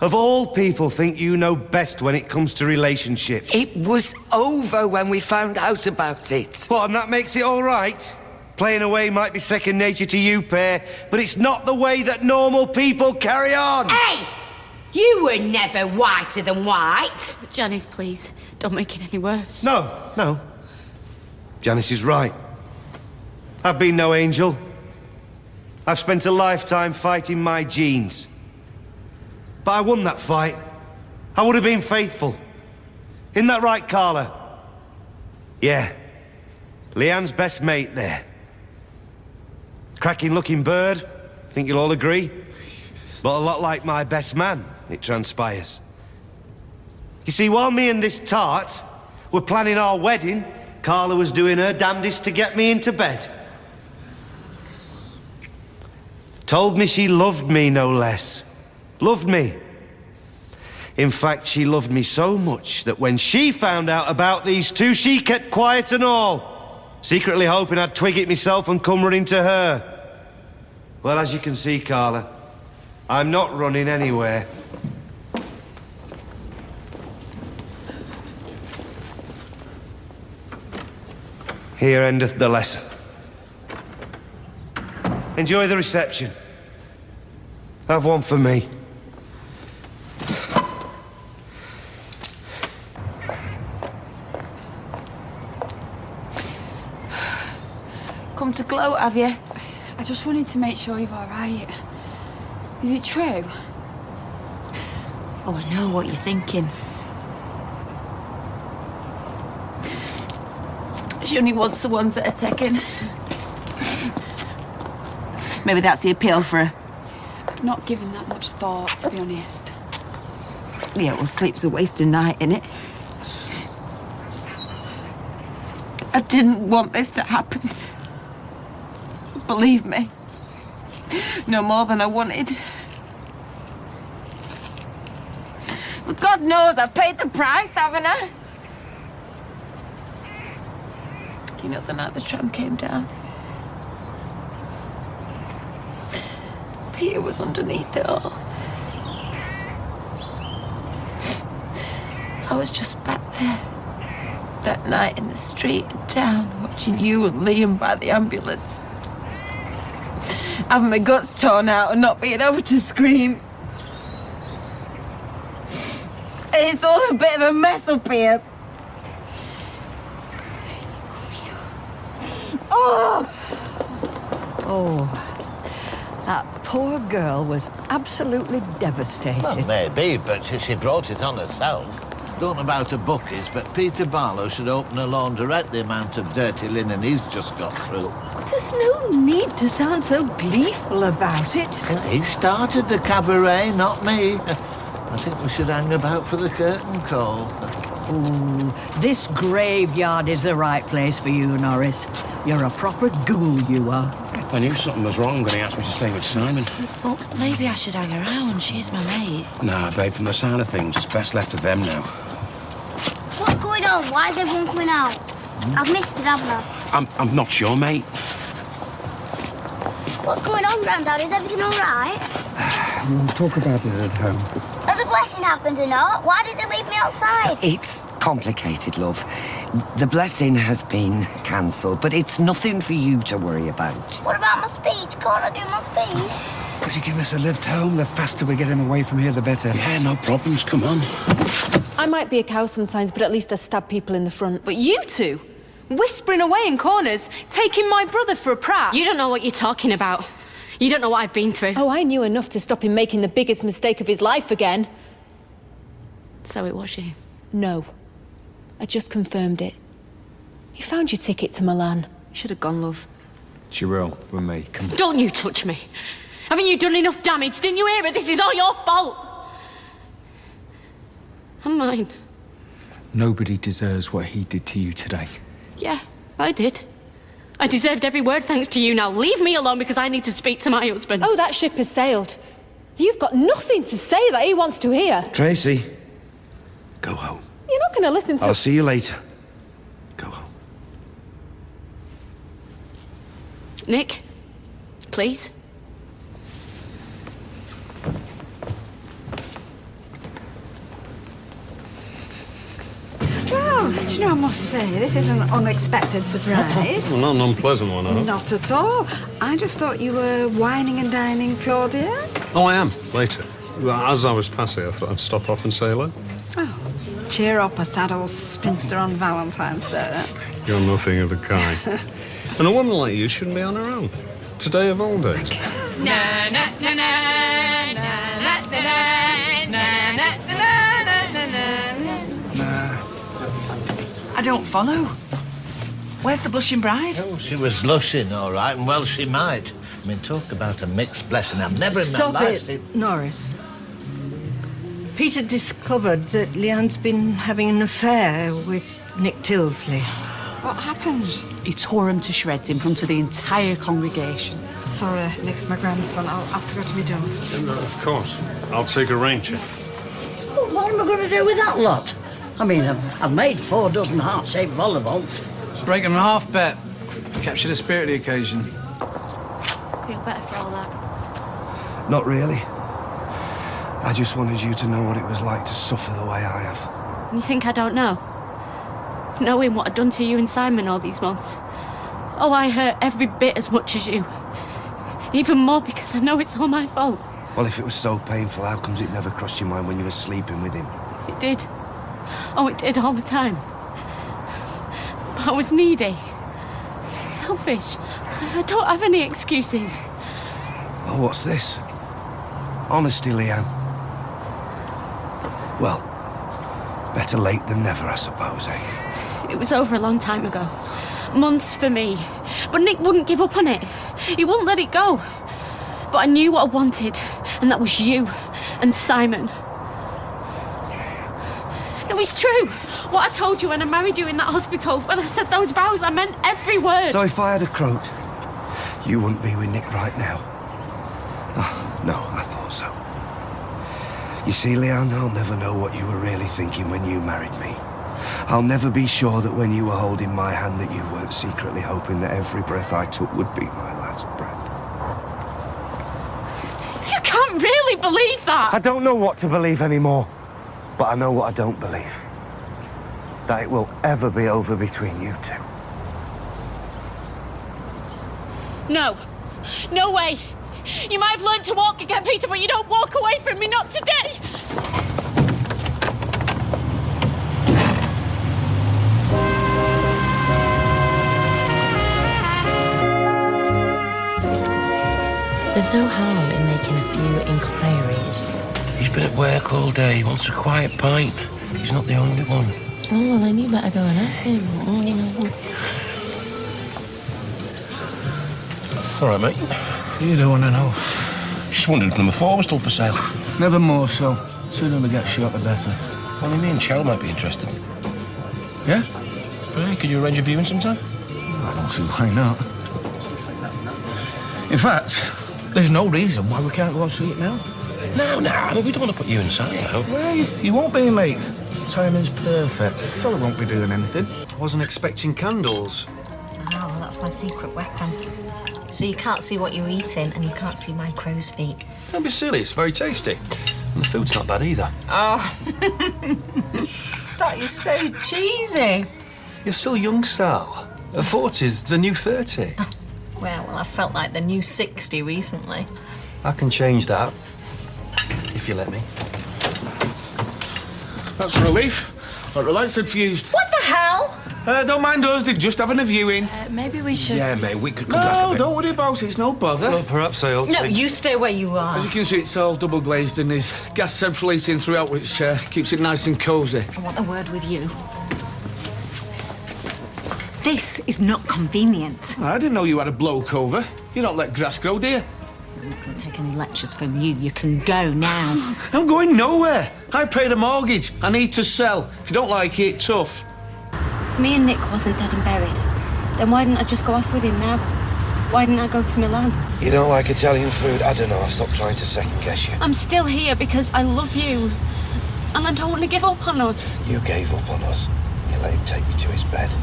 of all people, think you know best when it comes to relationships? It was over when we found out about it. What, and that makes it all right? Playing away might be second nature to you, pair, but it's not the way that normal people carry on. Hey! You were never whiter than white. Janice, please, don't make it any worse. No. Janice is right. I've been no angel. I've spent a lifetime fighting my genes. But I won that fight. I would have been faithful. Isn't that right, Carla? Yeah. Leanne's best mate there. Cracking-looking bird, think you'll all agree. But a lot like my best man, it transpires. You see, while me and this tart were planning our wedding, Carla was doing her damnedest to get me into bed. Told me she loved me, no less. Loved me. In fact, she loved me so much that when she found out about these two, she kept quiet and all, secretly hoping I'd twig it myself and come running to her. Well, as you can see, Carla, I'm not running anywhere. Here endeth the lesson. Enjoy the reception. Have one for me. Come to gloat, have you? I just wanted to make sure you're all right. Is it true? Oh, I know what you're thinking. She only wants the ones that are taken. Maybe that's the appeal for her. I've not given that much thought, to be honest. Yeah, well, sleep's a wasted night, innit? I didn't want this to happen. Believe me. No more than I wanted. But God knows I've paid the price, haven't I? You know, the night the tram came down, Peter was underneath it all. I was just back there that night in the street in town, watching you and Liam by the ambulance. Having my guts torn out and not being able to scream. And it's all a bit of a mess up here. Oh! That poor girl was absolutely devastated. Well, maybe, but she brought it on herself. Don't know about her bookies, but Peter Barlow should open a laundrette the amount of dirty linen he's just got through. There's no need to sound so gleeful about it. He started the cabaret, not me. I think we should hang about for the curtain call. Ooh, this graveyard is the right place for you, Norris. You're a proper ghoul, you are. I knew something was wrong when he asked me to stay with Simon. Well, maybe I should hang around. She's my mate. Nah, babe, from the sound of things, it's best left to them now. What's going on? Why is everyone coming out? I've missed it, haven't I? I'm not sure, mate. What's going on, Grandad? Is everything all right? We'll talk about it at home. Has a blessing happened or not? Why did they leave me outside? It's complicated, love. The blessing has been cancelled, but it's nothing for you to worry about. What about my speech? Can't I do my speech? Could you give us a lift home? The faster we get him away from here, the better. Yeah, no problems. Come on. I might be a cow sometimes, but at least I stab people in the front. But you two, whispering away in corners, taking my brother for a prat. You don't know what you're talking about. You don't know what I've been through. Oh, I knew enough to stop him making the biggest mistake of his life again. So it was you? No. I just confirmed it. You found your ticket to Milan. You should have gone, love. She will, with me. Come on. Don't you touch me. Haven't you done enough damage? Didn't you hear it? This is all your fault. And mine. Nobody deserves what he did to you today. Yeah, I did. I deserved every word thanks to you. Now leave me alone because I need to speak to my husband. Oh, that ship has sailed. You've got nothing to say that he wants to hear. Tracy, go home. You're not going to listen to... I'll see you later. Go home. Nick, please. Well, do you know, I must say, this is an unexpected surprise. Well, not an unpleasant one, huh? Not at all. I just thought you were wining and dining Claudia. Oh, I am, later. Well, as I was passing, I thought I'd stop off and say hello. Oh, cheer up, a sad old spinster on Valentine's Day. You're nothing of the kind. And a woman like you shouldn't be on her own. Today of all days. Na na na na na na na na na na na. I don't follow. Where's the blushing bride? Oh, she was blushing, all right, and well she might. I mean, talk about a mixed blessing. I've never in Stop my life it, seen... Norris. Peter discovered that Leanne's been having an affair with Nick Tilsley. What happened? He tore him to shreds in front of the entire congregation. Sorry, Nick's my grandson. I'll have to go to my daughter. Of course. I'll take a rain check. Well, what am I going to do with that lot? I mean, I've made 4 dozen heart-shaped vol-au-vents. Break and a half bet. Capture the spirit of the occasion. Feel better for all that. Not really. I just wanted you to know what it was like to suffer the way I have. You think I don't know? Knowing what I'd done to you and Simon all these months. Oh, I hurt every bit as much as you. Even more because I know it's all my fault. Well, if it was so painful, how comes it never crossed your mind when you were sleeping with him? It did. Oh, it did all the time. But I was needy. Selfish. I don't have any excuses. Oh, what's this? Honesty, Leanne. Well, better late than never, I suppose, eh? It was over a long time ago. Months for me. But Nick wouldn't give up on it. He wouldn't let it go. But I knew what I wanted, and that was you and Simon. No, it's true. What I told you when I married you in that hospital, when I said those vows, I meant every word. So if I had a croaked, you wouldn't be with Nick right now? Oh, no, I thought so. You see, Leanne, I'll never know what you were really thinking when you married me. I'll never be sure that when you were holding my hand that you weren't secretly hoping that every breath I took would be my last breath. You can't really believe that. I don't know what to believe anymore, but I know what I don't believe. That it will ever be over between you two. No. No way. You might have learned to walk again, Peter, but you don't walk away from me, not today. There's no harm in making a few inquiries. He's been at work all day. He wants a quiet pint. He's not the only one. Oh, well, then you better go and ask him. All right, mate. You don't want to know. Just wondered if number 4 was still for sale. Never more so. Sooner we get shot, the better. Only me and Chell might be interested. Yeah? Really? Could you arrange a viewing sometime? I don't see why not. In fact, there's no reason why we can't go and see it now. No, I mean, we don't want to put you inside out. Well, you won't be, mate. Timing's perfect. Fella won't be doing anything. I wasn't expecting candles. Oh, well, that's my secret weapon. So you can't see what you're eating and you can't see my crow's feet. Don't be silly, it's very tasty. And the food's not bad either. Oh. That is so cheesy. You're still young, Sal. 40's the new 30. Well, I felt like the new 60 recently. I can change that, if you let me. That's a relief. Thought the lights had fused. What the hell? Don't mind us, they're just having a viewing. Maybe we should... Yeah, mate, we could come back a No, bit. don't worry about it, it's no bother. Well, perhaps I ought to. No, you stay where you are. As you can see, it's all double glazed and there's gas central heating throughout, which keeps it nice and cosy. I want a word with you. This is not convenient. I didn't know you had a bloke over. You don't let grass grow, do you? I'm not going to take any lectures from you. You can go now. I'm going nowhere. I paid a mortgage. I need to sell. If you don't like it, tough. If me and Nick wasn't dead and buried, then why didn't I just go off with him now? Why didn't I go to Milan? You don't like Italian food? I don't know. I've stopped trying to second guess you. I'm still here because I love you. And I don't want to give up on us. You gave up on us. You let him take you to his bed.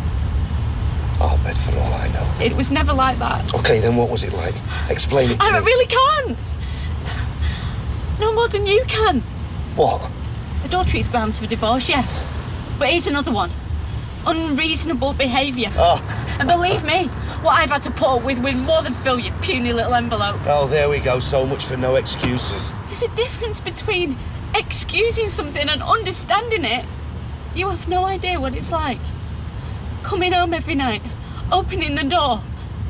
Our bed, for all I know. It was never like that. OK, then what was it like? Explain it to me. I really can't. No more than you can. What? Adultery is grounds for divorce, yeah. But here's another one. Unreasonable behaviour. Oh. And believe me, what I've had to put up with will more than fill your puny little envelope. Oh, there we go. So much for no excuses. There's a difference between excusing something and understanding it. You have no idea what it's like. Coming home every night, opening the door,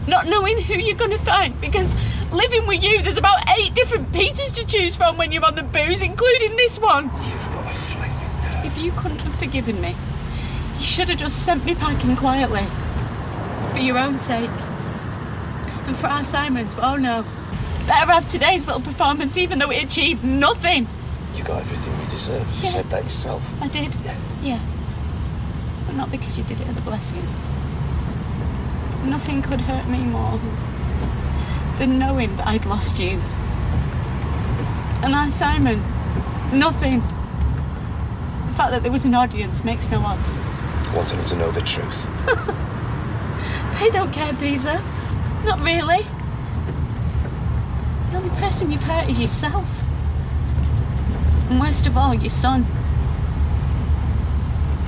not knowing who you're going to find, because living with you, there's about 8 different Peters to choose from when you're on the booze, including this one. You've got a flaming nerve. If you couldn't have forgiven me, you should have just sent me packing quietly. For your own sake. And for our Simon's, but oh no. Better have today's little performance, even though it achieved nothing. You got everything you deserved. You said that yourself. I did. Yeah. But not because you did it at the blessing. Nothing could hurt me more than knowing that I'd lost you. And I, Simon, nothing. The fact that there was an audience makes no odds. Wanting them to know the truth. They don't care, Peter. Not really. The only person you've hurt is yourself. And worst of all, your son.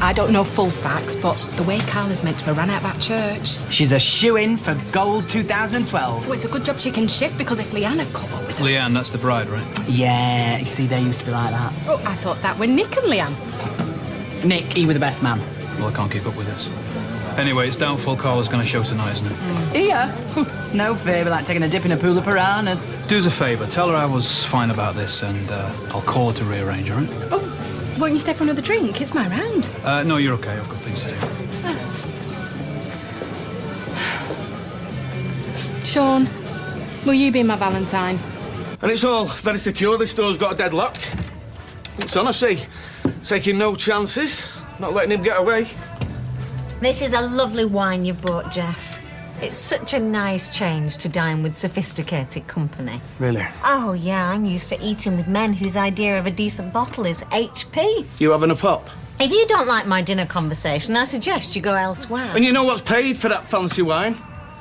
I don't know full facts, but the way Carla's meant to have ran out of that church. She's a shoe-in for Gold 2012. Well, it's a good job she can shift, because if Leanne had caught up with her... Leanne, that's the bride, right? Yeah, you see, they used to be like that. Oh, I thought that were Nick and Leanne. Nick, he were the best man. Well, I can't keep up with this. Anyway, it's doubtful Carla's going to show tonight, isn't it? Here? No favour like taking a dip in a pool of piranhas. Do us a favour, tell her I was fine about this, and I'll call her to rearrange, all right? Oh, won't you stay for another drink? It's my round. No, you're okay. I've got things to do. Sean, will you be my Valentine? And it's all very secure. This door's got a deadlock. It's honestly taking no chances, not letting him get away. This is a lovely wine you brought, Jeff. It's such a nice change to dine with sophisticated company. Really? Oh, yeah, I'm used to eating with men whose idea of a decent bottle is HP. You having a pop? If you don't like my dinner conversation, I suggest you go elsewhere. And you know what's paid for that fancy wine?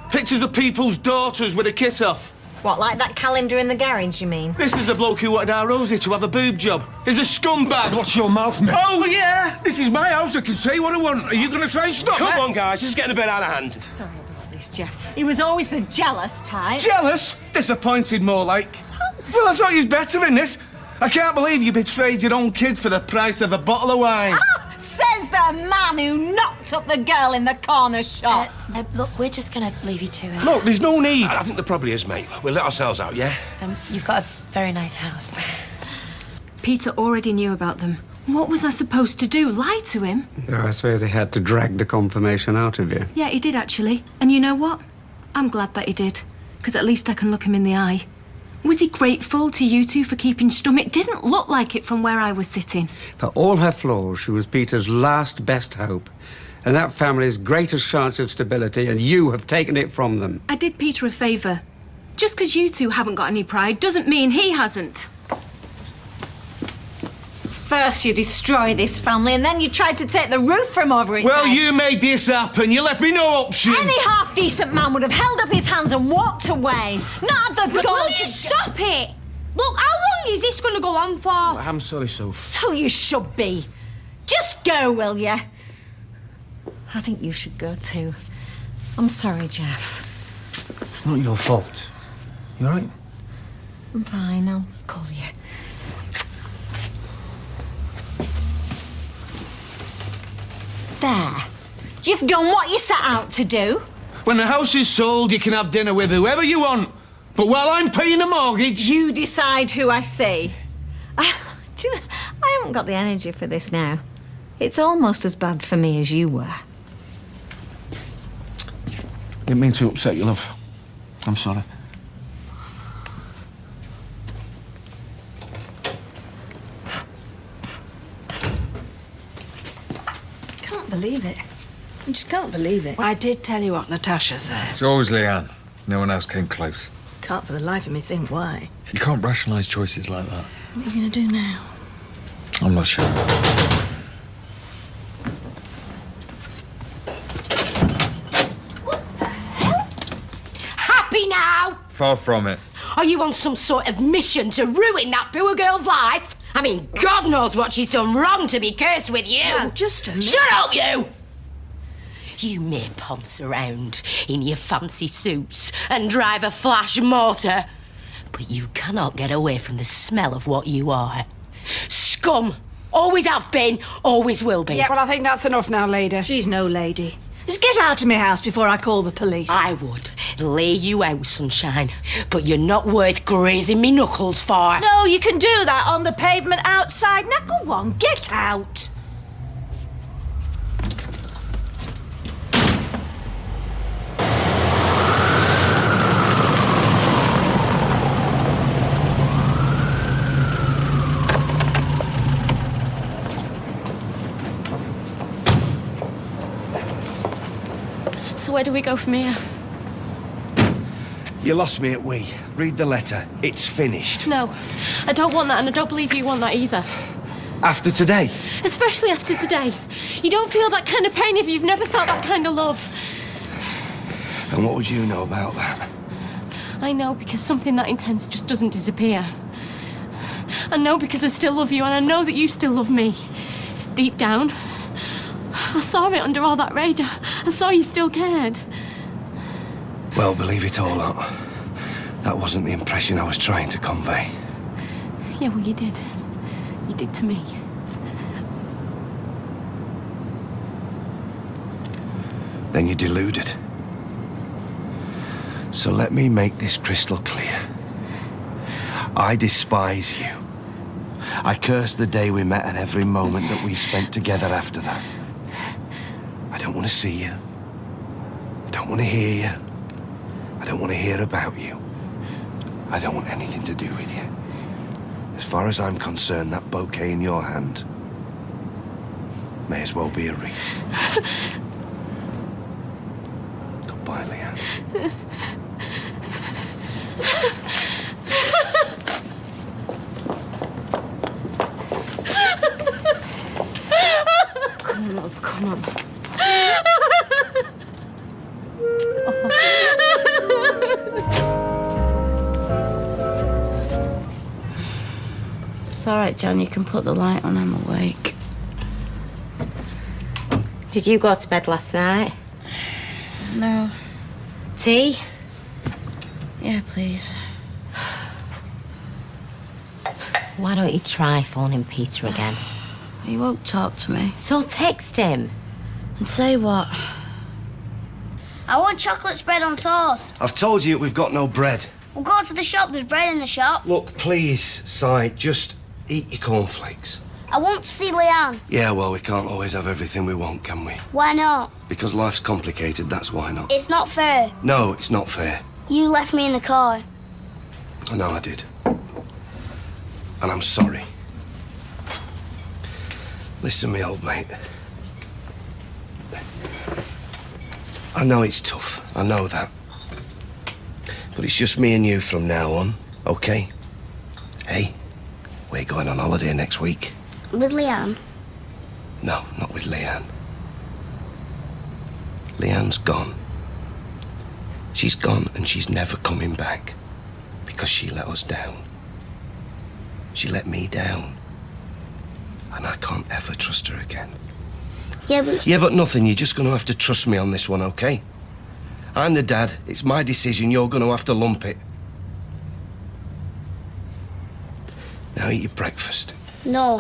Pictures of people's daughters with a kit off. What, like that calendar in the garage, you mean? This is the bloke who wanted our Rosie to have a boob job. He's a scumbag. Watch your mouth, mate. Oh, yeah. This is my house. I can say what I want. Are you going to try and stop Come me? on, guys. This is getting a bit out of hand. Sorry about this, Jeff. He was always the jealous type. Jealous? Disappointed, more like. Well, I thought you was better in this. I can't believe you betrayed your own kids for the price of a bottle of wine. Ah, says the man who knocked up the girl in the corner shop. Look, we're just going to leave you to it. Look, there's no need. I think there probably is, mate. We'll let ourselves out, yeah? You've got a very nice house. Peter already knew about them. What was I supposed to do? Lie to him? I suppose he had to drag the confirmation out of you. Yeah, he did, actually. And you know what? I'm glad that he did, because at least I can look him in the eye. Was he grateful to you two for keeping stum? It didn't look like it from where I was sitting. For all her flaws, she was Peter's last best hope. And that family's greatest chance of stability, and you have taken it from them. I did Peter a favour. Just because you two haven't got any pride doesn't mean he hasn't. First you destroy this family, and then you tried to take the roof from over its Well, head. you made this happen. You left me no option. Any half-decent man would have held up his hands and walked away. Not the Will goal you to... stop it? Look, how long is this going to go on for? I'm sorry, Soph. So you should be. Just go, will you? I think you should go too. I'm sorry, Jeff. It's not your fault. You all right? I'm fine, I'll call you. There. You've done what you set out to do. When the house is sold, you can have dinner with whoever you want. But while I'm paying the mortgage... You decide who I see. Do you know, I haven't got the energy for this now. It's almost as bad for me as you were. Didn't mean to upset you, love. I'm sorry. Can't believe it. I just can't believe it. I did tell you what Natasha said. It's always Leanne. No one else came close. Can't for the life of me think why. You can't rationalise choices like that. What are you going to do now? I'm not sure. Happy now? Far from it. Are you on some sort of mission to ruin that poor girl's life? I mean, God knows what she's done wrong to be cursed with you. Now, just a minute. Shut up, you! You may ponce around in your fancy suits and drive a flash motor, but you cannot get away from the smell of what you are. Scum! Always have been, always will be. Yeah, well, I think that's enough now, lady. She's no lady. Just get out of my house before I call the police. I would lay you out, sunshine, but you're not worth grazing me knuckles for. No, you can do that on the pavement outside. Now go on, get out. So where do we go from here? You lost me at we. Read the letter. It's finished. No, I don't want that, and I don't believe you want that either. After today? Especially after today. You don't feel that kind of pain if you've never felt that kind of love. And what would you know about that? I know because something that intense just doesn't disappear. I know because I still love you, and I know that you still love me. Deep down, I saw it under all that rage. I saw you still cared. Well, believe it or not, that wasn't the impression I was trying to convey. Yeah, well, you did. You did to me. Then you're deluded. So let me make this crystal clear. I despise you. I curse the day we met and every moment that we spent together after that. I don't want to see you. I don't want to hear you. I don't want to hear about you. I don't want anything to do with you. As far as I'm concerned, that bouquet in your hand may as well be a wreath. Goodbye, Leanne. Come on, love, come on. It's all right, John. You can put the light on. I'm awake. Did you go to bed last night? No. Tea? Yeah, please. Why don't you try phoning Peter again? He won't talk to me. So text him. And say what? I want chocolate spread on toast. I've told you we've got no bread. We'll go to the shop. There's bread in the shop. Look, please, Si, just eat your cornflakes. I want to see Leanne. Yeah, well, we can't always have everything we want, can we? Why not? Because life's complicated, that's why not. It's not fair. No, it's not fair. You left me in the car. I know I did. And I'm sorry. Listen, me old mate. I know it's tough, I know that. But it's just me and you from now on, okay? Hey, we're going on holiday next week. With Leanne? No, not with Leanne. Leanne's gone. She's gone and she's never coming back. Because she let us down. She let me down. And I can't ever trust her again. Yeah, but nothing. You're just going to have to trust me on this one, okay? I'm the dad. It's my decision. You're going to have to lump it. Now eat your breakfast. No.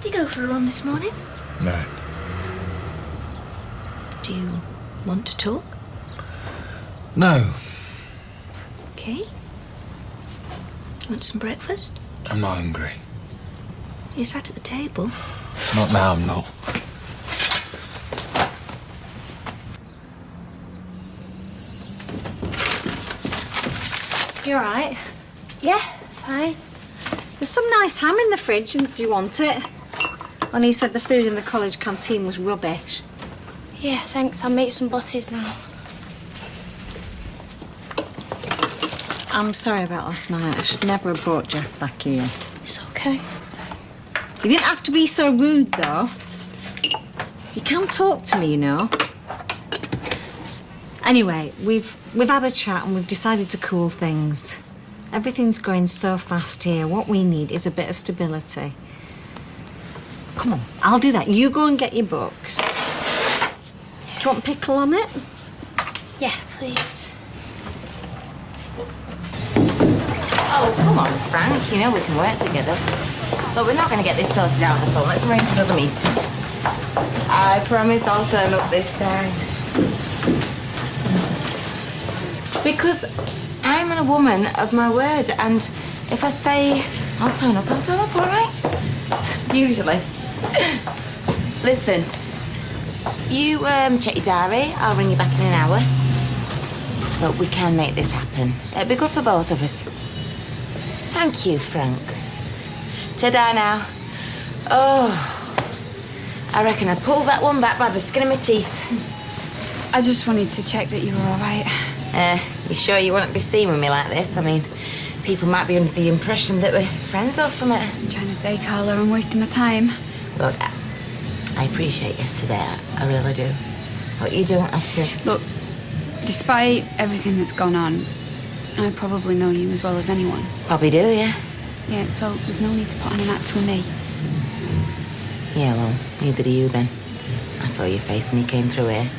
Did you go for a run this morning? No. Do you want to talk? No, Okay. Want some breakfast? I'm not hungry. You sat at the table. Not now, I'm not. You all right? Yeah, fine. There's some nice ham in the fridge if you want it. And he said the food in the college canteen was rubbish. Yeah, thanks. I'll make some butties now. I'm sorry about last night. I should never have brought Jeff back here. It's okay. You didn't have to be so rude, though. You can talk to me, you know. Anyway, we've had a chat and we've decided to cool things. Everything's going so fast here. What we need is a bit of stability. Come on, I'll do that. You go and get your books. Do you want pickle on it? Yeah, please. Oh, come on, Frank. You know we can work together. But we're not going to get this sorted out on the phone. Let's arrange another meeting. I promise I'll turn up this time. Because I'm a woman of my word, and if I say I'll turn up, all right? Usually. Listen, you check your diary. I'll ring you back in an hour. But we can make this happen. It'd be good for both of us. Thank you, Frank. Ta-da now. Oh, I reckon I pulled that one back by the skin of my teeth. I just wanted to check that you were all right. You sure you wouldn't be seen with me like this? I mean, people might be under the impression that we're friends or something. I'm trying to say, Carla, I'm wasting my time. Look, I appreciate yesterday. I really do. But you don't have to... Look, despite everything that's gone on, I probably know you as well as anyone. Probably do, yeah. Yeah, so there's no need to put on an act with me. Yeah, well, neither do you then. I saw your face when you came through here.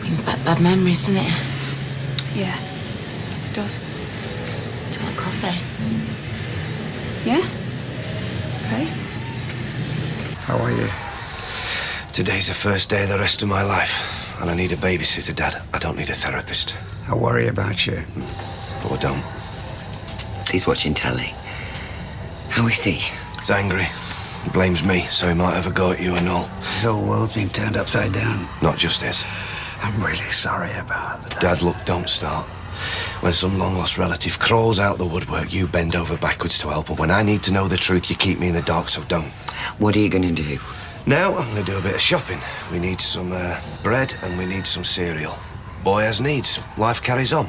Brings back bad memories, doesn't it? Yeah, it does. Do you want coffee? Yeah? Okay. How are you? Today's the first day of the rest of my life, and I need a babysitter, Dad. I don't need a therapist. I worry about you. Or don't. He's watching telly. How is he? He's angry. He blames me, so he might have a go at you and all. His whole world's been turned upside down. Not just his. I'm really sorry about that. Dad, look, don't start. When some long-lost relative crawls out the woodwork, you bend over backwards to help. But when I need to know the truth, you keep me in the dark, so don't. What are you going to do? Now, I'm going to do a bit of shopping. We need some bread and we need some cereal. Boy has needs. Life carries on.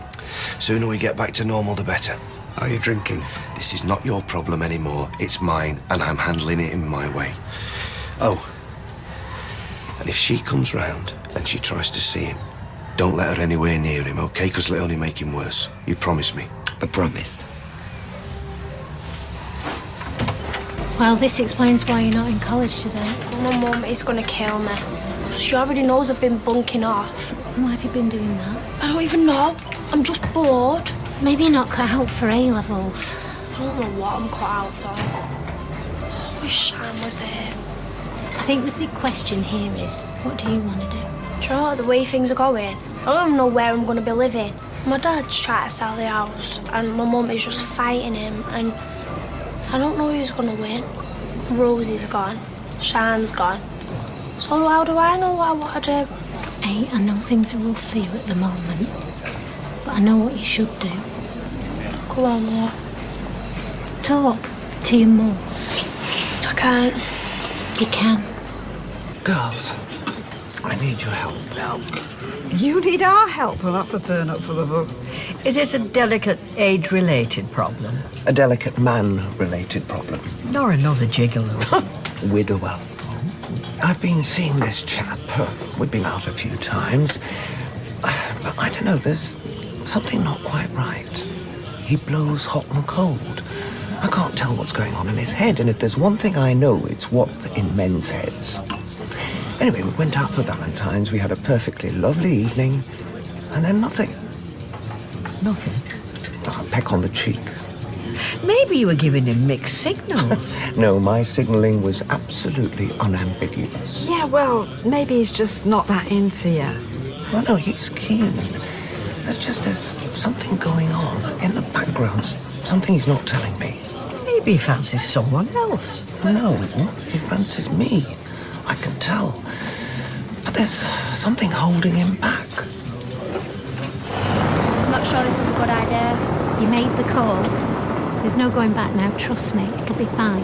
Sooner we get back to normal, the better. Are you drinking? This is not your problem anymore. It's mine, and I'm handling it in my way. Oh, and if she comes round and she tries to see him, don't let her anywhere near him, okay? Because it'll only make him worse. You promise me? A promise. Well, this explains why you're not in college today. My mum is going to kill me. She already knows I've been bunking off. Why have you been doing that? I don't even know. I'm just bored. Maybe you're not cut out for A-levels. I don't know what I'm cut out for. I wish Sam was here. I think the big question here is, what do you want to do? Do you know the way things are going? I don't even know where I'm going to be living. My dad's trying to sell the house, and my mum is just fighting him, and I don't know who's going to win. Rosie's gone. Shan's gone. So how do I know what I want to do? Hey, I know things are rough for you at the moment, but I know what you should do. Come on, Mum. Talk to your mum. I can't. You can. Girls, I need your help now. You need our help? Well, that's a turn up for the book. Is it a delicate age-related problem? A delicate man-related problem. Nor another gigolo. Widower. I've been seeing this chap. We've been out a few times. But I don't know, there's something not quite right. He blows hot and cold. I can't tell what's going on in his head, and if there's one thing I know, it's what's in men's heads. Anyway, we went out for Valentine's, we had a perfectly lovely evening, and then nothing. Nothing? A peck on the cheek. Maybe you were giving him mixed signals. No, my signalling was absolutely unambiguous. Yeah, well, maybe he's just not that into you. Well, no, he's keen. There's something going on in the background, something he's not telling me. Maybe he fancies someone else. No, he fancies me. I can tell. But there's something holding him back. I'm not sure this is a good idea. You made the call. There's no going back now, trust me. It'll be fine.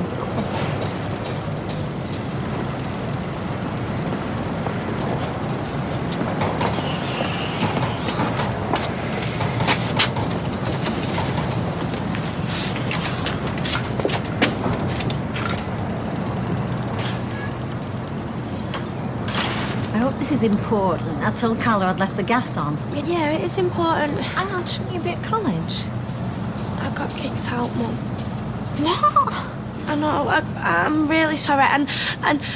I hope this is important. I told Carla I'd left the gas on. Yeah, it is important. Hang on, shouldn't you be at college? I got kicked out, Mum. What? I know, I'm really sorry, and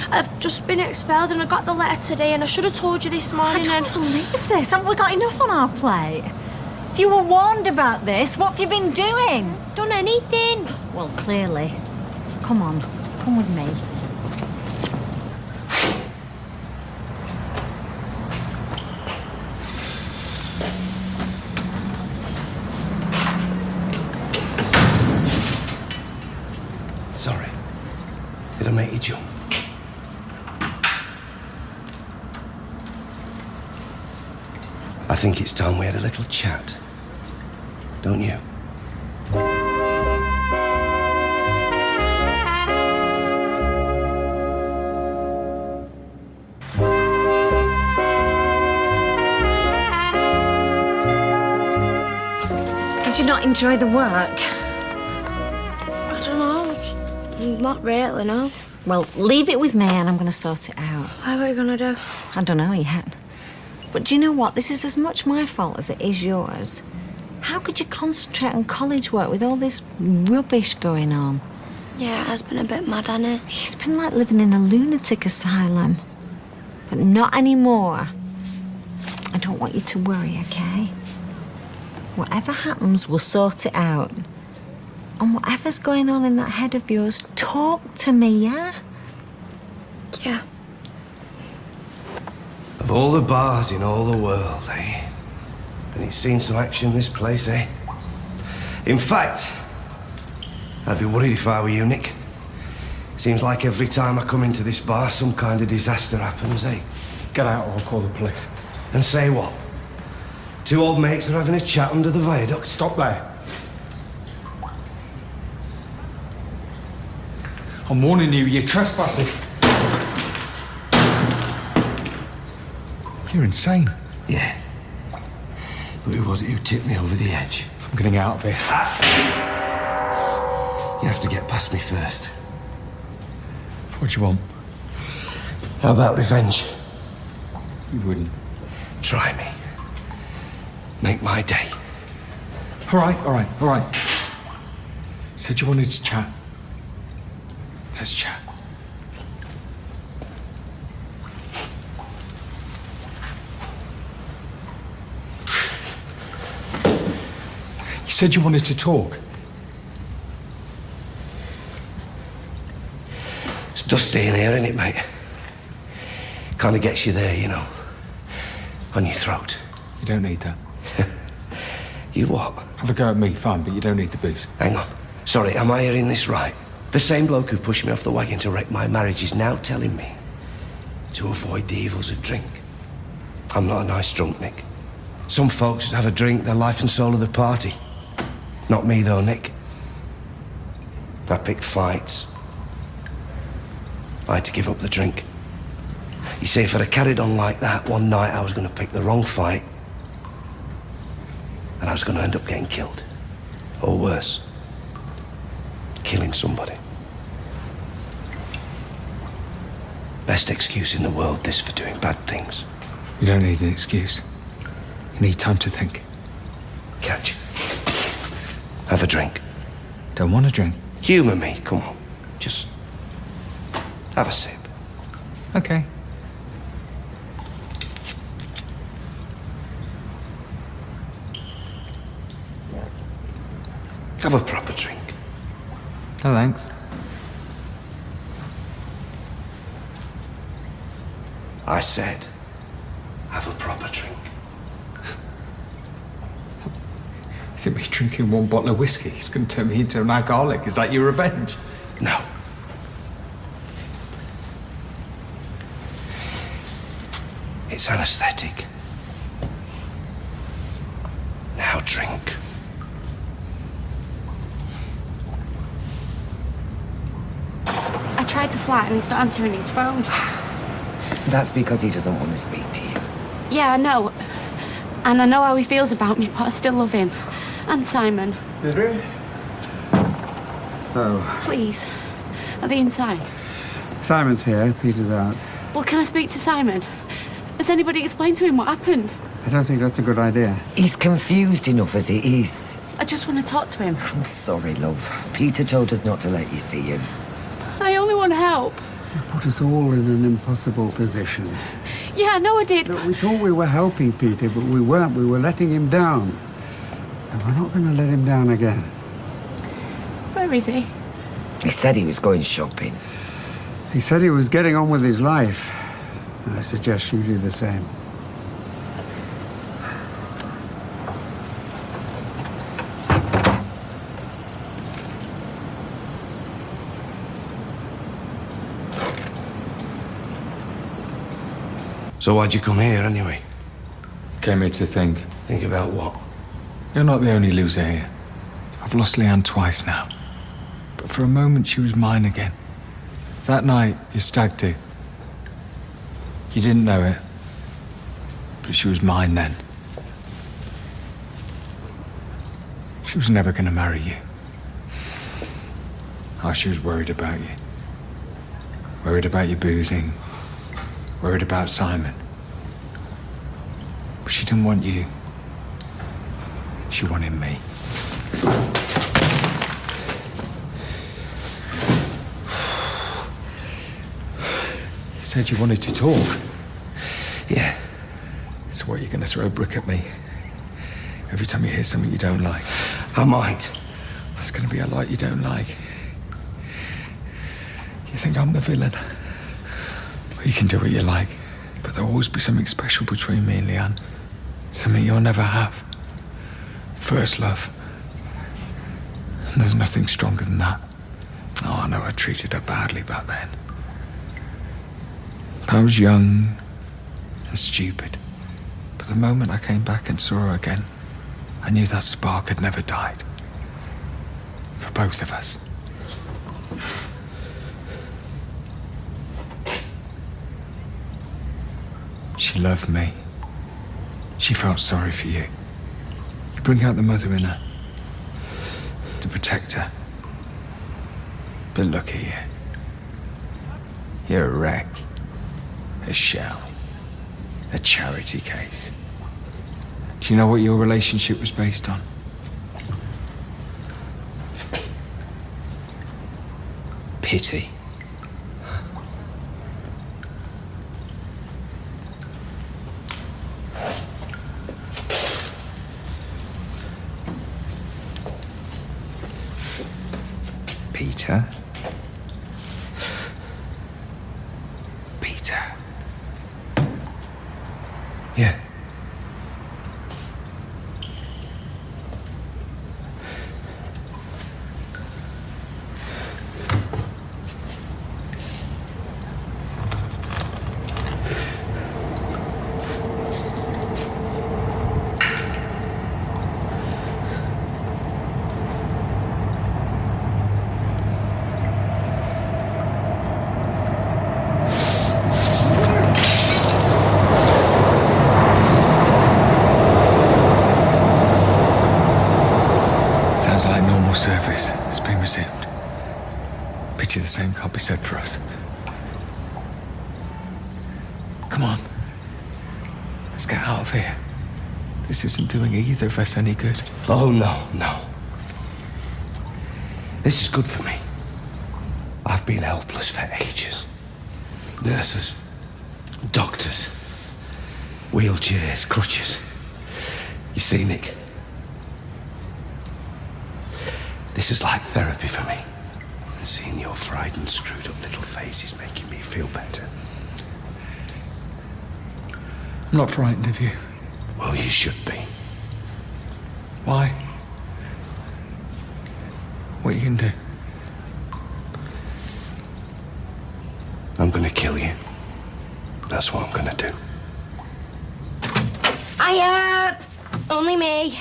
I've just been expelled, and I got the letter today, and I should have told you this morning. I don't believe this. Haven't we got enough on our plate? If you were warned about this, what have you been doing? Done anything? Well, clearly. Come on, come with me. Sorry. Did I make you jump? I think it's time we had a little chat. Don't you? Did you not enjoy the work? I don't know. Not really, no. Well, leave it with me and I'm going to sort it out. How are you going to do? I don't know yet. But do you know what? This is as much my fault as it is yours. How could you concentrate on college work with all this rubbish going on? Yeah, it has been a bit mad, hasn't it? He's been like living in a lunatic asylum. But not anymore. I don't want you to worry, okay? Whatever happens, we'll sort it out. And whatever's going on in that head of yours, talk to me, yeah? Yeah. Of all the bars in all the world, eh? And it's seen some action, this place, eh? In fact, I'd be worried if I were you, Nick. Seems like every time I come into this bar, some kind of disaster happens, eh? Get out or I'll call the police. And say what? Two old mates are having a chat under the viaduct. Stop there. I'm warning you, you're trespassing. You're insane. Yeah. But who was it who tipped me over the edge? I'm getting out of here. You have to get past me first. What do you want? How about revenge? You wouldn't. Try me. Make my day. All right. Said you wanted to chat. Let's chat. You said you wanted to talk. It's dusty in here, isn't it, mate? Kind of gets you there, you know. On your throat. You don't need that. You what? Have a go at me, fine, but you don't need the booze. Hang on. Sorry, am I hearing this right? The same bloke who pushed me off the wagon to wreck my marriage is now telling me to avoid the evils of drink. I'm not a nice drunk, Nick. Some folks have a drink, they're life and soul of the party. Not me, though, Nick. I pick fights. I had to give up the drink. You see, if I'd have carried on like that, one night I was going to pick the wrong fight and I was going to end up getting killed. Or worse, killing somebody. Best excuse in the world, this, for doing bad things. You don't need an excuse. You need time to think. Catch. Have a drink. Don't want a drink. Humour me, come on. Just have a sip. Okay. Have a proper drink. No, thanks. I said, have a proper drink. Is it me drinking one bottle of whiskey? It's going to turn me into an alcoholic. Is that your revenge? No. It's anesthetic. Now drink. I tried the flat and he's not answering his phone. That's because he doesn't want to speak to you. Yeah, I know. And I know how he feels about me, but I still love him. And Simon. Did we? Oh. Please. Are they inside? Simon's here, Peter's out. Well, can I speak to Simon? Has anybody explained to him what happened? I don't think that's a good idea. He's confused enough as it is. I just want to talk to him. I'm sorry, love. Peter told us not to let you see him. I only want help. You put us all in an impossible position. Yeah, I know I did. Look, we thought we were helping Peter, but we weren't. We were letting him down. And we're not going to let him down again. Where is he? He said he was going shopping. He said he was getting on with his life. I suggest you do the same. So why'd you come here, anyway? Came here to think. Think about what? You're not the only loser here. I've lost Leanne twice now. But for a moment, she was mine again. That night, your stag do. You didn't know it. But she was mine then. She was never going to marry you. Oh, she was worried about you. Worried about you boozing. Worried about Simon. But she didn't want you. She wanted me. said you wanted to talk. Yeah. So what, you're going to throw a brick at me? Every time you hear something you don't like? I might. There's going to be a lot you don't like. You think I'm the villain? Well, you can do what you like, but there'll always be something special between me and Leanne. Something you'll never have. First love. And there's nothing stronger than that. Oh, I know I treated her badly back then. I was young and stupid. But the moment I came back and saw her again, I knew that spark had never died. For both of us. She loved me. She felt sorry for you. You bring out the mother in her. To protect her. But look at you. You're a wreck. A shell. A charity case. Do you know what your relationship was based on? Pity. Peter? Peter. Yeah. Sounds like normal service has been resumed. Pity the same can't be said for us. Come on. Let's get out of here. This isn't doing either of us any good. Oh, no. This is good for me. I've been helpless for ages. Nurses, doctors, wheelchairs, crutches. You see, Nick? This is like therapy for me. And seeing your frightened, screwed up little face is making me feel better. I'm not frightened of you. Well, you should be. Why? What are you gonna do? I'm gonna kill you. That's what I'm gonna do. Hiya! Only me.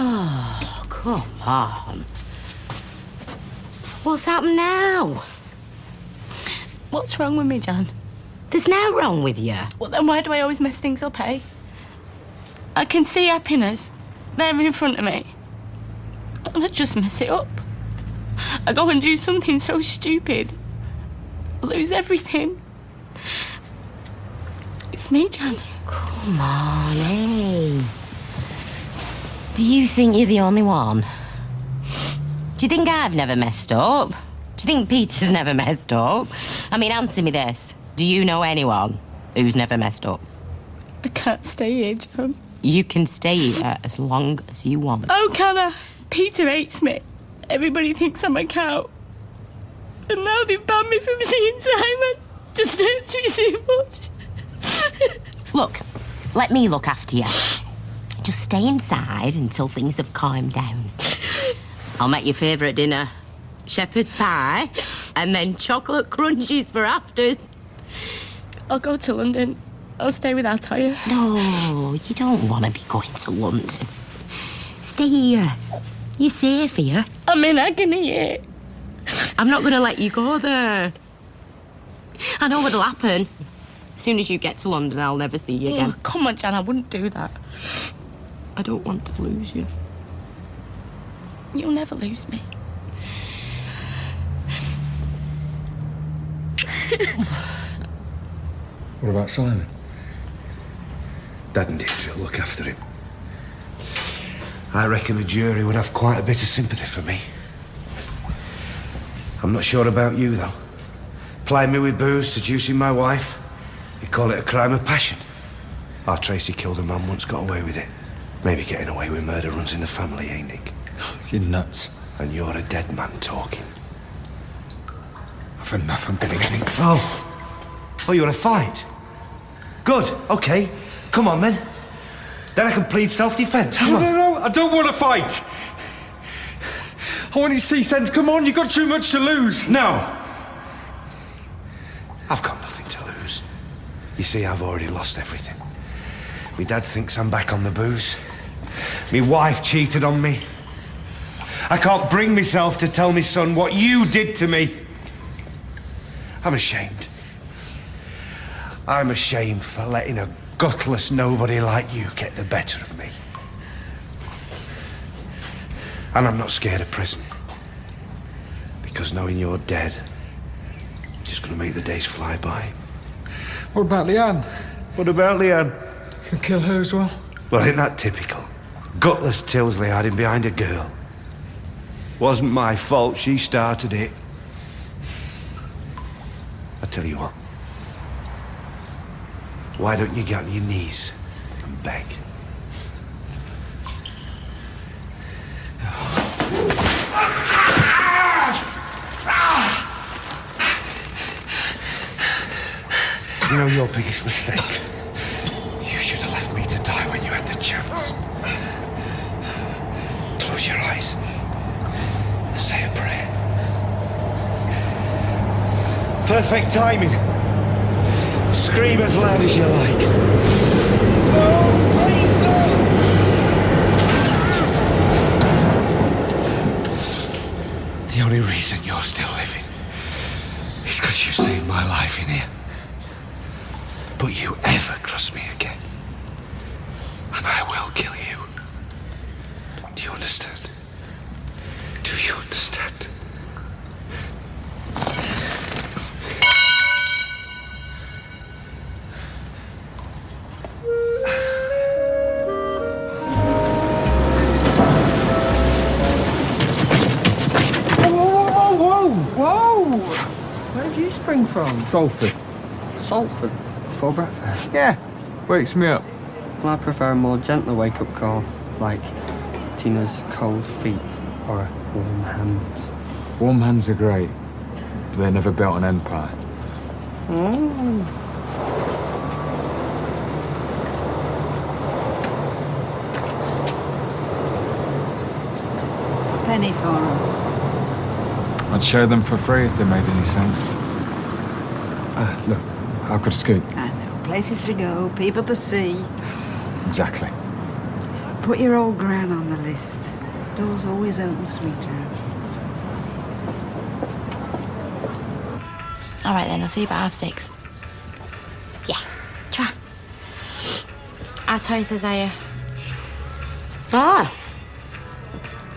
Oh, come on. What's happened now? What's wrong with me, Jan? There's no wrong with you. Well, then why do I always mess things up, eh? I can see happiness there in front of me, and I just mess it up. I go and do something so stupid, lose everything. It's me, Jan. Come on, eh? Do you think you're the only one? Do you think I've never messed up? Do you think Peter's never messed up? I mean, answer me this. Do you know anyone who's never messed up? I can't stay here, Jan. You can stay here as long as you want. Oh, can I? Peter hates me. Everybody thinks I'm a cow. And now they've banned me from seeing Simon. Just hurts me so much. Look, let me look after you. Just stay inside until things have calmed down. I'll make your favourite dinner. Shepherd's pie, and then chocolate crunchies for afters. I'll go to London. I'll stay with Altoya. No, you don't want to be going to London. Stay here. You're safe here. I'm in agony here. I'm not going to let you go there. I know what'll happen. As soon as you get to London, I'll never see you again. Oh, come on, Jan, I wouldn't do that. I don't want to lose you. You'll never lose me. What about Simon? Dad and Deirdre will look after him. I reckon the jury would have quite a bit of sympathy for me. I I'm not sure about you, though. Plying me with booze, seducing my wife. You call it a crime of passion. Our Tracy killed a man once, got away with it. Maybe getting away with murder runs in the family, eh, Nick? You're nuts. And you're a dead man talking. I've had enough. I'm gonna get in. Oh, you want to fight? Good, okay. Come on, then. Then I can plead self-defense. Come on. No, I don't want to fight. I want you to see sense. Come on, you've got too much to lose. No. I've got nothing to lose. You see, I've already lost everything. My dad thinks I'm back on the booze. My wife cheated on me. I can't bring myself to tell my son what you did to me. I'm ashamed. I'm ashamed for letting a gutless nobody like you get the better of me. And I'm not scared of prison. Because knowing you're dead, just gonna make the days fly by. What about Leanne? What about Leanne? You kill her as well? Well, isn't that typical? Gutless Tilsley hiding behind a girl. Wasn't my fault, she started it. I tell you what. Why don't you get on your knees and beg? You know your biggest mistake? You should have left me to die when you had the chance. Close your eyes. Say a prayer. Perfect timing. Scream as loud as you like. No, please no! The only reason you're still living is because you saved my life in here. But you ever cross me again, and I will kill you. Do you understand? Do you understand? Whoa! Where did you spring from? Salford. Salford? Before breakfast? Yeah. Wakes me up. Well, I prefer a more gentler wake-up call, like Tina's cold feet or warm hands. Warm hands are great, but they never built an empire. Penny for 'em. I'd show them for free if they made any sense. Look, I've got a scoop. I know. Places to go, people to see. Exactly. Put your old gran on the list. Door's always open, sweetheart. All right then, I'll see you about 6:30. Yeah, try. Our Toy says I. Ah.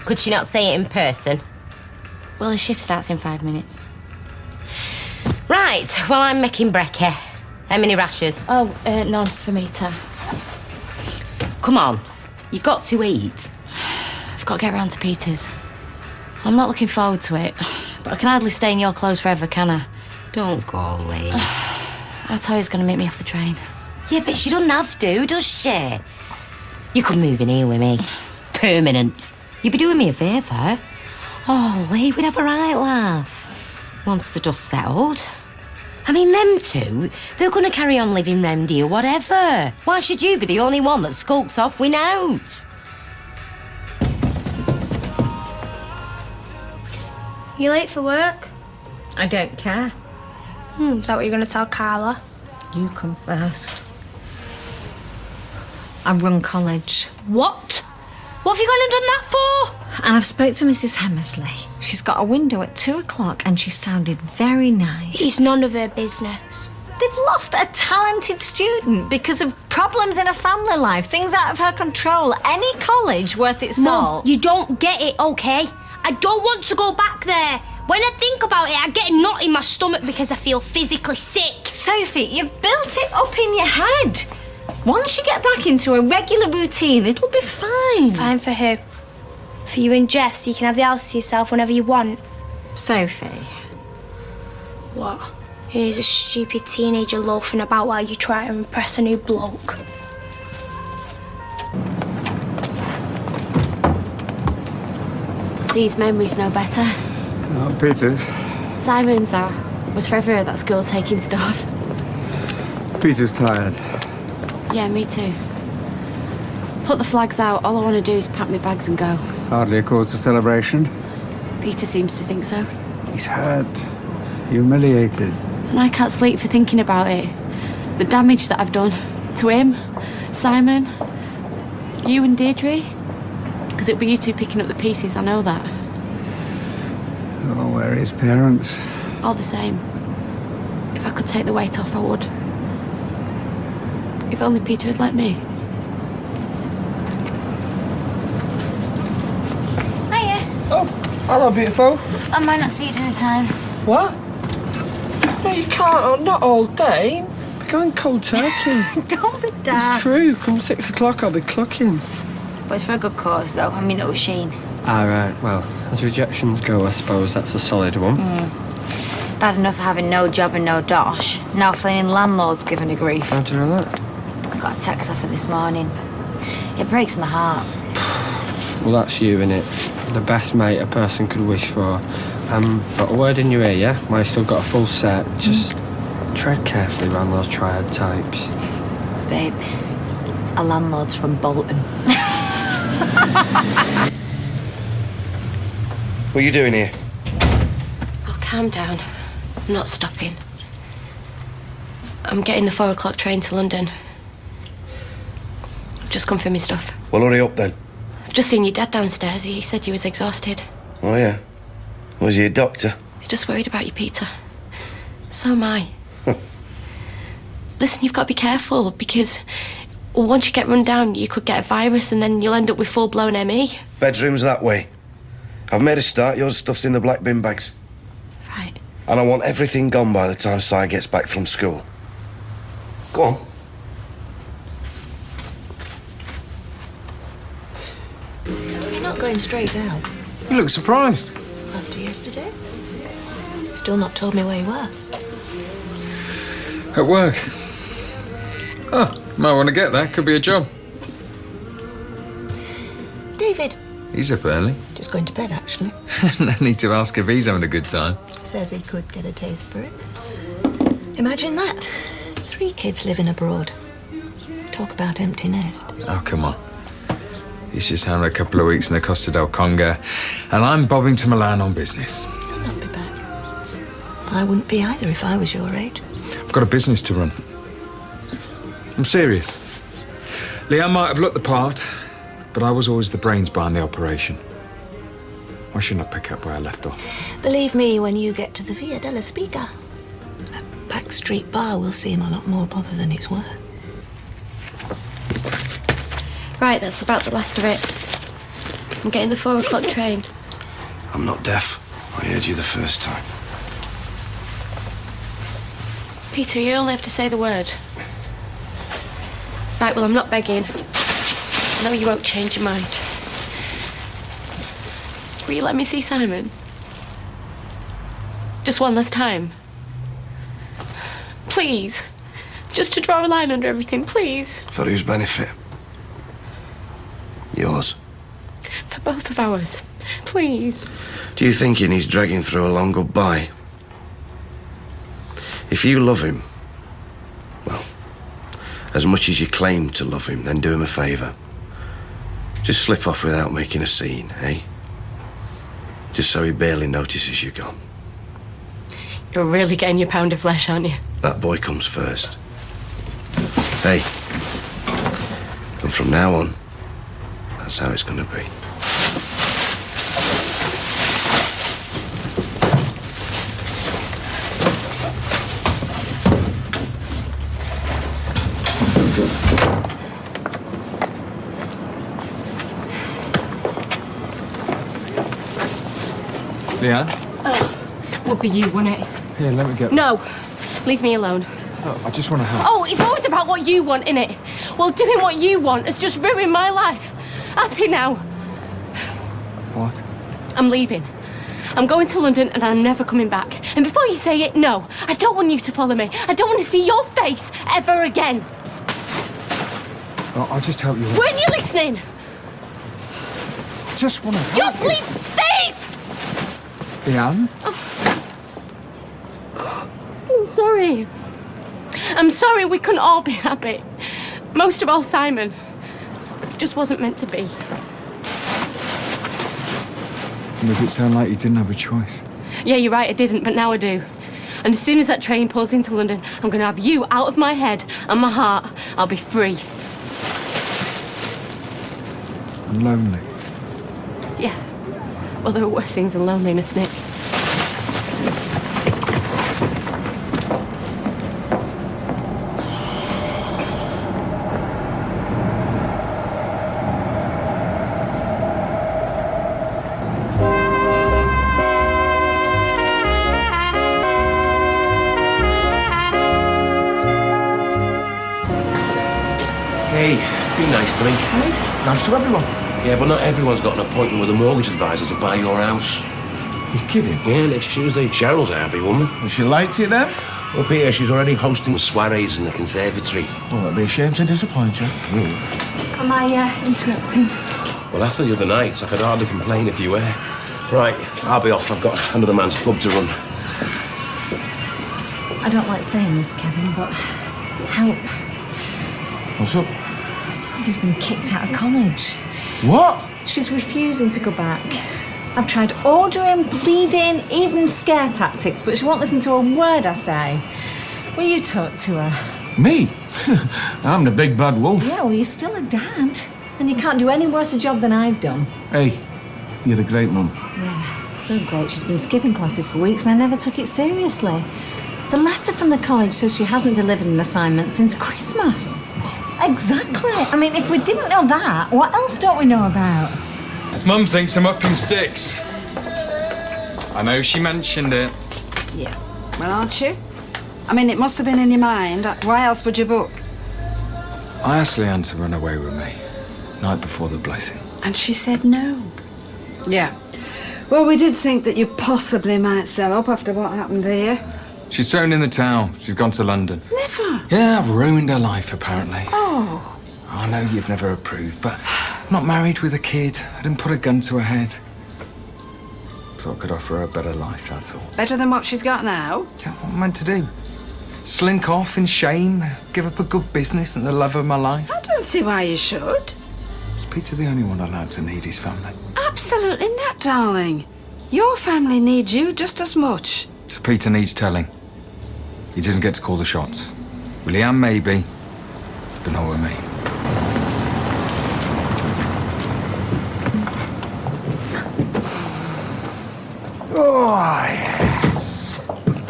Could she not say it in person? Well, the shift starts in 5 minutes. Right, well, I'm making brekkie. How many rashers? Oh, none for me, Ta. Come on, you've got to eat. I've got to get round to Peter's. I'm not looking forward to it, but I can hardly stay in your clothes forever, can I? Don't go, Lee. Our Toy's going to meet me off the train. Yeah, but she doesn't have to, does she? You could move in here with me. Permanent. You'd be doing me a favour. Oh, Lee, we'd have a right laugh. Once the dust settled. I mean, them two, they're going to carry on living round here, whatever. Why should you be the only one that skulks off without? You late for work? I don't care. Is that what you're going to tell Carla? You come first. I run college. What? What have you gone and done that for? And I've spoke to Mrs. Hemmersley. She's got a window at 2:00 and she sounded very nice. It's none of her business. They've lost a talented student because of problems in her family life, things out of her control. Any college worth its salt. Mum, you don't get it, okay? I don't want to go back there. When I think about it, I get a knot in my stomach because I feel physically sick. Sophie, you've built it up in your head. Once you get back into a regular routine, it'll be fine. Fine for who? For you and Jeff, so you can have the house to yourself whenever you want. Sophie, What? He's a stupid teenager loafing about while you try to impress a new bloke. See, his memory's no better. Not Peter's. Simon's was forever at that school taking stuff. Peter's tired. Yeah, me too. Put the flags out. All I want to do is pack my bags and go. Hardly a cause for celebration. Peter seems to think so. He's hurt. Humiliated. And I can't sleep for thinking about it. The damage that I've done to him, Simon, you and Deirdre. Because it'll be you two picking up the pieces, I know that. Oh, where are his parents? All the same. If I could take the weight off, I would. If only Peter had let me. Hiya. Oh, hello, beautiful. I might not see you dinner time. What? No, you can't. Not all day. We're going cold turkey. Don't be It's daft. true. Come 6 o'clock, I'll be clucking. But it's for a good cause, though. I mean, it was Sheen. All right, well, as rejections go, I suppose that's a solid one. It's bad enough having no job and no dosh. Now flaming landlord's giving a grief. How do you know that? I got a text off her this morning. It breaks my heart. Well, that's you, innit? The best mate a person could wish for. But a word in your ear, yeah? While you still got a full set, just tread carefully around those triad types. Babe, a landlord's from Bolton. What are you doing here? Oh, calm down. I'm not stopping. I'm getting the 4 o'clock train to London. I've just come for my stuff. Well, hurry up then. I've just seen your dad downstairs. He said you was exhausted. Oh, yeah? Was he a doctor? He's just worried about you, Peter. So am I. Listen, you've got to be careful because once you get run down, you could get a virus and then you'll end up with full-blown ME. Bedroom's that way. I've made a start. Your stuff's in the black bin bags. Right. And I want everything gone by the time Si gets back from school. Go on. You're not going straight out. You look surprised. After yesterday? Still not told me where you were. At work. Oh, might want to get that. Could be a job. David. He's up early. Just going to bed, actually. No need to ask if he's having a good time. Says he could get a taste for it. Imagine that. 3 kids living abroad. Talk about empty nest. Oh, come on. He's just having a couple of weeks in the Costa del Conga, and I'm bobbing to Milan on business. He'll not be back. I wouldn't be either if I was your age. I've got a business to run. I'm serious. Leanne might have looked the part, but I was always the brains behind the operation. Why shouldn't I pick up where I left off? Believe me, when you get to the Via della Spiga, that backstreet bar will seem a lot more bother than it's worth. Right, that's about the last of it. I'm getting the 4 o'clock train. I'm not deaf. I heard you the first time. Peter, you only have to say the word. Right, well, I'm not begging. I know you won't change your mind. Will you let me see Simon? Just one last time. Please. Just to draw a line under everything, please. For whose benefit? Yours. For both of ours. Please. Do you think he's dragging through a long goodbye? If you love him, well, as much as you claim to love him, then do him a favour. Just slip off without making a scene, eh? Just so he barely notices you're gone. You're really getting your pound of flesh, aren't you? That boy comes first. Hey. And from now on, that's how it's gonna be. Leanne? Oh, would be you, wouldn't it? Here, let me get... No. Leave me alone. Oh, I just want to help. Oh, it's always about what you want, innit? Well, doing what you want has just ruined my life. Happy now. What? I'm leaving. I'm going to London and I'm never coming back. And before you say it, no, I don't want you to follow me. I don't want to see your face ever again. I'll just help you. Weren't you listening? I just want to... Just leave safe! Leanne? I'm sorry. I'm sorry we couldn't all be happy. Most of all, Simon. It just wasn't meant to be. Make it sound like you didn't have a choice. Yeah, you're right, I didn't, but now I do. And as soon as that train pulls into London, I'm going to have you out of my head and my heart. I'll be free. I'm lonely. Yeah. Well, there are worse things than loneliness, Nick. Hey, be nice to me. Nice to everyone. Yeah, but not everyone's got an appointment with a mortgage advisor to buy your house. You kidding? Yeah, next Tuesday. Cheryl's a happy woman. Well, she likes it then? Up here, she's already hosting soirees in the conservatory. Well, it'd be a shame to disappoint you. Am I interrupting? Well, after the other night, I could hardly complain if you were. Right, I'll be off. I've got another man's pub to run. I don't like saying this, Kevin, but help. What's up? Sophie's been kicked out of college. What? She's refusing to go back. I've tried ordering, pleading, even scare tactics, but she won't listen to a word I say. Will you talk to her? Me? I'm the big bad wolf. Yeah, well, you're still a dad. And you can't do any worse a job than I've done. Hey, you're a great mum. Yeah, so great. She's been skipping classes for weeks and I never took it seriously. The letter from the college says she hasn't delivered an assignment since Christmas. Exactly. I mean, if we didn't know that, what else don't we know about? Mum thinks I'm up in sticks. I know she mentioned it. Yeah. Well, aren't you? I mean, it must have been in your mind. Why else would you book? I asked Leanne to run away with me, night before the blessing. And she said no. Yeah. Well, we did think that you possibly might sell up after what happened here. She's thrown in the towel. She's gone to London. Never. Yeah, I've ruined her life, apparently. Oh. I know you've never approved, but I'm not married with a kid. I didn't put a gun to her head. Thought I could offer her a better life, that's all. Better than what she's got now? Yeah, what am I meant to do? Slink off in shame? Give up a good business and the love of my life? I don't see why you should. Is Peter the only one allowed to need his family? Absolutely not, darling. Your family needs you just as much. So Peter needs telling. He doesn't get to call the shots. With Leanne, maybe, but not with me. Oh, yes.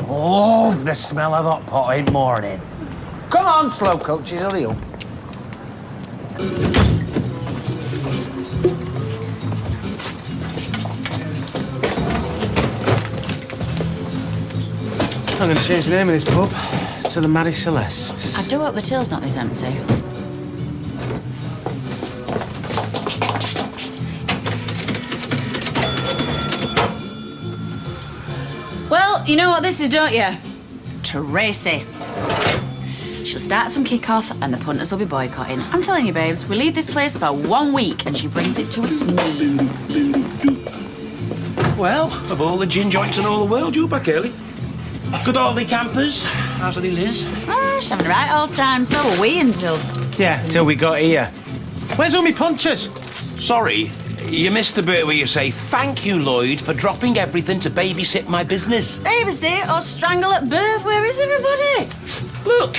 Love the smell of hot pot in morning. Come on, slow coaches, hurry up. I'm going to change the name of this pub to the Marie Celeste. I do hope the till's not this empty. Well, you know what this is, don't you? Tracy. She'll start some kick-off and the punters will be boycotting. I'm telling you, babes, we leave this place for 1 week and she brings it to its knees. Well, of all the gin joints in all the world, you're back early. Good oldie campers. How's little Liz? Ah, she's having a right old time, so were we until... Yeah, till we got here. Where's all my punters? Sorry, you missed the bit where you say, thank you, Lloyd, for dropping everything to babysit my business. Babysit or strangle at birth? Where is everybody? Look,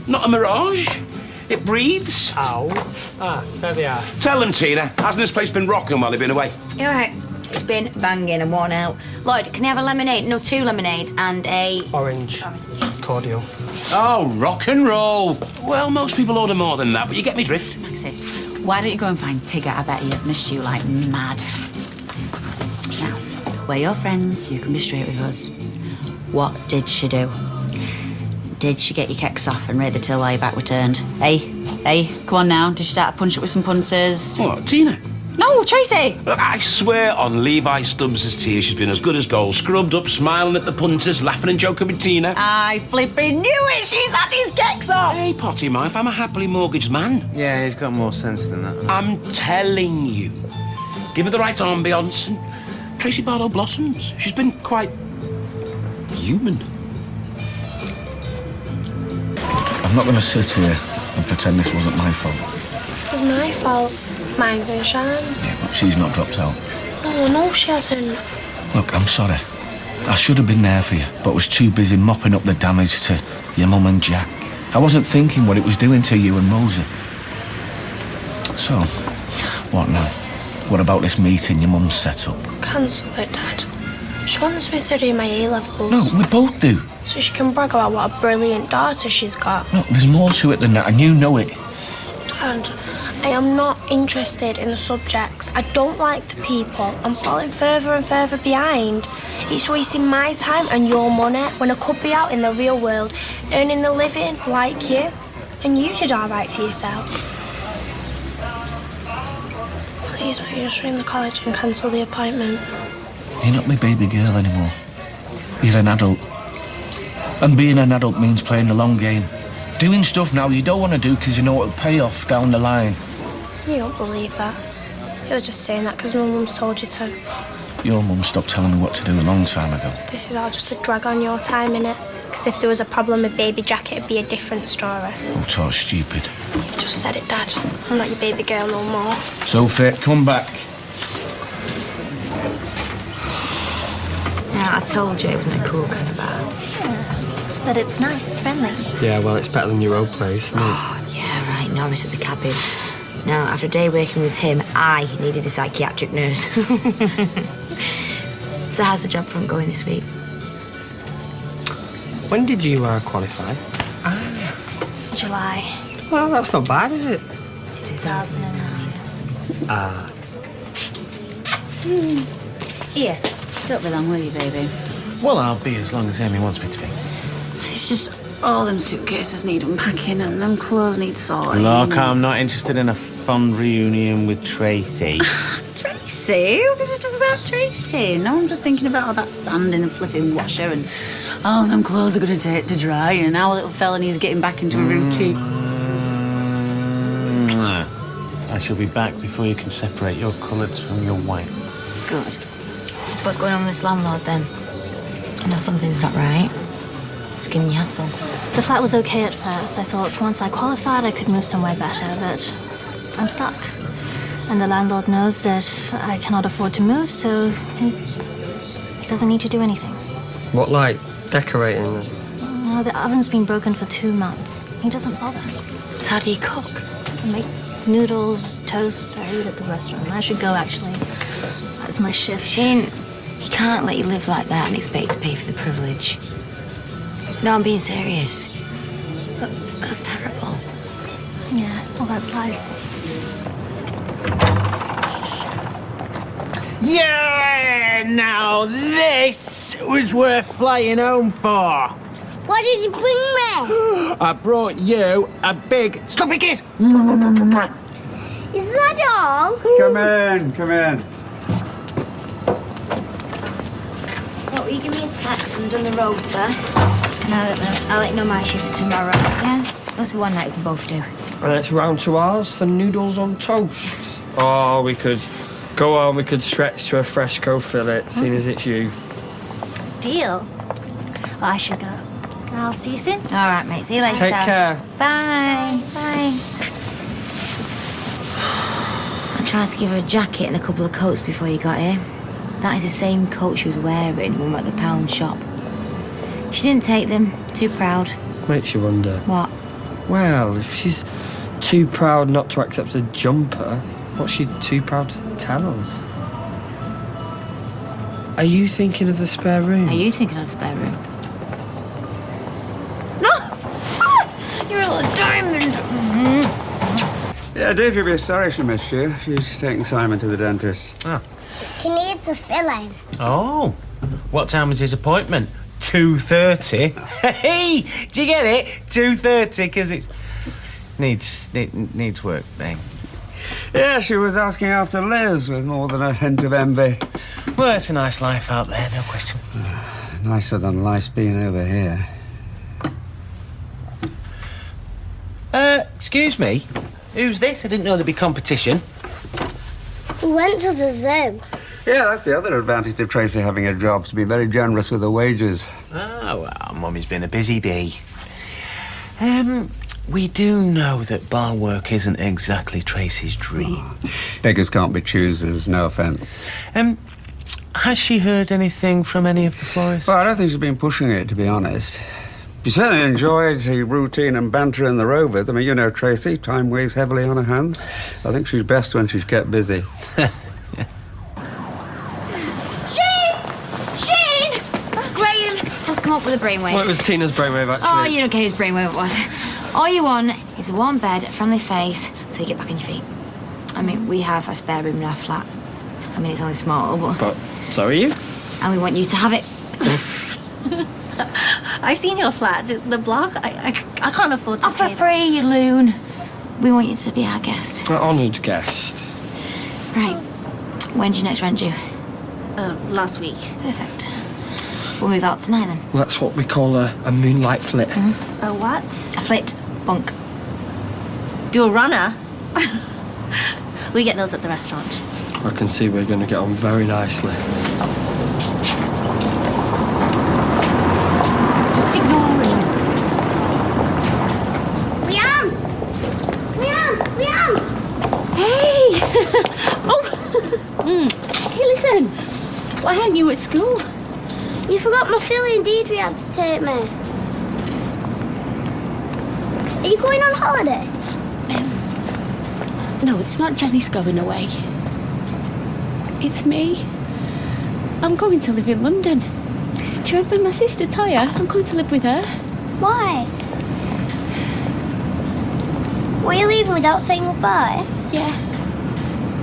not a mirage. It breathes. Ow. Ah, there they are. Tell them, Tina, hasn't this place been rocking while they've been away? You're right. It's been banging and worn out. Lloyd, can you have a lemonade? No, 2 lemonades and a... Orange. Cordial. Oh, rock and roll. Well, most people order more than that, but you get me drift. Maxie, why don't you go and find Tigger? I bet he has missed you like mad. Now, we're your friends. You can be straight with us. What did she do? Did she get your kecks off and raid the till while your back were turned? Hey, come on now. Did she start a punch up with some punters? What, Tina? No, Tracy! Look, I swear on Levi Stubbs' tears, she's been as good as gold. Scrubbed up, smiling at the punters, laughing and joking with Tina. I flipping knew it! She's had his kicks off! Hey, Potty Mouth, I'm a happily mortgaged man. Yeah, he's got more sense than that. I'm telling you. Give her the right ambience and Tracy Barlow blossoms. She's been quite human. I'm not going to sit here and pretend this wasn't my fault. It was my fault. Mine's and Shan's. Yeah, but she's not dropped out. Oh, no, she hasn't. Look, I'm sorry. I should have been there for you, but was too busy mopping up the damage to your mum and Jack. I wasn't thinking what it was doing to you and Rosie. So, what now? What about this meeting your mum set up? Cancel it, Dad. She wants me to do my A-levels. No, we both do. So she can brag about what a brilliant daughter she's got. No, there's more to it than that, and you know it. Dad, I am not interested in the subjects. I don't like the people. I'm falling further and further behind. It's wasting my time and your money when I could be out in the real world, earning a living like you. And you did all right for yourself. Please, will you just ring the college and cancel the appointment? You're not my baby girl anymore. You're an adult. And being an adult means playing the long game. Doing stuff now you don't want to do because you know it'll pay off down the line. You don't believe that. You're just saying that because my mum's told you to. Your mum stopped telling me what to do a long time ago. This is all just a drag on your time, innit? Because if there was a problem with baby Jack, it'd be a different story. Oh, talk stupid. You've just said it, Dad. I'm not your baby girl no more. Sophie, come back. Now, I told you it wasn't a cool kind of bar. But it's nice, friendly. Yeah, well, it's better than your old place, isn't it? Oh, yeah, right, Norris at the cabin. Now, after a day working with him, I needed a psychiatric nurse. So how's the job front going this week? When did you qualify? July. Well, that's not bad, is it? 2009. Ah. Here, don't be long, will you, baby? Well, I'll be as long as Amy wants me to be. It's just all them suitcases need unpacking and them clothes need sorting. Look, I'm not interested in a fun reunion with Tracy. Tracy? What is stuff about Tracy? No, I'm just thinking about all that sand in the flipping washer and all them clothes are going to take to dry and our little fella needs getting back into a routine. I shall be back before you can separate your colours from your white. Good. So what's going on with this landlord, then? I know something's not right. It's giving you hassle. The flat was okay at first. I thought once I qualified, I could move somewhere better, but I'm stuck. And the landlord knows that I cannot afford to move, so he doesn't need to do anything. What, like decorating? Well, the oven's been broken for 2 months. He doesn't bother. So how do you cook? I make noodles, toast. I eat at the restaurant. I should go, actually. That's my shift. Shane, he can't let you live like that and expect to pay for the privilege. No, I'm being serious. That's terrible. Yeah, well, that's life. Yeah! Now this was worth flying home for. What did you bring me? I brought you a big sloppy kiss. Is that all? Come in, come in. Oh, will you give me a text and done the rota? And I'll let you know my shift tomorrow, yeah? Must be one night we can both do. And it's round to ours for noodles on toast. Oh, we could go on, we could stretch to a fresco fillet, seeing as it's you. Deal. Well, I should go. I'll see you soon. All right, mate. See you later. Take care. Bye. Bye. I tried to give her a jacket and a couple of coats before you got here. That is the same coat she was wearing when we were at the pound shop. She didn't take them. Too proud. Makes you wonder. What? Well, if she's too proud not to accept a jumper, what's she too proud to tell us? Are you thinking of the spare room? Are you thinking of the spare room? No! You're a little diamond. Yeah, Deirdre would be sorry she missed you. She's taking Simon to the dentist. Oh. He needs a filling. Oh. What time was his appointment? 2:30. Hey, do you get it? 2:30, because it's needs work, babe. Yeah, she was asking after Liz with more than a hint of envy. Well, it's a nice life out there, no question. Nicer than life's been over here. Excuse me. Who's this? I didn't know there'd be competition. We went to the zoo. Yeah, that's the other advantage of Tracy having a job, to be very generous with the wages. Oh, well, Mummy's been a busy bee. We do know that bar work isn't exactly Tracy's dream. Beggars can't be choosers, no offence. Has she heard anything from any of the florists? Well, I don't think she's been pushing it, to be honest. She certainly enjoyed the routine and banter in the Rovers. I mean, you know Tracy, time weighs heavily on her hands. I think she's best when she's kept busy. Shane! Graham has come up with a brainwave. Well, it was Tina's brainwave, actually. Oh, you don't care whose brainwave it was. All you want is a warm bed, a friendly face, so you get back on your feet. I mean, we have a spare room in our flat. I mean, it's only small, But so are you. And we want you to have it. I've seen your flat, the block. I can't afford to Oh, for pay. free, you loon. We want you to be our guest. An honoured guest. Right. When's your next rent due? Last week. Perfect. We'll move out tonight then. Well, that's what we call a moonlight flit. A what? A flit. Bunk. Do a runner? We get those at the restaurant. I can see we're going to get on very nicely. Just ignore him. Liam! Hey! Hey, listen. Why aren't you at school? You forgot my filly and Deirdre had to take me. Are you going on holiday? No, it's not Jenny's going away. It's me. I'm going to live in London. Do you remember my sister Toya? I'm going to live with her. Why? Were you leaving without saying goodbye? Yeah.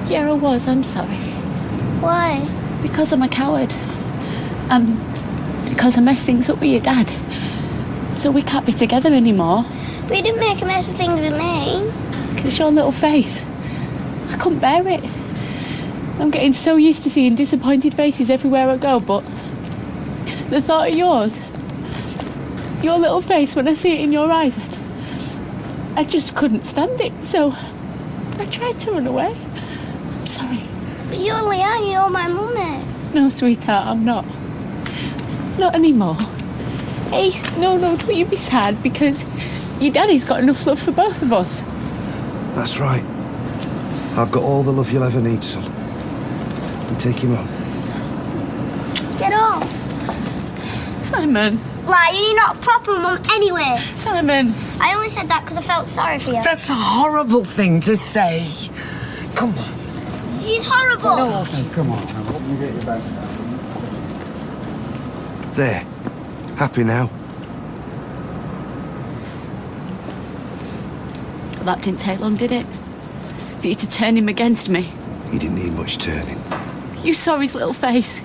Yeah, I was. I'm sorry. Why? Because I'm a coward. Because I messed things up with your dad. So we can't be together anymore. But you didn't make a mess of things with me. Because your little face. I couldn't bear it. I'm getting so used to seeing disappointed faces everywhere I go, but the thought of yours, your little face when I see it in your eyes, I just couldn't stand it. So I tried to run away. I'm sorry. But you're Leanne, you're my mummy. No, sweetheart, I'm not. Not anymore. Hey, no, don't you be sad, because your daddy's got enough love for both of us. That's right. I've got all the love you'll ever need, son. And take him home. Get off. Simon. Like, you're not a proper mum anyway. Simon. I only said that because I felt sorry for you. That's a horrible thing to say. Come on. She's horrible. No, come on. Now, let me get you back down. There. Happy now? Well, that didn't take long, did it? For you to turn him against me. He didn't need much turning. You saw his little face.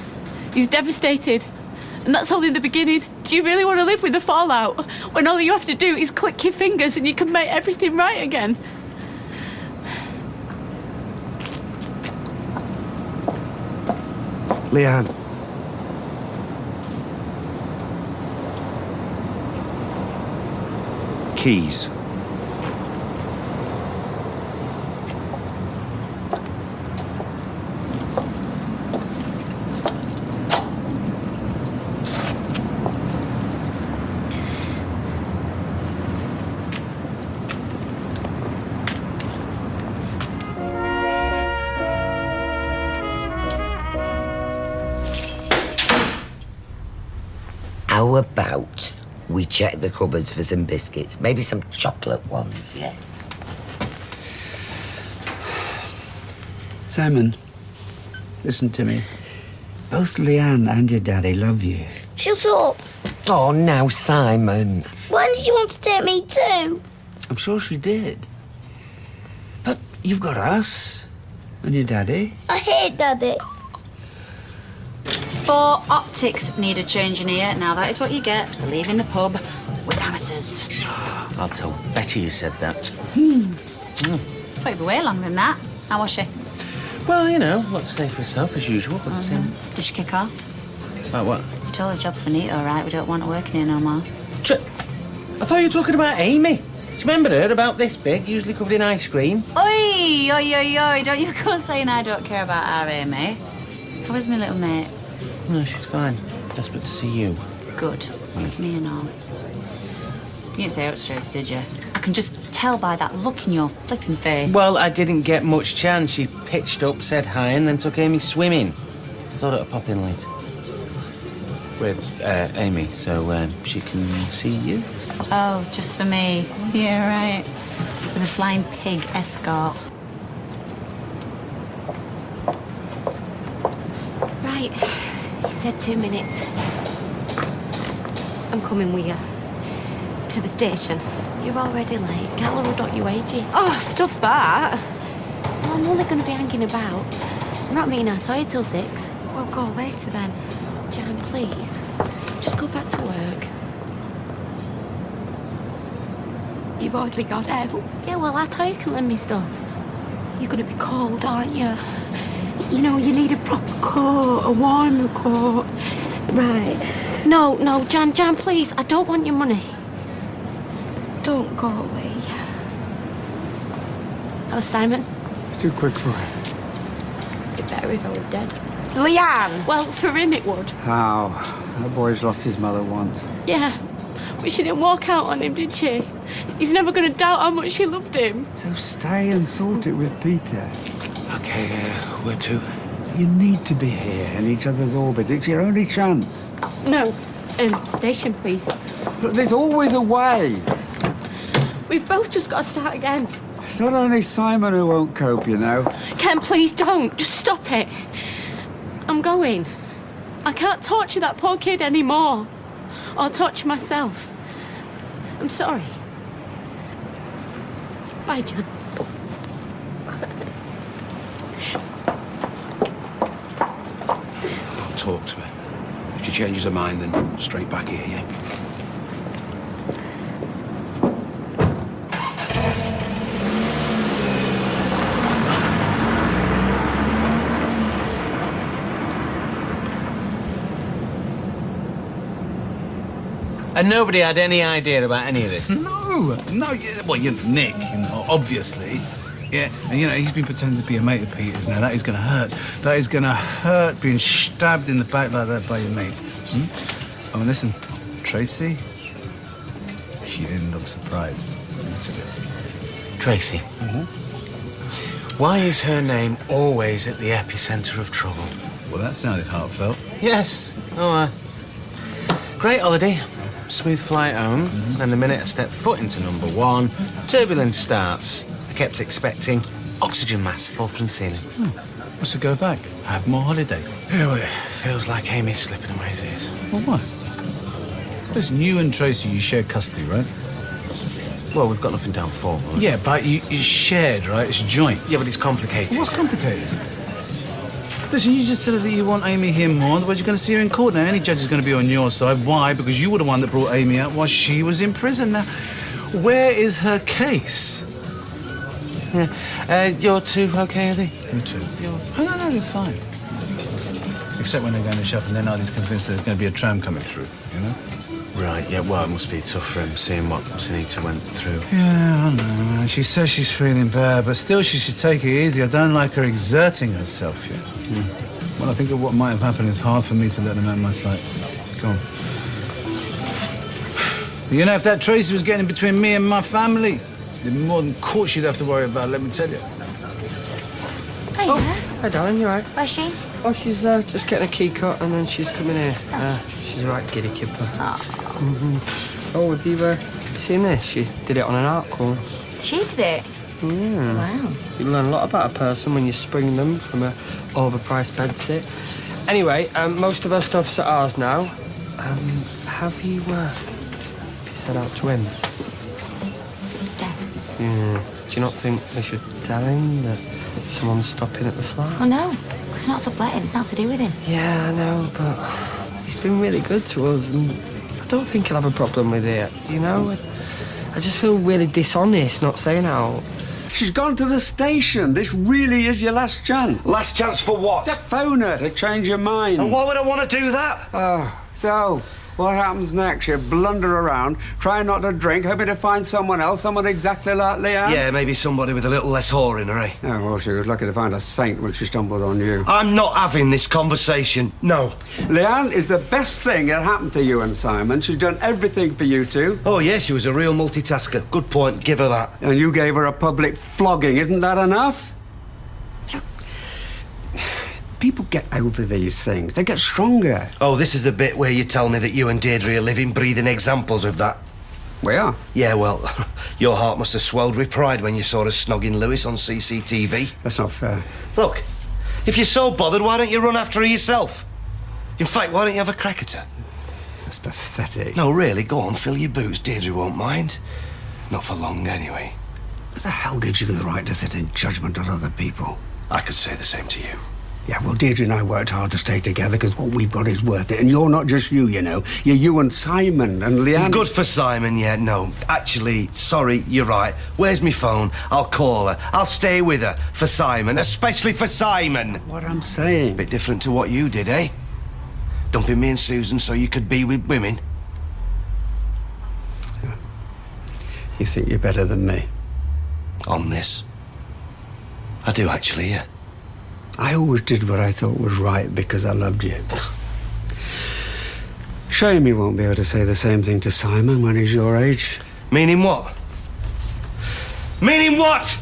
He's devastated. And that's only the beginning. Do you really want to live with the fallout? When all you have to do is click your fingers and you can make everything right again? Leanne. Keys. How about we check the cupboards for some biscuits? Maybe some chocolate ones, yeah? Simon, listen to me. Both Leanne and your daddy love you. Shut up. Oh, now, Simon. Why did you want to take me too? I'm sure she did. But you've got us and your daddy. I hate Daddy. 4 optics need a change in here. Now that is what you get for leaving the pub with amateurs. I'll tell Betty you said that. Thought you'd be way longer than that. How was she? Well, you know, lot to say for herself as usual, but... Did she kick off? About what? We told her job's finito, all right? We don't want her working here no more. I thought you were talking about Amy. Do you remember her, about this big, usually covered in ice cream? Oi, oi, oi, oi, don't you go saying I don't care about our Amy. Where's my little mate? No, she's fine. Desperate to see you. Good. Well, it's me and all. You didn't say upstairs, did you? I can just tell by that look in your flipping face. Well, I didn't get much chance. She pitched up, said hi, and then took Amy swimming. I thought I'd pop in late. With Amy, so she can see you. Oh, just for me. Yeah, right. With a flying pig escort. Right. You said 2 minutes. I'm coming with you. To the station. You're already late. Carla will dot you ages. Oh, stuff that. Well, I'm only going to be hanging about. I'm not meeting our toy till 6. We'll go later then. Jan, please. Just go back to work. You've hardly got out. Yeah, well, our toy can lend me stuff. You're going to be cold, aren't you? You know, you need a proper coat, a warmer coat. Right. No, Jan, please. I don't want your money. Don't go away. Oh, Simon? It's too quick for her. It'd be better if I were dead. Leanne! Well, for him it would. How? That boy's lost his mother once. Yeah, but she didn't walk out on him, did she? He's never going to doubt how much she loved him. So stay and sort it with Peter. Okay, where to? You need to be here. In each other's orbit. It's your only chance. No, station, please. But there's always a way. We've both just got to start again. It's not only Simon who won't cope, you know. Ken, please don't. Just stop it. I'm going. I can't torture that poor kid anymore. I'll torture myself. I'm sorry. Bye, Jan. I'll talk to her. If she changes her mind, then straight back here, yeah? And nobody had any idea about any of this? No. Well, Nick, obviously. Yeah, and he's been pretending to be a mate of Peter's now. That is going to hurt. That is going to hurt being stabbed in the back like that by your mate. Oh, and listen, Tracy, she didn't look surprised. Let me tell you. Tracy? Why is her name always at the epicenter of trouble? Well, that sounded heartfelt. Yes. Oh, great holiday. Smooth flight home. Then the minute I stepped foot into number 1, turbulence starts. I kept expecting oxygen mask fall from the ceiling. What's to go back? Have more holiday. Yeah, well, it feels like Amy's slipping away as is. Well, what? Listen, you and Tracy, you share custody, right? Well, we've got nothing down for. Yeah, but it's shared, right? It's joint. Yeah, but it's complicated. What's complicated? Listen, you just tell her that you want Amy here more, otherwise you're going to see her in court. Now, any judge is going to be on your side. Why? Because you were the one that brought Amy out while she was in prison. Now, where is her case? Yeah. You're two okay, are they? You two? Oh, no, they're fine. Except when they're going to shop and they're not as convinced there's going to be a tram coming through, you know? Right, yeah, well, it must be tough for him seeing what Sunita went through. Yeah, I know. She says she's feeling bad, but still she should take it easy. I don't like her exerting herself yet. Well, I think of what might have happened. It's hard for me to let them out of my sight. Go on. You know, if that Tracy was getting in between me and my family, there'd be more than court she'd have to worry about, let me tell you. Hey, hi, darling, you all right? Where's she? Oh, she's just getting a key cut and then she's coming here. She's a right giddy kipper. Oh, have you seen this? She did it on an art course. She did it? Wow. You learn a lot about a person when you spring them from a overpriced bedsit. Anyway, most of her stuff's at ours now. Have you said out to him? Death. Yeah. Do you not think we should tell him that someone's stopping at the flat? Oh, no. It's not subletting. It's not to do with him. Yeah, I know, but he's been really good to us, and I don't think he'll have a problem with it. You know, I just feel really dishonest not saying out. She's gone to the station. This really is your last chance. Last chance for what? To phone her to change your mind. And why would I want to do that? Oh, so what happens next? You blunder around, try not to drink, hoping to find someone else, someone exactly like Leanne? Yeah, maybe somebody with a little less whore in her, eh? Oh, well, she was lucky to find a saint when she stumbled on you. I'm not having this conversation. No. Leanne is the best thing that happened to you and Simon. She's done everything for you two. Oh, yeah, she was a real multitasker. Good point. Give her that. And you gave her a public flogging. Isn't that enough? Look, people get over these things. They get stronger. Oh, this is the bit where you tell me that you and Deirdre are living, breathing examples of that. We are? Yeah, well, your heart must have swelled with pride when you saw us snogging Lewis on CCTV. That's not fair. Look, if you're so bothered, why don't you run after her yourself? In fact, why don't you have a crack at her? That's pathetic. No, really, go on, fill your boots. Deirdre won't mind. Not for long, anyway. What the hell gives you the right to sit in judgment on other people? I could say the same to you. Yeah, well, Deirdre and I worked hard to stay together because what we've got is worth it. And you're not just you, you know. You're you and Simon and Leanne. It's good for Simon, yeah, no. Actually, sorry, you're right. Where's my phone? I'll call her. I'll stay with her for Simon, especially for Simon. What I'm saying. Bit different to what you did, eh? Dumping me and Susan so you could be with women. Yeah. You think you're better than me? On this? I do, actually, yeah. I always did what I thought was right because I loved you. Shame you won't be able to say the same thing to Simon when he's your age. Meaning what? Meaning what?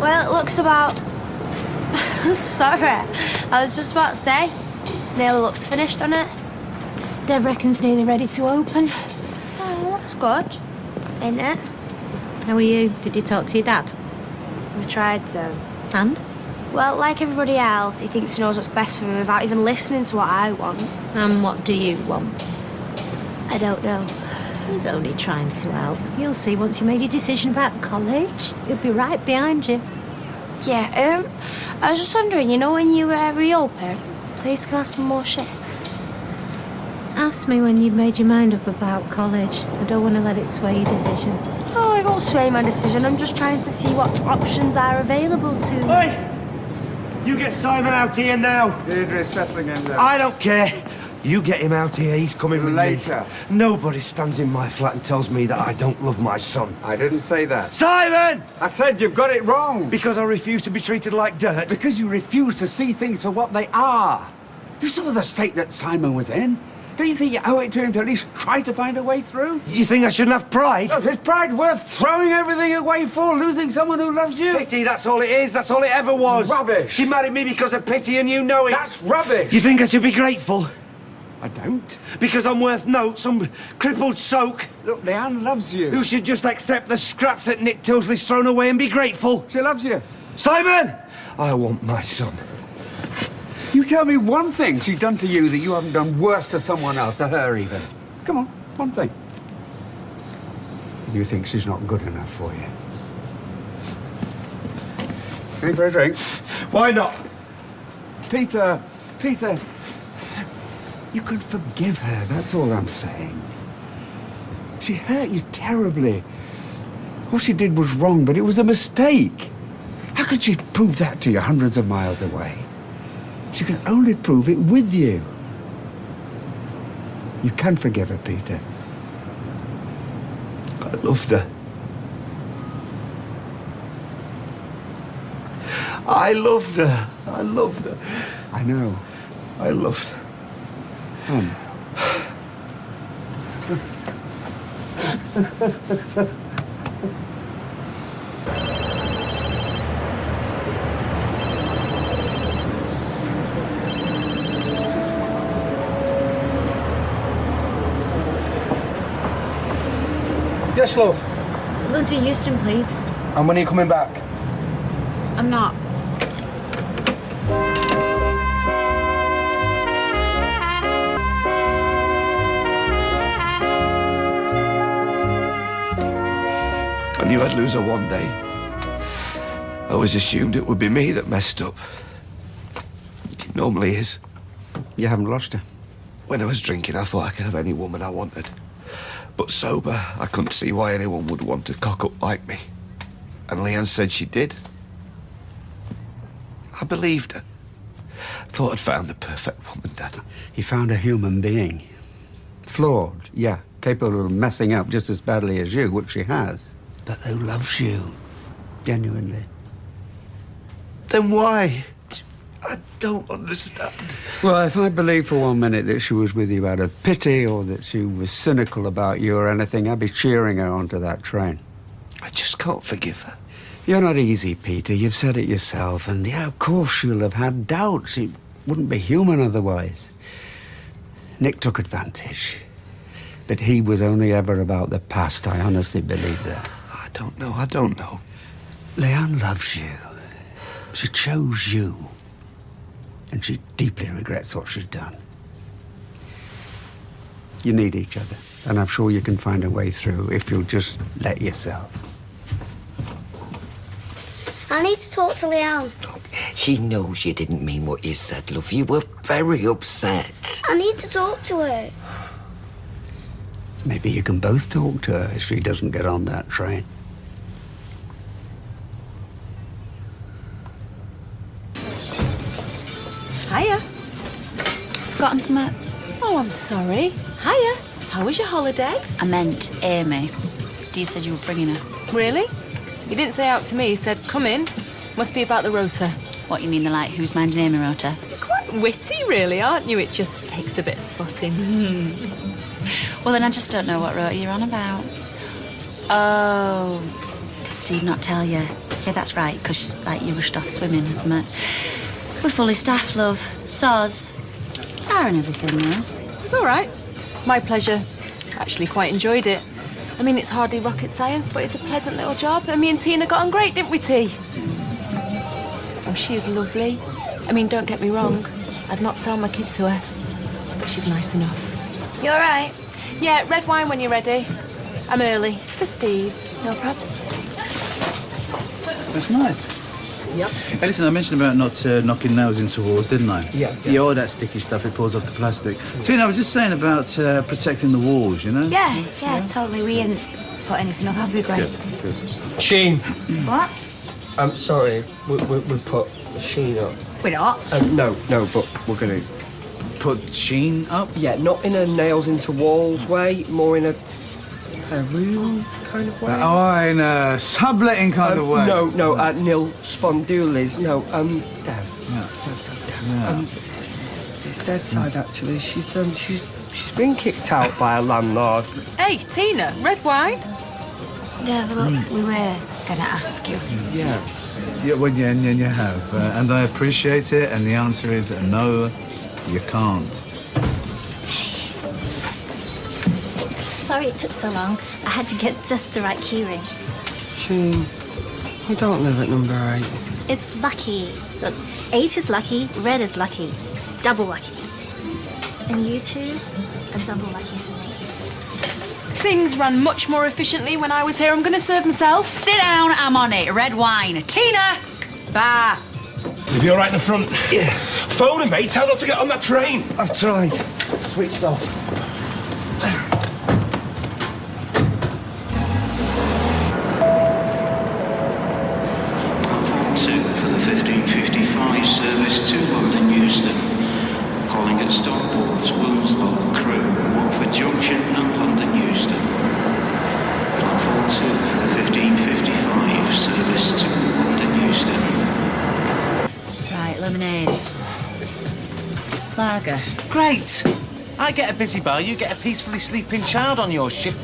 Well, it looks about... Sorry, I was just about to say. Nearly looks finished on it. Dev reckons nearly ready to open. Oh, that's good, ain't it? How are you? Did you talk to your dad? I tried to. And? Well, like everybody else, he thinks he knows what's best for me without even listening to what I want. And what do you want? I don't know. He's only trying to help. You'll see once you made your decision about college. He'll be right behind you. Yeah, I was just wondering, you know, when you reopen, please can I have some more shifts? Ask me when you've made your mind up about college. I don't want to let it sway your decision. Oh, it won't sway my decision. I'm just trying to see what options are available to me. Hey! You get Simon out here now. Deirdre's settling him down. I don't care. You get him out here, he's coming with later. Me. Nobody stands in my flat and tells me that I don't love my son. I didn't say that. Simon! I said you've got it wrong. Because I refuse to be treated like dirt. Because you refuse to see things for what they are. You saw the state that Simon was in. Don't you think you owe it to him to at least try to find a way through? You think I shouldn't have pride? Oh, is pride worth throwing everything away for, losing someone who loves you? Pity, that's all it is. That's all it ever was. Rubbish. She married me because of pity and you know it. That's rubbish. You think I should be grateful? I don't. Because I'm worth note, some crippled soak. Look, Leanne loves you. Who should just accept the scraps that Nick Tilsley's thrown away and be grateful. She loves you. Simon! I want my son. You tell me one thing she's done to you that you haven't done worse to someone else, to her even. Come on, one thing. You think she's not good enough for you? Going for a drink? Why not? Peter, you can forgive her, that's all I'm saying. She hurt you terribly. What she did was wrong, but it was a mistake. How could she prove that to you hundreds of miles away? She can only prove it with you. You can forgive her, Peter. I loved her. I loved her. I loved her. I know. I loved her. I know. Yes, love. London Euston, please. And when are you coming back? I'm not. I knew I'd lose her one day. I always assumed it would be me that messed up. normally is. You haven't lost her. When I was drinking, I thought I could have any woman I wanted. But sober, I couldn't see why anyone would want to cock up like me. And Leanne said she did. I believed her. Thought I'd found the perfect woman, Dad. You found a human being. Flawed, yeah. Capable of messing up just as badly as you, which she has. But who loves you. Genuinely. Then why? I don't understand. Well, if I believed for 1 minute that she was with you out of pity or that she was cynical about you or anything, I'd be cheering her onto that train. I just can't forgive her. You're not easy, Peter. You've said it yourself. And yeah, of course she'll have had doubts. She wouldn't be human otherwise. Nick took advantage. But he was only ever about the past. I honestly believe that. I don't know. Leanne loves you. She chose you. And she deeply regrets what she's done. You need each other. And I'm sure you can find a way through if you'll just let yourself. I need to talk to Leanne. She knows you didn't mean what you said, love. You were very upset. I need to talk to her. Maybe you can both talk to her if she doesn't get on that train. Hiya. Forgotten something? Oh, I'm sorry. Hiya. How was your holiday? I meant Amy. Steve said you were bringing her. Really? You didn't say out to me. You said, come in. Must be about the rota. What, you mean the, like, who's minding Amy rota? You're quite witty, really, aren't you? It just takes a bit of spotting. Well, then I just don't know what rota you're on about. Oh, did Steve not tell you? Yeah, that's right, because, like, you rushed off swimming, isn't it? We're fully staffed, love. Soz. Tiring everything, though. It's all right. My pleasure. Actually quite enjoyed it. I mean, it's hardly rocket science, but it's a pleasant little job. And me and Tina got on great, didn't we, T? Oh, she is lovely. I mean, don't get me wrong. I'd not sell my kid to her. But she's nice enough. You all right? Yeah, red wine when you're ready. I'm early. For Steve. No props. That's nice. Yep. Hey, listen, I mentioned about not knocking nails into walls, didn't I? Yeah. All that sticky stuff, it pulls off the plastic. Tina, I was just saying about protecting the walls, you know? Yeah, totally. We didn't put anything up, have we, Greg? Good. Sheen. What? I'm sorry. We put Sheen up. We're not. No, but we're going to... Put Sheen up? Yeah, not in a nails into walls way, more in a room kind of way. In a subletting kind of way? No, nil spondulis. No, Dev. Yeah. It's dead side, actually. She's been kicked out by a landlord. Hey, Tina, red wine? Yeah, but look, we were going to ask you. Yeah, well, you have. And I appreciate it, and the answer is no, you can't. Sorry it took so long. I had to get just the right keyring. Sheen, we don't live at number 8. It's lucky. Look, 8 is lucky, red is lucky. Double lucky. And you two are double lucky for me. Things ran much more efficiently when I was here. I'm going to serve myself. Sit down, I'm on it. Red wine. Tina! Bar. You'll be all right in the front. Yeah. Phone him, mate. Tell her not to get on that train. I've tried. Switched off. For the 1555 service to London Euston. Calling at Stockport, Wilmslow, Crewe, Watford Junction and London Euston. Platform 2 for the 1555 service to London Euston. Right, lemonade. Lager. Great. I get a busy bar, you get a peacefully sleeping child on your ship.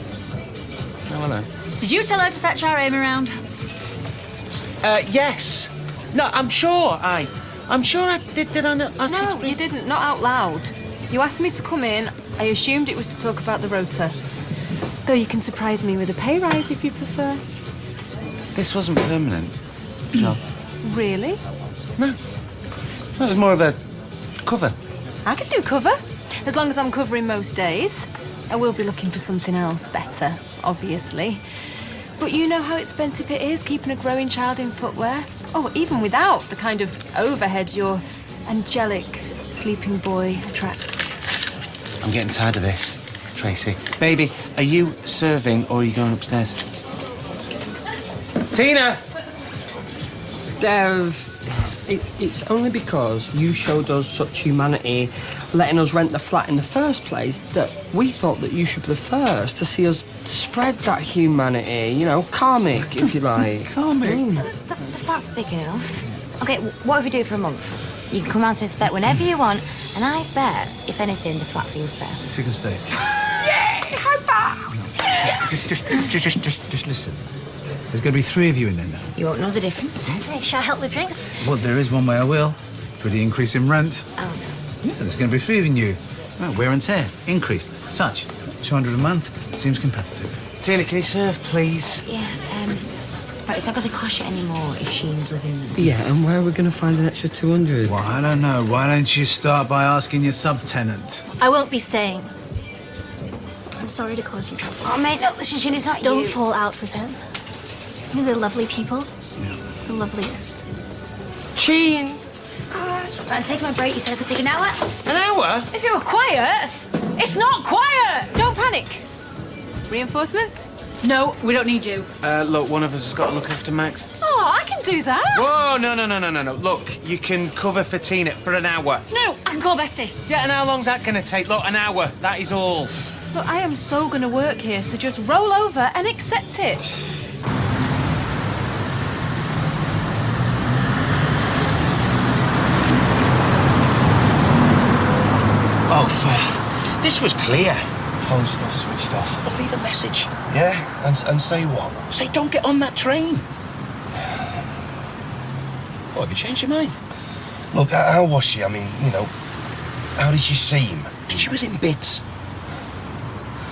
Oh, hello. Did you tell her to fetch our Amy round? Yes. No, I'm sure I did. Did I not ask you to No, bring... you didn't. Not out loud. You asked me to come in. I assumed it was to talk about the rota. Though you can surprise me with a pay rise if you prefer. This wasn't permanent. No. Really? No, it was more of a cover. I could do cover. As long as I'm covering most days. I will be looking for something else better, obviously. But you know how expensive it is keeping a growing child in footwear? Oh, even without the kind of overhead your angelic sleeping boy attracts. I'm getting tired of this, Tracy. Baby, are you serving or are you going upstairs? Tina! Dev, it's only because you showed us such humanity letting us rent the flat in the first place that we thought that you should be the first to see us spread that humanity, you know, karmic, if you like. Karmic? The flat's big enough. OK, what if we do it for a month? You can come round to inspect whenever you want, and I bet, if anything, the flat feels better. She can stay. Yay! High five! Just listen. There's going to be 3 of you in there now. You won't know the difference. Hey, shall I help with drinks? Well, there is one way I will. For the increase in rent. Oh, no. Yeah, there's going to be 3 of you. Well, wear and tear. Increase. Such. 200 a month. Seems competitive. Tina, can you serve, please? Yeah, right, it's not going to cost you any more if Sheen's living there. Yeah, and where are we going to find an extra 200? Well, I don't know. Why don't you start by asking your subtenant? I won't be staying. I'm sorry to cause you trouble. Oh, mate, no, listen, Sheen, it's not Don't you. fall out with them. They're lovely people. Yeah. The loveliest. Sheen! Right, take my break. You said I could take an hour? An hour? If you were quiet, it's not quiet. Don't panic. Reinforcements? No, we don't need you. Look, one of us has got to look after Max. Oh, I can do that. Whoa, no. Look, you can cover for Tina for an hour. No, I can call Betty. Yeah, and how long's that going to take? Look, an hour. That is all. Look, I am so going to work here, so just roll over and accept it. Oh, this was clear. Phone's still switched off. But leave a message. Yeah? And say what? Say, don't get on that train. Oh, have you changed your mind? Look, how was she? I mean, you know, how did she seem? She was in bits.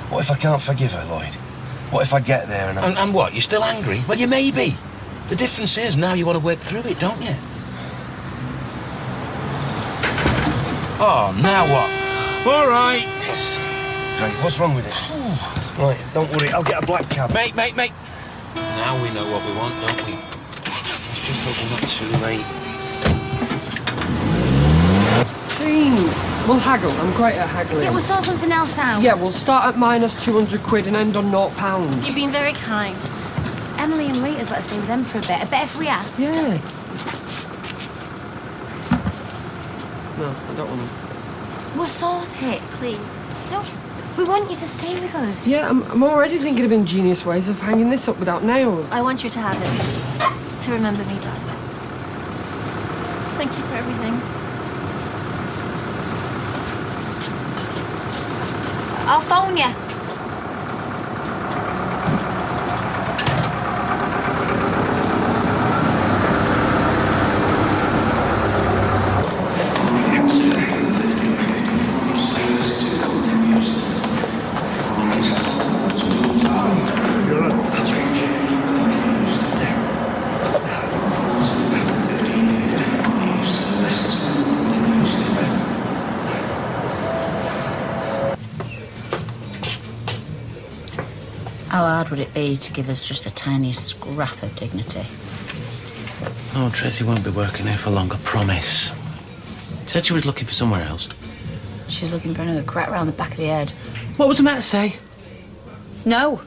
What if I can't forgive her, Lloyd? What if I get there and And what, you're still angry? Well, you may be. The difference is now you want to work through it, don't you? Oh, now what? All right. Great, what's wrong with it? Right, don't worry, I'll get a black cab. Mate. Now we know what we want, don't we? Let's just hope we're not too late. Sheen, we'll haggle. I'm great at haggling. Yeah, we'll sort something else out. Yeah, we'll start at minus 200 quid and end on £0. You've been very kind. Emily and Rita's let us stay with them for a bit. I bet if we asked. Yeah. No, I don't want to. We'll sort it. Please. No, we want you to stay with us. Yeah, I'm already thinking of ingenious ways of hanging this up without nails. I want you to have it. To remember me, darling. Thank you for everything. I'll phone you. How hard would it be to give us just the tiniest scrap of dignity? Oh, Tracy won't be working here for long, I promise. Said she was looking for somewhere else. She's looking for another crack round the back of the head. What was the matter, say? No.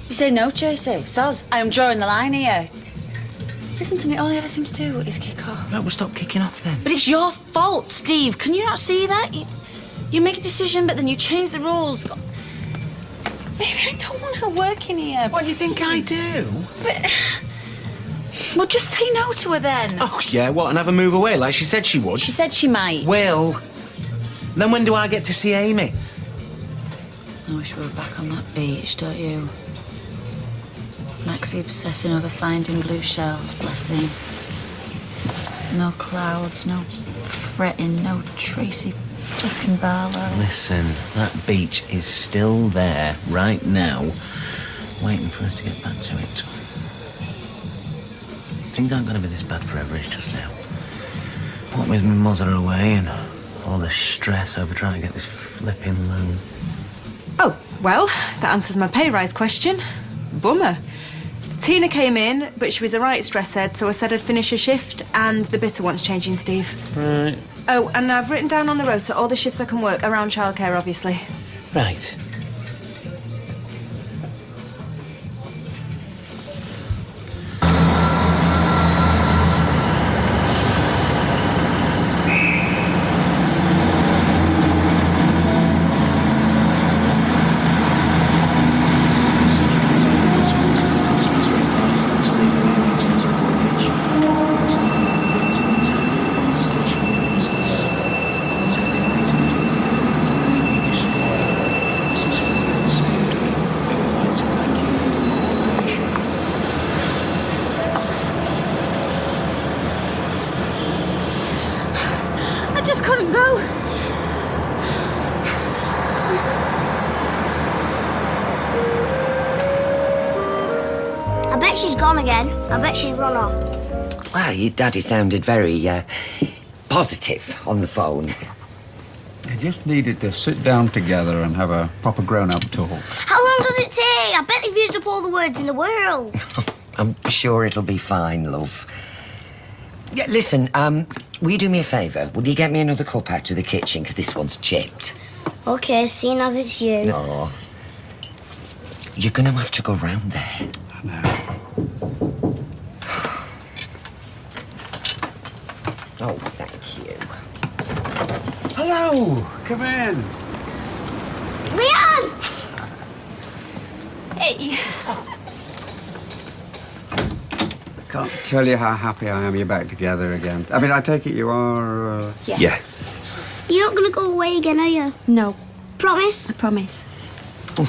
You say no, Tracy. Soz, I am drawing the line here. Listen to me, all I ever seem to do is kick off. No, we'll stop kicking off then. But it's your fault, Steve. Can you not see that? You make a decision, but then you change the rules. Baby, I don't want her working here. What do you think I do? But... Well, just say no to her then. Oh, yeah, what, and have her move away like she said she would? She said she might. Will. Then when do I get to see Amy? I wish we were back on that beach, don't you? Maxie obsessing over finding blue shells, bless him. No clouds, no fretting, no Tracy flipping Barlow. Listen, that beach is still there right now, waiting for us to get back to it. Things aren't going to be this bad forever, it's just now. What with my mother away and all the stress over trying to get this flipping loan. Oh, well, that answers my pay rise question. Bummer. Tina came in, but she was a right stress head, so I said I'd finish her shift, and the bitter wants changing, Steve. Right. Oh, and I've written down on the rota all the shifts I can work around childcare, obviously. Right. I just couldn't go. I bet she's gone again. I bet she's run off. Well, your daddy sounded very positive on the phone. You just needed to sit down together and have a proper grown-up talk. How long does it take? I bet they've used up all the words in the world. I'm sure it'll be fine, love. Yeah, listen, will you do me a favour? Will you get me another cup out of the kitchen, because this one's chipped? Okay, seeing as it's you. No. You're going to have to go round there. Oh, thank you. Hello, come in. Leon! Hey. Can't tell you how happy I am you're back together again. I mean, I take it you are... Yeah. You're not going to go away again, are you? No. Promise? I promise.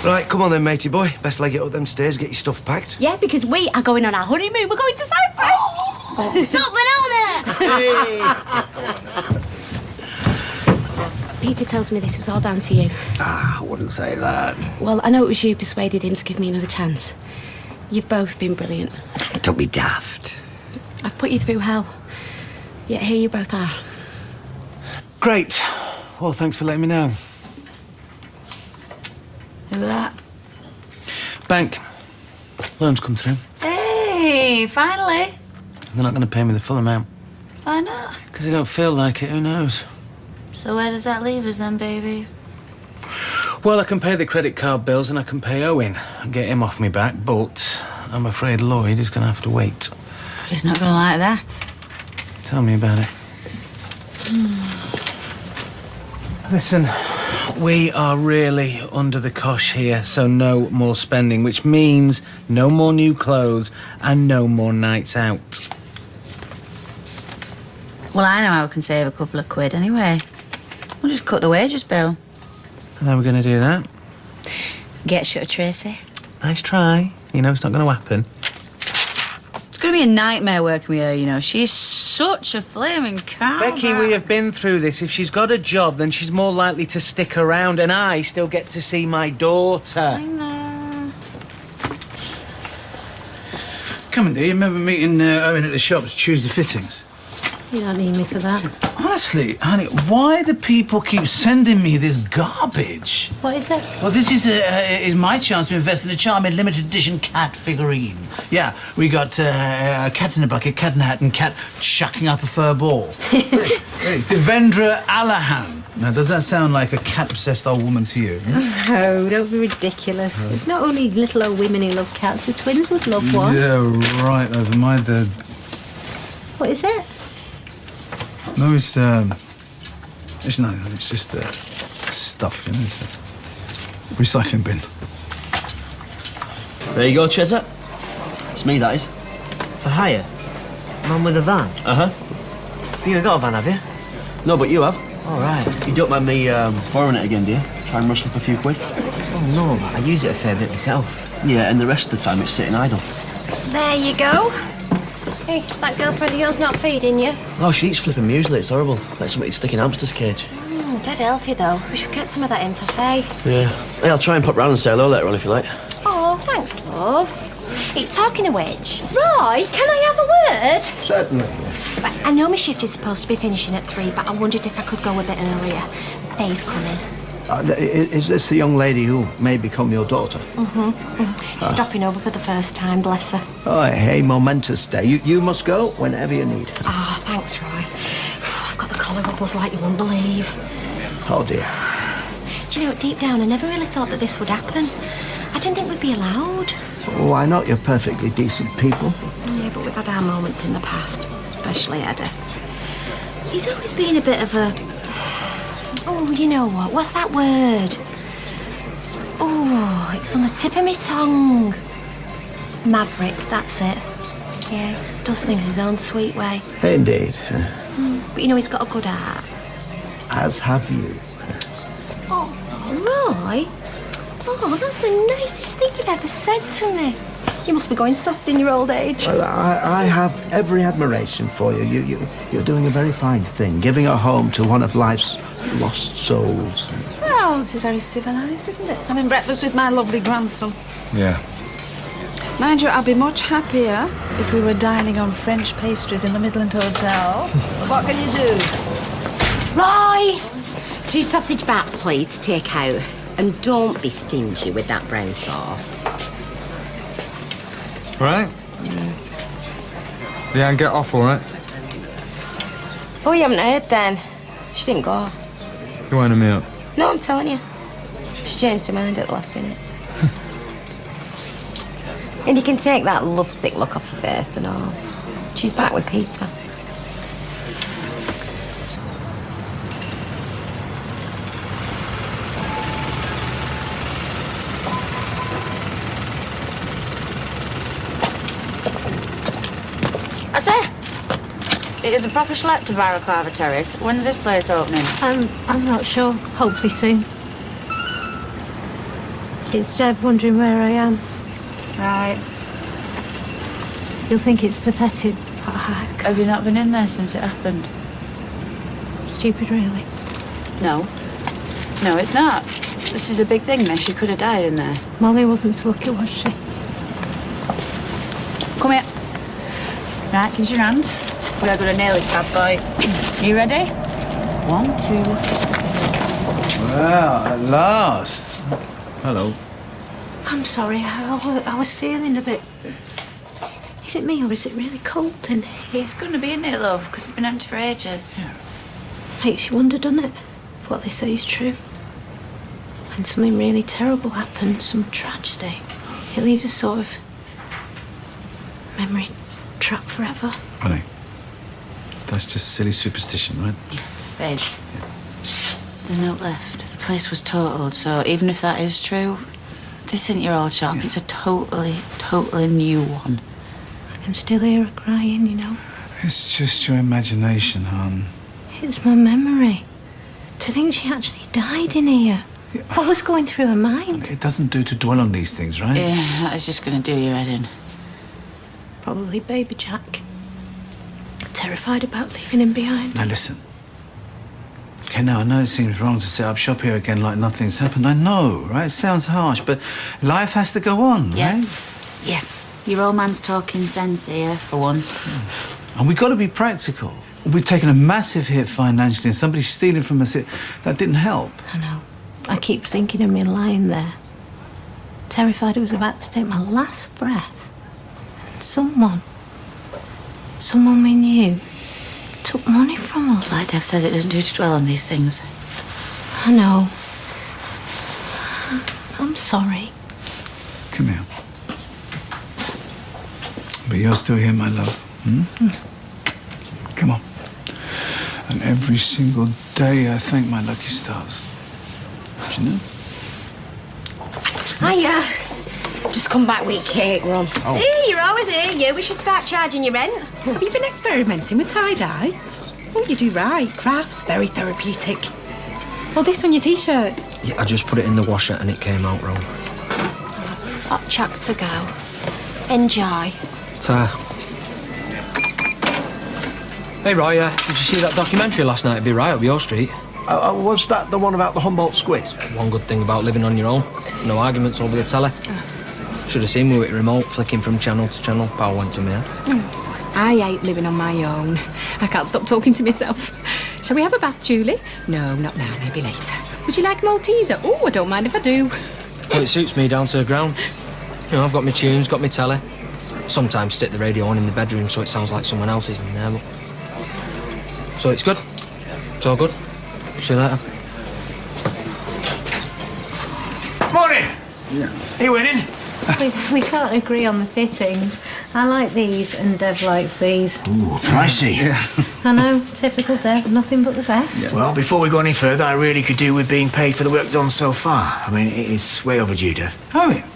Right, come on then, matey boy. Best leg it up them stairs, get your stuff packed. Yeah, because we are going on our honeymoon. We're going to Cyprus. Stop banana! Peter tells me this was all down to you. Ah, I wouldn't say that. Well, I know it was you persuaded him to give me another chance. You've both been brilliant. Don't be daft. I've put you through hell. Yet here you both are. Great. Well, thanks for letting me know. Who was that? Bank. Loan's come through. Hey, finally. They're not going to pay me the full amount. Why not? Because they don't feel like it, who knows? So where does that leave us then, baby? Well, I can pay the credit card bills and I can pay Owen and get him off me back, but I'm afraid Lloyd is going to have to wait. He's not going to like that. Tell me about it. Listen, we are really under the cosh here, so no more spending, which means no more new clothes and no more nights out. Well, I know how we can save a couple of quid anyway. We'll just cut the wages bill. And how are we going to do that? Get shut of Tracy. Nice try. You know it's not going to happen. It's going to be a nightmare working with her, you know. She's such a flaming cow. Becky, we have been through this. If she's got a job, then she's more likely to stick around, and I still get to see my daughter. I know. Come on, dear. You remember meeting Owen at the shops to choose the fittings? You don't need me for that. Honestly, honey, why do people keep sending me this garbage? What is it? Well, this is my chance to invest in a charming limited edition cat figurine. Yeah, we got a cat in a bucket, cat in a hat, and cat chucking up a fur ball. Really, Devendra Alahan. Now, does that sound like a cat-obsessed old woman to you? No, don't be ridiculous. It's not only little old women who love cats. The twins would love one. Yeah, right. Over my dead. What is it? No, it's nothing. It's just stuff, you know. It's a recycling bin. There you go, Chesa. It's me, that is. For hire? Man with a van? Uh-huh. You ain't got a van, have you? No, but you have. All right. You don't mind me borrowing it again, do you? Try and rustle up a few quid? Oh, no. I use it a fair bit myself. Yeah, and the rest of the time it's sitting idle. There you go. Hey, that girlfriend of yours not feeding you? Oh, she eats flipping muesli. It's horrible. Like somebody stuck in a hamster's cage. Dead healthy, though. We should get some of that in for Faye. Yeah. Hey, I'll try and pop round and say hello later on if you like. Oh, thanks, love. Hey, talking of which... Roy, can I have a word? Certainly. Right, I know my shift is supposed to be finishing at 3, but I wondered if I could go a bit earlier. Faye's coming. Is this the young lady who may become your daughter? She's stopping over for the first time, bless her. Oh, hey, momentous day. You must go whenever you need. Oh, thanks, Roy. I've got the Hollywood was like you wouldn't believe. Oh dear. Do you know, deep down, I never really thought that this would happen. I didn't think we'd be allowed. Why not? You're perfectly decent people. Yeah, but we've had our moments in the past, especially Eddie. He's always been a bit of a... Oh, you know what? What's that word? Oh, it's on the tip of my tongue. Maverick, that's it. Yeah, does things his own sweet way. Indeed. But you know, he's got a good heart. As have you. Oh, Roy? Oh, that's the nicest thing you've ever said to me. You must be going soft in your old age. Well, I have every admiration for you. You're doing a very fine thing, giving a home to one of life's lost souls. Well, this is very civilised, isn't it? Having breakfast with my lovely grandson. Yeah. Mind you, I'd be much happier if we were dining on French pastries in the Midland Hotel. What can you do? Roy! 2 sausage baps, please, to take out. And don't be stingy with that brown sauce. Right? Yeah, and get off, all right? Oh, you haven't heard then? She didn't go. You winding me up? No, I'm telling you. She changed her mind at the last minute. And you can take that lovesick look off your face and all. She's back with Peter. I say, it is a proper schlep to Barraclava Terrace. When's this place opening? I'm not sure. Hopefully soon. It's Dev wondering where I am. Right. You'll think it's pathetic, but heck. Have you not been in there since it happened? Stupid, really. No. No, it's not. This is a big thing, miss. She could have died in there. Molly wasn't so lucky, was she? Come here. Right, give us your hand. We're going to nail this bad boy. You ready? 1, 2. Well, at last. Hello. I'm sorry, I was feeling a bit... Is it me or is it really cold in here? It's going to be, isn't it, love? Because it's been empty for ages. Yeah. Makes you wonder, doesn't it? If what they say is true. When something really terrible happens, some tragedy, it leaves a sort of memory trapped forever. Honey, that's just silly superstition, right? Babe, there's no left. The place was totaled, so even if that is true, this isn't your old shop. Yeah. It's a totally new one. I can still hear her crying, you know. It's just your imagination, hon. It's my memory. To think she actually died in here. Yeah. What was going through her mind? It doesn't do to dwell on these things, right? Yeah, that is just going to do your head in. Probably baby Jack. Terrified about leaving him behind. Now listen. Okay, now I know it seems wrong to set up shop here again like nothing's happened. I know, right? It sounds harsh, but life has to go on, right? Yeah. Your old man's talking sense here, for once. And we've got to be practical. We've taken a massive hit financially and somebody's stealing from us. That didn't help. I know. I keep thinking of me lying there. Terrified I was about to take my last breath. And someone we knew, took money from us. Like Dev says, it doesn't do to dwell on these things. I know. I'm sorry. Come here. But you're still here, my love. Come on. And every single day I thank my lucky stars. Do you know? Hiya. Just come back with cake, Ron. Oh. Hey, you're always here, you. We should start charging you rent. Have you been experimenting with tie-dye? Oh, you do right. Crafts, very therapeutic. Oh, this on your T-shirt. Yeah, I just put it in the washer and it came out wrong. Hot choc to go. Enjoy. Ta. Hey, Roy, did you see that documentary last night? It'd be right up your street. Was that the one about the Humboldt squid? One good thing about living on your own. No arguments over the telly. Should have seen me with a remote flicking from channel to channel. Power went to me head. I hate living on my own. I can't stop talking to myself. Shall we have a bath, Julie? No, not now, maybe later. Would you like a Malteser? Oh, I don't mind if I do. Well, it suits me down to the ground. You know, I've got my tunes, got my telly. Sometimes stick the radio on in the bedroom so it sounds like someone else is in there. So it's good. It's all good. See you later. Morning! Yeah. Are you winning? We can't agree on the fittings. I like these and Dev likes these. Ooh, pricey. Yeah. I know, typical Dev, nothing but the best. Well, before we go any further, I really could do with being paid for the work done so far. I mean, it's way overdue, Dev. Oh, yeah.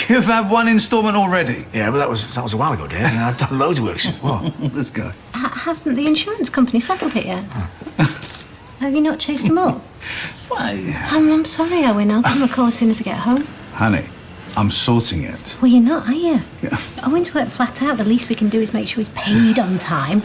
You've had one instalment already? Yeah, but that was a while ago, Dev. I've done loads of work since. What? This guy. Hasn't the insurance company settled it yet? Have you not chased him up? Why? I'm sorry, Owen. I'll give him a call as soon as I get home. Honey, I'm sorting it. Well, you're not, are you? Yeah. Owen's worked flat out. The least we can do is make sure he's paid on time.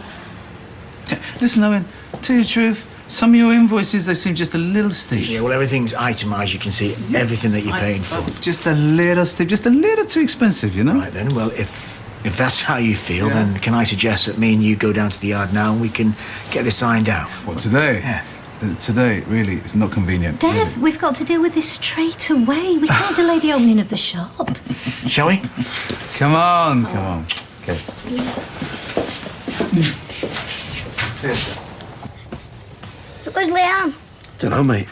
Listen, Owen, tell you the truth, some of your invoices, they seem just a little steep. Yeah, well, everything's itemised. You can see everything that you're paying for. Just a little steep, just a little too expensive, you know? Right then, well, if that's how you feel, then can I suggest that me and you go down to the yard now and we can get this ironed out? What, today? Yeah. Today, really, it's not convenient. Dev, really. we've got to deal with this straight away. We can't delay the opening of the shop. Shall we? Come on, come on. Okay. Where's Leanne? Don't know, mate.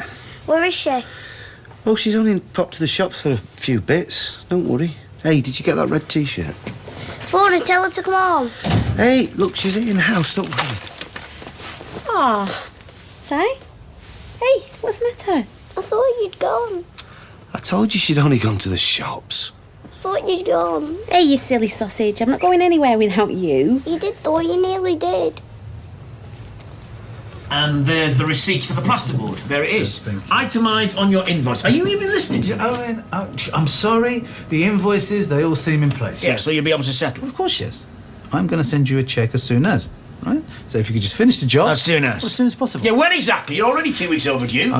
Where is she? Oh, she's only popped to the shops for a few bits. Don't worry. Hey, did you get that red T-shirt? Phone and tell her to come home. Hey, look, she's in the house. Don't worry. Oh, say? Hey, what's the matter? I thought you'd gone. I told you she'd only gone to the shops. I thought you'd gone. Hey, you silly sausage. I'm not going anywhere without you. You did, though. You nearly did. And there's the receipt for the plasterboard. There it is. Itemised on your invoice. Are you even listening to me? Owen, I'm sorry. The invoices, they all seem in place. Yeah, so you'll be able to settle. Of course, yes. I'm going to send you a cheque as soon as, right? So if you could just finish the job. As soon as? Well, as soon as possible. Yeah, when exactly? You're already 2 weeks overdue.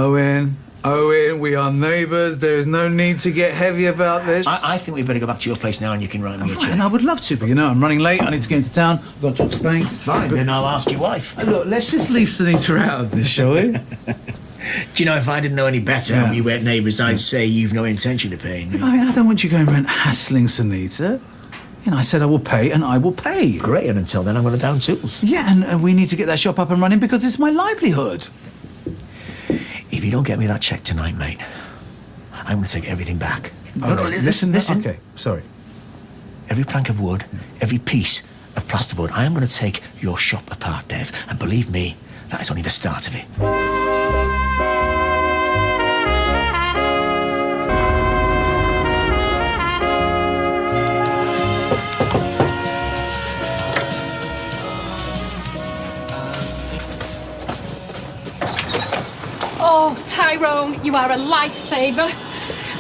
Owen, we are neighbours. There is no need to get heavy about this. I think we better go back to your place now and you can write me a cheque. And I would love to, but you know, I'm running late. I need to get into town. I've got to talk to banks. Fine, then I'll ask your wife. Look, let's just leave Sunita out of this, shall we? Do you know, if I didn't know any better and we weren't neighbours, I'd say you've no intention of paying me. I mean, I don't want you going around hassling Sunita. You know, I said I will pay, and I will pay. Great, and until then, I'm going to down tools. Yeah, and we need to get that shop up and running because it's my livelihood. If you don't get me that cheque tonight, mate, I'm going to take everything back. Okay. No, listen. Okay, sorry. Every plank of wood, every piece of plasterboard, I am going to take your shop apart, Dev. And believe me, that is only the start of it. Oh, Tyrone, you are a lifesaver.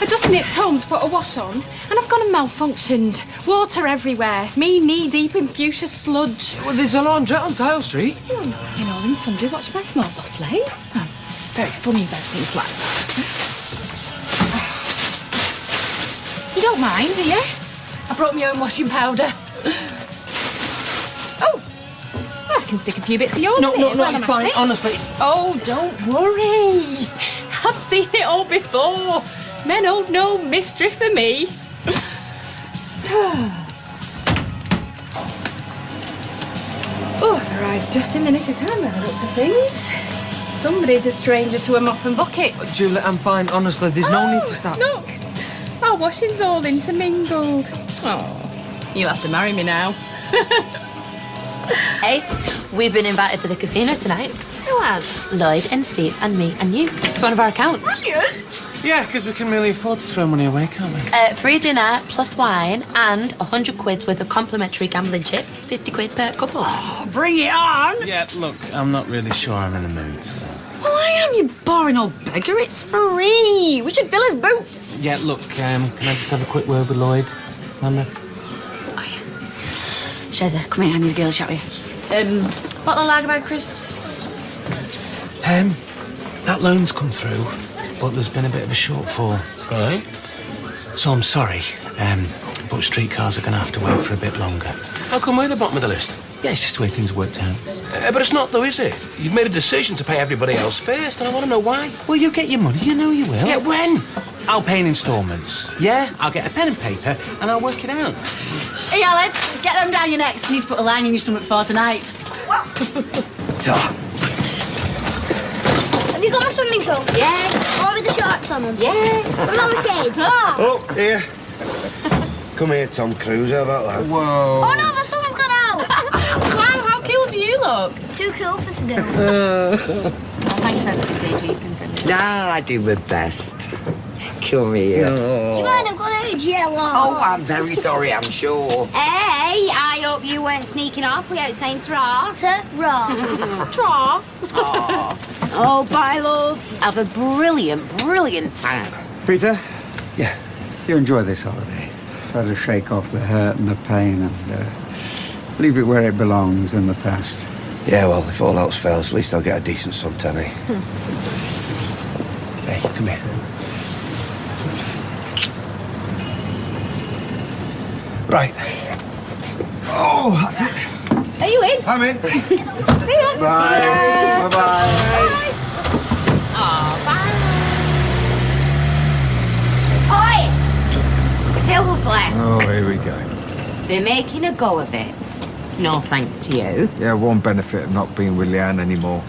I just nipped home to put a wash on, and I've gone and malfunctioned. Water everywhere, me knee-deep in fuchsia sludge. Well, there's a laundrette on Tile Street. You know, and sundry, watch my smells, Osley. I'm very funny about things like that. You don't mind, do you? I brought my own washing powder. Oh, I can stick a few bits of yours in it while it's I'm fine. at it. Honestly, it's... Oh, don't worry. I've seen it all before. Men hold no mystery for me. Oh, I've arrived just in the nick of time by the looks of things. Somebody's a stranger to a mop and bucket. Juliet, I'm fine. Honestly, there's no need to start. Look, our washing's all intermingled. Oh, you'll have to marry me now. Hey, we've been invited to the casino tonight. Who has? Lloyd and Steve and me and you. It's one of our accounts. Yeah, because we can really afford to throw money away, can't we? Free dinner plus wine and 100 quid's worth of complimentary gambling chips. 50 quid per couple. Oh, bring it on! Yeah, look, I'm not really sure I'm in the mood, so... Well, I am, you boring old beggar. It's free. We should fill his boots. Yeah, look, can I just have a quick word with Lloyd, Amanda? Sheza, come here, I need a girl chat with you. Bottle of lager by crisps. That loan's come through, but there's been a bit of a shortfall. Right. So I'm sorry, but streetcars are going to have to wait for a bit longer. How come we're the bottom of the list? Yeah, it's just the way things worked out. But it's not, though, is it? You've made a decision to pay everybody else first, and I want to know why. Well, you get your money, you know you will. Yeah, when? I'll pay in instalments. Yeah, I'll get a pen and paper, and I'll work it out. Hey, Alex, get them down your necks. You need to put a line in your stomach for tonight. Have you got my swimming trunks? Yes. All with the shorts on them? Yes. What about my shades? Oh, here. Come here, Tom Cruise. How about that? Whoa. Oh no, the sun's gone out! Wow, how cool do you look? Too cool for school. Oh, thanks for everything, Deacon. Nah, I do my best. Come here. Do you mind? I've got a jello. Oh, I'm very sorry, I'm sure. Hey, I hope you weren't sneaking off without saying tra. Tra. Oh, bye, love. Have a brilliant, brilliant time. Peter? Yeah? You enjoy this holiday. Try to shake off the hurt and the pain and leave it where it belongs in the past. Yeah, well, if all else fails, at least I'll get a decent suntan, eh? Hey, come here. Right. Oh, that's it. Are you in? I'm in. See ya. Bye. Bye-bye. Oh, bye. Oi! Tilsley. Oh, here we go. They're making a go of it. No thanks to you. Yeah, one benefit of not being with Leanne anymore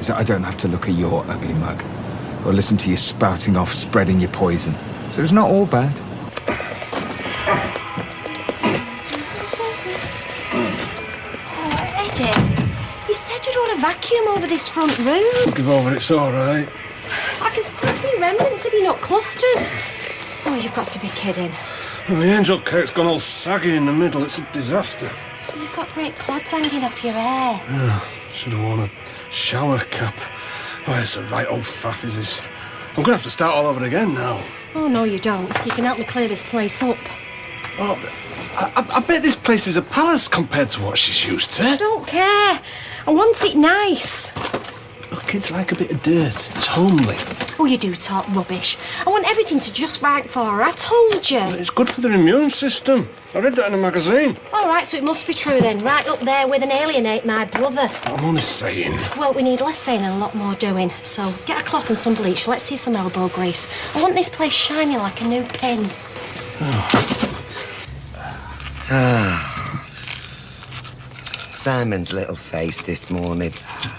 is that I don't have to look at your ugly mug or listen to you spouting off, spreading your poison. So it's not all bad. You said you'd want a vacuum over this front room. Give over, it's all right. I can still see remnants of your nut clusters. Oh, you've got to be kidding. Well, the angel cake's gone all saggy in the middle. It's a disaster. You've got great clods hanging off your hair. Yeah, should have worn a shower cap. Oh, it's a right old faff, is this? I'm gonna have to start all over again now. Oh, no, you don't. You can help me clear this place up. Oh, I bet this place is a palace compared to what she's used to. I don't care. I want it nice. Look, it's like a bit of dirt. It's homely. Oh, you do talk rubbish. I want everything to just right for her. I told you. It's good for their immune system. I read that in a magazine. All right, so it must be true then. Right up there with an alienate my brother. I'm only saying. Well, we need less saying and a lot more doing. So get a cloth and some bleach. Let's see some elbow grease. I want this place shining like a new pin. Simon's little face this morning.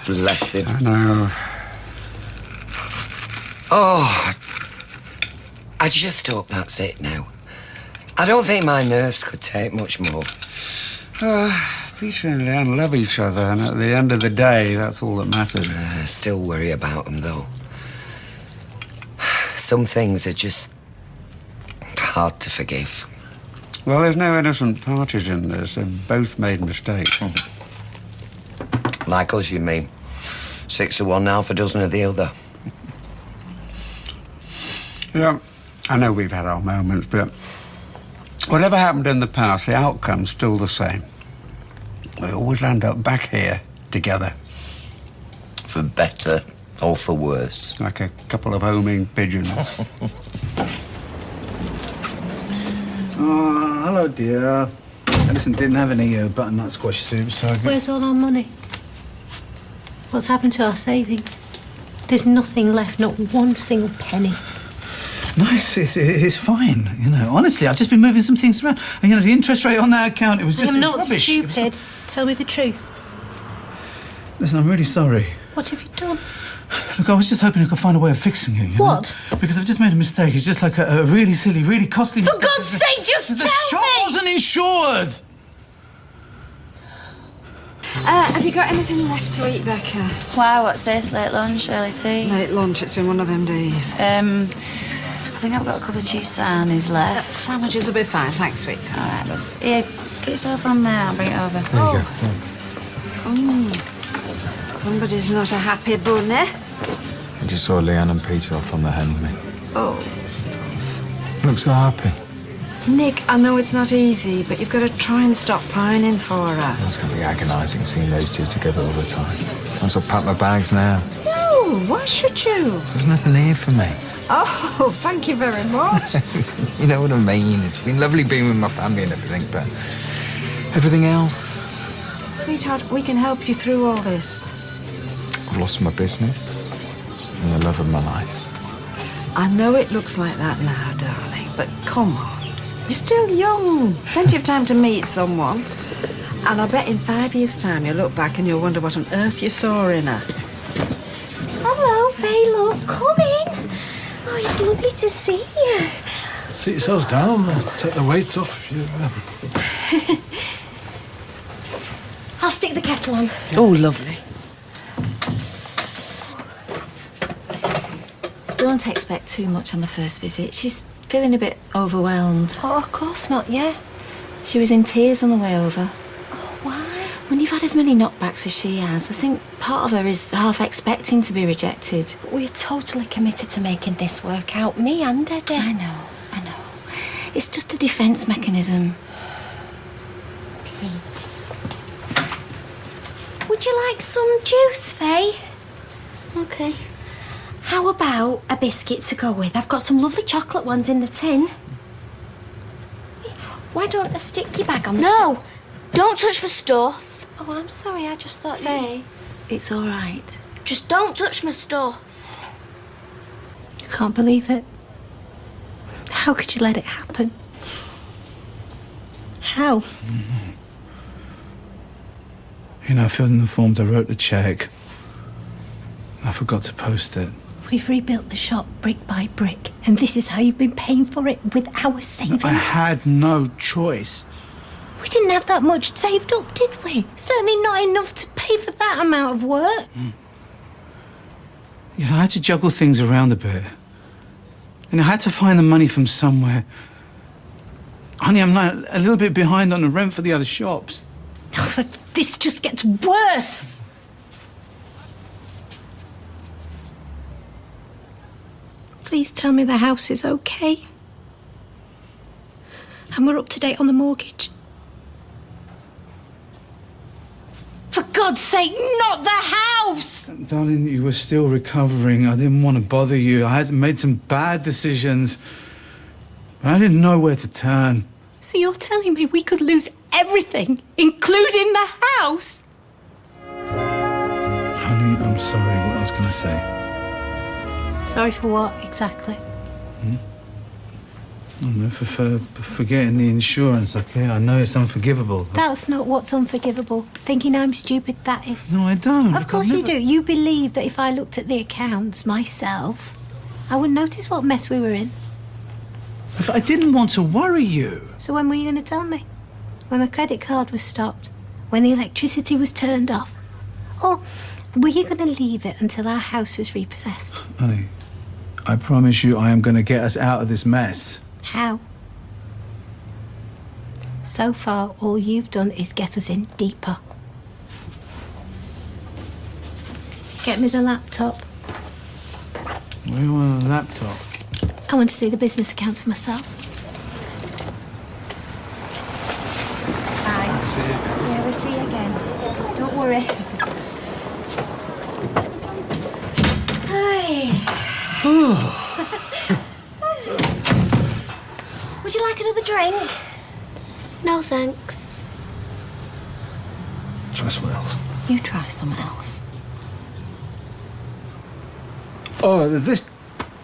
Bless him. I know. Oh, I just hope that's it now. I don't think my nerves could take much more. Peter and Leanne love each other, and at the end of the day, that's all that matters. I still worry about them, though. Some things are just hard to forgive. Well, there's no innocent parties in this. They've both made mistakes. Like us, you mean? 6 of one, half a dozen of the other. Yeah, I know we've had our moments, but whatever happened in the past, the outcome's still the same. We always end up back here together. For better or for worse. Like a couple of homing pigeons. Oh, hello, dear. Edison didn't have any butternut squash soup, so I Where's all our money? What's happened to our savings? There's nothing left, not one single penny. Nice, it's fine. You know, honestly, I've just been moving some things around. And, you know, the interest rate on that account, it was just I'm not rubbish. stupid. Tell me the truth. Listen, I'm really sorry. What have you done? Look, I was just hoping I could find a way of fixing it, you know? What? Because I've just made a mistake. It's just like a really silly, really costly For mistake. God's sake, just The tell shop me! wasn't insured! Have you got anything left to eat, Becca? Wow, what's this? Late lunch, early tea? Late lunch, it's been one of them days. I think I've got a couple of cheese sarnies left. Sandwiches will be fine, thanks, sweetheart. All right, love. Here, get yourself from there. I'll bring it over. There you go. Somebody's not a happy bunny. I just saw Leanne and Peter off on the honeymoon. Oh. Look so happy. Nick, I know it's not easy, but you've got to try and stop pining for her. It's going to be agonising seeing those two together all the time. I shall pack my bags now. No, why should you? There's nothing here for me. Oh, thank you very much. You know what I mean? It's been lovely being with my family and everything, but everything else, Sweetheart, we can help you through all this. I've lost my business and the love of my life. I know it looks like that now, darling, but come on. You're still young. Plenty of time to meet someone. And I bet in 5 years' time you'll look back and you'll wonder what on earth you saw in her. Hello. Faye, love, come in. Oh, it's lovely to see you. Sit yourselves down. Take the weight off you. I'll stick the kettle on. Oh, lovely. Don't expect too much on the first visit. She's feeling a bit overwhelmed. Oh, of course not, yeah. She was in tears on the way over. Oh, why? When you've had as many knockbacks as she has, I think part of her is half expecting to be rejected. We're totally committed to making this work out, me and Eddie. I know. It's just a defence mechanism. Okay. Would you like some juice, Faye? Okay. How about a biscuit to go with? I've got some lovely chocolate ones in the tin. Why don't I stick your bag on the No! Don't touch my stuff. Oh, I'm sorry, I just thought Faye, it's all right. Just don't touch my stuff. You can't believe it. How could you let it happen? How? You know, I filled in the forms, I wrote the cheque. I forgot to post it. We've rebuilt the shop brick by brick, and this is how you've been paying for it with our savings. I had no choice. We didn't have that much saved up, did we? Certainly not enough to pay for that amount of work. You know, I had to juggle things around a bit. And I had to find the money from somewhere. Honey, I'm like a little bit behind on the rent for the other shops. This just gets worse. Please tell me the house is okay. And we're up to date on the mortgage. For God's sake, not the house! Darling, you were still recovering. I didn't want to bother you. I had made some bad decisions. I didn't know where to turn. So you're telling me we could lose everything, including the house? Honey, I'm sorry. What else can I say? Sorry for what, exactly? Oh, no, for forgetting the insurance, okay? I know it's unforgivable. That's not what's unforgivable. Thinking I'm stupid, that is. No, I don't. Of course you do. You believe that if I looked at the accounts myself, I would notice what mess we were in. Look, I didn't want to worry you. So when were you going to tell me? When my credit card was stopped? When the electricity was turned off? Or were you going to leave it until our house was repossessed? Honey, I promise you I am going to get us out of this mess. How? So far, all you've done is get us in deeper. Get me the laptop. What do you want on a laptop? I want to see the business accounts for myself. Bye. See you. Yeah, we'll see you again. Don't worry. Hi. Would you like another drink? No, thanks. Try something else. You try something else. Oh, this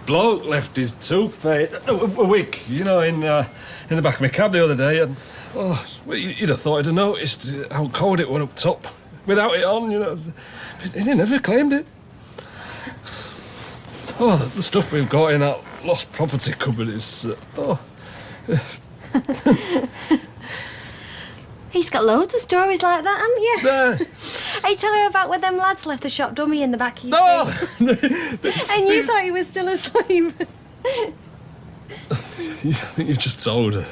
bloke left his toothpaste, a wig, you know, in the back of my cab the other day, and well, you'd have thought I'd have noticed how cold it was up top without it on, you know. He never claimed it. Oh, the stuff we've got in that lost property cupboard is, He's got loads of stories like that, haven't you? There. Hey, tell her about when them lads left the shop dummy in the back of your seat. And you thought he was still asleep. I think you just told her.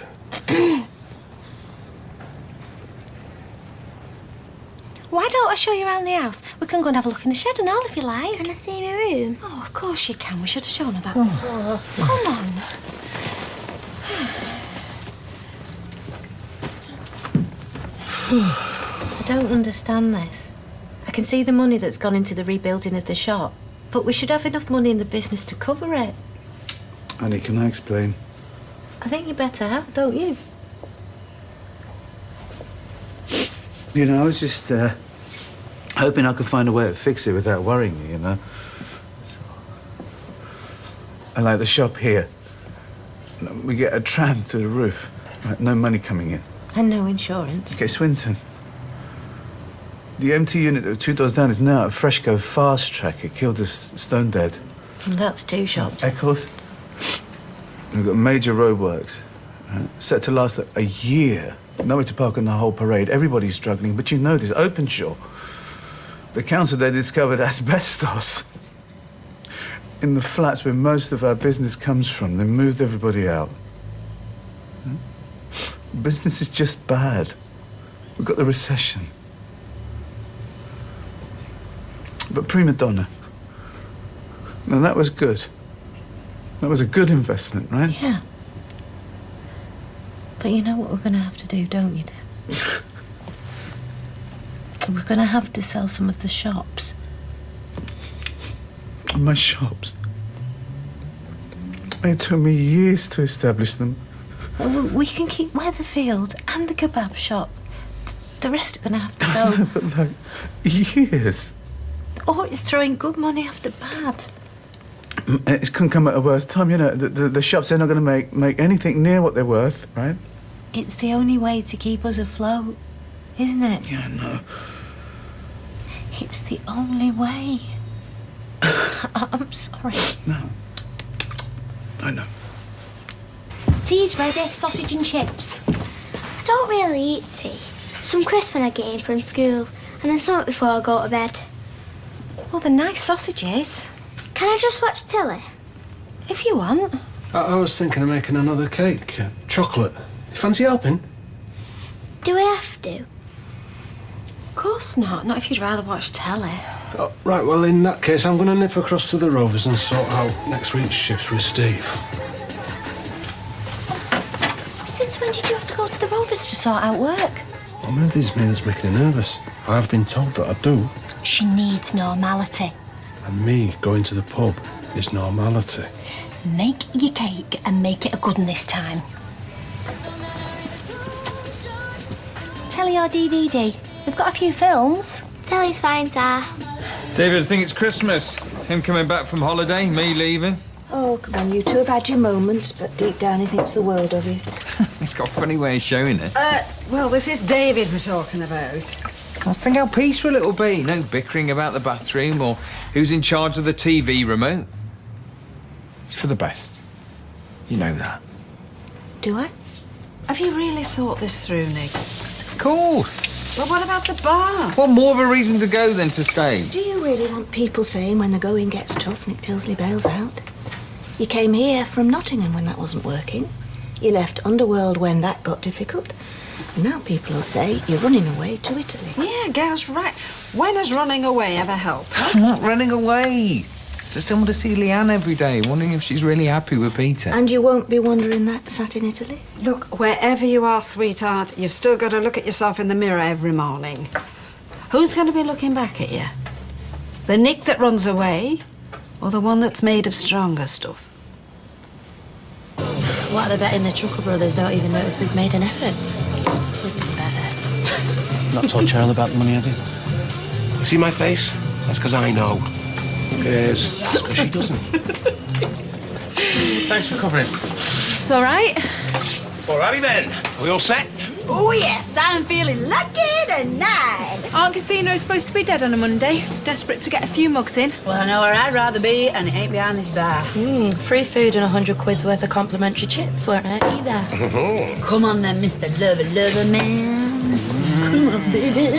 Why don't I show you around the house? We can go and have a look in the shed and all if you like. Can I see my room? Oh, of course you can. We should have shown her that before. Come on. I don't understand this. I can see the money that's gone into the rebuilding of the shop, but we should have enough money in the business to cover it. Honey, can I explain? I think you better have, don't you? You know, I was just hoping I could find a way to fix it without worrying you, you know? So, and like the shop here, we get a tram to the roof, like no money coming in. And no insurance. Okay, Swinton. The MT unit 2 doors down is now a Freshco fast track. It killed us stone dead. That's 2 shops. Eccles. We've got major roadworks. Set to last a year. Nowhere to park on the whole parade. Everybody's struggling, but you know this. Openshaw. The council there discovered asbestos in the flats where most of our business comes from. They moved everybody out. Business is just bad. We've got the recession. But prima donna. Now that was good. That was a good investment, right? Yeah. But you know what we're going to have to do, don't you, Dad? We're going to have to sell some of the shops. My shops. It took me years to establish them. We can keep Weatherfield and the kebab shop. The rest are going to have to go. But like, years. Or it's throwing good money after bad. It couldn't come at a worse time, you know. The shops, they're not going to make anything near what they're worth, right? It's the only way to keep us afloat, isn't it? Yeah, no. It's the only way. I'm sorry. No. I know. Tea's ready, sausage and chips. I don't really eat tea. Some crisps when I get in from school, and then some before I go to bed. Well, they're nice sausages. Can I just watch telly? If you want. I was thinking of making another cake. Chocolate. You fancy helping? Do I have to? Of course not. Not if you'd rather watch telly. Oh, right, well, in that case, I'm going to nip across to the Rovers and sort out next week's shifts with Steve. Since when did you have to go to the Rovers to sort out work? Well, maybe it's me that's making her nervous. I have been told that I do. She needs normality. And me going to the pub is normality. Make your cake and make it a good one this time. Telly or DVD? We've got a few films. Telly's fine, sir. David, I think it's Christmas. Him coming back from holiday, me leaving. Oh, come on, you two have had your moments, but deep down he thinks the world of you. He's got a funny way of showing it. Well, this is David we're talking about. I was thinking how peaceful it'll be. No bickering about the bathroom or who's in charge of the TV remote. It's for the best. You know that. Do I? Have you really thought this through, Nick? Of course. Well, what about the bar? What more of a reason to go than to stay? Do you really want people saying when the going gets tough, Nick Tilsley bails out? You came here from Nottingham when that wasn't working. You left Underworld when that got difficult. And now people will say you're running away to Italy. Yeah, Gaz, right. When has running away ever helped? I'm not running away. Just don't want to see Leanne every day, wondering if she's really happy with Peter. And you won't be wondering that sat in Italy? Look, wherever you are, sweetheart, you've still got to look at yourself in the mirror every morning. Who's going to be looking back at you? The Nick that runs away, or the one that's made of stronger stuff? What are they betting the Trucker brothers don't even notice we've made an effort? We'd better. Not told Cheryl about the money, have you? You see my face? That's because I know. Who cares? That's because she doesn't. Thanks for covering. It's all right. Alrighty then. Are we all set? Oh, yes, I'm feeling lucky tonight. Our casino is supposed to be dead on a Monday. Desperate to get a few mugs in. Well, I know where I'd rather be, and it ain't behind this bar. Free food and 100 quid's worth of complimentary chips weren't it either? Come on then, Mr. Lover Man. Come on, baby.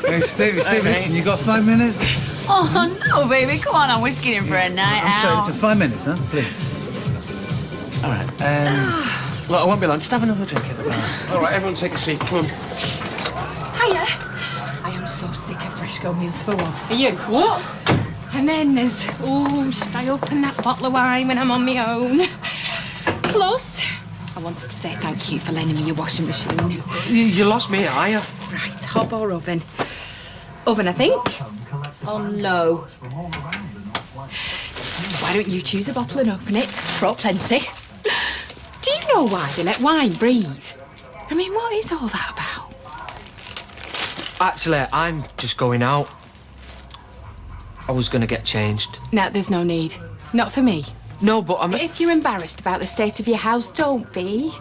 Hey, Stevie, listen, you got 5 minutes? Oh, no, baby. Come on, I'm whisking in for a night I'm sorry, out. it's 5 minutes, huh? Please. All right, look, I won't be long. Just have another drink at the bar. All right, everyone take a seat. Come on. Hiya. I am so sick of Fresco meals for one. Are you? What? And then there's, should I open that bottle of wine when I'm on my own? Plus, I wanted to say thank you for lending me your washing machine. You lost me, are you? Right, hob or oven? Oven, I think. On low. Why don't you choose a bottle and open it? Brought plenty. Do you know why they let wine breathe? I mean, what is all that about? Actually, I'm just going out. I was going to get changed. No, there's no need. Not for me. No, but I'm... If you're embarrassed about the state of your house, don't be.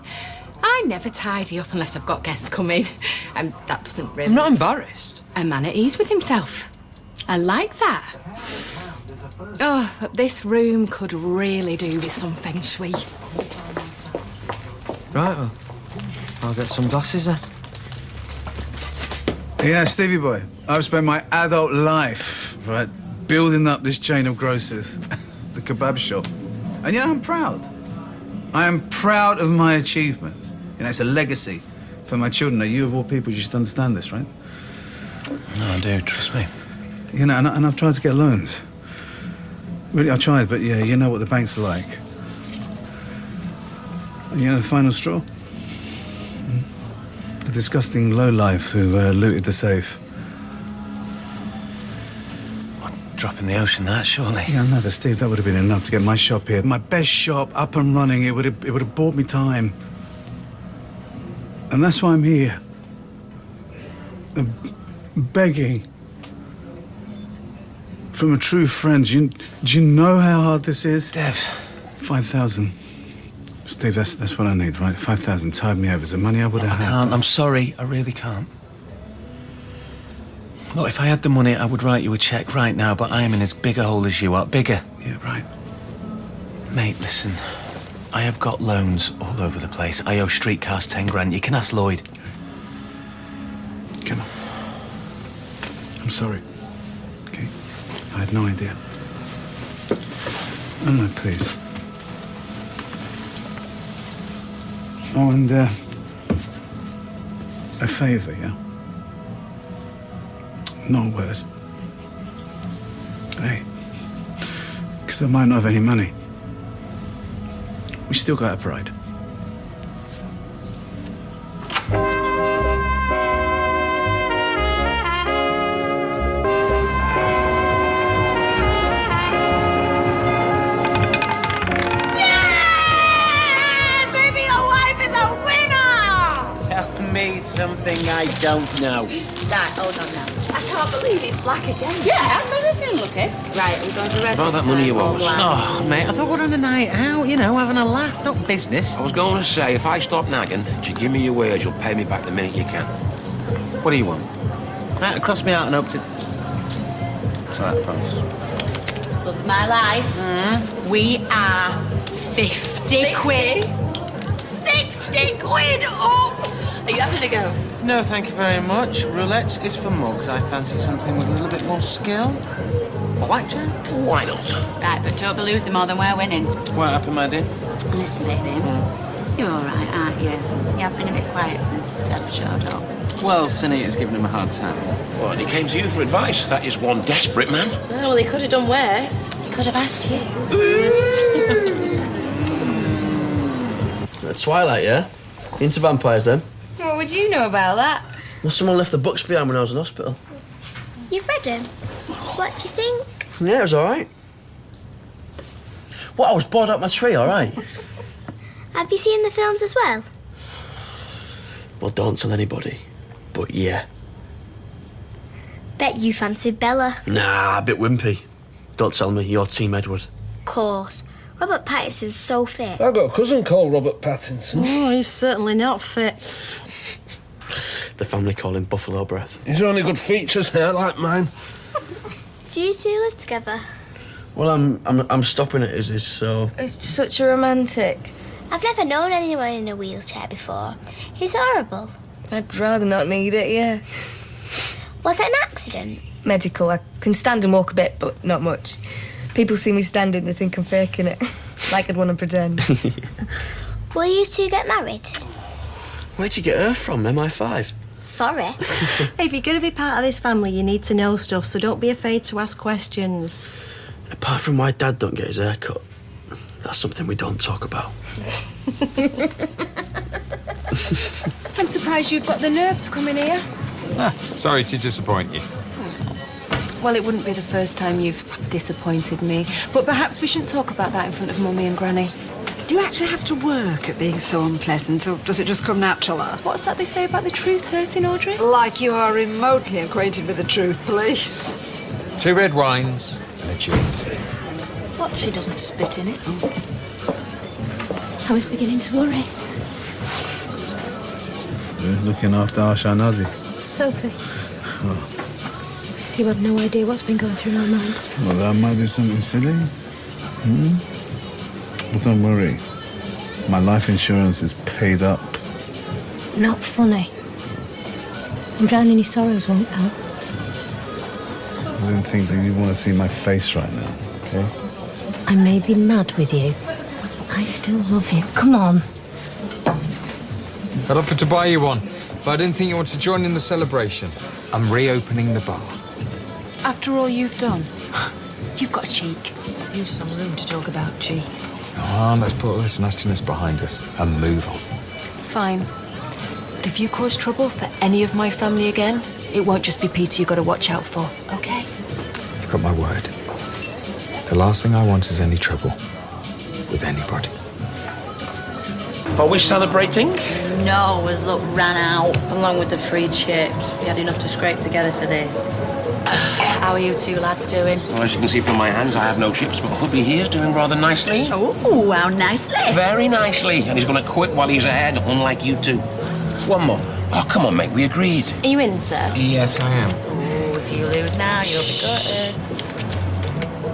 I never tidy up unless I've got guests coming. And that doesn't really... I'm not embarrassed. A man at ease with himself. I like that. Oh, but this room could really do with some feng shui. Right, well, I'll get some glasses then. Yeah, Stevie boy, I've spent my adult life, right, building up this chain of grocers, the kebab shop. And I'm proud. I am proud of my achievements. It's a legacy for my children. Now, you of all people, you should understand this, right? No, I do, trust me. And I've tried to get loans. Really, I tried, but yeah, you know what the banks are like. And the final straw? The disgusting lowlife who looted the safe. Drop in the ocean, that, surely. Yeah, no, but Steve, that would have been enough to get my shop here. My best shop up and running. It would have bought me time. And that's why I'm here. Begging. From a true friend. Do you know how hard this is? Dev. 5,000. Steve, that's what I need, right? 5,000. Tied me over. The money I would have had. I can't. I'm sorry. I really can't. Look, if I had the money, I would write you a cheque right now, but I am in as big a hole as you are. Bigger. Yeah, right. Mate, listen. I have got loans all over the place. I owe streetcars 10 grand. You can ask Lloyd. Come on. I'm sorry. Okay? I had no idea. No, please. Oh, and, a favour, yeah? Not a word. Hey. Because I might not have any money. We still got a pride. Something I don't know. Right, hold on now. I can't believe it's black again. Yeah, I'm feeling lucky. Right, are you going for red? About that money you owe us. Oh, mate, I thought we were on a night out, having a laugh, not business. I was going to say, if I stop nagging, you give me your wage, you'll pay me back the minute you can. What do you want? Right, cross me out and hope to... All right, promise. Love of my life. We are 50 quid. 60 quid up! Are you having to go? No, thank you very much. Roulette is for mugs. I fancy something with a little bit more skill. Blackjack? Why not? Right, but don't be losing more than we're winning. What happened, my dear? Listen, baby. You're all right, aren't you? You have been a bit quiet since Dev showed up. Well, Sinita's giving him a hard time. Well, and he came to you for advice. That is one desperate man. Oh, well, he could have done worse. He could have asked you. At Twilight, yeah? Into vampires, then? What would you know about that? Well, someone left the books behind when I was in hospital. You've read them? What do you think? Yeah, it was all right. What, I was bored up my tree, all right? Have you seen the films as well? Well, don't tell anybody. But yeah. Bet you fancied Bella. Nah, a bit wimpy. Don't tell me, you're Team Edward. Of course. Robert Pattinson's so fit. I've got a cousin called Robert Pattinson. Oh, he's certainly not fit. The family call him Buffalo Breath. He's only good features, hair like mine. Do you two live together? Well, I'm stopping at his, so... It's such a romantic. I've never known anyone in a wheelchair before. He's horrible. I'd rather not need it, yeah. Was it an accident? Medical. I can stand and walk a bit, but not much. People see me standing, they think I'm faking it. Like I'd want to pretend. Will you two get married? Where'd you get her from, MI5? Sorry. If you're going to be part of this family, you need to know stuff, so don't be afraid to ask questions. Apart from why Dad don't get his hair cut, that's something we don't talk about. I'm surprised you've got the nerve to come in here. Sorry to disappoint you. Well, it wouldn't be the first time you've disappointed me. But perhaps we shouldn't talk about that in front of Mummy and Granny. Do you actually have to work at being so unpleasant, or does it just come natural? What's that they say about the truth hurting, Audrey? Like you are remotely acquainted with the truth, police. 2 red wines and a gin tea. What? She doesn't spit in it. I was beginning to worry. looking after Ashanadi. Sophie, Oh, you have no idea what's been going through my mind. well, that might be something silly. But don't worry. My life insurance is paid up. Not funny. And drowning your sorrows won't help. I didn't think that you'd want to see my face right now, okay? I may be mad with you, but I still love you. Come on. I'd offer to buy you one, but I didn't think you wanted to join in the celebration. I'm reopening the bar. After all you've done, you've got a cheek. Use some room to talk about cheek. Come on, let's put all this nastiness behind us and move on. Fine. But if you cause trouble for any of my family again, it won't just be Peter you've got to watch out for, okay? You've got my word. The last thing I want is any trouble with anybody. Are we celebrating? No, as luck ran out, along with the free chips. We had enough to scrape together for this. How are you two lads doing? Well, as you can see from my hands, I have no chips, but hubby here's doing rather nicely. Oh, how nicely. Very nicely. And he's going to quit while he's ahead, unlike you two. One more. Oh, come on, mate, we agreed. Are you in, sir? Yes, I am. Oh, if you lose now, you'll be gutted.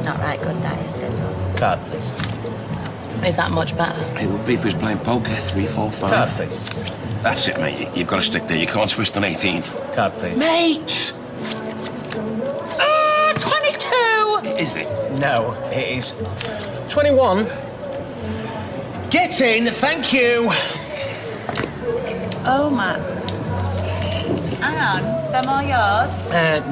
Not right good, that is it, though. Card, please. Is that much better? It would be if he was playing poker. 3, 4, 5. Card, please. That's it, mate. You've got to stick there. You can't twist on 18. Card, please. Mate! 22! Is it? No, it is 21. Get in, thank you. Oh, Matt. Hang on, them all yours?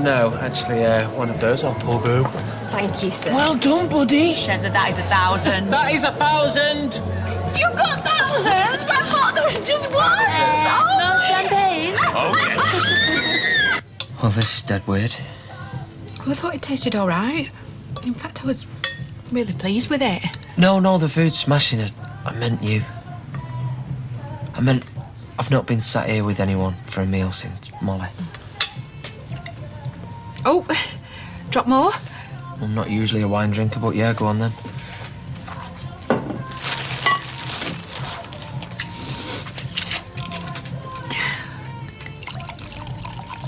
No, actually, one of those I'll pour through. Thank you, sir. Well done, buddy. Shezza, that is 1,000. That is 1,000. You got thousands? I thought there was just one. No champagne. Oh, yes. Well, this is dead weird. I thought it tasted all right. In fact, I was really pleased with it. No, the food's smashing. I meant you. I meant I've not been sat here with anyone for a meal since Molly. Oh, drop more? I'm not usually a wine drinker, but yeah, go on then.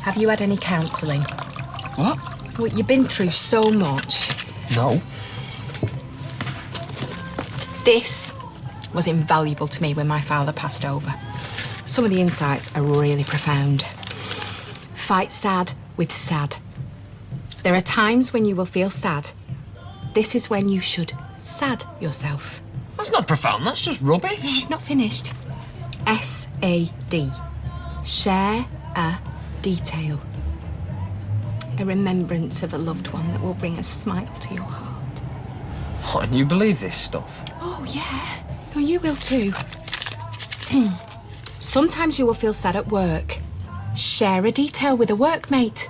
Have you had any counselling? What? Well, you've been through so much. No. This was invaluable to me when my father passed over. Some of the insights are really profound. Fight sad with sad. There are times when you will feel sad. This is when you should sad yourself. That's not profound, that's just rubbish. No, I've not finished. S-A-D. Share a detail. A remembrance of a loved one that will bring a smile to your heart. What, and you believe this stuff? Oh, yeah. No, you will too. Sometimes you will feel sad at work. Share a detail with a workmate.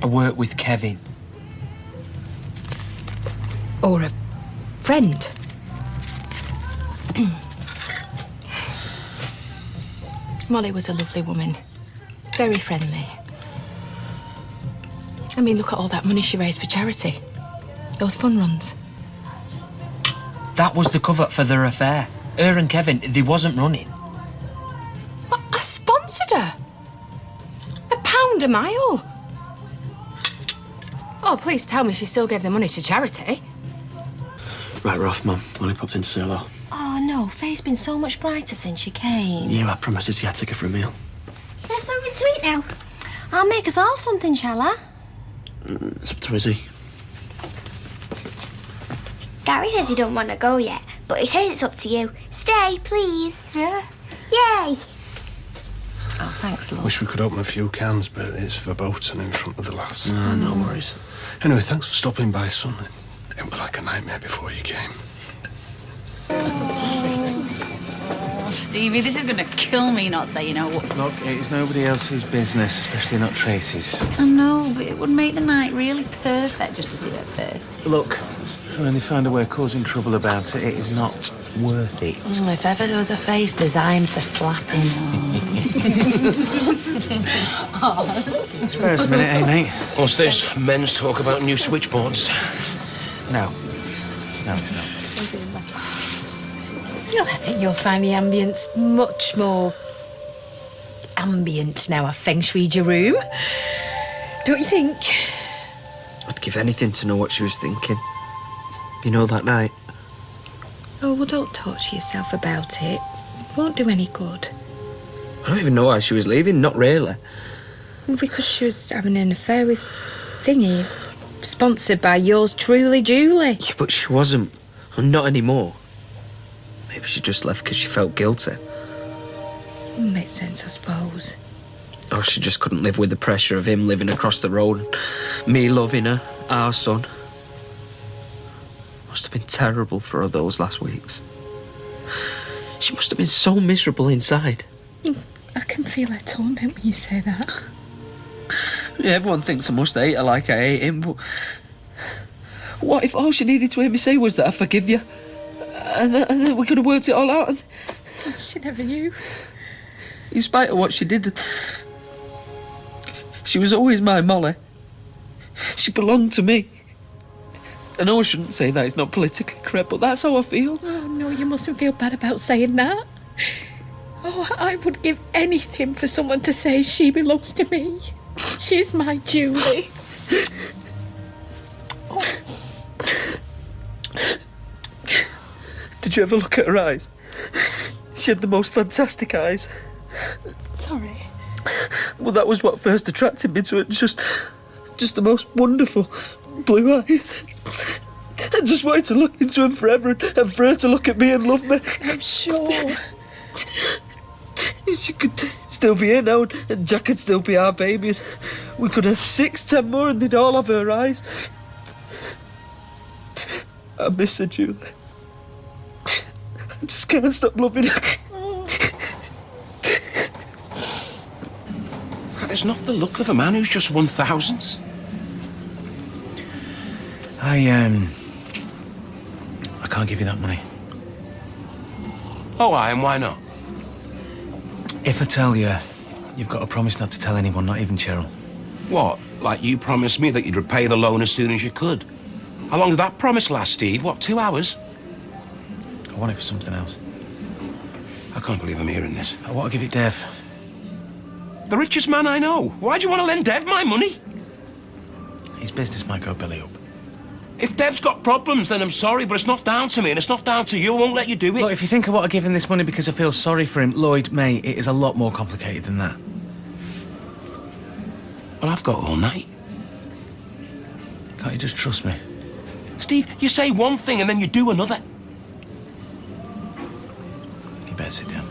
I work with Kevin. Or a friend. Molly was a lovely woman. Very friendly. I mean, look at all that money she raised for charity. Those fun runs. That was the cover for their affair. Her and Kevin, they wasn't running. What, I sponsored her. £1 a mile. Oh, please tell me she still gave the money to charity. Right, we're off, Mum. Molly popped in to say hello. Oh, no. Faye's been so much brighter since you came. Yeah, I promised her to get her for a meal. Can I have something to eat now? I'll make us all something, shall I? It's up to Izzy. Gary says he don't want to go yet, but he says it's up to you. Stay, please. Yeah. Yay! Oh, thanks, love. Wish we could open a few cans, but it's verboten in front of the lass. No worries. Anyway, thanks for stopping by, son. It was like a nightmare before you came. Oh, Stevie, this is going to kill me not saying no. Look, it is nobody else's business, especially not Tracy's. I know, but it would make the night really perfect just to see her face. Look, when they find a way of causing trouble about it, it is not worth it. If ever there was a face designed for slapping. Spare us a minute, eh, mate? What's this? Men's talk about new switchboards. No. No, I think you'll find the ambience much more ambience now. I've feng shui'd your room. Don't you think? I'd give anything to know what she was thinking. You know, that night. Oh, well, don't torture yourself about it. Won't do any good. I don't even know why she was leaving, not really. Because she was having an affair with Thingy, sponsored by yours truly, Julie. Yeah, but she wasn't. And not anymore. Maybe she just left because she felt guilty. Makes sense, I suppose. Or she just couldn't live with the pressure of him living across the road, me loving her, our son. Must have been terrible for her those last weeks. She must have been so miserable inside. I can feel her torment when you say that. Yeah, everyone thinks I must hate her like I hate him, but what if all she needed to hear me say was that I forgive you? And then we could have worked it all out. And she never knew. In spite of what she did, she was always my Molly. She belonged to me. I know I shouldn't say that, it's not politically correct, but that's how I feel. Oh, no, you mustn't feel bad about saying that. Oh, I would give anything for someone to say she belongs to me. She's my Julie. Did you ever look at her eyes? She had the most fantastic eyes. Sorry. Well, that was what first attracted me to her. Just the most wonderful blue eyes. I just wanted to look into them forever and for her to look at me and love me. I'm sure. She could still be here now, and Jack could still be our baby, and we could have 6, 10 more, and they'd all have her eyes. I miss her, Julie. I just can't stop loving her. That is not the look of a man who's just won thousands. I can't give you that money. Oh, and why not? If I tell you, you've got to promise not to tell anyone, not even Cheryl. What? Like you promised me that you'd repay the loan as soon as you could? How long did that promise last, Steve? What, 2 hours? I want it for something else. I can't believe I'm hearing this. I want to give it Dev. The richest man I know. Why do you want to lend Dev my money? His business might go belly up. If Dev's got problems, then I'm sorry, but it's not down to me and it's not down to you. I won't let you do it. Look, if you think I want to give him this money because I feel sorry for him, Lloyd, mate, it is a lot more complicated than that. Well, I've got all night. Can't you just trust me? Steve, you say one thing and then you do another. You better sit down.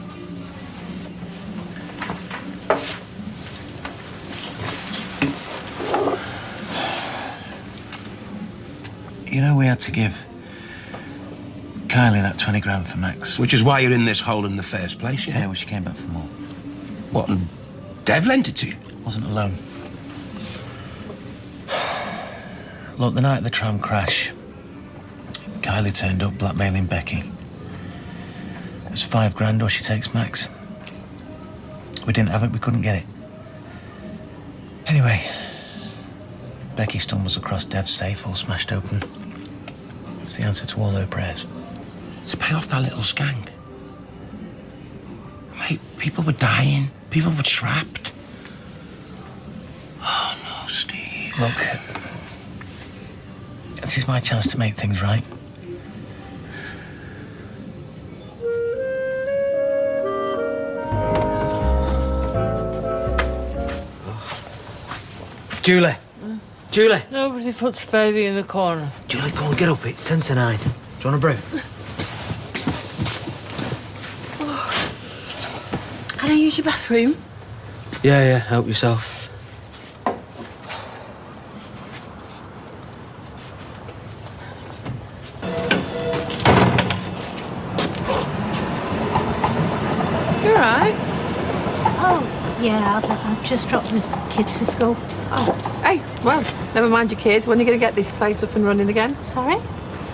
You know, we had to give Kylie that 20 grand for Max. Which is why you're in this hole in the first place, yeah? Yeah, well, she came back for more. What, and Dev lent it to you? Wasn't alone. Look, the night of the tram crash, Kylie turned up blackmailing Becky. It was 5 grand or she takes Max. We didn't have it, we couldn't get it. Anyway, Becky stumbles across Dev's safe all smashed open. It's the answer to all her prayers. To pay off that little skank. Mate, people were dying. People were trapped. Oh, no, Steve. Look, this is my chance to make things right. Julie! Julie! Nobody puts baby in the corner. Julie, go on, get up. It's 10 to 9. Do you want a brew? Can I use your bathroom? Yeah, help yourself. You alright? Oh, yeah, I've just dropped the kids to school. Oh, hey, well, never mind your kids. When are you going to get this place up and running again? Sorry?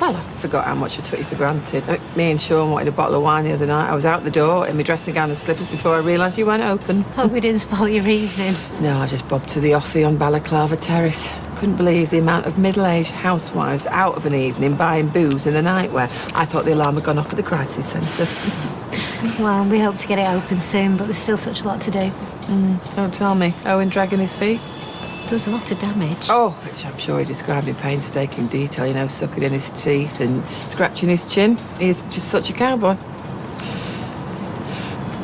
Well, I forgot how much I took you for granted. Me and Sean wanted a bottle of wine the other night. I was out the door in my dressing gown and slippers before I realised you weren't open. Hope we didn't spoil your evening. No, I just bobbed to the offie on Balaclava Terrace. Couldn't believe the amount of middle-aged housewives out of an evening buying booze in the nightwear. I thought the alarm had gone off at the crisis centre. Well, we hope to get it open soon, but there's still such a lot to do. Don't tell me. Owen dragging his feet? There was a lot of damage. Oh, which I'm sure he described in painstaking detail, you know, sucking in his teeth and scratching his chin. He's just such a cowboy.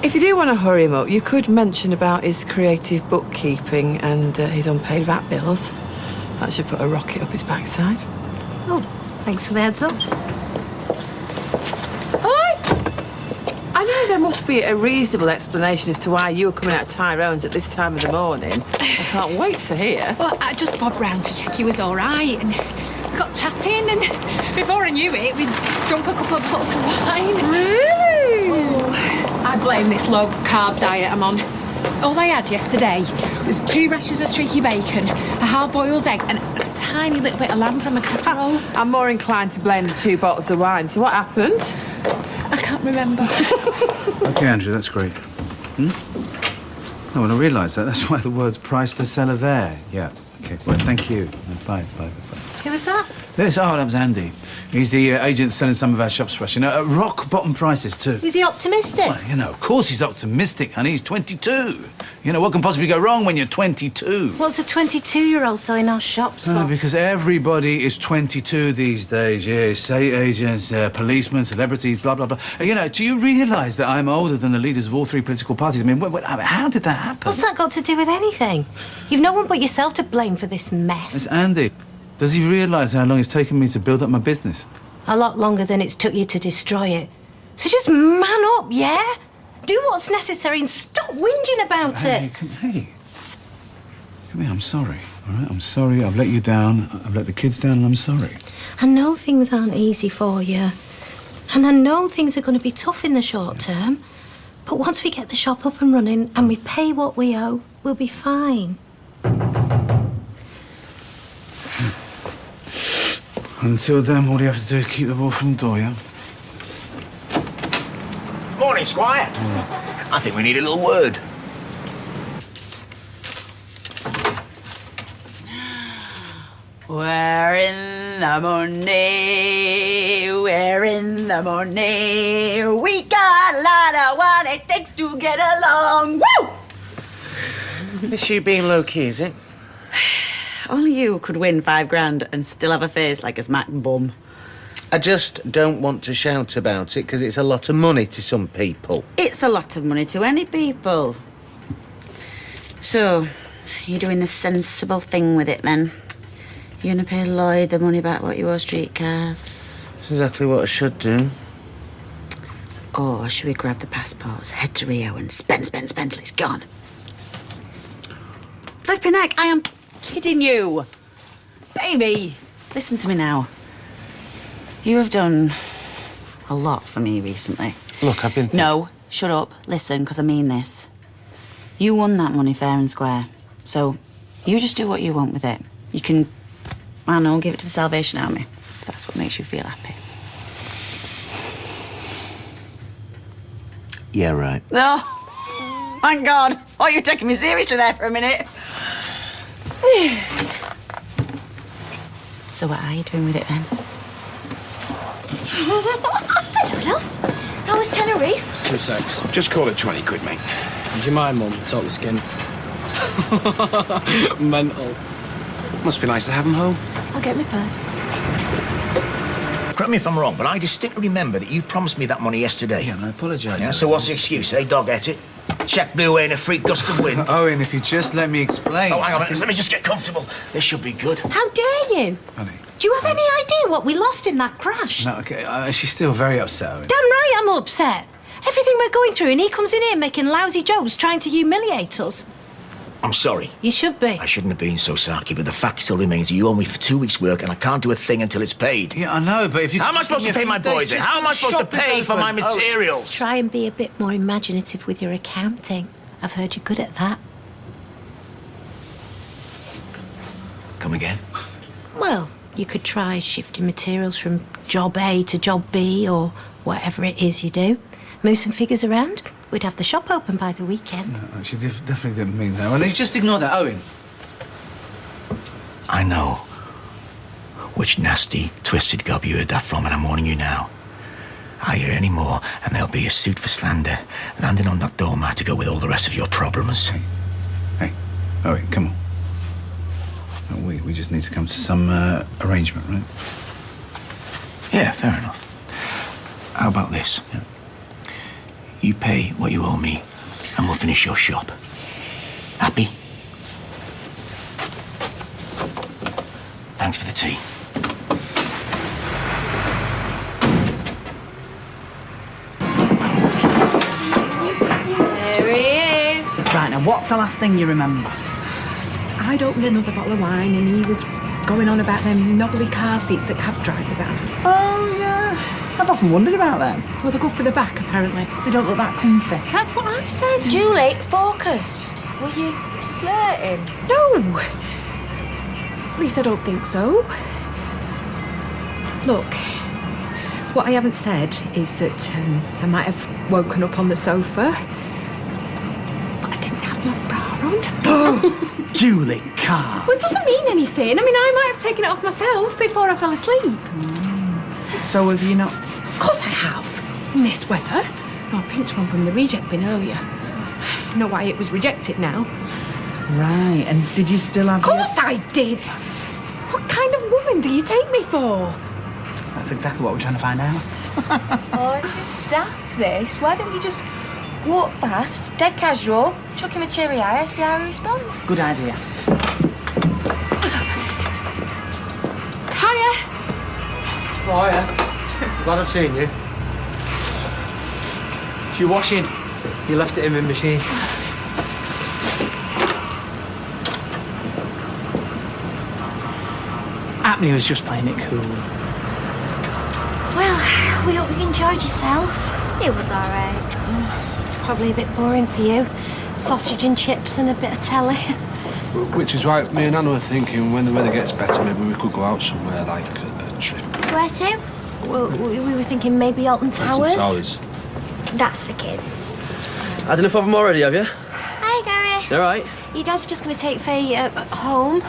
If you do want to hurry him up, you could mention about his creative bookkeeping and his unpaid VAT bills. That should put a rocket up his backside. Oh, thanks for the heads up. I know there must be a reasonable explanation as to why you were coming out of Tyrone's at this time of the morning. I can't wait to hear. Well, I just bobbed round to check he was all right, and we got chatting, and before I knew it, we'd drunk a couple of bottles of wine. Really? Oh, I blame this low-carb diet I'm on. All I had yesterday was 2 rashers of streaky bacon, a hard-boiled egg, and a tiny little bit of lamb from a casserole. I'm more inclined to blame the 2 bottles of wine. So what happened? I can't remember. Okay, Andrew, that's great. No, when I realised that, that's why the words price to seller there. Yeah, okay. Well, thank you. Bye. Who was that? Yes, that was Andy. He's the agent selling some of our shops for us. You know, at rock-bottom prices, too. Is he optimistic? Well, you know, of course he's optimistic, honey. He's 22. You know, what can possibly go wrong when you're 22? What's a 22-year-old selling our shops for? Because everybody is 22 these days. Yeah, estate agents, policemen, celebrities, blah, blah, blah. You know, do you realise that I'm older than the leaders of all 3 political parties? I mean, how did that happen? What's that got to do with anything? You've no one but yourself to blame for this mess. It's Andy. Does he realise how long it's taken me to build up my business? A lot longer than it's took you to destroy it. So just man up, yeah? Do what's necessary and stop whinging about it. Come here, I'm sorry, all right? I'm sorry, I've let you down, I've let the kids down, and I'm sorry. I know things aren't easy for you. And I know things are going to be tough in the short term. But once we get the shop up and running and we pay what we owe, we'll be fine. Until then, all you have to do is keep the ball from the door, yeah? Morning, Squire. I think we need a little word. We're in the money, we're in the money. We got a lot of what it takes to get along. Woo! This you being low-key, is it? Only you could win £5 and still have a face like a smack bum. I just don't want to shout about it because it's a lot of money to some people. It's a lot of money to any people. So, you're doing the sensible thing with it then? You're gonna pay Lloyd the money back what you owe streetcars? That's exactly what I should do. Or should we grab the passports, head to Rio and spend till it's gone? Flipping heck, I am kidding you. Baby, listen to me now. You have done a lot for me recently. Look, I've been... No, shut up. Listen, because I mean this. You won that money fair and square. So, you just do what you want with it. You can, I don't know, give it to the Salvation Army. If that's what makes you feel happy. Yeah, right. Oh, thank God. Oh, you're taking me seriously there for a minute. So what are you doing with it then? Hello, love. How was Tenerife? 2 secs. Just call it 20 quid, mate. Do you mind, Mum? Talk the skin. Mental. Must be nice to have him home. I'll get my purse. Correct me if I'm wrong, but I distinctly remember that you promised me that money yesterday. Yeah, and I apologise. Yeah, so what's the excuse, eh? Dog ate it. Check blew away in a freak gust of wind. Owen, if you just let me explain... Oh, hang on, let me just get comfortable. This should be good. How dare you? Honey. Do you have any idea what we lost in that crash? No, okay, she's still very upset, Owen. Damn right I'm upset. Everything we're going through and he comes in here making lousy jokes trying to humiliate us. I'm sorry. You should be. I shouldn't have been so sarky, but the fact still remains that you owe me for 2 weeks' work and I can't do a thing until it's paid. Yeah, I know, but if you... How am I supposed to pay my boys? How am I supposed to pay for my materials? Try and be a bit more imaginative with your accounting. I've heard you're good at that. Come again? Well, you could try shifting materials from job A to job B or whatever it is you do. Move some figures around. We'd have the shop open by the weekend. No, she definitely didn't mean that. And just ignore that, Owen. I know which nasty, twisted gob you heard that from, and I'm warning you now. hire any more, and there'll be a suit for slander landing on that doormat to go with all the rest of your problems. Hey, oh wait, come on. No, we just need to come to some arrangement, right? Yeah, fair enough. How about this? Yeah. You pay what you owe me, and we'll finish your shop. Happy? Thanks for the tea. There he is. Right, now what's the last thing you remember? I'd opened another bottle of wine and he was going on about them knobbly car seats that cab drivers have. Oh, yeah. I've often wondered about them. Well, they're good for the back, apparently. They don't look that comfy. That's what I said. Julie, focus. Were you flirting? No. At least I don't think so. Look, what I haven't said is that I might have woken up on the sofa, but I didn't have my bra on. Julie Carr. Well, it doesn't mean anything. I mean, I might have taken it off myself before I fell asleep. So have you not? Of course I have. In this weather. I pinched one from the reject bin earlier. Know why it was rejected now. Right, and did you still have Of course I did. What kind of woman do you take me for? That's exactly what we're trying to find out. Oh, this is daft, this. Why don't you just walk past, dead casual, chuck him a cheery eye, see how he responds? Good idea. Hiya. Oh, yeah. Glad I've seen you. Is you washing? You left it in the machine. Apney was just playing it cool. Well, we hope you enjoyed yourself. It was alright. It's probably a bit boring for you. Sausage and chips and a bit of telly. Which is why me and Anna were thinking when the weather gets better, maybe we could go out somewhere like a trip. Where to? Well, we were thinking maybe Alton Towers. Towers. That's for kids. Had enough of them already, have you? Hi, Gary. You all right? Your dad's just going to take Faye home.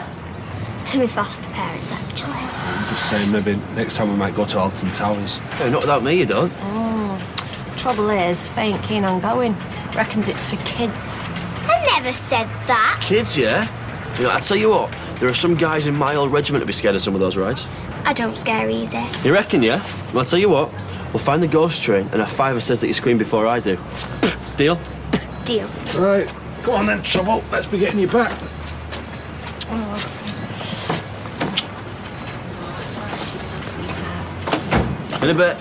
To my foster parents, actually. I'm just saying maybe next time we might go to Alton Towers. No, not without me, you don't. Trouble is, Faye ain't keen on going. Reckons it's for kids. I never said that. Kids, yeah? You know, I tell you what, there are some guys in my old regiment who'd be scared of some of those rides. I don't scare easy. You reckon, yeah? Well, I'll tell you what, we'll find the ghost train and a fiver says that you scream before I do. Deal? Deal. Right, go on then, Trouble. Let's be getting you back. In a bit.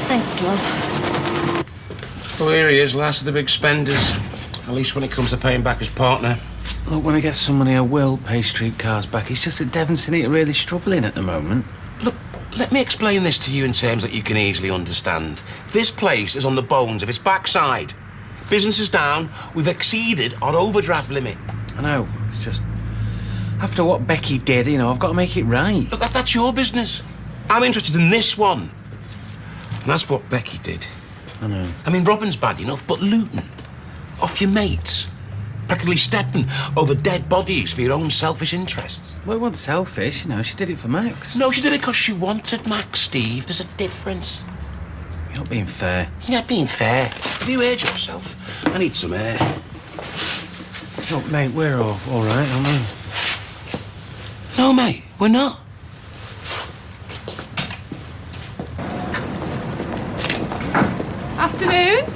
Thanks, love. Well, here he is, last of the big spenders. At least when it comes to paying back his partner. Look, when I get some money, I will pay streetcars back. It's just that Devon's are really struggling at the moment. Look, let me explain this to you in terms that you can easily understand. This place is on the bones of its backside. Business is down. We've exceeded our overdraft limit. I know. It's just... After what Becky did, you know, I've got to make it right. Look, that's your business. I'm interested in this one. And that's what Becky did. I know. I mean, robbing's bad enough, but looting off your mates, practically stepping over dead bodies for your own selfish interests. Well, it wasn't selfish, you know. She did it for Max. No, she did it because she wanted Max, Steve. There's a difference. You're not being fair. You're not being fair. Have you heard yourself? I need some air. Look, mate, we're all right, aren't we? No, mate, we're not. Afternoon.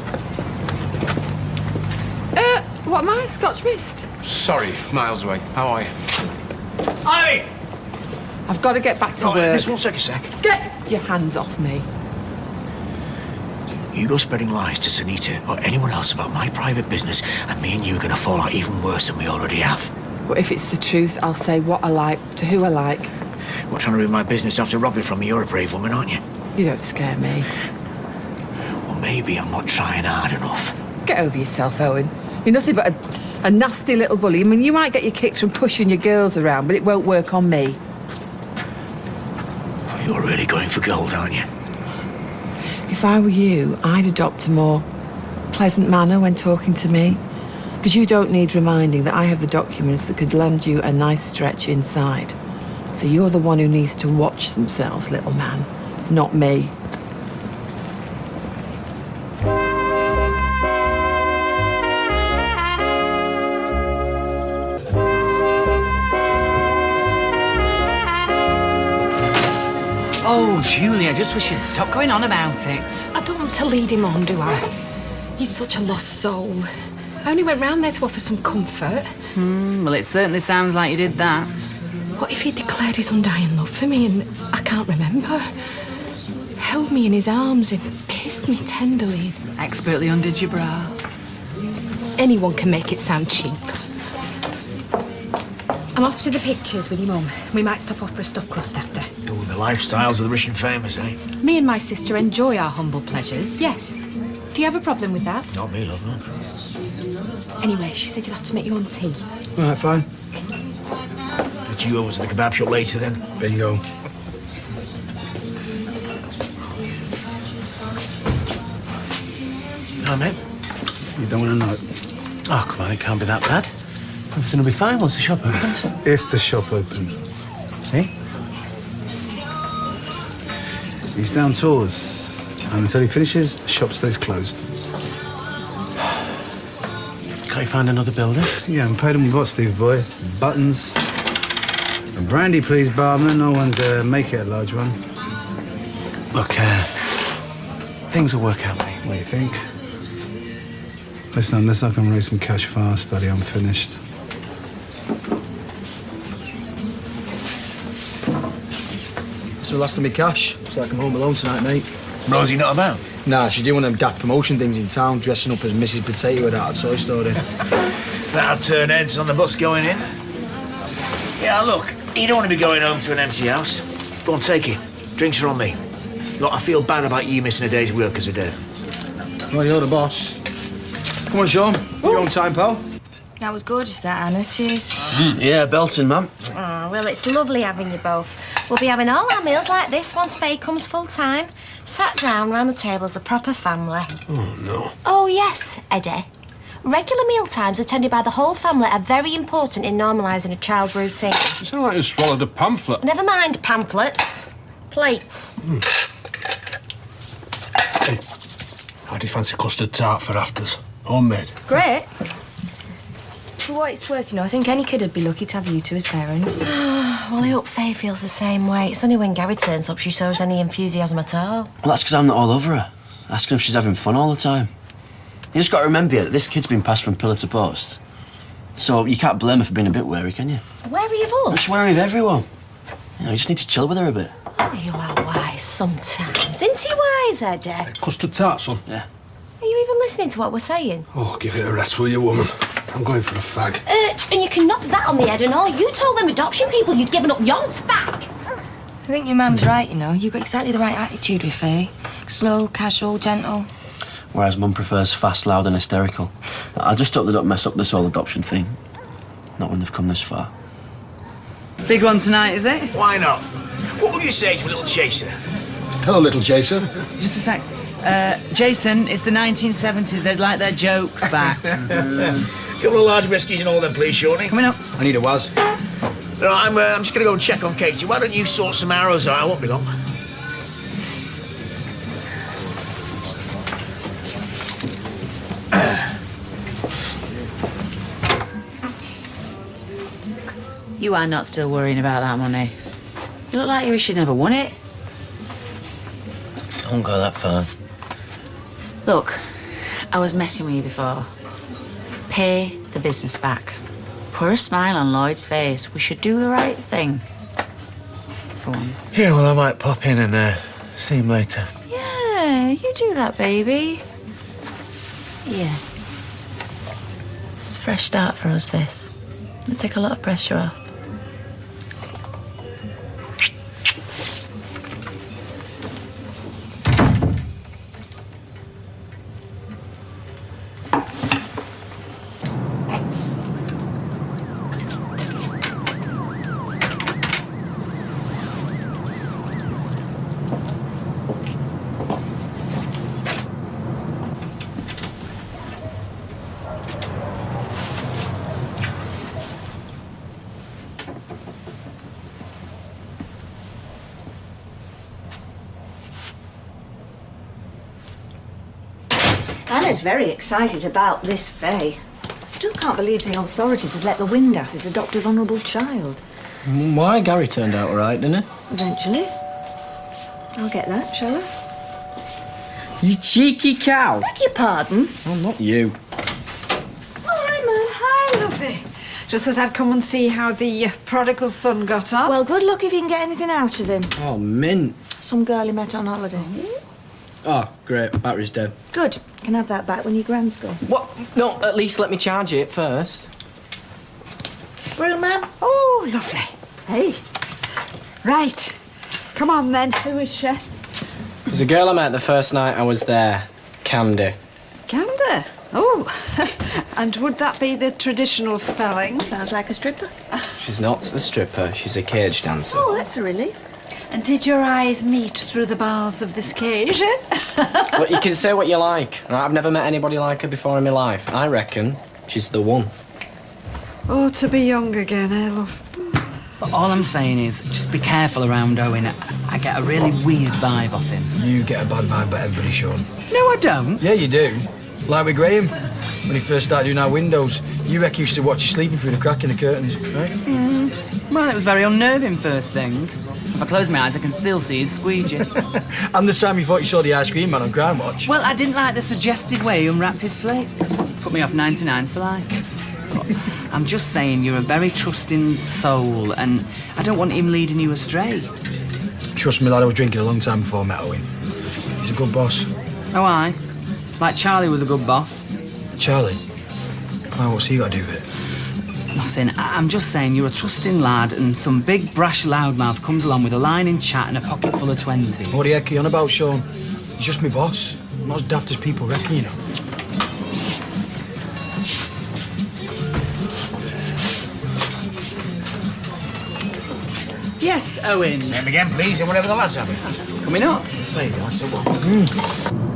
What am I? Scotch mist? Sorry, miles away. How are you? Oi! I've got to get back to work. This won't take a sec. Get your hands off me. You go spreading lies to Sunita or anyone else about my private business, and me and you are going to fall out even worse than we already have. Well, if it's the truth, I'll say what I like to who I like. We're trying to ruin my business after robbing from me. You're a brave woman, aren't you? You don't scare me. Well, maybe I'm not trying hard enough. Get over yourself, Owen. You're nothing but a nasty little bully. I mean, you might get your kicks from pushing your girls around, but it won't work on me. You're really going for gold, aren't you? If I were you, I'd adopt a more pleasant manner when talking to me. Because you don't need reminding that I have the documents that could land you a nice stretch inside. So you're the one who needs to watch themselves, little man, not me. Oh, Julie, I just wish you'd stop going on about it. I don't want to lead him on, do I? He's such a lost soul. I only went round there to offer some comfort. Well, it certainly sounds like you did that. What if he declared his undying love for me and I can't remember? Held me in his arms and kissed me tenderly. Expertly undid your bra. Anyone can make it sound cheap. I'm off to the pictures with your mum. We might stop off for a stuffed crust after. Oh, the lifestyles of the rich and famous, eh? Me and my sister enjoy our humble pleasures, yes. Do you have a problem with that? Not me, love, no. Anyway, she said you'll have to make your own tea. All right, fine. Get you over to the kebab shop later, then. Bingo. No, mate. You don't want to know. Oh, come on, it can't be that bad. Everything will be fine once the shop opens. If the shop opens. Eh? He's down tours. And until he finishes, shop stays closed. Can't you find another builder? Yeah, and paid him with what, Steve boy? Buttons. And brandy, please, barman. I want to make it a large one. Look, things will work out, mate. What do you think? Listen, unless I can raise some cash fast, buddy, I'm finished. So last of me cash. So I come home alone tonight, mate. Rosie not about? Nah, she's doing them daft promotion things in town, dressing up as Mrs. Potato at a Toy Story. That'll turn heads on the bus going in. Yeah, look, you don't want to be going home to an empty house. Go on, take it. Drinks are on me. Look, I feel bad about you missing a day's work as a dev. Well, you're the boss. Come on, Sean. Your own time, pal. That was gorgeous, that, Anna. Cheers. Yeah, belting, man. Oh, well, it's lovely having you both. We'll be having all our meals like this once Faye comes full-time. Sat down round the table as a proper family. Oh, no. Oh, yes, Eddie. Regular meal times attended by the whole family are very important in normalising a child's routine. You sound like you swallowed a pamphlet. Never mind pamphlets. Plates. Hey, how do you fancy custard tart for afters? Homemade. Great. For what it's worth, you know, I think any kid would be lucky to have you two as parents. Well, I hope Faye feels the same way. It's only when Gary turns up she shows any enthusiasm at all. Well, that's because I'm not all over her. Asking if she's having fun all the time. You just got to remember that this kid's been passed from pillar to post. So you can't blame her for being a bit wary, can you? Wary of us? She's wary of everyone. You know, you just need to chill with her a bit. Oh, you are wise sometimes. Isn't he wise, Eddie? Custard tart, son. Yeah. Are you even listening to what we're saying? Oh, give it a rest, will you, woman? I'm going for a fag. And you can knock that on the head and all. You told them adoption people you'd given up Yonk's back. I think your mum's right, you know. You've got exactly the right attitude with Faye. Slow, casual, gentle. Whereas Mum prefers fast, loud and hysterical. I just hope they don't mess up this whole adoption thing. Not when they've come this far. Big one tonight, is it? Why not? What would you say to a little chaser? Hello, little chaser. Just a sec. Jason, it's the 1970s. They'd like their jokes back. Couple of large whiskies and all them, please, Shawnee. Coming up. I need a was. No, I'm just going to go and check on Katie. Why don't you sort some arrows out? I won't be long. You are not still worrying about that money. You look like you wish you never won it. I won't go that far. Look, I was messing with you before. Pay the business back. Put a smile on Lloyd's face. We should do the right thing. For once. Yeah, well, I might pop in and see him later. Yeah, you do that, baby. Yeah. It's a fresh start for us, this. It'll take a lot of pressure off. Anna's very excited about this Faye. Still can't believe the authorities had let the Windasses adopt a vulnerable child. Why? Gary turned out all right, didn't he? Eventually. I'll get that, shall I? You cheeky cow. Beg your pardon? Oh, not you. Oh, hi, Mum. Hi, lovey. Just thought I'd come and see how the prodigal son got on. Well, good luck if you can get anything out of him. Oh, mint. Some girl he met on holiday. Oh, great. Battery's dead. Good. Can have that back when your grand's gone. What? No, at least let me charge it first. Broom, ma'am? Oh, lovely. Hey. Right. Come on, then. Who is she? There's a girl I met the first night I was there. Candy. Candy? Oh. And would that be the traditional spelling? Sounds like a stripper. She's not a stripper. She's a cage dancer. Oh, that's a relief. And did your eyes meet through the bars of this cage, eh? But you can say what you like. I've never met anybody like her before in my life. I reckon she's the one. Oh, to be young again, eh, love? But all I'm saying is, just be careful around Owen. I get a really weird vibe off him. You get a bad vibe about everybody, Sean. No, I don't. Yeah, you do. Like with Graham, when he first started doing our windows, you reckon you used to watch you sleeping through the crack in the curtains, right? Well, it was very unnerving first thing. If I close my eyes, I can still see his squeegee. And the time you thought you saw the ice cream man on Crime Watch. Well, I didn't like the suggestive way he unwrapped his flakes. Put me off 99s for life. But I'm just saying you're a very trusting soul, and I don't want him leading you astray. Trust me, lad, I was drinking a long time before I met Owen. He's a good boss. Oh, aye? Like Charlie was a good boss. Charlie? Well, what's he got to do with it? Nothing. I'm just saying you're a trusting lad, and some big brash loudmouth comes along with a line in chat and a pocket full of 20s. What the heck are you on about, Sean? He's just my boss. I'm not as daft as people reckon, you know. Yes, Owen. Name again, please, and whatever the lads have it. Coming up. There you go, that's the one.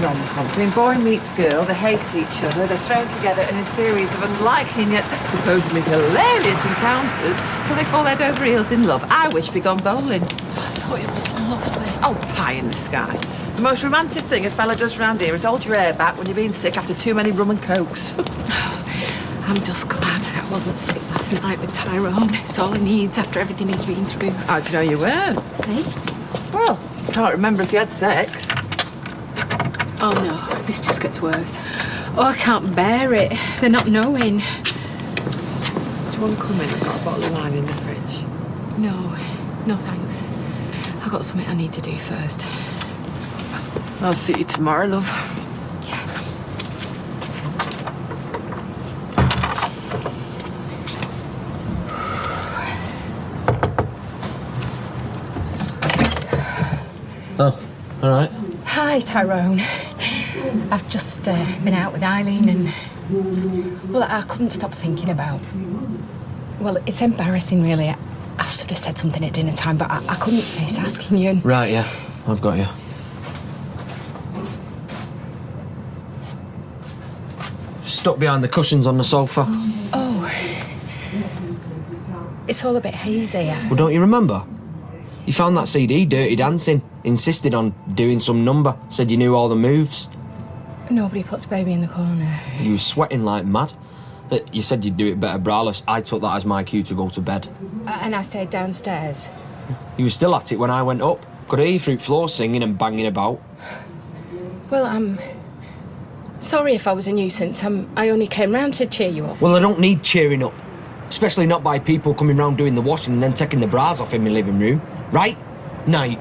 Rom-coms. When boy meets girl, they hate each other, they're thrown together in a series of unlikely and yet supposedly hilarious encounters, so they fall head over heels in love. I wish we'd gone bowling. I thought it was lovely. Oh, pie in the sky. The most romantic thing a fella does round here is hold your hair back when you're being sick after too many rum and cokes. I'm just glad I wasn't sick last night with Tyrone. It's all he needs after everything he's been through. How do you know you weren't? Hey? Well, I can't remember if you had sex. Oh no, this just gets worse. Oh, I can't bear it. They're not knowing. Do you want to come in? I've got a bottle of wine in the fridge. No thanks. I've got something I need to do first. I'll see you tomorrow, love. Oh, all right. Hi, Tyrone. I've just been out with Eileen and... Well, I couldn't stop thinking about... Well, it's embarrassing, really. I should have said something at dinner time, but I couldn't face asking you. Right, yeah. I've got you. Stuck behind the cushions on the sofa. Oh. It's all a bit hazy. Well, don't you remember? You found that CD, Dirty Dancing, insisted on doing some number, said you knew all the moves. Nobody puts baby in the corner. You were sweating like mad. You said you'd do it better braless. I took that as my cue to go to bed. And I stayed downstairs. You were still at it when I went up. Could hear you through floor singing and banging about. Well, I'm sorry if I was a nuisance. I only came round to cheer you up. Well, I don't need cheering up. Especially not by people coming round doing the washing and then taking the bras off in my living room. Right? Night.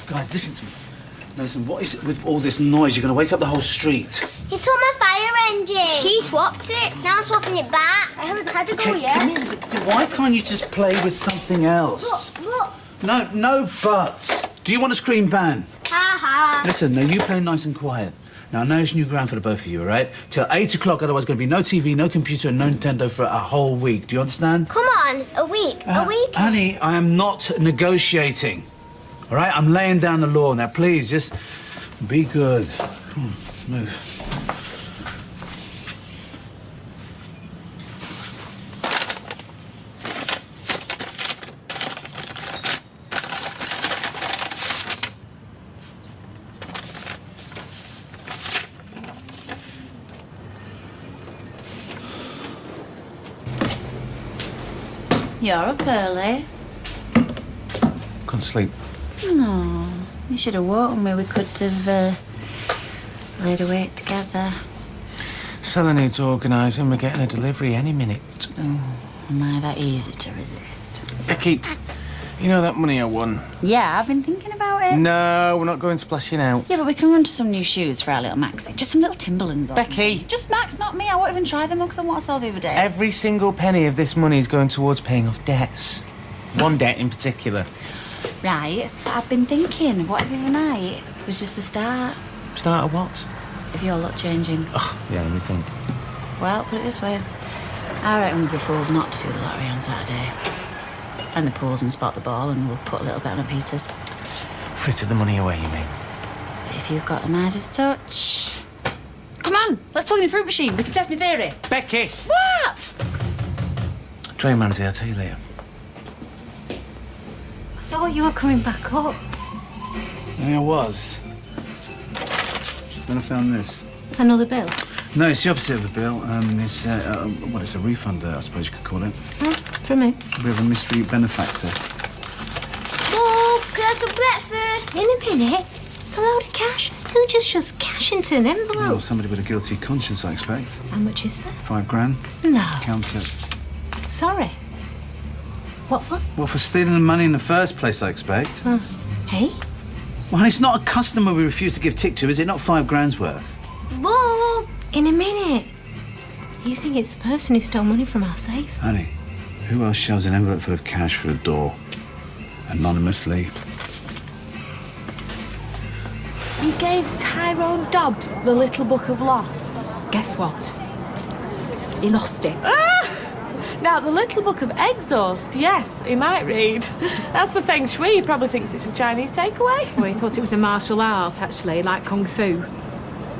Guys, listen to me. Now, listen, what is it with all this noise? You're going to wake up the whole street. He took my fire engine. She swapped it. Now I'm swapping it back. I haven't had to go yet. Why can't you just play with something else? Look. No buts. Do you want a scream ban? Ha ha. Listen, now you play nice and quiet. Now, I know it's new ground for the both of you, all right? Till 8 o'clock, otherwise going to be no TV, no computer, and no Nintendo for a whole week. Do you understand? Come on, a week. A week. Honey, I am not negotiating. All right? I'm laying down the law. Now, please, just be good. Come on, move. You're up early. Couldn't sleep. No, you should have woken me. We could have laid awake together. Stella needs organising. We're getting a delivery any minute. Oh, am I that easy to resist? Becky, you know that money I won? Yeah, I've been thinking about it. No, we're not going splashing out. Yeah, but we can run to some new shoes for our little Maxie. Just some little Timberlands or Becky. something. Just Max, not me. I won't even try them because I'm what I saw the other day. Every single penny of this money is going towards paying off debts. One debt in particular. Right, but I've been thinking, what if the other night was just the start Start of what? of your luck changing? Oh, yeah, let me think. Well, put it this way. I reckon we'd be fools not to do the lottery on Saturday. And the pools and spot the ball, and we'll put a little bet on Peter's. Fritter the money away, you mean? If you've got the Midas touch. Come on, let's plug in the fruit machine. We can test my theory. Becky! What? Train Manzi, I'll tell you later. I thought you were coming back up. I was. Then I found this. Another bill? No, it's the opposite of a bill. It's a refund, I suppose you could call it. Huh? From me? We have a mystery benefactor. Bob, can I have some breakfast? In a minute. It's a load of cash. Who just shoves cash into an envelope? Well, somebody with a guilty conscience, I expect. How much is that? £5,000. No. Count it. Sorry. What for? Well, for stealing the money in the first place, I expect. Hey? Well, it's not a customer we refuse to give tick to, is it? Not £5,000 worth. Bob! In a minute. You think it's the person who stole money from our safe? Honey, who else shoves an envelope full of cash for a door? Anonymously. You gave Tyrone Dobbs the Little Book of Loss. Guess what? He lost it. Now, the Little Book of Exhaust, yes, he might read. As for Feng Shui, he probably thinks it's a Chinese takeaway. Well, he thought it was a martial art, actually, like Kung Fu.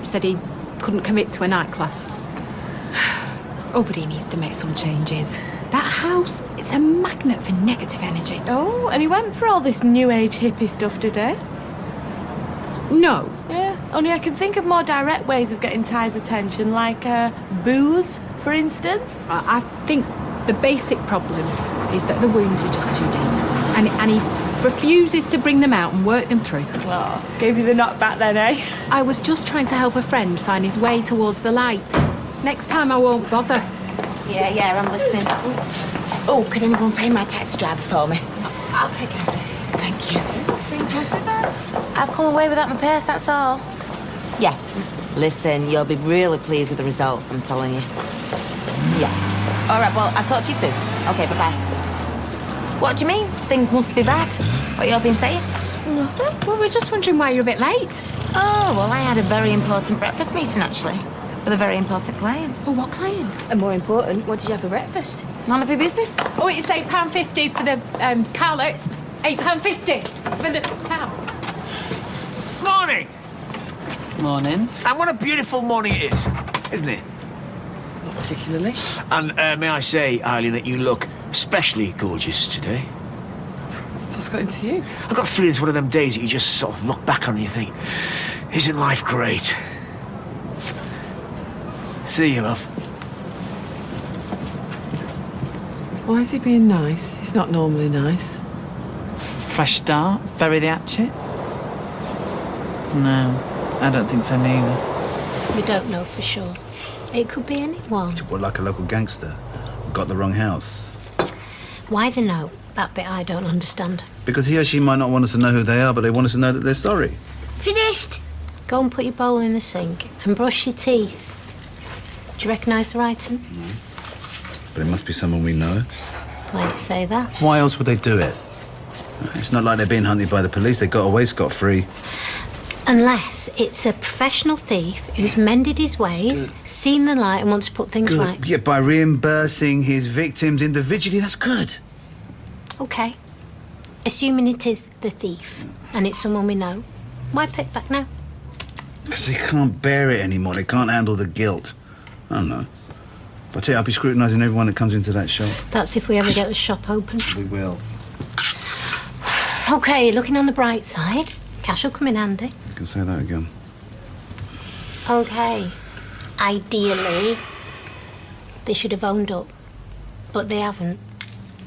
Said he couldn't commit to a night class. Oh, but he needs to make some changes. That house, it's a magnet for negative energy. Oh, and he went for all this new age hippie stuff today. No. Yeah, only I can think of more direct ways of getting Ty's attention, like booze, for instance. I think the basic problem is that the wounds are just too deep. And he refuses to bring them out and work them through. Oh, gave you the knock back then, eh? I was just trying to help a friend find his way towards the light. Next time I won't bother. Yeah, I'm listening. Oh, could anyone pay my taxi driver for me? I'll take care of it. Thank you. Things must be bad. I've come away without my purse, that's all. Yeah. Listen, you'll be really pleased with the results, I'm telling you. Yeah. All right, well, I'll talk to you soon. Okay, bye-bye. What do you mean? Things must be bad. What you all been saying? Nothing. Well, we're just wondering why you're a bit late. Oh, well, I had a very important breakfast meeting, actually, with a very important client. Well, what client? And more important, what did you have for breakfast? None of your business. Oh, it's £8.50 for the Carla. It's £8.50 for the cow. Morning! Morning. And what a beautiful morning it is, isn't it? Not particularly. And may I say, Eileen, that you look especially gorgeous today. What's got into you? I've got a feeling it's one of them days that you just sort of look back on and you think, isn't life great? See you, love. Why is he being nice? He's not normally nice. Fresh start? Bury the hatchet? No, I don't think so neither. We don't know for sure. It could be anyone. What, like a local gangster? Got the wrong house. Why the note? That bit I don't understand. Because he or she might not want us to know who they are, but they want us to know that they're sorry. Finished. Go and put your bowl in the sink and brush your teeth. Do you recognise the writing? But it must be someone we know. Why do you say that? Why else would they do it? It's not like they're being hunted by the police. They got away scot-free. Unless it's a professional thief who's mended his ways, seen the light and wants to put things right. Yeah, by reimbursing his victims individually, that's good. OK. Assuming it is the thief and it's someone we know, why pick back now? Because they can't bear it anymore. They can't handle the guilt. I don't know. But I tell you, I'll be scrutinising everyone that comes into that shop. That's if we ever get the shop open. We will. OK, looking on the bright side, cash will come in handy. You can say that again. OK. Ideally, they should have owned up. But they haven't.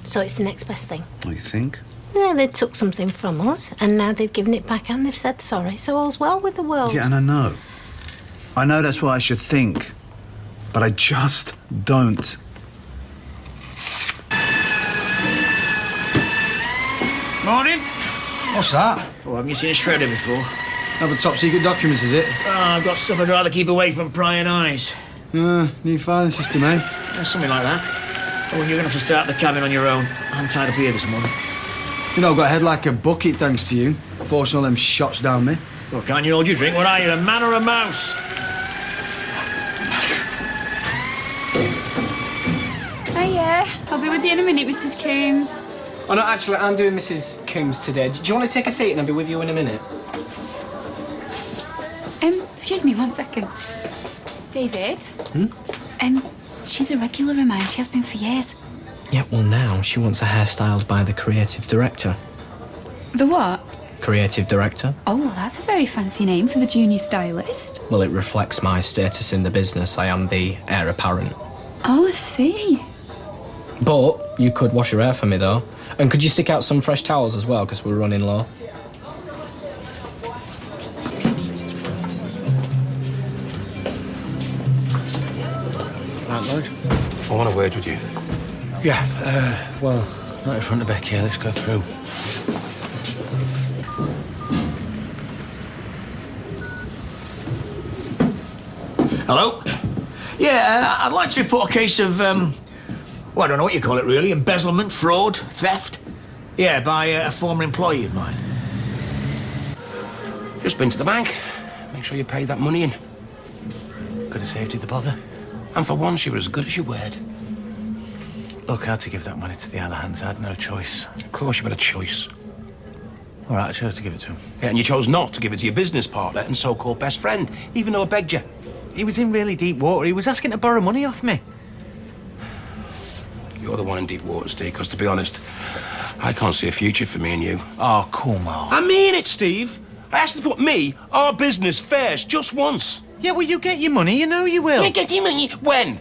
So it's the next best thing. What do you think? Yeah, they took something from us, and now they've given it back and they've said sorry. So all's well with the world. Yeah, and I know. I know that's what I should think. But I just don't. Morning. What's that? Oh, haven't you seen a shredder before? Other top secret documents, is it? Oh, I've got stuff I'd rather keep away from prying eyes. New filing system, eh? Yeah, something like that. Oh, and you're going to have to start the cabin on your own. I'm tied up here this morning. You know, I've got a head like a bucket, thanks to you. Forcing all them shots down me. Well, can't you hold your drink? What are you, a man or a mouse? Hiya. I'll be with you in a minute, Mrs. Coombs. Oh, no, actually, I'm doing Mrs. Coombs today. Do you want to take a seat and I'll be with you in a minute? Excuse me 1 second. David? Hmm? She's a regular of mine. She has been for years. Yeah, well, now she wants her hair styled by the creative director. The what? Creative director? Oh, well, that's a very fancy name for the junior stylist. Well, it reflects my status in the business. I am the heir apparent. Oh, I see. But you could wash your hair for me, though. And could you stick out some fresh towels as well, because we're running low? Right, Lloyd? I want a word with you. Yeah, well, right in front of Becky. Let's go through. Hello? Yeah, I'd like to report a case of, well, I don't know what you call it, really. Embezzlement, fraud, theft. Yeah, by a former employee of mine. Just been to the bank. Make sure you pay that money in. Could have saved you the bother. And for once, you were as good as your word. Look, I had to give that money to the Allahans. I had no choice. Of course, you had a choice. All right, I chose to give it to him. Yeah, and you chose not to give it to your business partner and so-called best friend, even though I begged you. He was in really deep water. He was asking to borrow money off me. You're the one in deep water, Steve, because to be honest, I can't see a future for me and you. Oh, come on. I mean it, Steve. I asked to put me, our business, first, just once. Yeah, well, you get your money. You know you will. You get your money? When?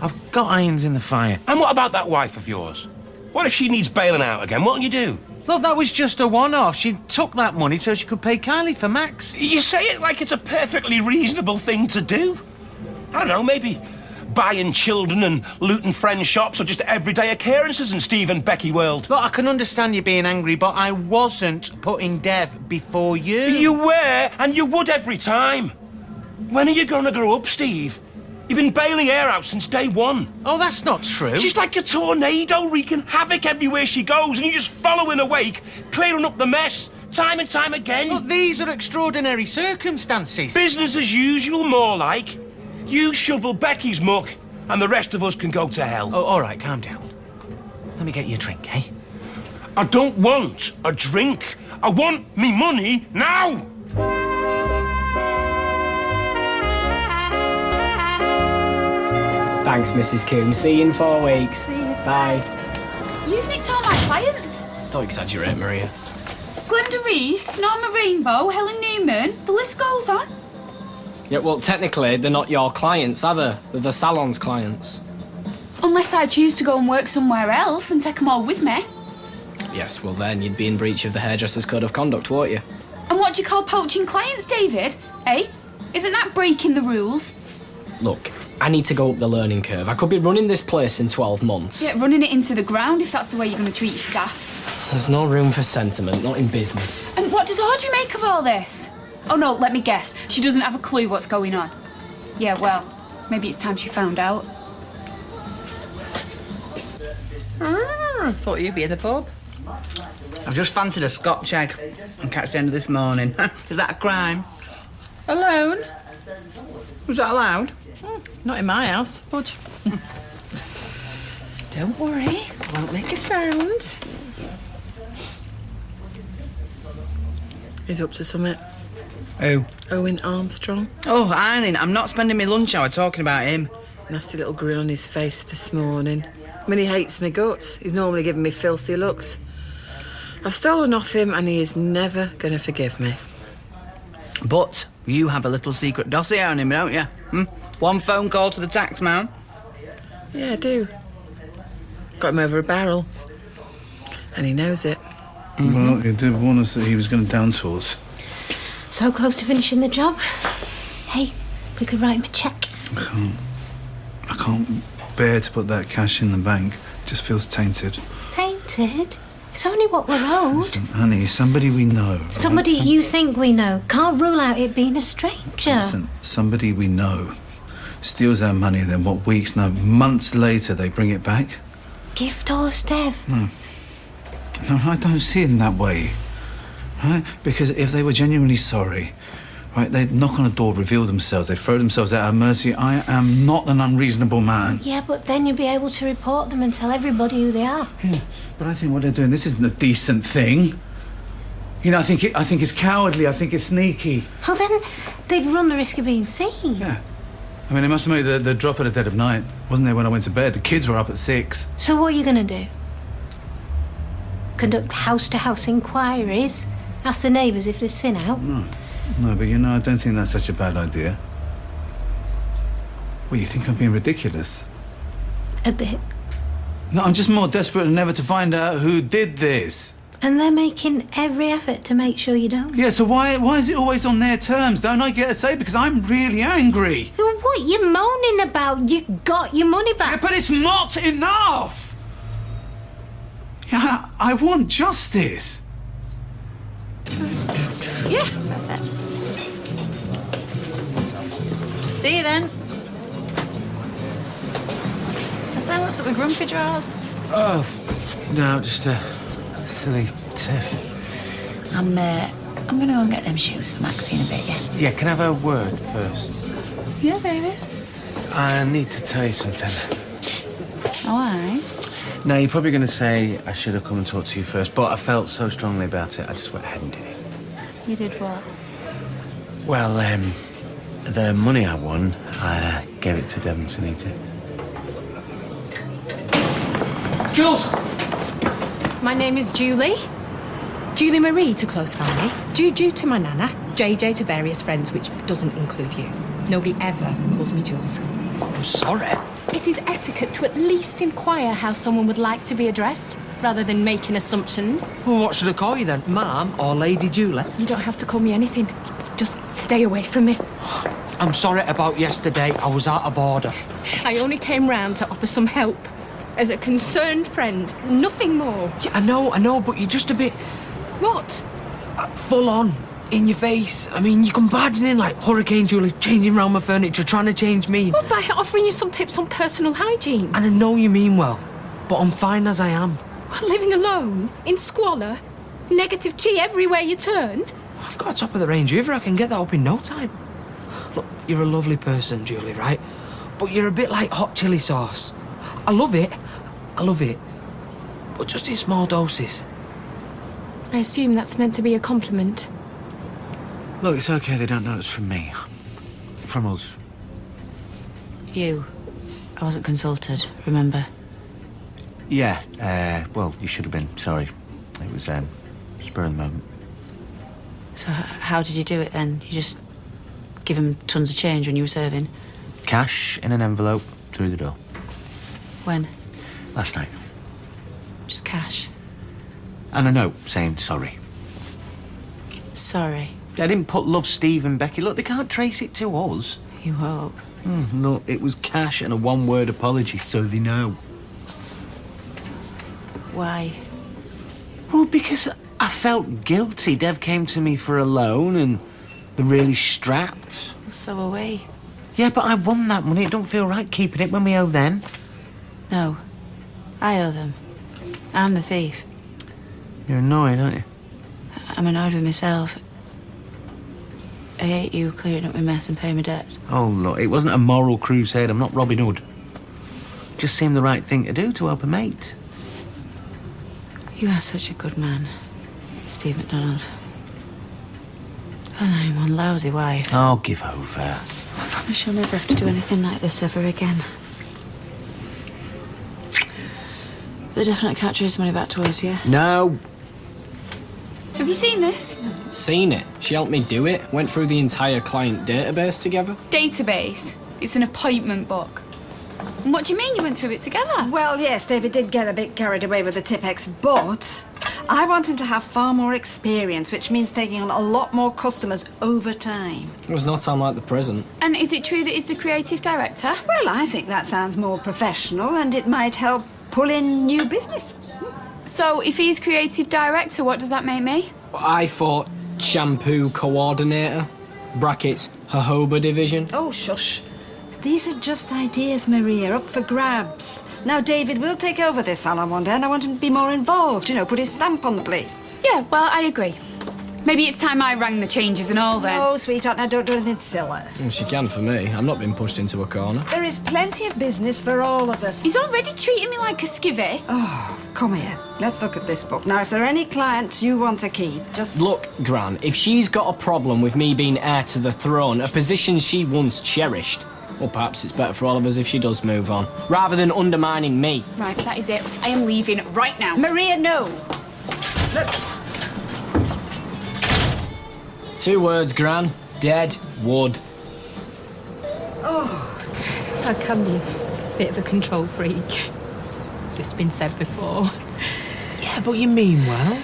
I've got irons in the fire. And what about that wife of yours? What if she needs bailing out again? What'll you do? Look, that was just a one-off. She took that money so she could pay Kylie for Max. You say it like it's a perfectly reasonable thing to do. I don't know, maybe buying children and looting friends' shops or just everyday occurrences in Steve and Becky world. Look, I can understand you being angry, but I wasn't putting Dev before you. You were, and you would every time. When are you going to grow up, Steve? You've been bailing her out since day one. Oh, that's not true. She's like a tornado wreaking havoc everywhere she goes, and you just follow in her wake, clearing up the mess, time and time again. Look, these are extraordinary circumstances. Business as usual, more like. You shovel Becky's muck, and the rest of us can go to hell. Oh, all right, calm down. Let me get you a drink, eh? I don't want a drink. I want me money now. Thanks, Mrs. Coombs. See you in 4 weeks. See you. Bye. You've nicked all my clients. Don't exaggerate, Maria. Glenda Reese, Norma Rainbow, Helen Newman. The list goes on. Yeah, well, technically, they're not your clients, are they? They're the salon's clients. Unless I choose to go and work somewhere else and take them all with me. Yes, well then, you'd be in breach of the hairdresser's code of conduct, won't you? And what do you call poaching clients, David? Eh? Isn't that breaking the rules? Look, I need to go up the learning curve. I could be running this place in 12 months. Yeah, running it into the ground if that's the way you're going to treat your staff. There's no room for sentiment, not in business. And what does Audrey make of all this? Oh no, let me guess. She doesn't have a clue what's going on. Yeah, well, maybe it's time she found out. Thought you'd be in the pub. I've just fancied a Scotch egg and catch the end of this morning. Is that a crime? Alone? Was that allowed? Not in my house. Budge. Don't worry, I won't make a sound. He's up to something. Who? Owen Armstrong. Oh, Eileen, I'm not spending my lunch hour talking about him. Nasty little grin on his face this morning. I mean, he hates me guts. He's normally giving me filthy looks. I've stolen off him and he is never going to forgive me. But you have a little secret dossier on him, don't you? One phone call to the tax man. Yeah, I do. Got him over a barrel. And he knows it. Well, he did warn us that he was going to down tools. So close to finishing the job. Hey, we could write him a cheque. I can't bear to put that cash in the bank. It just feels tainted. Tainted? It's only what we're owed. Listen, honey, somebody we know. right? Somebody you think we know. Can't rule out it being a stranger. Listen, somebody we know steals our money, and then what, weeks, no, months later, they bring it back? Gift or Steph? No, I don't see it in that way, right? Because if they were genuinely sorry, right, they'd knock on a door, reveal themselves, they'd throw themselves at our mercy. I am not an unreasonable man. Yeah, but then you'll be able to report them and tell everybody who they are. Yeah, but I think what they're doing, this isn't a decent thing. You know, I think it's cowardly, I think it's sneaky. Well, then they'd run the risk of being seen. Yeah. I mean, they must have made the drop at the dead of night. Wasn't there when I went to bed? The kids were up at 6. So what are you going to do? Conduct house-to-house inquiries? Ask the neighbours if they've seen out? No, but you know, I don't think that's such a bad idea. Well, you think I'm being ridiculous? A bit. No, I'm just more desperate than ever to find out who did this. And they're making every effort to make sure you don't. Yeah, so why is it always on their terms? Don't I get a say? Because I'm really angry. Well, what you moaning about? You got your money back. Yeah, but it's not enough! Yeah, I want justice. Yeah, perfect. See you then. So what's up with grumpy drawers? Oh, no, just a silly tiff. I'm gonna go and get them shoes for Maxie in a bit, yeah? Yeah, can I have a word first? Yeah, baby. I need to tell you something. All right. Now, you're probably going to say I should have come and talked to you first, but I felt so strongly about it, I just went ahead and did it. You did what? Well, the money I won, I gave it to Devon to need to. Jules! My name is Julie. Julie Marie to close family. Juju to my nana. JJ to various friends, which doesn't include you. Nobody ever calls me Jules. I'm sorry. It is etiquette to at least inquire how someone would like to be addressed, rather than making assumptions. Well, what should I call you then? Ma'am or Lady Julie? You don't have to call me anything. Just stay away from me. I'm sorry about yesterday. I was out of order. I only came round to offer some help. As a concerned friend, nothing more. Yeah, I know, but you're just a bit... What? Full on. In your face. I mean, you come barging in like Hurricane Julie, changing round my furniture, trying to change me. Well, by offering you some tips on personal hygiene. And I know you mean well, but I'm fine as I am. Living alone, in squalor, negative chi everywhere you turn. I've got a top-of-the-range Hoover. I can get that up in no time. Look, you're a lovely person, Julie, right? But you're a bit like hot chili sauce. I love it, but just in small doses. I assume that's meant to be a compliment. Look, it's okay, they don't know it's from me. From us. You. I wasn't consulted, remember? Yeah, well, you should have been, sorry. It was, spur of the moment. So how did you do it then? You just give him tons of change when you were serving? Cash in an envelope through the door. When? Last night. Just cash? And a note saying sorry. Sorry. I didn't put love Steve and Becky. Look, they can't trace it to us. You hope. Look, it was cash and a one-word apology, so they know. Why? Well, because I felt guilty. Dev came to me for a loan and they're really strapped. So are we. Yeah, but I won that money. It don't feel right keeping it when we owe them. No. I owe them. I'm the thief. You're annoyed, aren't you? I'm annoyed with myself. I hate you clearing up my mess and paying my debts. Oh, look, it wasn't a moral crusade. I'm not Robin Hood. Just seemed the right thing to do to help a mate. You are such a good man, Steve MacDonald. And I'm one lousy wife. Oh, give over. I promise you'll never have to do anything like this ever again. They definitely can't trace the money back to us, yeah? No. Have you seen this? Seen it. She helped me do it. Went through the entire client database together. Database? It's an appointment book. And what do you mean you went through it together? Well, yes, David did get a bit carried away with the Tipex, but I want him to have far more experience, which means taking on a lot more customers over time. It was no time like the present. And is it true that he's the creative director? Well, I think that sounds more professional and it might help pull in new business. So, if he's creative director, what does that make me? I thought shampoo coordinator. Brackets, jojoba division. Oh, shush. These are just ideas, Maria, up for grabs. Now, David will take over this salon one day and I want him to be more involved, put his stamp on the place. Yeah, well, I agree. Maybe it's time I rang the changes and all then. Oh, sweetheart, now don't do anything silly. Well, she can for me. I'm not being pushed into a corner. There is plenty of business for all of us. He's already treating me like a skivvy. Oh, come here. Let's look at this book. Now, if there are any clients you want to keep, just... Look, Gran, if she's got a problem with me being heir to the throne, a position she once cherished, well, perhaps it's better for all of us if she does move on, rather than undermining me. Right, that is it. I am leaving right now. Maria, no. Look. 2 words, Gran. Dead wood. Oh, I can be a bit of a control freak. It's been said before. Yeah, but you mean well.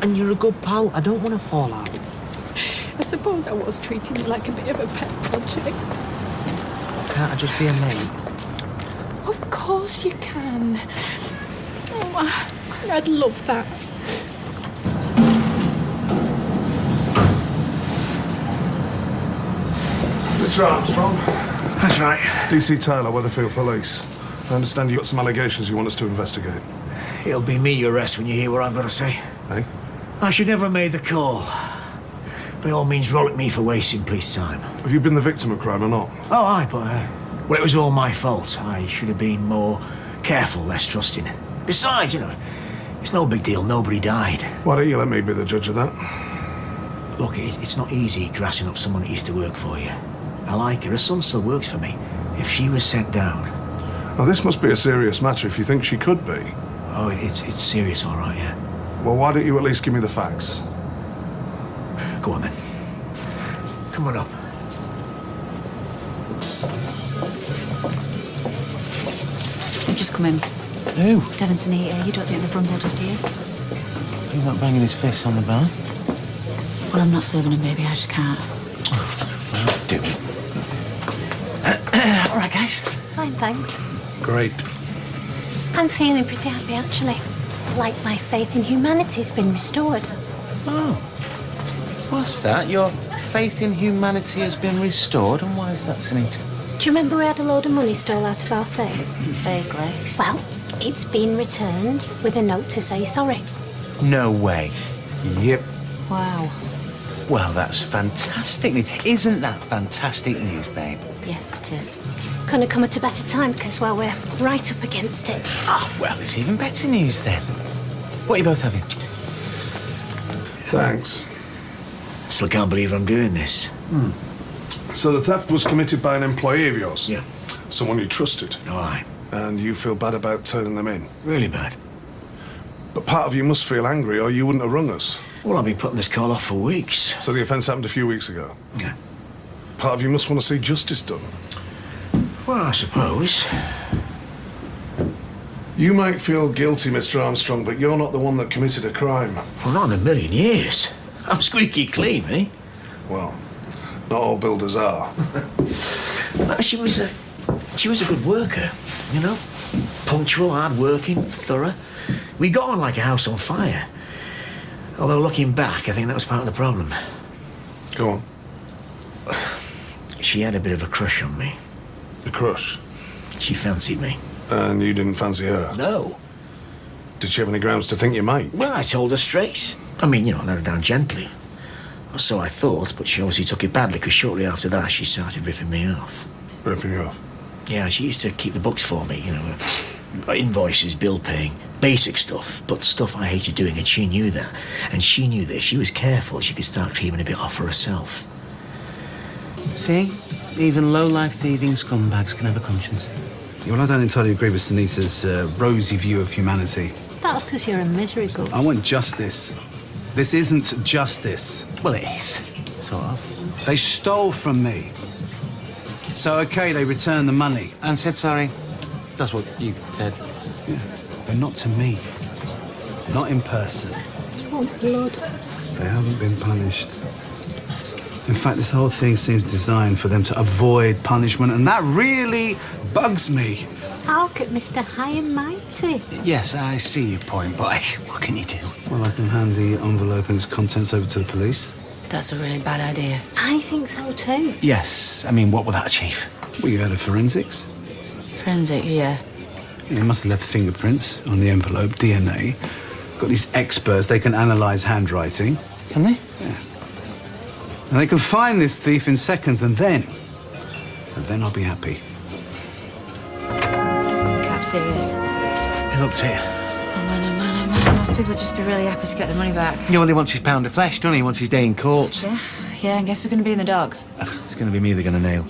And you're a good pal. I don't want to fall out. I suppose I was treating you like a bit of a pet project. Can't I just be a mate? Of course you can. Oh, I'd love that. Mr. Armstrong. That's right. DC Taylor, Weatherfield Police. I understand you've got some allegations you want us to investigate. It'll be me you arrest when you hear what I've got to say. Hey? I should never have made the call. By all means, roll at me for wasting police time. Have you been the victim of crime or not? Oh, aye, but, well, it was all my fault. I should have been more careful, less trusting. Besides, it's no big deal. Nobody died. Why don't you let me be the judge of that? Look, it's not easy grassing up someone that used to work for you. I like her. Her son still works for me. If she was sent down... Now, this must be a serious matter if you think she could be. Oh, it's serious, all right, yeah. Well, why don't you at least give me the facts? Go on, then. Come on up. You've just come in. Who? Devon's here. You don't think they've rumbled us, do you? He's not banging his fists on the bar. Well, I'm not serving him, baby. I just can't. Well, do it. All right, guys. Fine, thanks. Great. I'm feeling pretty happy, actually. Like my faith in humanity's been restored. Oh. What's that? Your faith in humanity has been restored? And why is that, Sunita? Do you remember we had a load of money stole out of our safe? Vaguely. Well, it's been returned with a note to say sorry. No way. Yep. Wow. Well, that's fantastic news. Isn't that fantastic news, babe? Yes, it is. Couldn't have come at a better time because, well, we're right up against it. Ah, well, it's even better news then. What are you both having? Thanks. Still can't believe I'm doing this. So the theft was committed by an employee of yours? Yeah. Someone you trusted? Oh, aye. And you feel bad about turning them in? Really bad. But part of you must feel angry or you wouldn't have rung us. Well, I've been putting this call off for weeks. So the offence happened a few weeks ago? Yeah. Part of you must want to see justice done. Well, I suppose. You might feel guilty, Mr. Armstrong, but you're not the one that committed a crime. Well, not in a million years. I'm squeaky clean, eh? Well, not all builders are. No, she was a good worker, you know? Punctual, hard-working, thorough. We got on like a house on fire. Although, looking back, I think that was part of the problem. Go on. She had a bit of a crush on me. A crush? She fancied me. And you didn't fancy her? No. Did she have any grounds to think you might? Well, I told her straight. I mean, I let her down gently. Or so I thought, but she obviously took it badly, because shortly after that, she started ripping me off. Ripping you off? Yeah, she used to keep the books for me, invoices, bill paying, basic stuff, but stuff I hated doing, and she knew that. And she knew that if she was careful, she could start creaming a bit off for herself. See? Even low-life thieving scumbags can have a conscience. Yeah, well, I don't entirely agree with Sunita's rosy view of humanity. That's because you're a misery guts. I want justice. This isn't justice. Well, it is. Sort of. They stole from me. So, okay, they returned the money. And said sorry. That's what you said. Yeah, but not to me. Not in person. You want blood? They haven't been punished. In fact, this whole thing seems designed for them to avoid punishment, and that really bugs me. Look at Mr. High and Mighty. Yes, I see your point, but what can you do? Well, I can hand the envelope and its contents over to the police. That's a really bad idea. I think so too. Yes, I mean, what will that achieve? Well, you heard of forensics? Forensic, yeah. They must have left fingerprints on the envelope, DNA. Got these experts, they can analyse handwriting. Can they? Yeah. And they can find this thief in seconds, and then I'll be happy. Cap serious. He looked here. Oh man. Most people would just be really happy to get their money back. Yeah, well, he wants his pound of flesh, doesn't he? He wants his day in court. Yeah, I guess it's going to be in the dog. It's going to be me they're going to nail.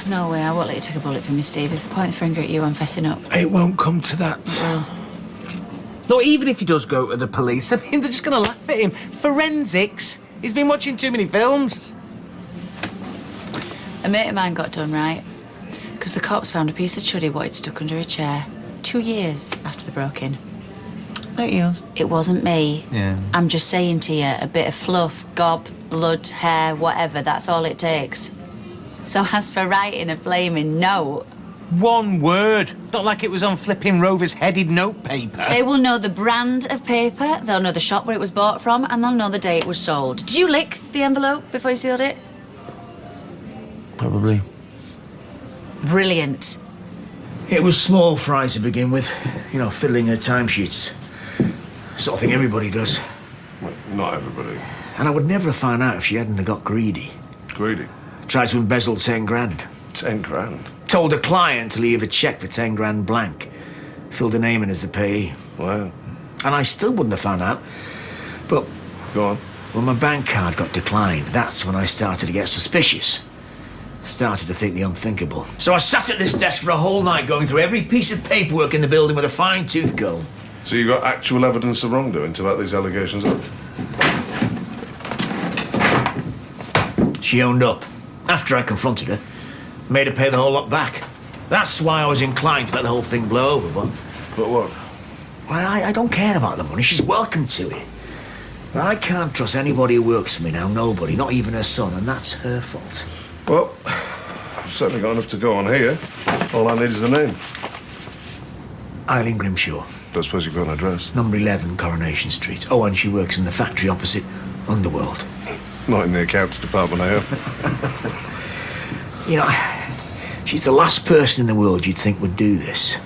No way. I won't let you take a bullet for me, Steve. If they point the finger at you, I'm fessing up. It won't come to that. Well, No, even if he does go to the police, I mean, they're just going to laugh at him. Forensics? He's been watching too many films. a mate of mine got done right because the cops found a piece of chuddy what he'd stuck under a chair 2 years after they broke in. 8 years. It wasn't me. Yeah. I'm just saying to you, a bit of fluff, gob, blood, hair, whatever, that's all it takes. So as for writing a flaming note... One word. Not like it was on flipping Rover's headed notepaper. They will know the brand of paper, they'll know the shop where it was bought from, and they'll know the day it was sold. Did you lick the envelope before you sealed it? Probably. Brilliant. It was small fry to begin with. Fiddling her timesheets. Sort of thing everybody does. Well, not everybody. And I would never have found out if she hadn't have got greedy. Greedy? Tried to embezzle 10 grand. 10 grand? Told a client to leave a cheque for 10 grand blank. Filled her name in as the payee. Wow. And I still wouldn't have found out. But... Go on. When my bank card got declined, that's when I started to get suspicious. Started to think the unthinkable. So I sat at this desk for a whole night going through every piece of paperwork in the building with a fine-tooth comb. So you got actual evidence of wrongdoing to back these allegations up? She owned up. After I confronted her, made her pay the whole lot back. That's why I was inclined to let the whole thing blow over, but... But what? Well, I don't care about the money. She's welcome to it. But I can't trust anybody who works for me now. Nobody. Not even her son. And that's her fault. Well, I've certainly got enough to go on here. All I need is the name. Eileen Grimshaw. Don't suppose you've got an address? Number 11, Coronation Street. Oh, and she works in the factory opposite Underworld. Not in the accounts department, I hope. She's the last person in the world you'd think would do this.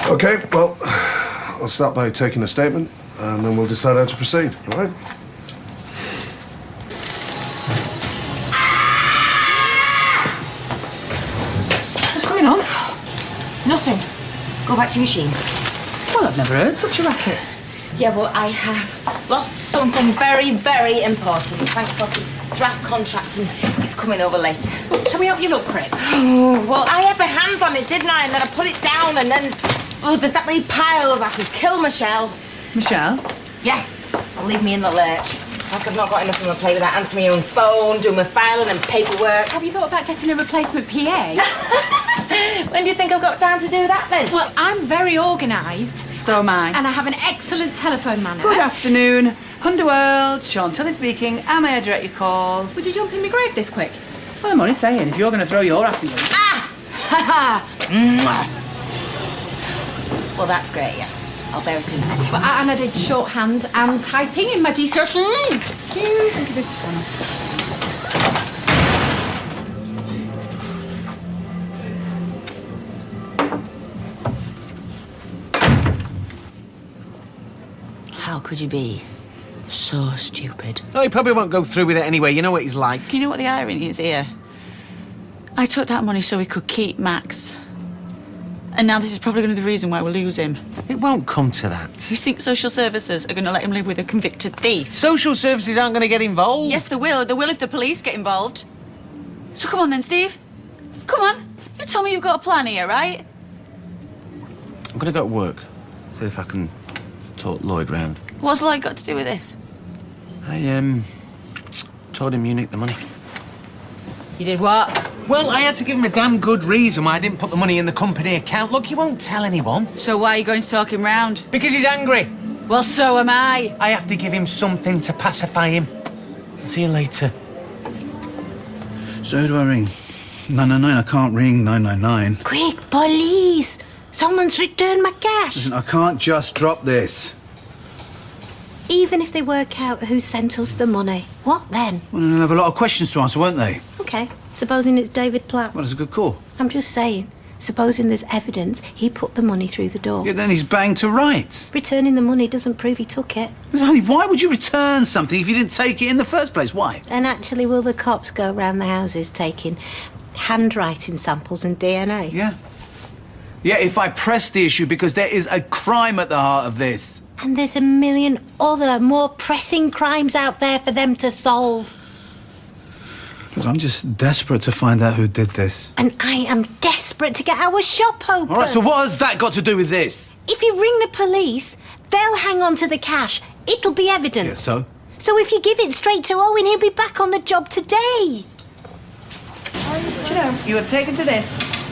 OK, well, I'll start by taking a statement, and then we'll decide how to proceed, all right? What's going on? Nothing. Go back to your machines. Well, I've never heard such a racket. Yeah, well, I have lost something very, very important. Frank Foster's draft contract, and he's coming over later. Well, shall we help you look for it? Oh, well, I had my hands on it, didn't I? And then I put it down, and then... Oh, there's that many piles. I could kill Michelle. Michelle? Yes. Leave me in the lurch. Like I've not got enough of my plate without answering my own phone, doing my filing and paperwork. Have you thought about getting a replacement PA? When do you think I've got time to do that, then? Well, I'm very organised. So am I. And I have an excellent telephone manner. Good afternoon. Underworld, Sean Tully speaking. How may I direct your call? Would you jump in my grave this quick? Well, I'm only saying, if you're going to throw your ass in it. Ah! Well, that's great, yeah. I'll bear it in mind. But and I did shorthand and typing in my GCSE. Look at this one. How could you be so stupid? Oh, he probably won't go through with it anyway. You know what he's like. You know what the irony is here? I took that money so we could keep Max. And now this is probably going to be the reason why we'll lose him. It won't come to that. You think social services are going to let him live with a convicted thief? Social services aren't going to get involved. Yes, they will. They will if the police get involved. So come on then, Steve. Come on. You tell me you've got a plan here, right? I'm going to go to work. See if I can talk Lloyd round. What's Lloyd got to do with this? I, told him you nicked the money. You did what? Well, I had to give him a damn good reason why I didn't put the money in the company account. Look, he won't tell anyone. So why are you going to talk him round? Because he's angry. Well, so am I. I have to give him something to pacify him. I'll see you later. So who do I ring? 999, I can't ring 999. Quick, police! Someone's returned my cash. Listen, I can't just drop this. Even if they work out who sent us the money, what then? Well, they'll have a lot of questions to answer, won't they? Okay, supposing it's David Platt. Well, that's a good call. I'm just saying, supposing there's evidence he put the money through the door. Yeah, then he's banged to rights. Returning the money doesn't prove he took it. Listen, honey, why would you return something if you didn't take it in the first place? Why? And actually, will the cops go around the houses taking handwriting samples and DNA? Yeah. Yeah, if I press the issue, because there is a crime at the heart of this. And there's a million other, more pressing crimes out there for them to solve. Look, I'm just desperate to find out who did this. And I am desperate to get our shop open. All right, so what has that got to do with this? If you ring the police, they'll hang on to the cash. It'll be evidence. Yeah, so? So if you give it straight to Owen, he'll be back on the job today. Do you know, you have taken to this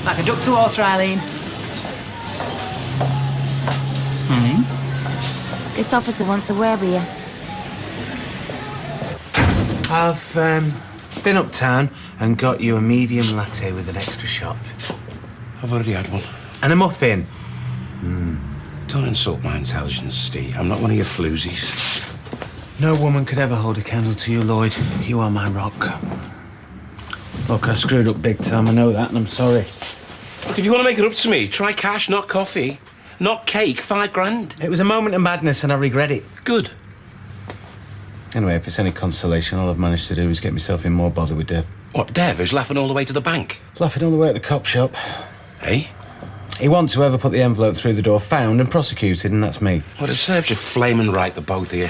like a duck to water, Eileen. This officer wants a word with you. I've been uptown and got you a medium latte with an extra shot. I've already had one. And a muffin. Don't insult my intelligence, Steve. I'm not one of your floozies. No woman could ever hold a candle to you, Lloyd. You are my rock. Look, I screwed up big time, I know that, and I'm sorry. Look, if you want to make it up to me, try cash, not coffee. Not cake, $5,000. It was a moment of madness and I regret it. Good. Anyway, if it's any consolation, all I've managed to do is get myself in more bother with Dev. What, Dev, who's laughing all the way to the bank? Laughing all the way at the cop shop. Hey? He wants whoever put the envelope through the door found and prosecuted, and that's me. Well, it serves you flaming right, the both of you.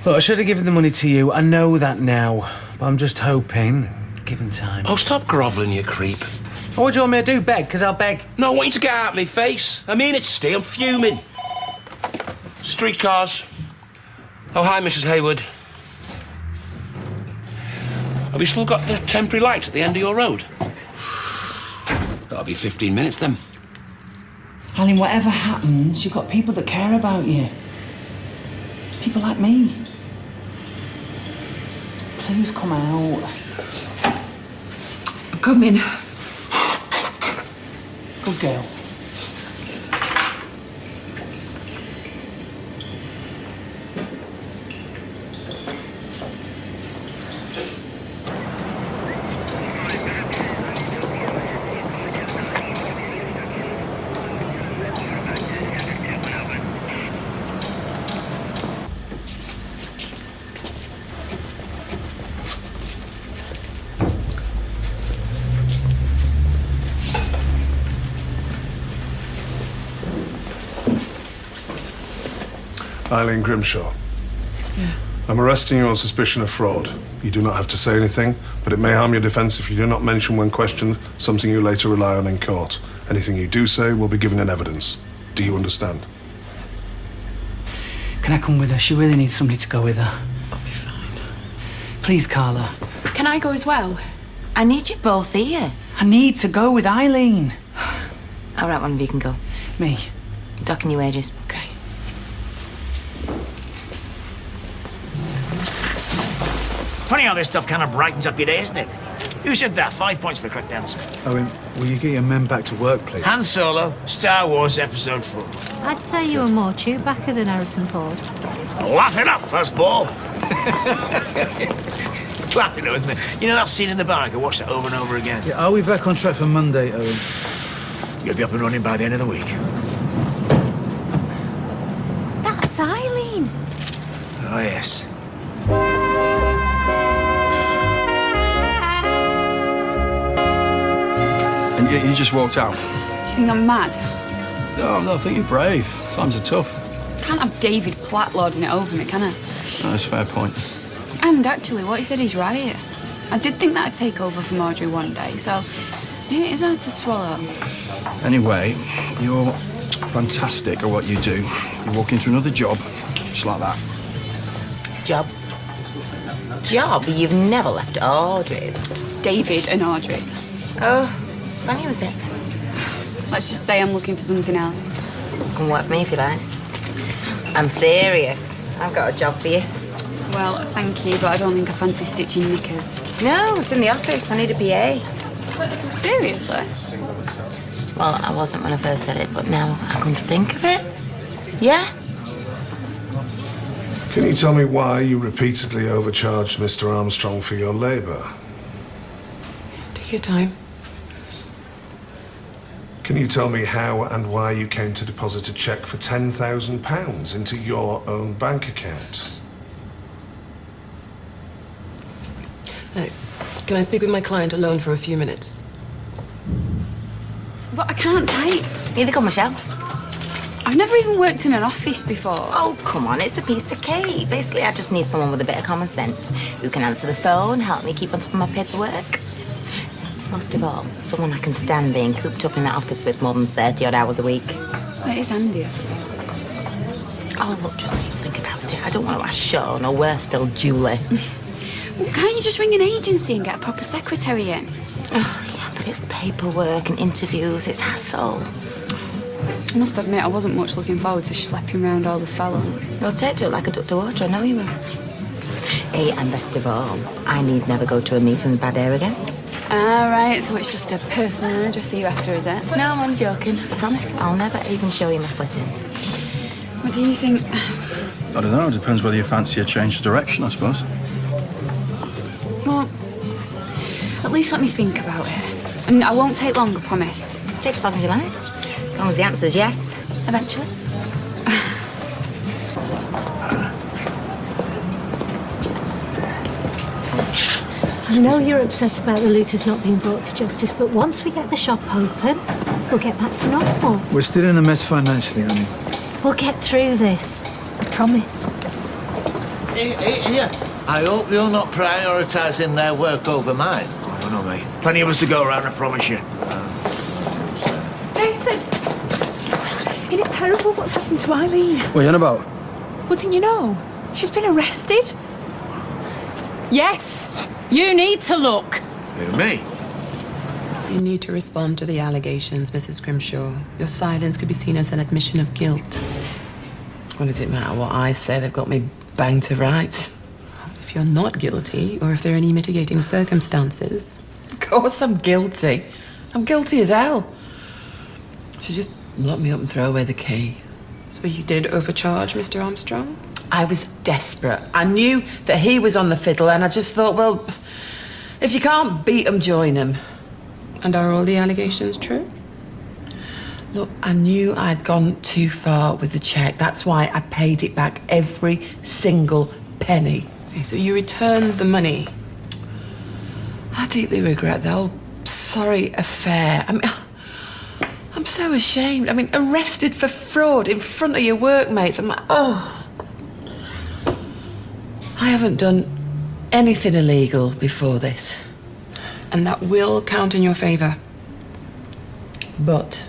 Look, I should have given the money to you. I know that now. But I'm just hoping, given time. Oh, stop grovelling, you creep. What do you want me to do, beg? Because I'll beg. No, I want you to get out of my face. I mean it, Steve. I'm fuming. Streetcars. Oh, hi, Mrs. Hayward. Have you still got the temporary lights at the end of your road? That'll be 15 minutes, then. Eileen, whatever happens, you've got people that care about you. People like me. Please come out. I'm coming. Good girl. Eileen Grimshaw. Yeah. I'm arresting you on suspicion of fraud. You do not have to say anything, but it may harm your defence if you do not mention when questioned something you later rely on in court. Anything you do say will be given in evidence. Do you understand? Can I come with her? She really needs somebody to go with her. I'll be fine. Please, Carla. Can I go as well? I need you both here. I need to go with Eileen. All right, one of you can go. Me. Docking your wages. Okay. Funny how this stuff kind of brightens up your day, isn't it? Who said that? 5 points for a correct answer. Owen, will you get your men back to work, please? Han Solo, Star Wars Episode 4. I'd say you were more Chewbacca than Harrison Ford. Laugh it up, first ball. It's classic though, isn't it? You know that scene in the bar? I could watch that over and over again. Yeah, are we back on track for Monday, Owen? You'll be up and running by the end of the week. That's Eileen. Oh, yes. And you just walked out? Do you think I'm mad? No, I think you're brave. Times are tough. Can't have David Platt lording it over me, can I? No, that's a fair point. And actually, what he said is right. I did think that I'd take over from Audrey one day, so it is hard to swallow. Anyway, you're fantastic at what you do. You walk into another job, just like that. Job? Job? You've never left Audrey's. David and Audrey's. Oh, funny was it? Let's just say I'm looking for something else. Come work for me if you like. I'm serious. I've got a job for you. Well, thank you, but I don't think I fancy stitching knickers. No, it's in the office. I need a PA. Seriously? Well, I wasn't when I first said it, but now I come to think of it. Yeah? Can you tell me why you repeatedly overcharged Mr. Armstrong for your labour? Take your time. Can you tell me how and why you came to deposit a cheque for £10,000 into your own bank account? Can I speak with my client alone for a few minutes? But I can't type. Neither can Michelle. I've never even worked in an office before. Oh, come on, it's a piece of cake. Basically, I just need someone with a bit of common sense who can answer the phone, help me keep on top of my paperwork. Most of all, someone I can stand being cooped up in that office with more than 30-odd hours a week. It is handy, I suppose. Oh, look, just so you think about it. I don't want to ask Sean, or worse still, Julie. Well, can't you just ring an agency and get a proper secretary in? Oh, yeah, but it's paperwork and interviews. It's hassle. I must admit, I wasn't much looking forward to schlepping around all the salons. You'll take to it like a duck to water, I know you will. Hey, and best of all, I need never go to a meeting with bad air again. Ah, right, so it's just a personal address you're after, is it? No, I'm joking. I promise, I'll never even show you my splittings. What do you think? I don't know, it depends whether you fancy a change of direction, I suppose. Well, at least let me think about it. And I won't take long, I promise. Take as long as you like. As long as the answer's yes, eventually. I know you're upset about the looters not being brought to justice, but once we get the shop open, we'll get back to normal. We're still in a mess financially, Annie. We'll get through this. I promise. Here, I hope you're not prioritising their work over mine. Oh, no, mate. Plenty of us to go around, I promise you. Jason! Isn't it terrible what's happened to Eileen? What are you on about? Wouldn't you know? She's been arrested. Yes! You need to look. Who, me? You need to respond to the allegations, Mrs. Grimshaw. Your silence could be seen as an admission of guilt. What does it matter what I say? They've got me banged to rights. If you're not guilty, or if there are any mitigating circumstances... Of course I'm guilty. I'm guilty as hell. She just locked me up and throw away the key. So you did overcharge Mr. Armstrong? I was desperate. I knew that he was on the fiddle, and I just thought, well, if you can't beat him, join him. And are all the allegations true? Look, I knew I'd gone too far with the cheque. That's why I paid it back, every single penny. Okay, so you returned the money? I deeply regret the whole sorry affair. I mean, I'm so ashamed. I mean, arrested for fraud in front of your workmates. I'm like, oh. I haven't done anything illegal before this. And that will count in your favour. But?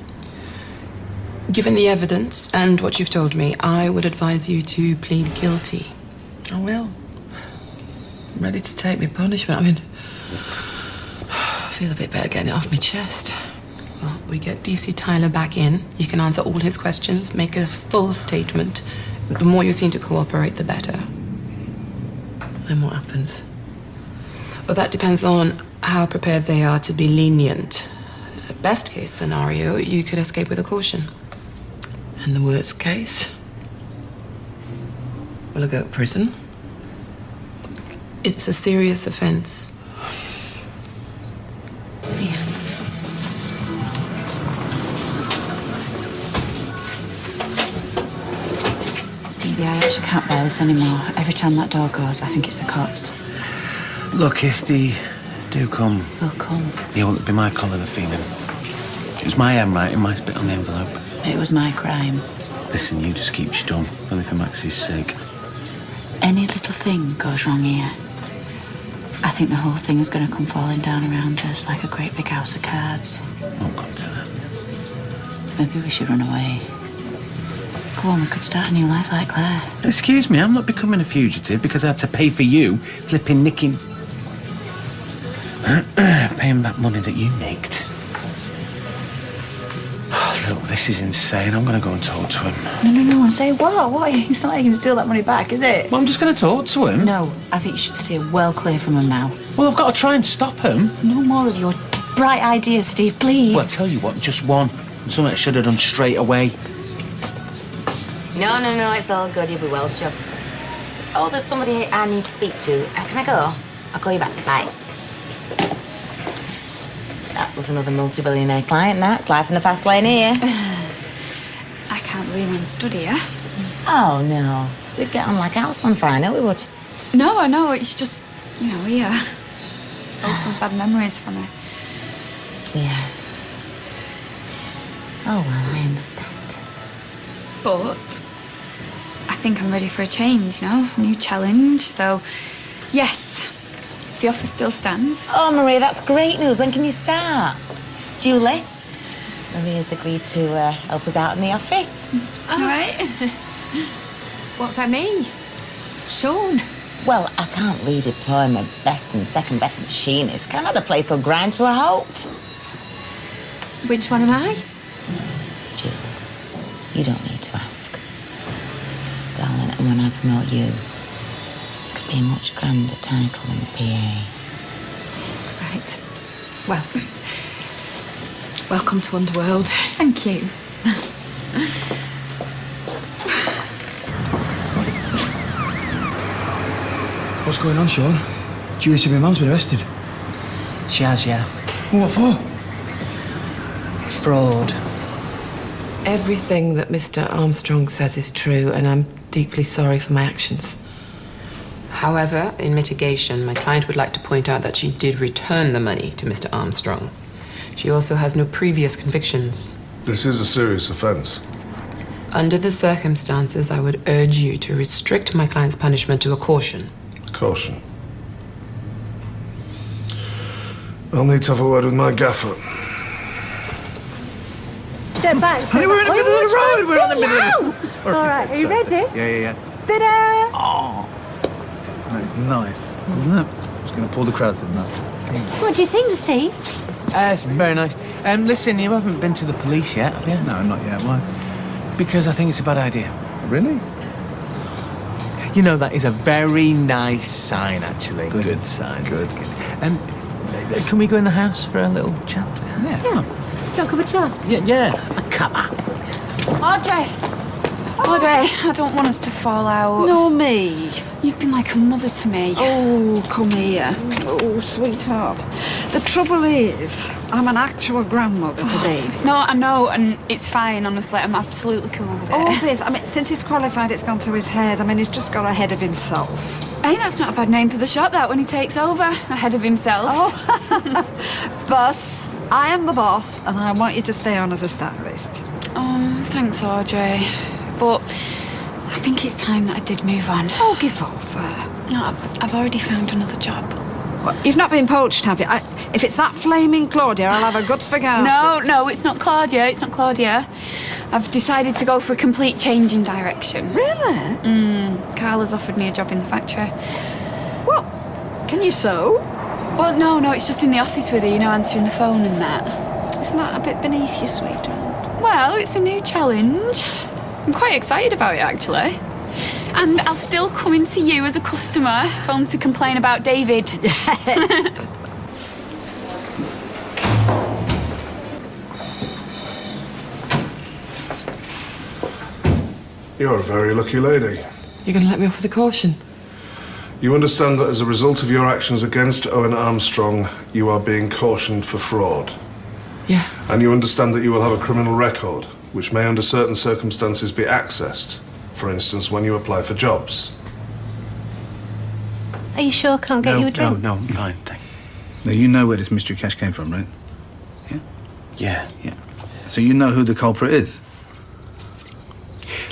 Given the evidence and what you've told me, I would advise you to plead guilty. I will. I'm ready to take my punishment. I mean, I feel a bit better getting it off my chest. Well, we get DC Tyler back in. You can answer all his questions, make a full statement. The more you seem to cooperate, the better. Then what happens? Well, that depends on how prepared they are to be lenient. Best case scenario, you could escape with a caution. And the worst case? Will I go to prison? It's a serious offence. Stevie, I actually can't bear this anymore. Every time that door goes, I think it's the cops. Look, if they do come... They'll come. You won't be my colour they're feeling. It was my handwriting, my spit on the envelope. It was my crime. Listen, you just keep your dumb, only for Max's sake. Any little thing goes wrong here, I think the whole thing is going to come falling down around us like a great big house of cards. Won't come to that. Maybe we should run away. Go on, we could start a new life like Claire. Excuse me, I'm not becoming a fugitive because I had to pay for you flipping nicking... paying back money that you nicked. Look, this is insane. I'm going to go and talk to him. No, and say what? What? It's not like you can steal that money back, is it? Well, I'm just going to talk to him. No, I think you should steer well clear from him now. Well, I've got to try and stop him. No more of your bright ideas, Steve, please. Well, I tell you what, just one. Something I should have done straight away. No, it's all good. You'll be well chuffed. Oh, there's somebody I need to speak to. Can I go? I'll call you back. Bye. That was another multi-billionaire client. That's life in the fast lane here. I can't believe I'm stood here. Oh, no. We'd get on like house on fire, no, we would. No, I know. It's just, here. All some bad memories for me. Yeah. Oh, well, I understand. But I think I'm ready for a change, new challenge. So, yes, if the offer still stands. Oh, Maria, that's great news. When can you start? Julie, Maria's agreed to help us out in the office. All right. What about me? Sean? Well, I can't redeploy my best and second best machinist. Can I? The place will grind to a halt. Which one am I? Julie, you don't need to ask. Darling, and when I promote you, it'll be a much grander title than PA. Right. Well, welcome to Underworld. Thank you. What's going on, Sean? Julie said my mum's been arrested. She has, yeah. What for? Fraud. Everything that Mr. Armstrong says is true, and I'm deeply sorry for my actions. However, in mitigation, my client would like to point out that she did return the money to Mr. Armstrong. She also has no previous convictions. This is a serious offence. Under the circumstances, I would urge you to restrict my client's punishment to a caution. Caution. I'll need to have a word with my gaffer. Step back. Honey, we're in the middle of the road. We're on the middle of the road. All right, are you ready? Yeah. Ta-da! Oh, that's nice, isn't it? Just going to pull the crowds in that. What do you think, Steve? It's very nice. Listen, you haven't been to the police yet, have you? No, not yet. Why? Because I think it's a bad idea. Really? You know, that is a very nice sign, actually. Good sign. Good. Can we go in the house for a little chat? Yeah. Do you want a cup of chai? Yeah. Come on. Audrey, I don't want us to fall out. No, me. You've been like a mother to me. Oh, come here. Oh, sweetheart. The trouble is, I'm an actual grandmother to Dave. No, I know, and it's fine, honestly. I'm absolutely cool with it. All this, since he's qualified, it's gone to his head. He's just got ahead of himself. Hey, that's not a bad name for the shop, that, when he takes over, ahead of himself. Oh, but I am the boss, and I want you to stay on as a stylist. Oh, thanks, Audrey. But I think it's time that I did move on. Oh, give over. No, I've already found another job. What, you've not been poached, have you? If it's that flaming Claudia, I'll have a guts for garters. No, it's not Claudia. It's not Claudia. I've decided to go for a complete change in direction. Really? Carla's offered me a job in the factory. What? Can you sew? Well, no, it's just in the office with her, answering the phone and that. Isn't that a bit beneath you, sweetheart? Well, it's a new challenge. I'm quite excited about it, actually. And I'll still come into you as a customer, if only to complain about David. Yes. You're a very lucky lady. You're going to let me off with a caution? You understand that as a result of your actions against Owen Armstrong, you are being cautioned for fraud. Yeah. And you understand that you will have a criminal record, which may under certain circumstances be accessed. For instance, when you apply for jobs. Are you sure I can't get you a drink? No, I'm fine, thank Now, you know where this mystery cash came from, right? you. Yeah. So you know who the culprit is?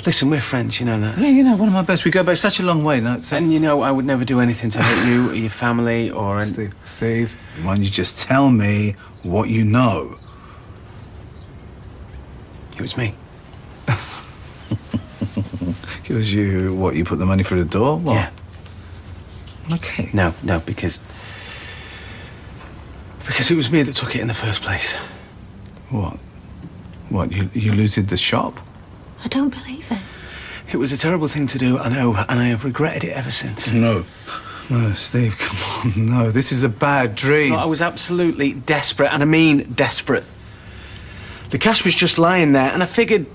Listen, we're friends, you know that. Yeah, you know, one of my best. We go back such a long way. No, And you know I would never do anything to hurt you or your family or... Steve, why don't you just tell me what you know? It was me. It was you, what, you put the money through the door? What? Yeah. Okay. No, because it was me that took it in the first place. What? What, you looted the shop? I don't believe it. It was a terrible thing to do, I know, and I have regretted it ever since. No, Steve, come on, no. This is a bad dream. No, I was absolutely desperate, and I mean desperate. The cash was just lying there, and I figured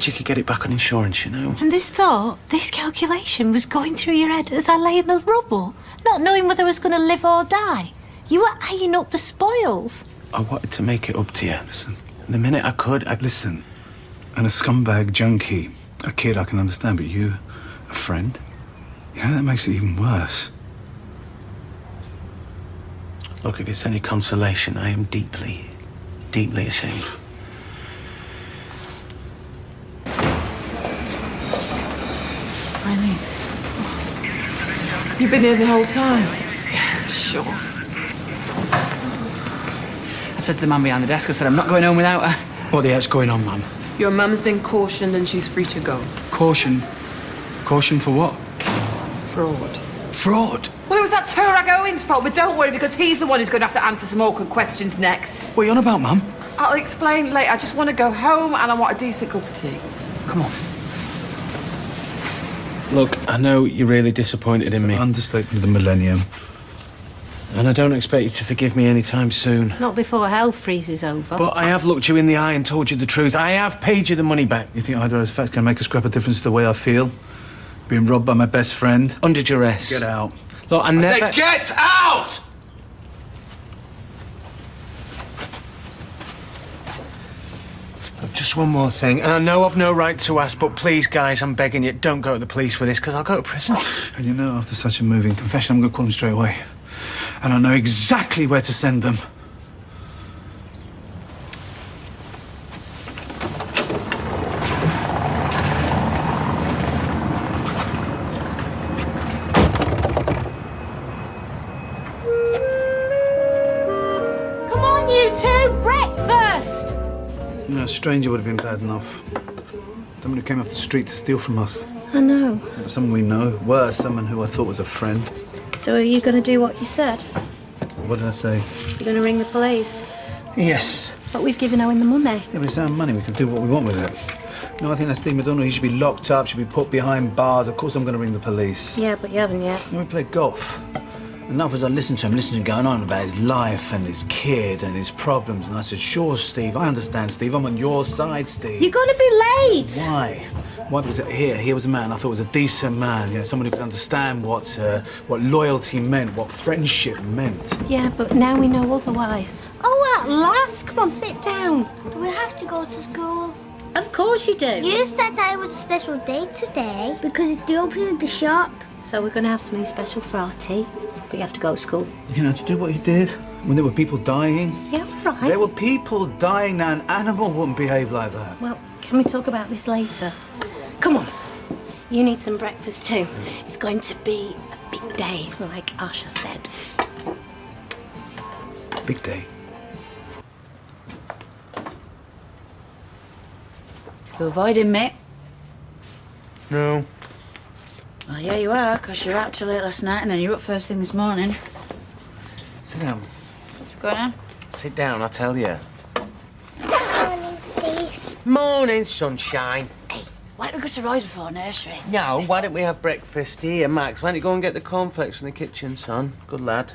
you could get it back on insurance, you know. And this thought, this calculation was going through your head as I lay in the rubble, not knowing whether I was going to live or die. You were eyeing up the spoils. I wanted to make it up to you. Listen, the minute I could, Listen, and a scumbag junkie, a kid I can understand, but you, a friend? You know, that makes it even worse. Look, if it's any consolation, I am deeply, deeply ashamed. Eileen. You've been here the whole time? Yeah, sure. I said to the man behind the desk, I said, I'm not going home without her. What the heck's going on, Mum? Your mum's been cautioned and she's free to go. Caution? Caution for what? Fraud. Fraud? Well, it was that Turag Owen's fault, but don't worry, because he's the one who's going to have to answer some awkward questions next. What are you on about, Mum? I'll explain later. I just want to go home and I want a decent cup of tea. Come on. Look, I know you're really disappointed in me. Understatement of the millennium. And I don't expect you to forgive me anytime soon. Not before hell freezes over. But I have looked you in the eye and told you the truth. I have paid you the money back. You think either of those facts can make a scrap of difference to the way I feel? Being robbed by my best friend? Under duress. Get out. Look, I never... I said get out! Just one more thing, and I know I've no right to ask, but please, guys, I'm begging you, don't go to the police with this, because I'll go to prison. And you know, after such a moving confession, I'm going to call them straight away. And I know exactly where to send them. Come on, you two, breakfast! You know, a stranger would have been bad enough. Someone who came off the street to steal from us. I know. Someone we know. Worse, someone who I thought was a friend. So are you going to do what you said? What did I say? You're going to ring the police? Yes. But we've given Owen the money. Yeah, but it's our money. We can do what we want with it. No, I think that's Steve McDonald. He should be locked up, should be put behind bars. Of course I'm going to ring the police. Yeah, but you haven't yet. We played golf. Enough as I listened to him going on about his life and his kid and his problems. And I said, sure, Steve, I understand, Steve. I'm on your side, Steve. You're going to be late. Why? Why was it here? Here was a man I thought was a decent man. You know, someone who could understand what loyalty meant, what friendship meant. Yeah, but now we know otherwise. Oh, at last! Come on, sit down. Do we have to go to school? Of course you do. You said that it was a special day today because it's the opening of the shop. So we're going to have something special for our tea, but you have to go to school. You know, to do what he did when there were people dying. Yeah, right. There were people dying now. An animal wouldn't behave like that. Well, can we talk about this later? Come on. You need some breakfast too. It's going to be a big day, like Asha said. Big day. You avoiding me? No. Well, yeah, you are, because you were out till late last night and then you were up first thing this morning. Sit down. What's going on? Sit down, I tell you. Morning, Steve. Morning, sunshine. Why don't we go to Roy's before nursery? No, why don't we have breakfast here, Max? Why don't you go and get the cornflakes from the kitchen, son? Good lad.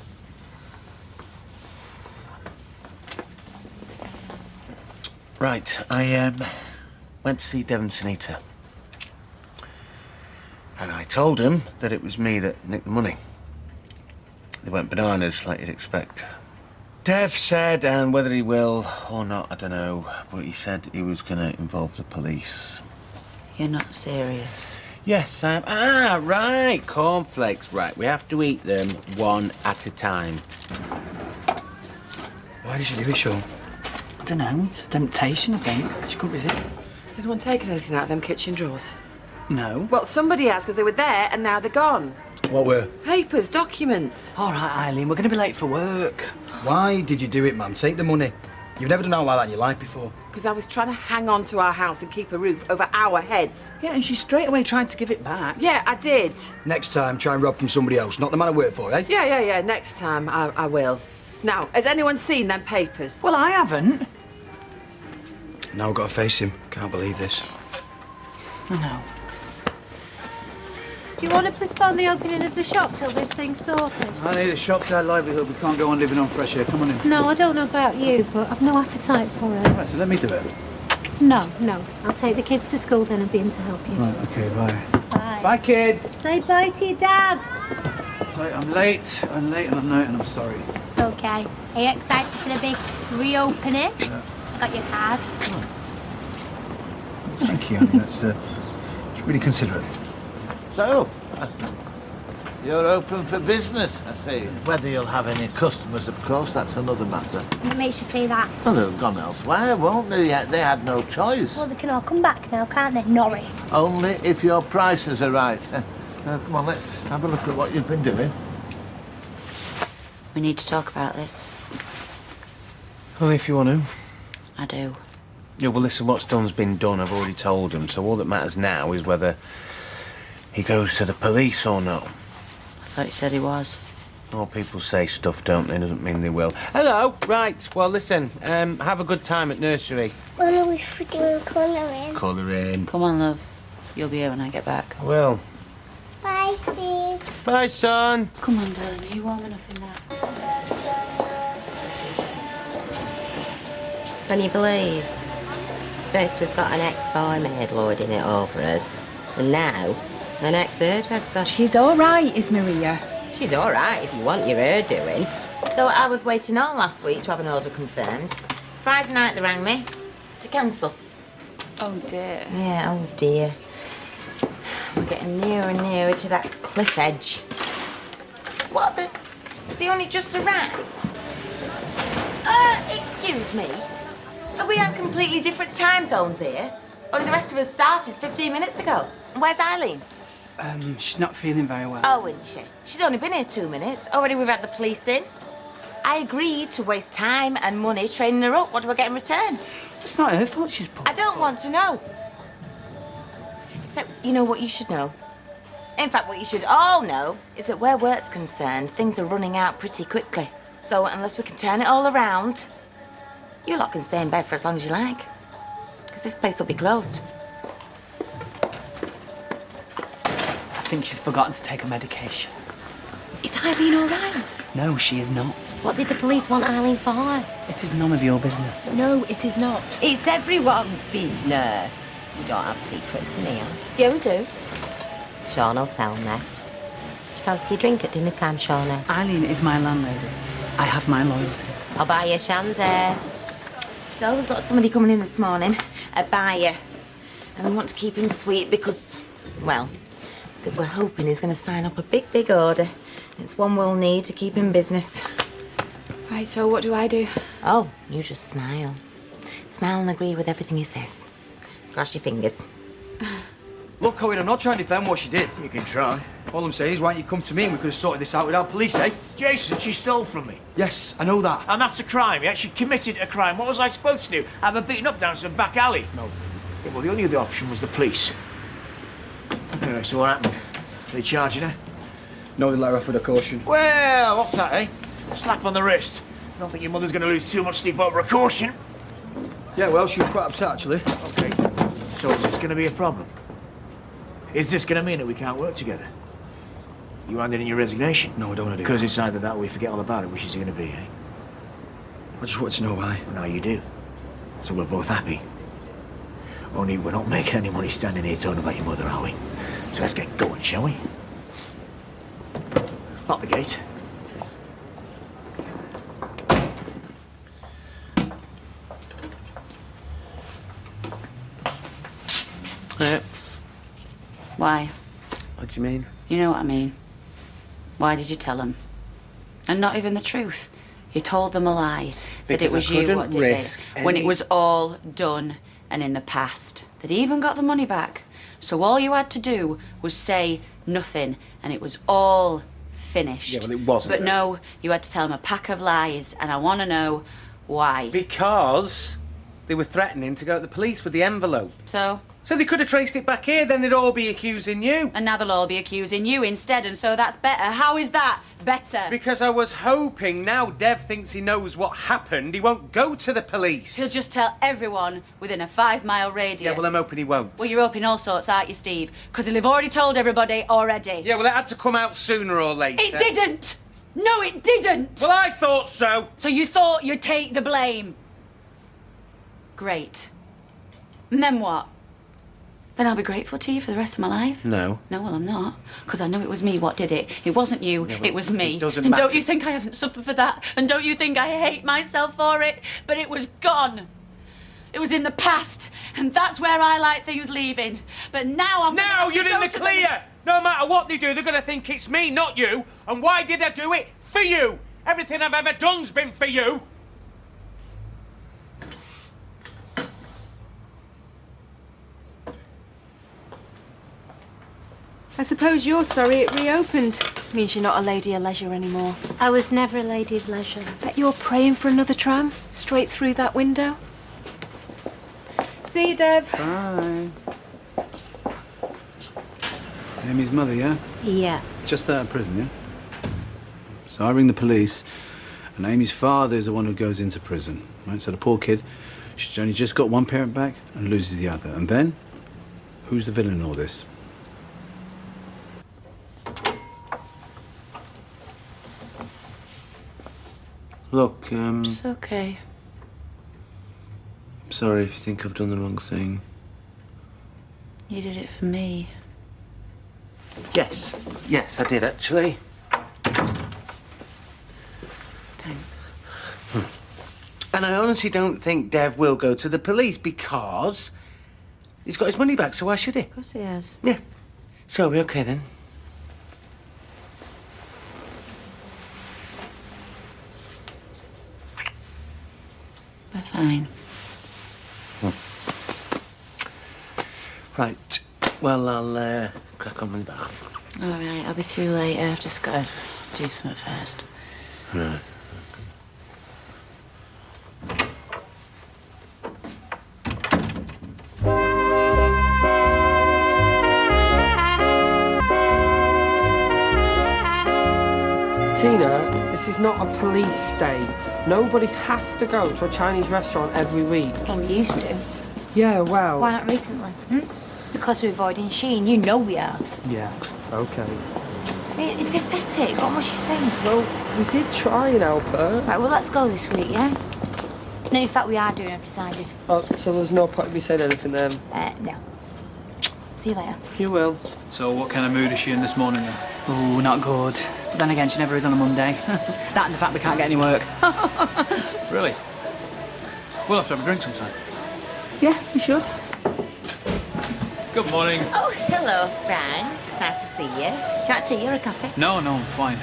Right, I went to see Dev and Sunita. And I told them that it was me that nicked the money. They went bananas, like you'd expect. Dev said, and whether he will or not, I don't know, but he said he was going to involve the police. You're not serious. Yes, I am. Ah, right, cornflakes. Right, we have to eat them one at a time. Why did she do it, Sean? I don't know. It's temptation, I think. She couldn't resist. Has anyone taken anything out of them kitchen drawers? No. Well, somebody has, because they were there and now they're gone. What were? Papers, documents. All right, Eileen, we're going to be late for work. Why did you do it, Mum? Take the money. You've never done out like that in your life before. Because I was trying to hang on to our house and keep a roof over our heads. Yeah, and she straight away tried to give it back. Yeah, I did. Next time, try and rob from somebody else, not the man I work for, eh? Yeah. Next time, I will. Now, has anyone seen them papers? Well, I haven't. Now I've got to face him. Can't believe this. I know. Do you want to postpone the opening of the shop till this thing's sorted? I need a shop's our livelihood. We can't go on living on fresh air. Come on in. No, I don't know about you, but I've no appetite for it. Right, so let me do it. No. I'll take the kids to school then and be in to help you. Right, okay, bye. Bye. Bye, kids. Say bye to your dad. Sorry, I'm late and I'm sorry. It's okay. Are you excited for the big reopening? Yeah. Got your card. Thank you, honey. That's really considerate. So, you're open for business, I see. Whether you'll have any customers, of course, that's another matter. What makes you say that? Well, they've gone elsewhere, won't they? They had no choice. Well, they can all come back now, can't they, Norris? Only if your prices are right. Come on, let's have a look at what you've been doing. We need to talk about this. Only if you want to. I do. Yeah, well, listen, what's done's been done. I've already told him. So all that matters now is whether he goes to the police or not. I thought you said he was. All people say stuff, don't they? Doesn't mean they will. Hello. Right. Well, listen. Have a good time at nursery. When are we doing colouring? Colouring. Come on, love. You'll be here when I get back. I will. Bye, Steve. Bye, son. Come on, darling. Are you warm enough in there? Can you believe? First we've got an ex-barmaid lording it over us, and now an ex-hairdresser. She's all right, is Maria. She's all right if you want your hair doing. So I was waiting on last week to have an order confirmed. Friday night they rang me to cancel. Oh dear. Yeah, oh dear. We're getting nearer and nearer to that cliff edge. What the? Has he only just arrived? Excuse me. Are we on completely different time zones here? Only the rest of us started 15 minutes ago. And where's Eileen? She's not feeling very well. Oh, isn't she? She's only been here 2 minutes. Already we've had the police in. I agreed to waste time and money training her up. What do I get in return? It's not her fault she's poor. I don't want to know. Except, you know what you should know? In fact, what you should all know is that where work's concerned, things are running out pretty quickly. So unless we can turn it all around, you lot can stay in bed for as long as you like. Because this place will be closed. I think she's forgotten to take her medication. Is Eileen all right? No, she is not. What did the police want Eileen for? It is none of your business. No, it is not. It's everyone's business. We don't have secrets in here. Yeah, we do. Sean will tell me. Do you fancy a drink at dinner time, Shauna? Eileen is my landlady. I have my loyalties. I'll buy you a shandy. So we've got somebody coming in this morning, a buyer. And we want to keep him sweet because, well, because we're hoping he's going to sign up a big order. It's one we'll need to keep in business. Right, so what do I do? Oh, you just smile. Smile and agree with everything he says. Cross your fingers. Look, Owen, I'm not trying to defend what she did. You can try. All I'm saying is, why don't you come to me and we could have sorted this out without police, eh? Jason, she stole from me. Yes, I know that. And that's a crime, yeah? She committed a crime. What was I supposed to do? Have her beaten up down some back alley? No. Yeah, well, the only other option was the police. Anyway, so what happened? They charging her? No, they let her off with a caution. Well, what's that, eh? A slap on the wrist. I don't think your mother's going to lose too much sleep over a caution. Yeah, well, she was quite upset, actually. Okay. So is this going to be a problem? Is this going to mean that we can't work together? You handed in your resignation? No, I don't want to do that. Because it's either that or we forget all about it, which is it going to be, eh? I just wanted to know why. Well, now you do. So we're both happy. Only we're not making any money standing here talking about your mother, are we? So let's get going, shall we? Lock the gate. Why? What do you mean? You know what I mean. Why did you tell them? And not even the truth. You told them a lie. That Because it was I you couldn't what did risk it. When it any- was all done and in the past. That he even got the money back. So all you had to do was say nothing and it was all finished. Yeah, well, it wasn't. But no, you had to tell him a pack of lies and I want to know why. Because they were threatening to go to the police with the envelope. So? So they could have traced it back here, then they'd all be accusing you. And now they'll all be accusing you instead, and so that's better. How is that better? Because I was hoping now Dev thinks he knows what happened, he won't go to the police. He'll just tell everyone within a 5-mile radius. Yeah, well, I'm hoping he won't. Well, you're hoping all sorts, aren't you, Steve? Because he'll have already told everybody already. Yeah, well, it had to come out sooner or later. It didn't! No, it didn't! Well, I thought so. So you thought you'd take the blame? Great. And then what? Then I'll be grateful to you for the rest of my life? No. No, well, I'm not. Because I know it was me what did it. It wasn't you, Yeah, well, it was me. it doesn't and matter. don't you think I haven't suffered for that? And don't you think I hate myself for it? But it was gone. It was in the past. And that's where I like things leaving. But now I'm... Now you're in the clear! No matter what they do, they're going to think it's me, not you. And why did I do it? For you! Everything I've ever done's been for you! I suppose you're sorry it reopened. Means you're not a lady of leisure anymore. I was never a lady of leisure. Bet you're praying for another tram straight through that window. See you, Dev. Bye. Amy's mother, yeah? Yeah. Just out of prison, yeah? So I ring the police, and Amy's father is the one who goes into prison, right? So the poor kid, she's only just got one parent back and loses the other. And then, who's the villain in all this? Look, It's okay. sorry if you think I've done the wrong thing. You did it for me. Yes. Yes, I did, actually. Thanks. And I honestly don't think Dev will go to the police because he's got his money back, so why should he? Of course he has. Yeah. So, are we okay then? We're fine. Right. Well, I'll crack on with the bath. All right, I'll be too late. I've just got to do something first. Right. Tina, this is not a police state. Nobody has to go to a Chinese restaurant every week. Well, we used to. Yeah, well... Why not recently? Because we're avoiding Sheen. You know we are. Yeah, okay. I mean, it's pathetic. What must you think? Well, we did try and help her. Right, well, let's go this week, yeah? No, in fact, we are doing, I've decided. Oh, so there's no point in me saying anything then? No. See you later. You will. So what kind of mood is she in this morning then? Oh, not good. But then again, she never is on a Monday. That and the fact we can't get any work. Really? We'll have to have a drink sometime. Yeah, we should. Good morning. Oh, hello, Frank. Nice to see you. Do you want tea or a coffee? No, I'm fine.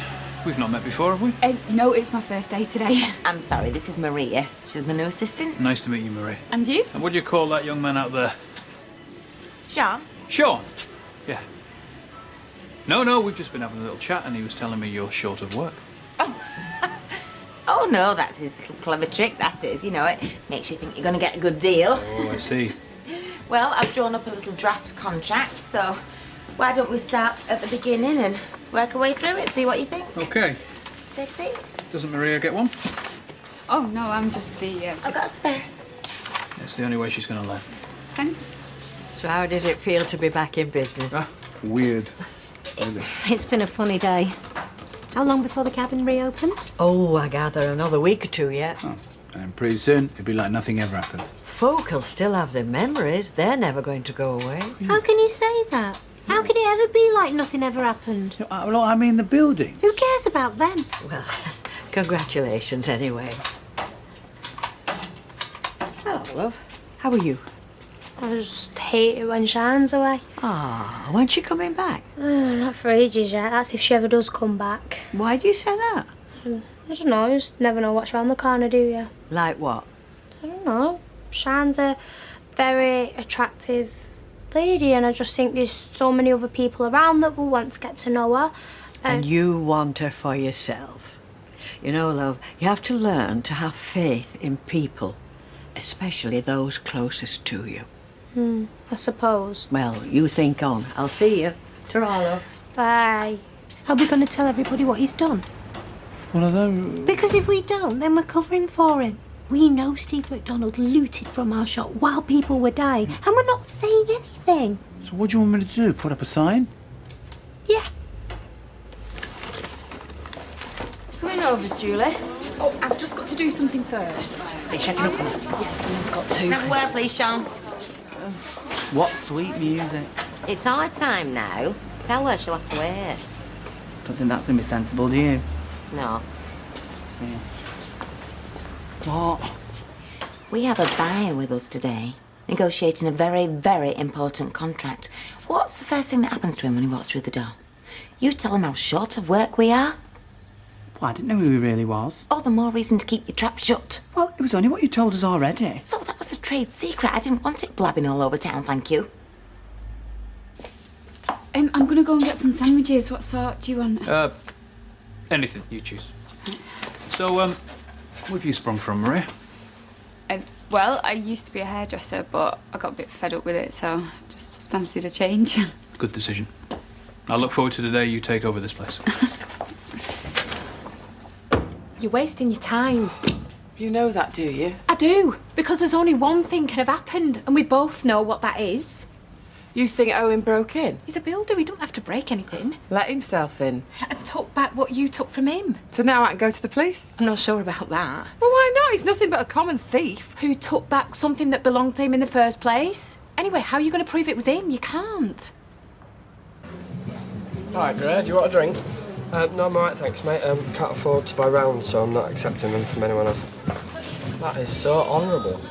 We've not met before, have we? No, it's my first day today. I'm sorry, this is Maria. She's my new assistant. Nice to meet you, Marie. And you? And what do you call that young man out there? Sean? Sean? Yeah. No, we've just been having a little chat and he was telling me you're short of work. Oh, no, that's his little clever trick, that is. You know, it makes you think you're going to get a good deal. Oh, I see. Well, I've drawn up a little draft contract, so why don't we start at the beginning and work our way through it, see what you think? Okay. Take a seat. Doesn't Maria get one? Oh, no, I'm just the... I've got a spare. It's the only way she's going to learn. Thanks. So how does it feel to be back in business? Weird. It's been a funny day. How long before the cabin reopens? Oh, I gather another week or two yet. Oh. And pretty soon, it'll be like nothing ever happened. folk will still have their memories. They're never going to go away. How can you say that? How can it ever be like nothing ever happened? Well, I mean the building. Who cares about them? Well, congratulations anyway. Hello, love. How are you? I just hate it when Sharon's away. Ah, when's she coming back? Not for ages yet. That's if she ever does come back. Why do you say that? I don't know. You just never know what's around the corner, do you? Like what? I don't know. Sharon's a very attractive lady, and I just think there's so many other people around that will want to get to know her. And you want her for yourself. You know, love, you have to learn to have faith in people, especially those closest to you. I suppose. Well, you think on. I'll see you. Ta-ra, love. Bye. Are we going to tell everybody what he's done? Well, I don't... Because if we don't, then we're covering for him. We know Steve McDonald looted from our shop while people were dying, and we're not saying anything. So what do you want me to do? Put up a sign? Yeah. Come in over, Julie. Oh, I've just got to do something first. Are you checking up on her? Yeah, someone's got to. Have a word, please, Sean. What sweet music. It's our time now. Tell her she'll have to wait. Don't think that's going to be sensible, do you? No. What? We have a buyer with us today, negotiating a very, very important contract. What's the first thing that happens to him when he walks through the door? You tell him how short of work we are. Well, I didn't know who he really was. All the more reason to keep your trap shut. Well, it was only what you told us already. So that was a trade secret. I didn't want it blabbing all over town, thank you. I'm going to go and get some sandwiches. What sort do you want? Anything, you choose. So, where have you sprung from, Maria? Well, I used to be a hairdresser, but I got a bit fed up with it, so just fancied a change. Good decision. I look forward to the day you take over this place. You're wasting your time. You know that, do you? I do, because there's only one thing can have happened, and we both know what that is. You think Owen broke in? He's a builder, he don't have to break anything. Let himself in. And took back what you took from him. So now I can go to the police? I'm not sure about that. Well, why not? He's nothing but a common thief. Who took back something that belonged to him in the first place? Anyway, how are you going to prove it was him? You can't. Right, Gray, do you want a drink? No, I'm alright, thanks, mate. Can't afford to buy rounds, so I'm not accepting them from anyone else. That is so honourable.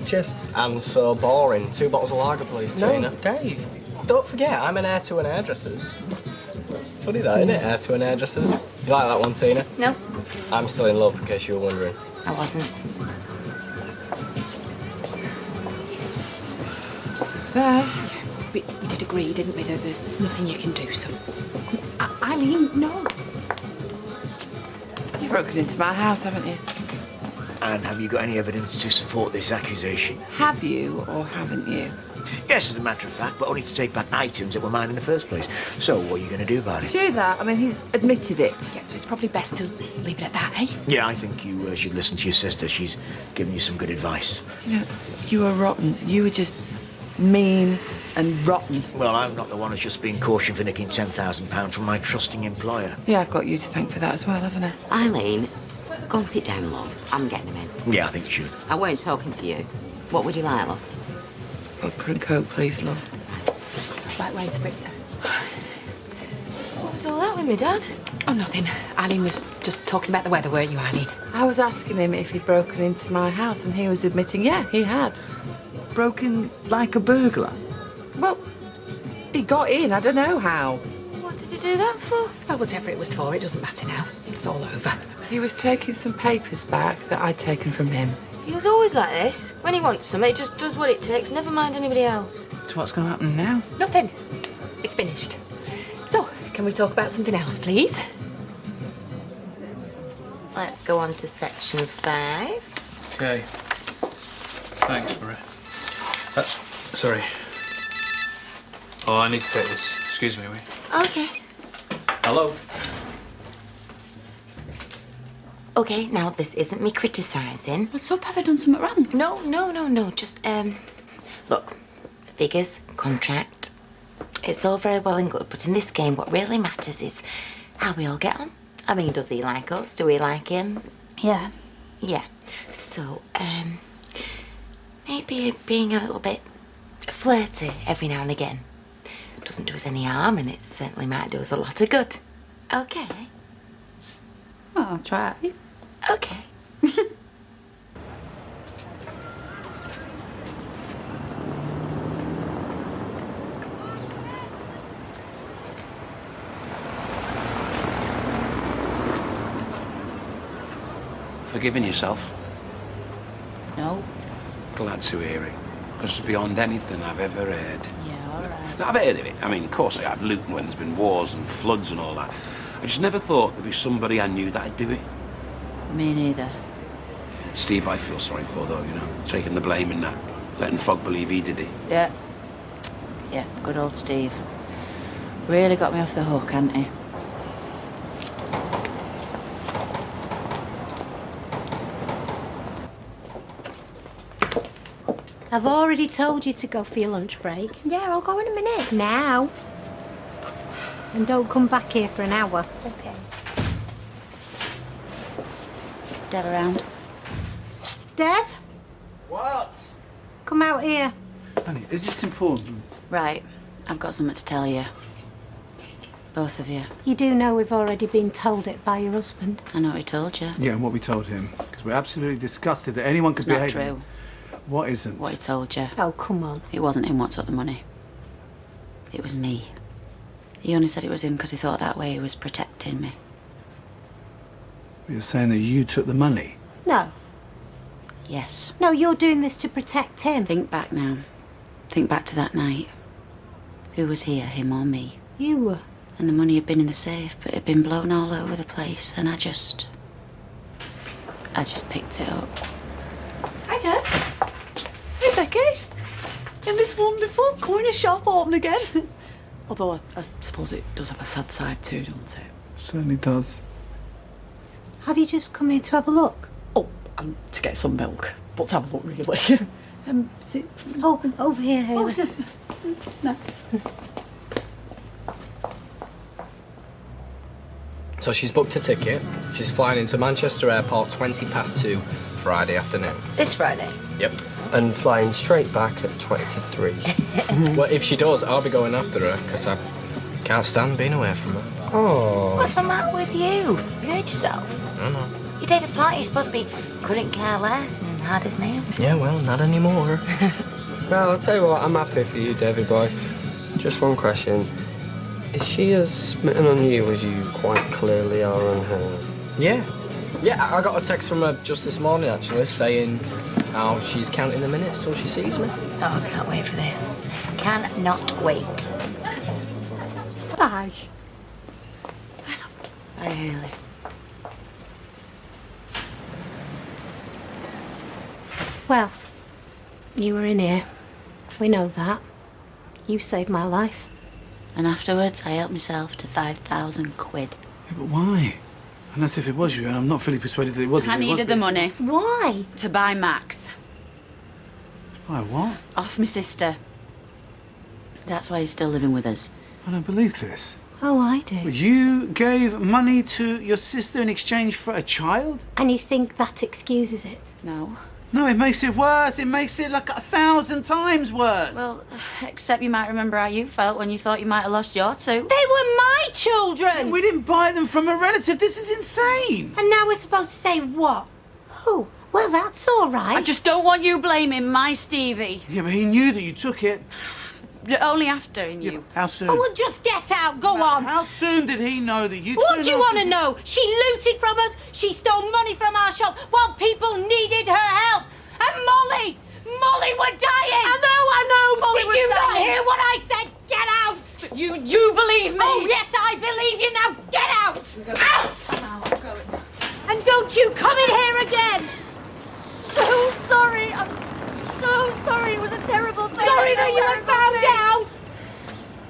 Cheers. And so boring. 2 bottles of lager, please, Tina. Dave, don't forget, I'm an heir to an hairdresser's. Funny that, isn't it? Heir to an hairdresser's. You like that one, Tina? No. I'm still in love, in case you were wondering. I wasn't. There. We did agree, didn't we, that there's nothing you can do, so... Eileen, no. You've broken into my house, haven't you? And have you got any evidence to support this accusation? Have you or haven't you? Yes, as a matter of fact, but only to take back items that were mine in the first place. So, what are you going to do about it? Do that? I mean, he's admitted it. Yeah, so it's probably best to leave it at that, eh? Yeah, I think you should listen to your sister. She's giving you some good advice. You know, you were rotten. You were just mean and rotten. Well, I'm not the one who's just been cautioned for nicking £10,000 from my trusting employer. Yeah, I've got you to thank for that as well, haven't I? Eileen, go and sit down, love. I'm getting him in. Yeah, I think you should. I weren't talking to you. What would you like, love? Vodka and Coke, please, love. Right, wait a bit, sir. What was all that with me, Dad? Oh, nothing. Eileen was just talking about the weather, weren't you, Eileen? I was asking him if he'd broken into my house, and he was admitting, yeah, he had. Broken like a burglar? Well, he got in. I don't know how. What did he do that for? Well, whatever it was for, it doesn't matter now. It's all over. He was taking some papers back that I'd taken from him. He was always like this. When he wants something, he just does what it takes, never mind anybody else. So what's going to happen now? Nothing. It's finished. So, can we talk about something else, please? Let's go on to section 5. Okay. Thanks, Maria. Sorry. Oh, I need to take this. Excuse me, Okay. Hello? Okay, now this isn't me criticising. What's up? Have I done something wrong? No. Just, look, figures, contract. It's all very well and good, but in this game, what really matters is how we all get on. I mean, does he like us? Do we like him? Yeah. Yeah. So, Maybe being a little bit flirty every now and again doesn't do us any harm, and it certainly might do us a lot of good. Okay? Oh, I'll try. Okay. Forgiving yourself? No. Glad to hear it. Because it's beyond anything I've ever heard. Yeah, all right. Now, I've heard of it. I mean, of course I have. Looting when there's been wars and floods and all that. I just never thought there'd be somebody I knew that'd do it. Me neither. Steve, I feel sorry for, though, you know. Taking the blame in that. Letting folk believe he did it. Yeah. Yeah, good old Steve. Really got me off the hook, hasn't he? I've already told you to go for your lunch break. Yeah, I'll go in a minute. Now. And don't come back here for an hour. Okay. Dev around. Dev? What? Come out here. Honey, is this important? Right, I've got something to tell you. Both of you. You do know we've already been told it by your husband. I know what he told you. Yeah, and what we told him. Because we're absolutely disgusted that anyone could It's not behave. true. What isn't? What he told you. Oh, come on. It wasn't him what took the money. It was me. He only said it was him because he thought that way he was protecting me. You're saying that you took the money? No. Yes. No, you're doing this to protect him. Think back now. Think back to that night. Who was here, him or me? You were. And the money had been in the safe, but it had been blown all over the place, and I just picked it up. Hiya. Hey, Becky. Isn't this wonderful? Corner shop open again. Although I suppose it does have a sad side too, doesn't it? Certainly does. Have you just come here to have a look? Oh, to get some milk. But to have a look, really. Is it... Oh, over here, Hayley. Nice. So she's booked a ticket. She's flying into Manchester Airport 2:20 Friday afternoon. This Friday? Yep. And flying straight back at 2:50. Well, if she does, I'll be going after her, because I can't stand being away from her. Oh. What's the matter with you? You hurt yourself? I don't know. Your David Party, you're supposed to be couldn't care less and hard as nails. Yeah, well, not anymore. Well, I'll tell you what, I'm happy for you, Davy boy. Just one question. Is she as smitten on you as you quite clearly are on her? Yeah. Yeah, I got a text from her just this morning, actually, saying how she's counting the minutes till she sees me. Oh, I can't wait for this. Cannot wait. Bye. Bye, Hayley. Well, you were in here. We know that. You saved my life. And afterwards, I helped myself to 5,000 quid. Yeah, but why? And that's if it was you, and I'm not fully persuaded that it wasn't. I needed the money. Why? To buy Max. Why, what? Off my sister. That's why he's still living with us. I don't believe this. Oh, I do. You gave money to your sister in exchange for a child? And you think that excuses it? No. No, it makes it worse. It makes it like 1,000 times worse. Well, except you might remember how you felt when you thought you might have lost your two. They were my children! We didn't buy them from a relative. This is insane. And now we're supposed to say what? Oh, well, that's all right. I just don't want you blaming my Stevie. Yeah, but he knew that you took it. Only after he knew. Yeah, how soon? Oh, well, just get out. Go on. How soon did he know that you What do you want to know? She looted from us. She stole money from our shop while people needed her help. And Molly were dying. I know, Molly was dying. Did you not hear what I said? Get out. You do believe me? Oh, yes, I believe you. Now get out. Out. And don't you come in here again. So sorry. I'm so sorry. It was a terrible thing. Sorry that you were found out.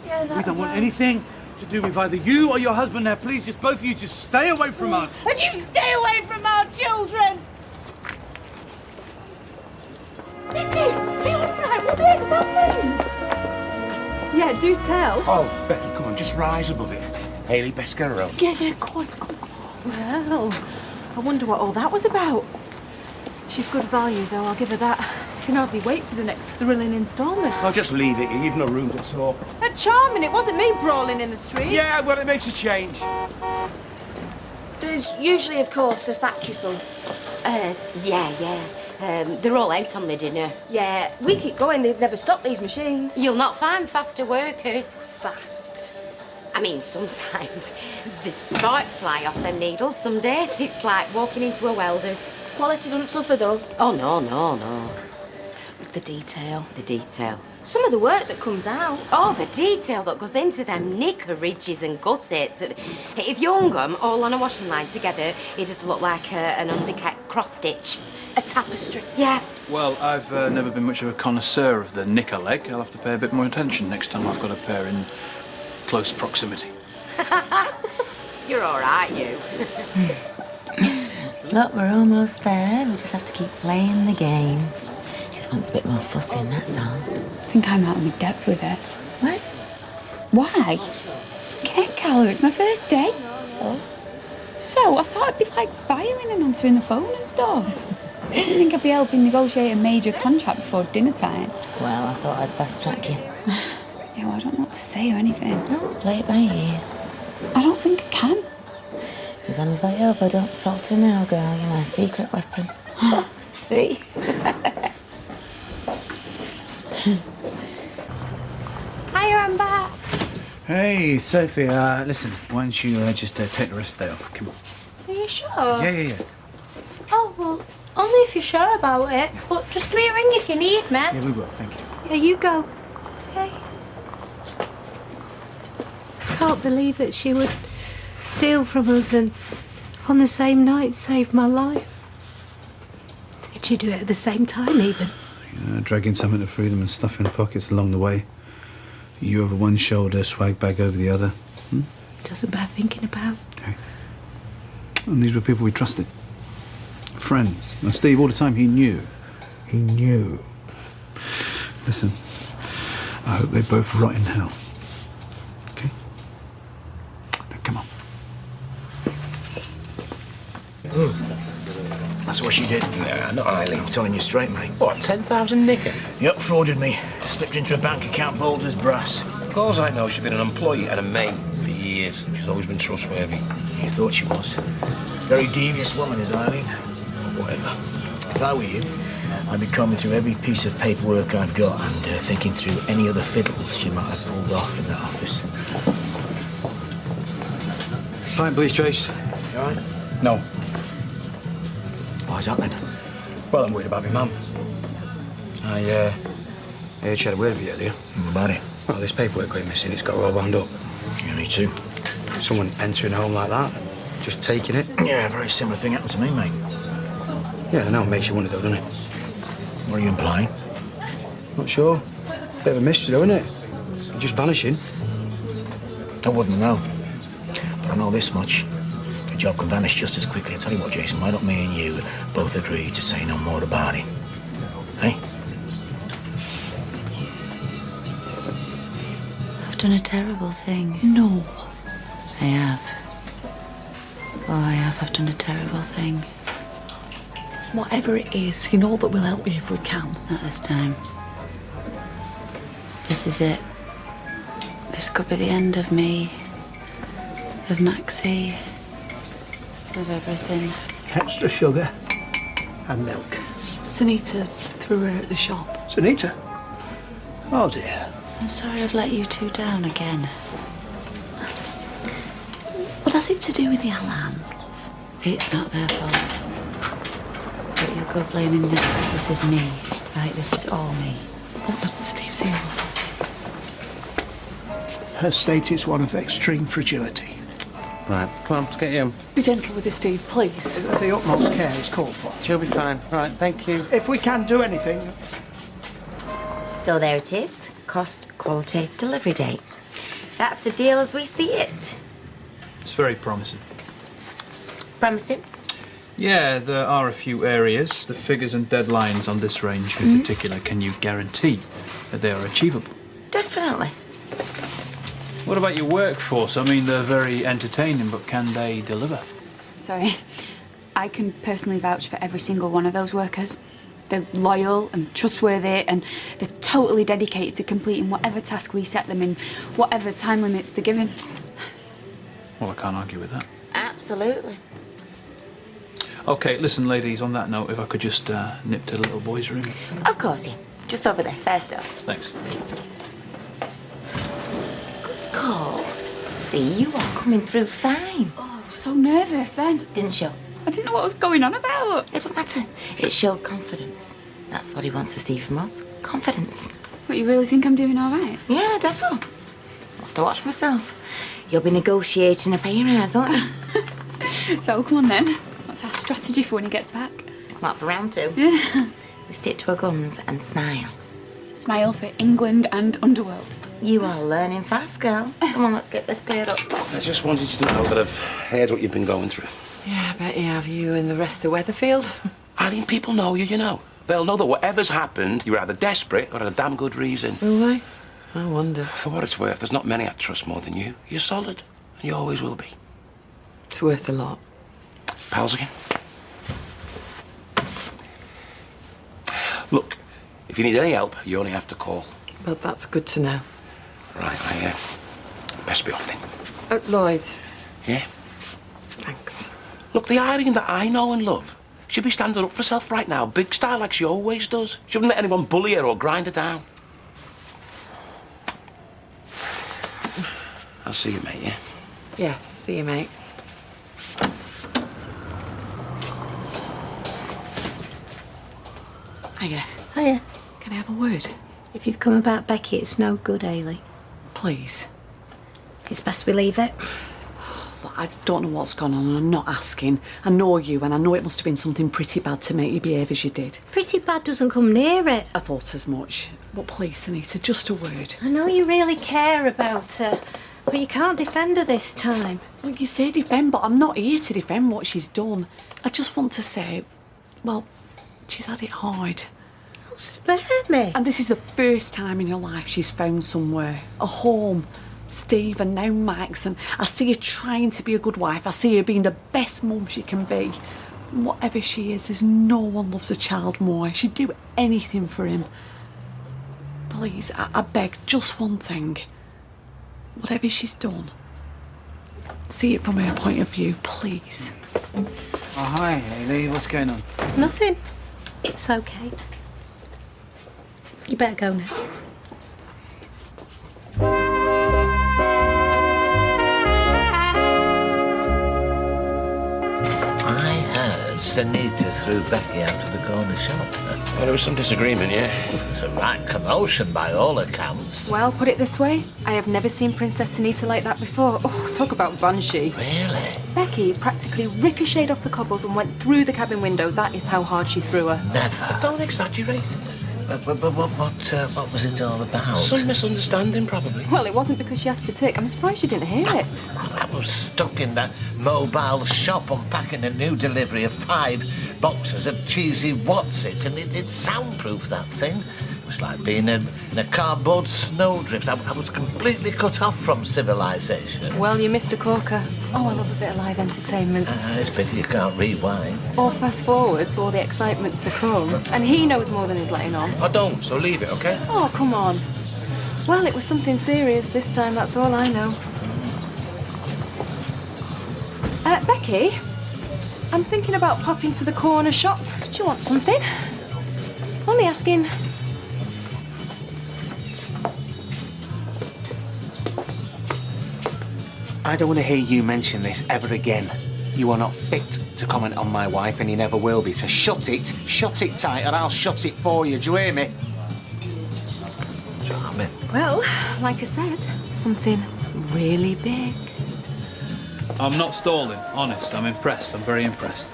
Yeah, that We don't want anything to do with either you or your husband now. Please, just both of you, just stay away from us. And you stay away from our children. Nicky, are you all right? What the heck's happened? Yeah, do tell. Oh, Becky, come on, just rise above it. Hayley, best get her home. Yeah, of course. Come on. Well, I wonder what all that was about. She's good value, though, I'll give her that. Can hardly wait for the next thrilling instalment. I'll just leave it here. You've no room to talk. Charming, it wasn't me brawling in the street. Yeah, well, it makes a change. There's usually, of course, a factory full. Yeah. They're all out on the dinner. Yeah, we keep going. They've never stopped these machines. You'll not find faster workers. Fast. I mean, sometimes the sparks fly off them needles. Some days it's like walking into a welder's. Quality doesn't suffer, though. Oh, no. The detail. The detail. Some of the work that comes out. Oh, the detail that goes into them knicker ridges and gussets. If you hung them all on a washing line together, it'd look like an undercut cross-stitch. A tapestry. Yeah. Well, I've never been much of a connoisseur of the knicker leg. I'll have to pay a bit more attention next time I've got a pair in close proximity. You're all right, you. Look, we're almost there. We just have to keep playing the game. Just wants a bit more fussing, that's all. I think I'm out of my depth with this. What? Why? Get Carla, it's my first day. So I thought I'd be like filing and answering the phone and stuff. I didn't think I'd be helping negotiate a major contract before dinner time. Well, I thought I'd fast track you. Yeah, well, I don't know what to say or anything. No, play it by ear. I don't think I can. He's on his way over. Don't falter now, girl. You're my secret weapon. See? Hiya, I'm back. Hey, Sophie, listen, why don't you just take the rest of the day off? Come on. Are you sure? Yeah. Oh, well, only if you're sure about it. But just give me a ring if you need me. Yeah, we will, thank you. Yeah, you go. Okay. Can't believe that she would steal from us and on the same night save my life. Did she do it at the same time even? Dragging something to freedom and stuffing pockets along the way. You over one shoulder, swag bag over the other. Doesn't bear thinking about. And these were people we trusted. Friends. And Steve, all the time, he knew. He knew. Listen, I hope they both rot in hell. Okay? Now, come on. That's what she did. Nah, not Eileen. I'm telling you straight, mate. What, 10,000 knicker? Yep, frauded me. Slipped into a bank account bold as brass. Of course I know she's been an employee and a mate for years. She's always been trustworthy. You thought she was. Very devious woman is Eileen. Whatever. If I were you, I'd be combing through every piece of paperwork I've got and thinking through any other fiddles she might have pulled off in that office. Fine, please, Trace. You all right? No. Why's that then? Well, I'm worried about my mum. I heard she had a word with you earlier. What about it? Well, this paperwork going missing, it's got her all wound up. Yeah, me too. Someone entering a home like that, just taking it. Yeah, a very similar thing happened to me, mate. Yeah, I know, it makes you wonder though, doesn't it? What are you implying? Not sure. Bit of a mystery though, isn't it? Just vanishing. I wouldn't know. But I know this much. The job can vanish just as quickly. I tell you what, Jason, why don't me and you both agree to say no more about it? Hey? I've done a terrible thing. No. I have. Oh, I have. I've done a terrible thing. Whatever it is, you know that we'll help you if we can. Not this time. This is it. This could be the end of me, of Maxie, of everything. Extra sugar and milk. Sunita threw her at the shop. Sunita? Oh dear. I'm sorry I've let you two down again. What has it to do with the alarms, love? It's not their fault. But you go blaming me because this is me, right? This is all me. Oh, but Steve's here, love. Her state is one of extreme fragility. Right, come on, let's get you. Be gentle with her, Steve, please. The utmost care is called for. She'll be fine. Right, thank you. If we can do anything. So there it is. Cost, quality, delivery date. That's the deal as we see it. It's very promising. Promising? Yeah, there are a few areas. The figures and deadlines on this range in particular, can you guarantee that they are achievable? Definitely. What about your workforce? I mean, they're very entertaining, but can they deliver? Sorry. I can personally vouch for every single one of those workers. They're loyal and trustworthy, and they're totally dedicated to completing whatever task we set them in, whatever time limits they're given. Well, I can't argue with that. Absolutely. OK, listen, ladies, on that note, if I could just nip to the little boy's room. Of course, yeah. Just over there, first off. Thanks. Good call. See, you are coming through fine. Oh, so nervous then. Didn't show. I didn't know what was going on about. It don't matter. It showed confidence. That's what he wants to see from us. Confidence. What, you really think I'm doing all right? Yeah, defo. I'll have to watch myself. You'll be negotiating a pay rise, won't you? So, come on then. What's our strategy for when he gets back? What, for round 2? Yeah. We stick to our guns and smile. Smile for England and Underworld. You are learning fast, girl. Come on, let's get this cleared up. I just wanted you to know that I've heard what you've been going through. Yeah, I bet you have, you and the rest of Weatherfield. I mean, people know you, you know. They'll know that whatever's happened, you're either desperate or had a damn good reason. Will they? I wonder. For what it's worth, there's not many I trust more than you. You're solid, and you always will be. It's worth a lot. Pals again? Look, if you need any help, you only have to call. Well, that's good to know. Right, I best be off then. Lloyd. Yeah? Thanks. Look, the Irene that I know and love, she'd be standing up for herself right now, big style like she always does. She wouldn't let anyone bully her or grind her down. I'll see you, mate, yeah? Yeah, see you, mate. Hiya. Hiya. Can I have a word? If you've come about Becky, it's no good, Ailey. Please. It's best we leave it. Look, I don't know what's gone on and I'm not asking. I know you and I know it must have been something pretty bad to make you behave as you did. Pretty bad doesn't come near it. I thought as much. But please, Anita, just a word. I know you really care about her, but you can't defend her this time. Well, you say defend, but I'm not here to defend what she's done. I just want to say, well, she's had it hard. Oh, spare me. And this is the first time in your life she's found somewhere, a home. Steve and now Max, and I see her trying to be a good wife. I see her being the best mum she can be. And whatever she is, there's no one loves a child more. She'd do anything for him. Please, I beg, just one thing. Whatever she's done, see it from her point of view, please. Oh, hi, Hayley. What's going on? Nothing. It's okay. You better go now. I heard Sanita threw Becky out of the corner shop. Well, there was some disagreement, yeah? It's a right commotion by all accounts. Well, put it this way, I have never seen Princess Anita like that before. Oh, talk about banshee. Really? Becky practically ricocheted off the cobbles and went through the cabin window. That is how hard she threw her. Never. Don't exaggerate. But what was it all about? Some misunderstanding, probably. Well, it wasn't because she asked for tick. I'm surprised you didn't hear it. I was stuck in that mobile shop unpacking a new delivery of 5 boxes of cheesy what's-it, and it soundproofed that thing. It was like being in a cardboard snowdrift. I was completely cut off from civilization. Well, you missed a corker. Oh, I love a bit of live entertainment. It's a pity you can't rewind. Or fast forward to all the excitement to come. And he knows more than he's letting on. I don't, so leave it, okay? Oh, come on. Well, it was something serious this time, that's all I know. Becky, I'm thinking about popping to the corner shop. Do you want something? Only asking. I don't want to hear you mention this ever again. You are not fit to comment on my wife, and you never will be. So shut it tight, or I'll shut it for you. Do you hear me? Charming. Well, like I said, something really big. I'm not stalling, honest. I'm impressed. I'm very impressed.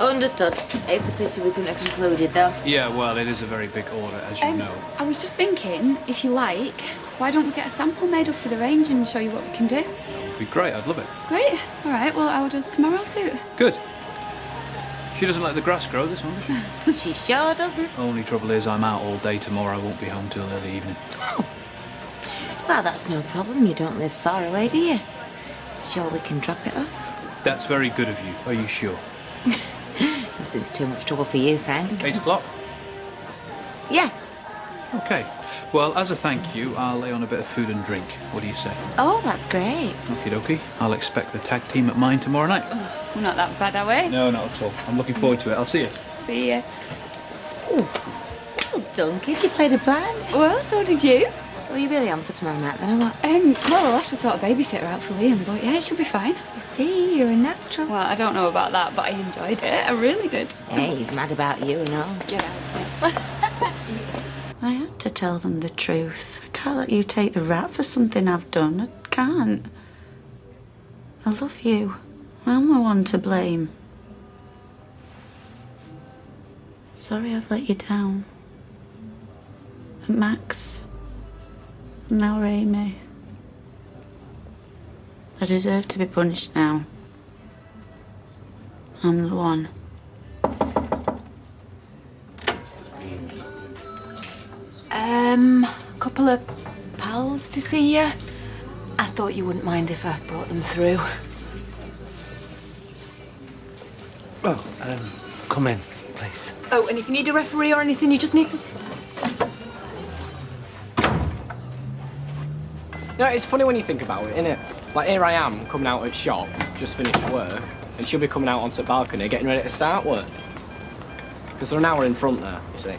Understood. It's a pity we couldn't have concluded, though. Yeah, well, it is a very big order, as you know. I was just thinking, if you like, why don't we get a sample made up for the range and show you what we can do? That would be great. I'd love it. Great. All right, well, how does tomorrow suit? Good. She doesn't let the grass grow, this one, does She sure doesn't. she? Only trouble is I'm out all day tomorrow. I won't be home till early evening. Well, that's no problem. You don't live far away, do you? Sure we can drop it off? That's very good of you. Are you sure? Nothing's too much trouble for you, Frank. 8 o'clock? Yeah. Okay. Well, as a thank you, I'll lay on a bit of food and drink. What do you say? Oh, that's great. Okie dokie. I'll expect the tag team at mine tomorrow night. We're not that bad, are we? No, not at all. I'm looking forward to it. I'll see you. See ya. Well done, kid. You played a band. Well, so did you. So are you really on for tomorrow night then, or what? Well, I'll have to sort a babysitter out for Liam, but yeah, it should be fine. You see, you're a natural. Well, I don't know about that, but I enjoyed it. I really did. Hey, he's mad about you and all. Get out. I had to tell them the truth. I can't let you take the rap for something I've done. I can't. I love you. I'm the one to blame. Sorry I've let you down. And Max. And now Amy. I deserve to be punished now. I'm the one. A couple of pals to see you. I thought you wouldn't mind if I brought them through. Oh, come in, please. Oh, and if you need a referee or anything, you just need to... Yeah, it's funny when you think about it, innit? Like, here I am, coming out at shop, just finished work, and she'll be coming out onto the balcony, getting ready to start work. Because they're an hour in front there, you see.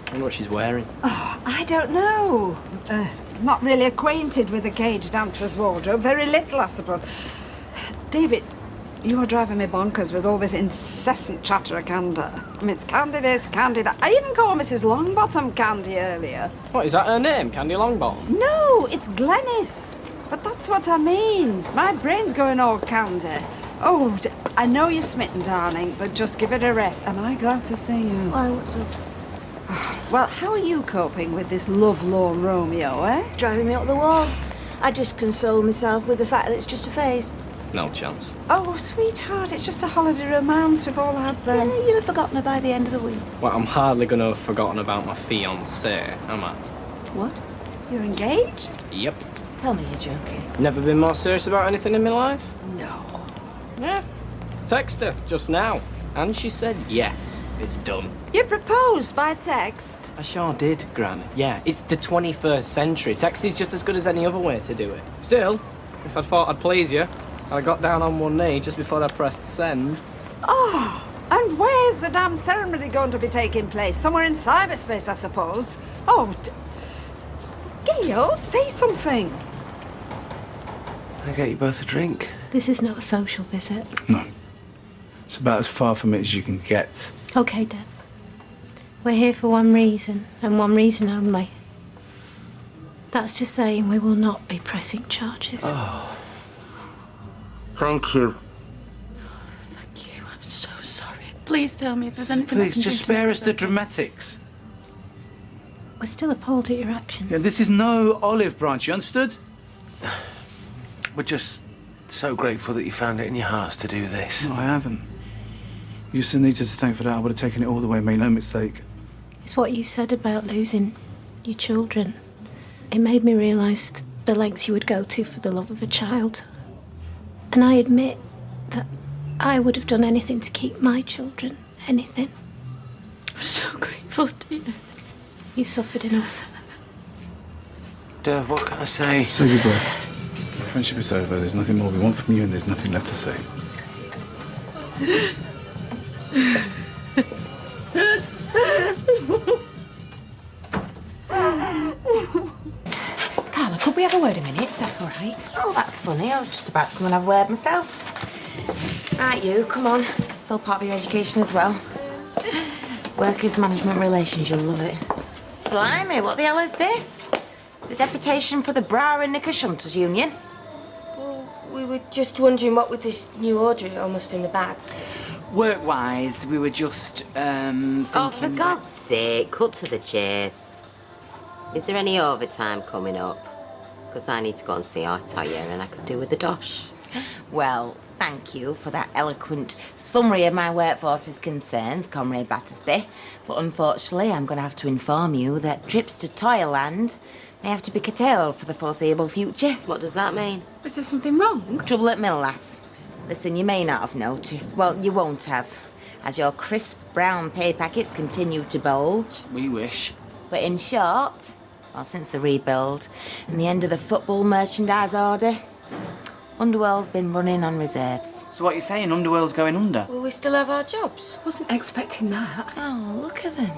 I wonder what she's wearing. Oh, I don't know. Not really acquainted with the cage dancer's wardrobe. Very little, I suppose. David, you are driving me bonkers with all this incessant chatter of Candy. I mean, it's Candy this, Candy that. I even called Mrs. Longbottom Candy earlier. What, is that her name, Candy Longbottom? No, it's Glenys. But that's what I mean. My brain's going all Candy. Oh, I know you're smitten, darling, but just give it a rest. Am I glad to see you? Why, what's up? Well, how are you coping with this love-lorn Romeo, eh? Driving me up the wall. I just console myself with the fact that it's just a phase. No chance. Oh, sweetheart, it's just a holiday romance we've all had then. Yeah, you'll have forgotten her by the end of the week. Well, I'm hardly going to have forgotten about my fiancée, am I? What? You're engaged? Yep. Tell me you're joking. Never been more serious about anything in my life? No. Yeah. Text her just now. And she said yes, it's done. You proposed by text? I sure did, Gran. Yeah, it's the 21st century. Text is just as good as any other way to do it. Still, if I'd thought I'd please you, I got down on one knee just before I pressed send. Oh, and where's the damn ceremony going to be taking place? Somewhere in cyberspace, I suppose. Oh, Gail, say something. Can I get you both a drink? This is not a social visit. No. It's about as far from it as you can get. Okay, Deb. We're here for one reason, and one reason only. That's just saying we will not be pressing charges. Oh. Thank you. Thank you. I'm so sorry. Please tell me if there's anything I Please, can just do to spare make us it the better. dramatics. We're still appalled at your actions. Yeah, this is no olive branch, you understood? We're just so grateful that you found it in your hearts to do this. No, I haven't. You still need to thank for that. I would have taken it all the way, made no mistake. It's what you said about losing your children. It made me realise the lengths you would go to for the love of a child. And I admit that I would have done anything to keep my children. Anything. I'm so grateful, dear. You suffered enough. Dev, what can I say? Say goodbye. Our friendship is over. There's nothing more we want from you, and there's nothing left to say. Carla, could we have a word a minute, if that's all right? Oh, that's funny. I was just about to come and have a word myself. Right, you, come on. It's still part of your education as well. Work is management relations, you'll love it. Blimey, what the hell is this? The deputation for the Bra and Knicker Shunters Union? Well, we were just wondering what with this new order almost in the bag. Work-wise, we were just, thinking... Oh, for God's sake, cut to the chase. Is there any overtime coming up? Because I need to go and see our Toya and I could do with a dosh. Well, thank you for that eloquent summary of my workforce's concerns, Comrade Battersby. But unfortunately, I'm going to have to inform you that trips to Toyland may have to be curtailed for the foreseeable future. What does that mean? Is there something wrong? Trouble at mill, lass. Listen, you may not have noticed. Well, you won't have. as your crisp brown pay packets continue to bulge. We wish. But in short, well, since the rebuild and the end of the football merchandise order, Underworld's been running on reserves. So what you're saying, Underworld's going under? Will we still have our jobs? Wasn't expecting that. Oh, look at them.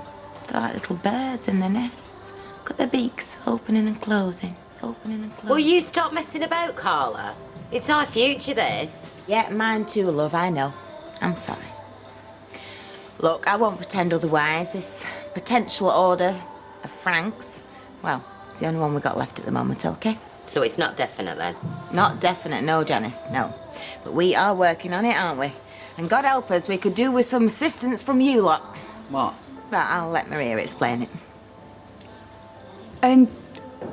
They're like little birds in their nests. Look at their beaks opening and closing, opening and closing. Will you stop messing about, Carla? It's our future, this. Yeah, mine too, love, I know. I'm sorry. Look, I won't pretend otherwise. This potential order of Frank's, well, it's the only one we got left at the moment, okay? So it's not definite then? Not definite, no, Janice, no. But we are working on it, aren't we? And God help us, we could do with some assistance from you lot. What? But I'll let Maria explain it.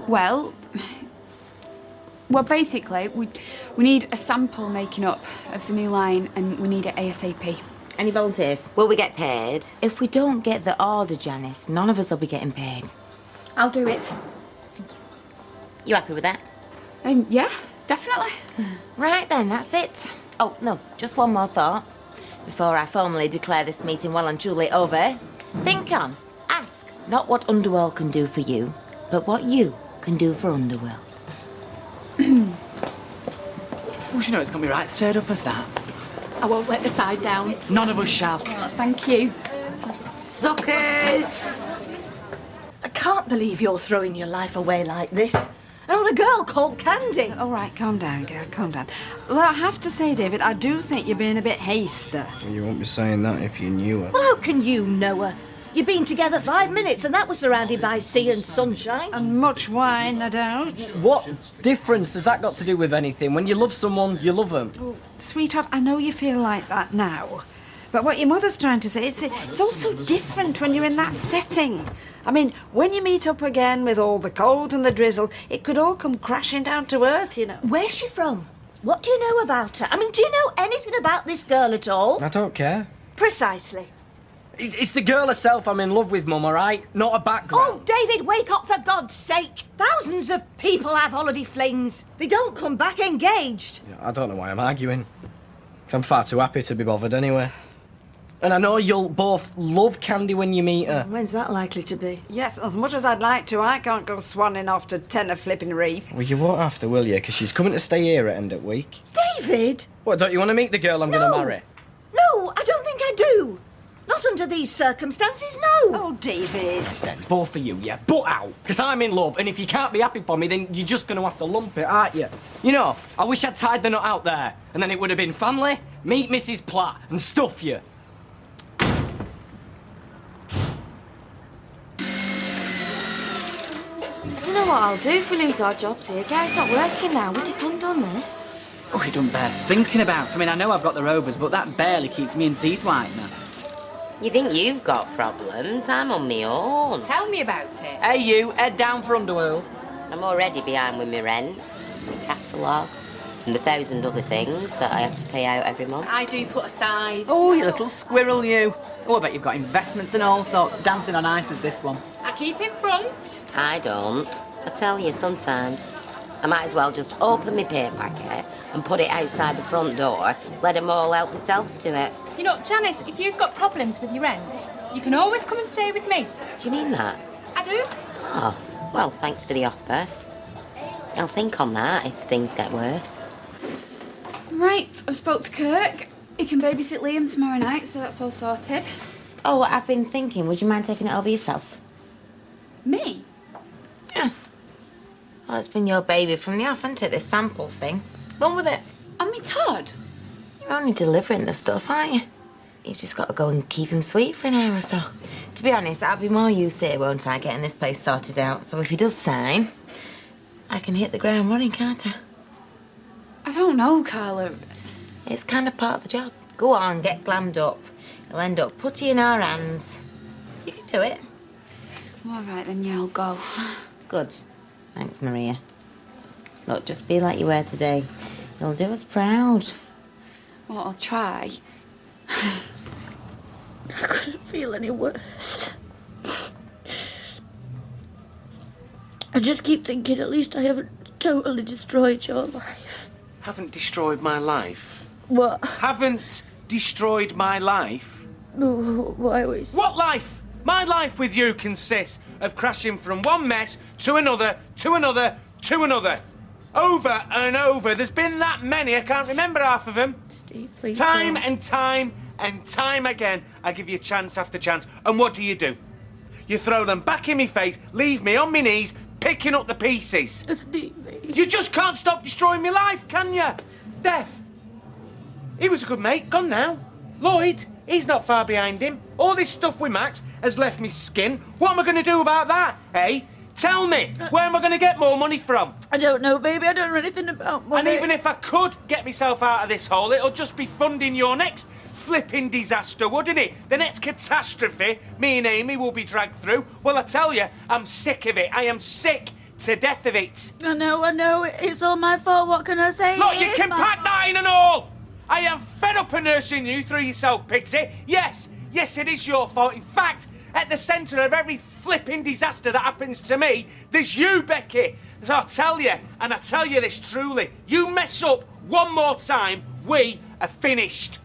Well, basically, we need a sample making up of the new line, and we need it ASAP. Any volunteers? Will we get paid? If we don't get the order, Janice, none of us will be getting paid. I'll do it. You happy with that? Yeah, definitely. Right then, that's it. Oh, no, just one more thought. Before I formally declare this meeting well and truly over, think on, ask, not what Underworld can do for you, but what you can do for Underworld. Oh, you know it's going to be right stirred up as that. I won't let the side down. None of us shall. Oh, thank you. Suckers! I can't believe you're throwing your life away like this. And on a girl called Candy. All right, calm down, girl, calm down. Well, I have to say, David, I do think you're being a bit hasty. You won't be saying that if you knew her. Well, how can you know her? You've been together 5 minutes and that was surrounded by sea and sunshine. And much wine, no doubt. What difference has that got to do with anything? When you love someone, you love them. Oh, sweetheart, I know you feel like that now. But what your mother's trying to say is it's also different when you're in that setting. I mean, when you meet up again with all the cold and the drizzle, it could all come crashing down to earth, you know. Where's she from? What do you know about her? I mean, do you know anything about this girl at all? I don't care. Precisely. It's the girl herself I'm in love with, Mum, all right? Not a background. Oh, David, wake up for God's sake. Thousands of people have holiday flings. They don't come back engaged. I don't know why I'm arguing. 'Cause I'm far too happy to be bothered anyway. And I know you'll both love Candy when you meet her. When's that likely to be? Yes, as much as I'd like to, I can't go swanning off to Tenor Flipping Reef. Well, you won't have to, will you? Because she's coming to stay here at end of week. David! What, don't you want to meet the girl I'm going to marry? No, I don't think I do. Not under these circumstances, no. Oh, David. Then, both of you, yeah, butt out. Because I'm in love, and if you can't be happy for me, then you're just going to have to lump it, aren't you? You know, I wish I'd tied the knot out there, and then it would have been family, meet Mrs. Platt, and stuff you. I don't know what I'll do if we lose our jobs here. Gary's not working now. We depend on this. Oh, it don't bear thinking about. I mean, I know I've got the Rovers, but that barely keeps me in teeth whitener. You think you've got problems? I'm on my own. Tell me about it. Hey, you, head down for Underworld. I'm already behind with my rent, my catalogue, and the 1,000 other things that I have to pay out every month. I do put aside. Oh, you little squirrel, you. Oh, I bet you've got investments and all sorts. Dancing on ice is this one. I keep in front. I don't. I tell you, sometimes I might as well just open my pay packet and put it outside the front door, let them all help themselves to it. You know, Janice, if you've got problems with your rent, you can always come and stay with me. Do you mean that? I do. Oh, well, thanks for the offer. I'll think on that if things get worse. Right, I've spoke to Kirk. He can babysit Liam tomorrow night, so that's all sorted. Oh, I've been thinking, would you mind taking it over yourself? Me? Yeah. Well, it's been your baby from the off, hasn't it, this sample thing? Run with it. And me Todd? You're only delivering the stuff, aren't you? You've just got to go and keep him sweet for an hour or so. To be honest, I'll be more use here, won't I, getting this place sorted out. So if he does sign, I can hit the ground running, can't I? I don't know, Carla. It's kind of part of the job. Go on, get glammed up. He'll end up putty in our hands. You can do it. All right, then, yeah, I'll go. Good. Thanks, Maria. Look, just be like you were today. You'll do us proud. Well, I'll try. I couldn't feel any worse. I just keep thinking at least I haven't totally destroyed your life. Haven't destroyed my life. What? Haven't destroyed my life? Why was... What life? My life with you consists of crashing from one mess to another, to another, to another. Over and over. There's been that many, I can't remember half of them. Steve, please Time don't. and time and time again, I give you chance after chance. And what do? You throw them back in my face, leave me on my knees, picking up the pieces. Stevie. You just can't stop destroying my life, can you? Death. He was a good mate, gone now. Lloyd, he's not far behind him. All this stuff with Max has left me skin. What am I going to do about that, eh? Tell me, where am I going to get more money from? I don't know, baby. I don't know anything about money. And even if I could get myself out of this hole, it'll just be funding your next flipping disaster, wouldn't it? The next catastrophe me and Amy will be dragged through. Well, I tell you, I'm sick of it. I am sick to death of it. I know. It's all my fault. What can I say? Look, you can pack that in and all. I am fed up of nursing you through your self-pity. Yes, it is your fault. In fact, at the centre of every flipping disaster that happens to me, there's you, Becky. So I tell you, and I tell you this truly, you mess up one more time, we are finished.